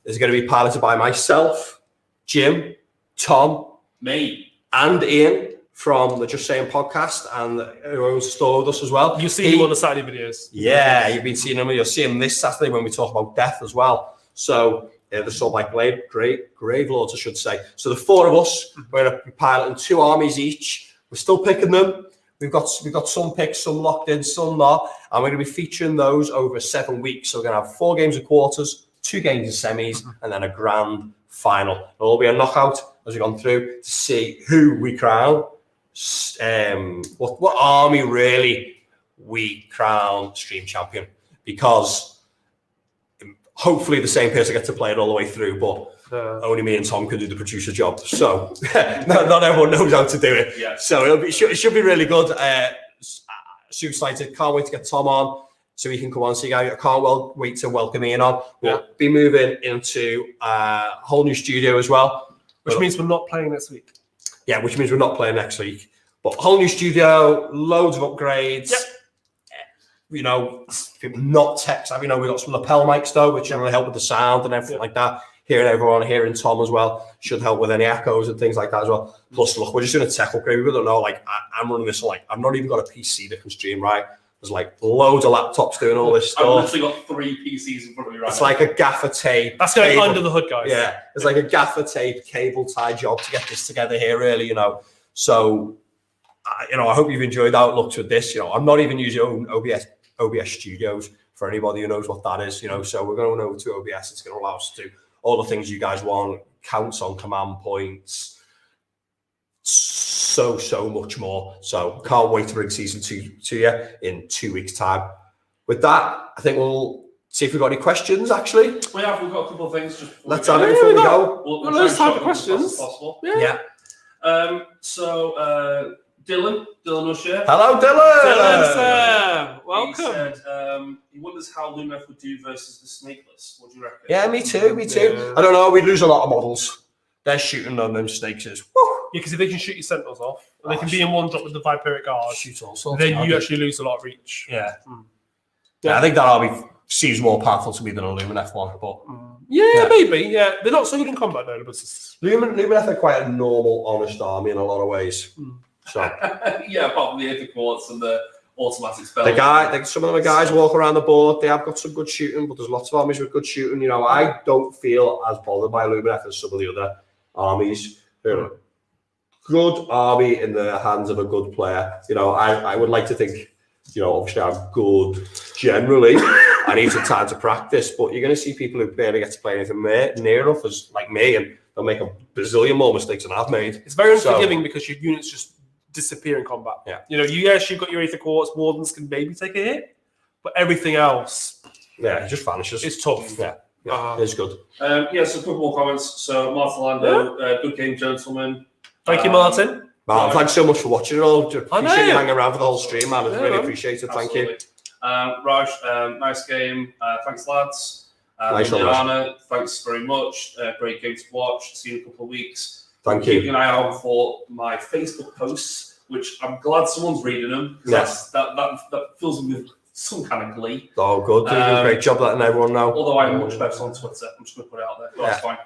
It's going to be piloted by myself, Jim, Tom, me, and Ian from the Just Saying podcast, and who owns a store with us as well. You'll see him on the Saturday videos. Yeah, you've been seeing him. You'll see him this Saturday when we talk about death as well. So the sort of like Grave Lords, I should say. So the 4 of us, we're going to be piloting 2 armies each. We're still picking them. We've got some picks, some locked in, some not, and we're going to be featuring those over 7 weeks. So we're going to have 4 games of quarters, 2 games of semis, and then a grand final. It'll all be a knockout as we've gone through to see who we crown, what army really we crown stream champion, because hopefully the same person gets to play it all the way through, but only me and Tom can do the producer job. So not everyone knows how to do it. Yeah. So it should be really good. Super excited. Can't wait to get Tom on so he can come on. So you guys, I can't wait to welcome Ian on. We'll be moving into a whole new studio as well. Which means we're not playing next week. Yeah, which means we're not playing next week. But whole new studio, loads of upgrades. Yep. Not tech savvy. We've got some lapel mics though, which really help with the sound and everything like that. Hearing everyone, hearing Tom as well, should help with any echoes and things like that as well. Plus, look, we're just doing a tech upgrade. We don't know, I'm running this, I've not even got a PC that can stream, right? There's loads of laptops doing all this stuff. I've literally got 3 PCs in front of me right now. It's like a gaffer tape. That's going under the hood, guys. Yeah, it's like a gaffer tape cable tie job to get this together here, really, So, I hope you've enjoyed Outlook with this. I'm not even using OBS Studios for anybody who knows what that is. So we're going over to OBS. It's going to allow us to do all the things you guys want, counts on command points, so much more. So can't wait to bring season 2 to you in 2 weeks' time. With that, I think we'll see if we've got any questions, actually. We've got a couple of things. Let's have it before we go. We'll let's try and have shorten the them as questions. fast as possible. Yeah. So Dylan O'Shea. Hello, Dylan. Dylan, sir. Welcome. He said he wonders how Lumineth would do versus the Snakeless. What do you reckon? Yeah, me too. Yeah. I don't know. We'd lose a lot of models. They're shooting on them snakes. Yeah, because if they can shoot your Sentinels off, and they can be in one drop with the Viperic Guard, Shoot all sorts. then you actually lose a lot of reach. Yeah. Yeah, I think that army seems more powerful to me than a Lumineth one. But Yeah, maybe. Yeah, they're not so good in combat though. But Lumineth are quite a normal, honest army in a lot of ways. So Yeah, apart from the Aether Quartz and the automatic spells. Some of them guys walk around the board. They have got some good shooting, but there's lots of armies with good shooting. I don't feel as bothered by Lumineth as some of the other armies. Good army in the hands of a good player. I would like to think, obviously I'm good generally. I need some time to practice, but you're going to see people who barely get to play anything near enough as like me, and they'll make a bazillion more mistakes than I've made. it's very unforgiving because your units just disappear in combat. Yeah. You've got your Aether Quartz, Wardens can maybe take a hit, but everything else, Yeah, it just vanishes. it's tough. Yeah. Yeah, it's good. Yeah, so a couple more comments. So Martin Lando, good game, gentlemen. Thank you, Martin. Man, thanks so much for watching it all. Appreciate you hanging around for the whole stream, man. It's really man. appreciated. Thank you. Raj, nice game. Thanks, lads. Nice one, Raj. Joanna, thanks very much. Great game to watch. See you in a couple of weeks. Thank Keep you. an eye out for my Facebook posts, which I'm glad someone's reading them. Yes. That fills me with some kind of glee. Oh, good. Doing a great job letting everyone know. Although I'm much better on Twitter. I'm just going to put it out there. That's fine.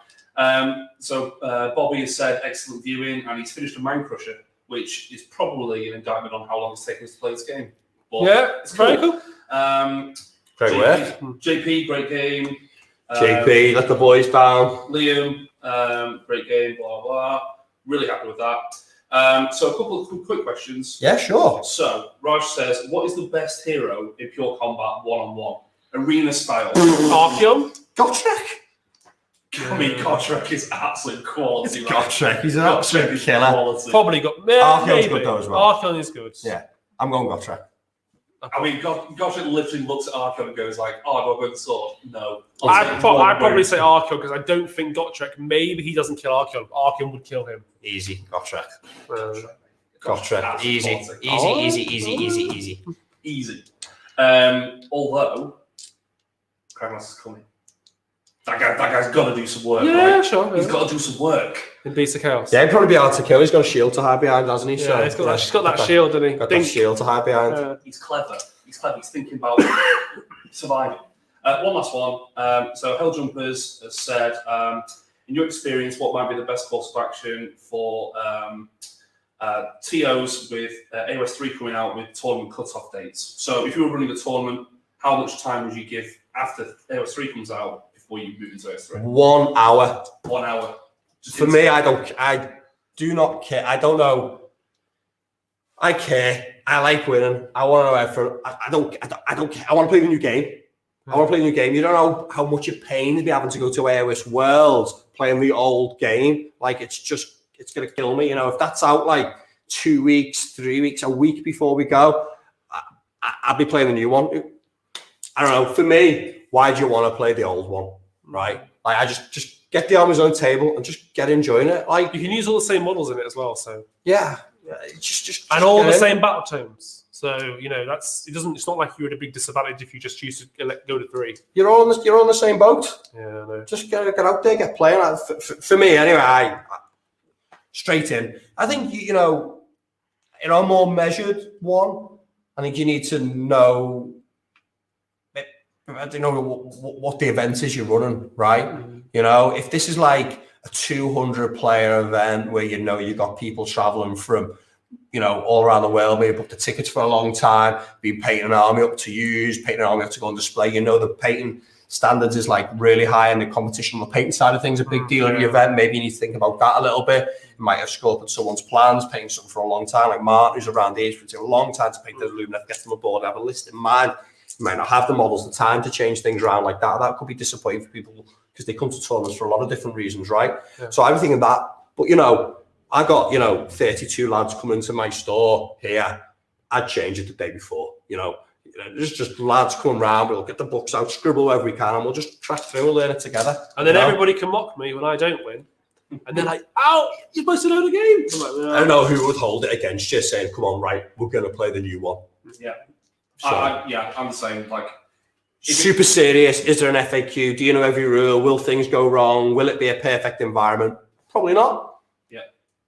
So Bobby has said excellent viewing, and he's finished a Mind Crusher, which is probably an indictment on how long it's taken us to play this game. But It's very cool. Great work. JP, great game. JP, let the boys down. Liam, great game, blah, blah. Really happy with that. So a couple of quick questions. Yeah, sure. So, Raj says, what is the best hero in pure combat one-on-one? Arena style. Archeon. Gotrek. I mean, Gotrek is absolute quality. Right? Gotrek. He's an Gotrek absolute is killer. quality. Probably got. Archeon's Maybe. good though as well. Archeon is good. Yeah. I'm going Gotrek. I mean, Gotrek literally looks at Archeon and goes like, oh, do I go with the sword? No. I'd probably say Archeon because I don't think Gotrek, maybe he doesn't kill Archeon. Archeon would kill him. Easy. Gotrek. Gotrek. Gotrek. Easy. Easy. Although, Kragnos is coming. That guy's got to do some work, Yeah, right? sure. He's got to do some work. In Beast of Chaos. Yeah, he'd probably be able to kill. He's got a shield to hide behind, hasn't he? Yeah, he's got that shield, doesn't he? Got that shield to hide behind. He's clever. He's thinking about surviving. One last one. So Helljumpers has said, in your experience, what might be the best course of action for TOs with AOS 3 coming out with tournament cutoff dates? So if you were running a tournament, how much time would you give after AOS 3 comes out before you move into AOS 3? 1 hour. 1 hour. For me, I do not care. I don't know. I care. I like winning. I want to know everything. I don't care. I want to play the new game. I want to play the new game. You don't know how much you're paying to be having to go to AOS Worlds playing the old game. Like, it's going to kill me. You know, if that's out like 2 weeks, 3 weeks, a week before we go, I'll be playing the new one. I don't know. For me, why do you want to play the old one? Right? Like, I just get the army's own table and just get enjoying it. Like, You can use all the same models in it as well, so. yeah. Just And all get the in. same battle tomes. So, you know, it's not like you're at a big disadvantage if you just choose to go to 3. You're all on the same boat. Yeah, I know. Just get out there, get playing. For me, anyway, I straight in. I think you know, in a more measured one, I think you need to know. I don't know what the event is you're running, right? Mm-hmm. You know, if this is like a 200 player event where you know you've got people traveling from, you know, all around the world, maybe booked the tickets for a long time, been painting an army up to use, painting an army up to go on display. You know, the painting standards is like really high, and the competition on the painting side of things is a big deal at the event. Maybe you need to think about that a little bit. You might have sculpted someone's plans, painting something for a long time, like Martin, who's around the age for a long time to paint the Lumineth, get them aboard, have a list in mind. You might not have the models, the time to change things around like that. That could be disappointing for people because they come to tournaments for a lot of different reasons, right? Yeah. So I'm thinking that. But, you know, I got, 32 lads coming into my store here. I'd change it the day before, just lads coming round. We'll get the books out, scribble wherever we can, and we'll just track through and learn it together. And then everybody can mock me when I don't win. And they're like, "Oh, you're supposed to know the game." I'm like, I don't know who would hold it against you, saying, "Come on, right, we're going to play the new one." Yeah. So, I'm the same. Like, super serious. Is there an FAQ? Do you know every rule? Will things go wrong? Will it be a perfect environment? Probably not. Yeah.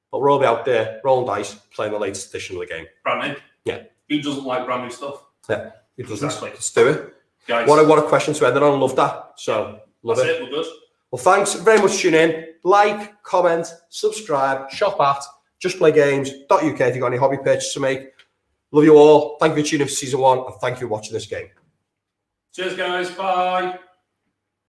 But we'll all be out there rolling dice, playing the latest edition of the game. Brand new. Yeah. Who doesn't like brand new stuff? Yeah. Who doesn't? Exactly. Let's do it. Guys. What a question to end it on. Love that. So love That's it. We're good. Well, thanks very much for tuning in. Like, comment, subscribe, shop at JustPlayGames.uk if you've got any hobby purchases to make. Love you all. Thank you for tuning in for season 1, and thank you for watching this game. Cheers, guys. Bye.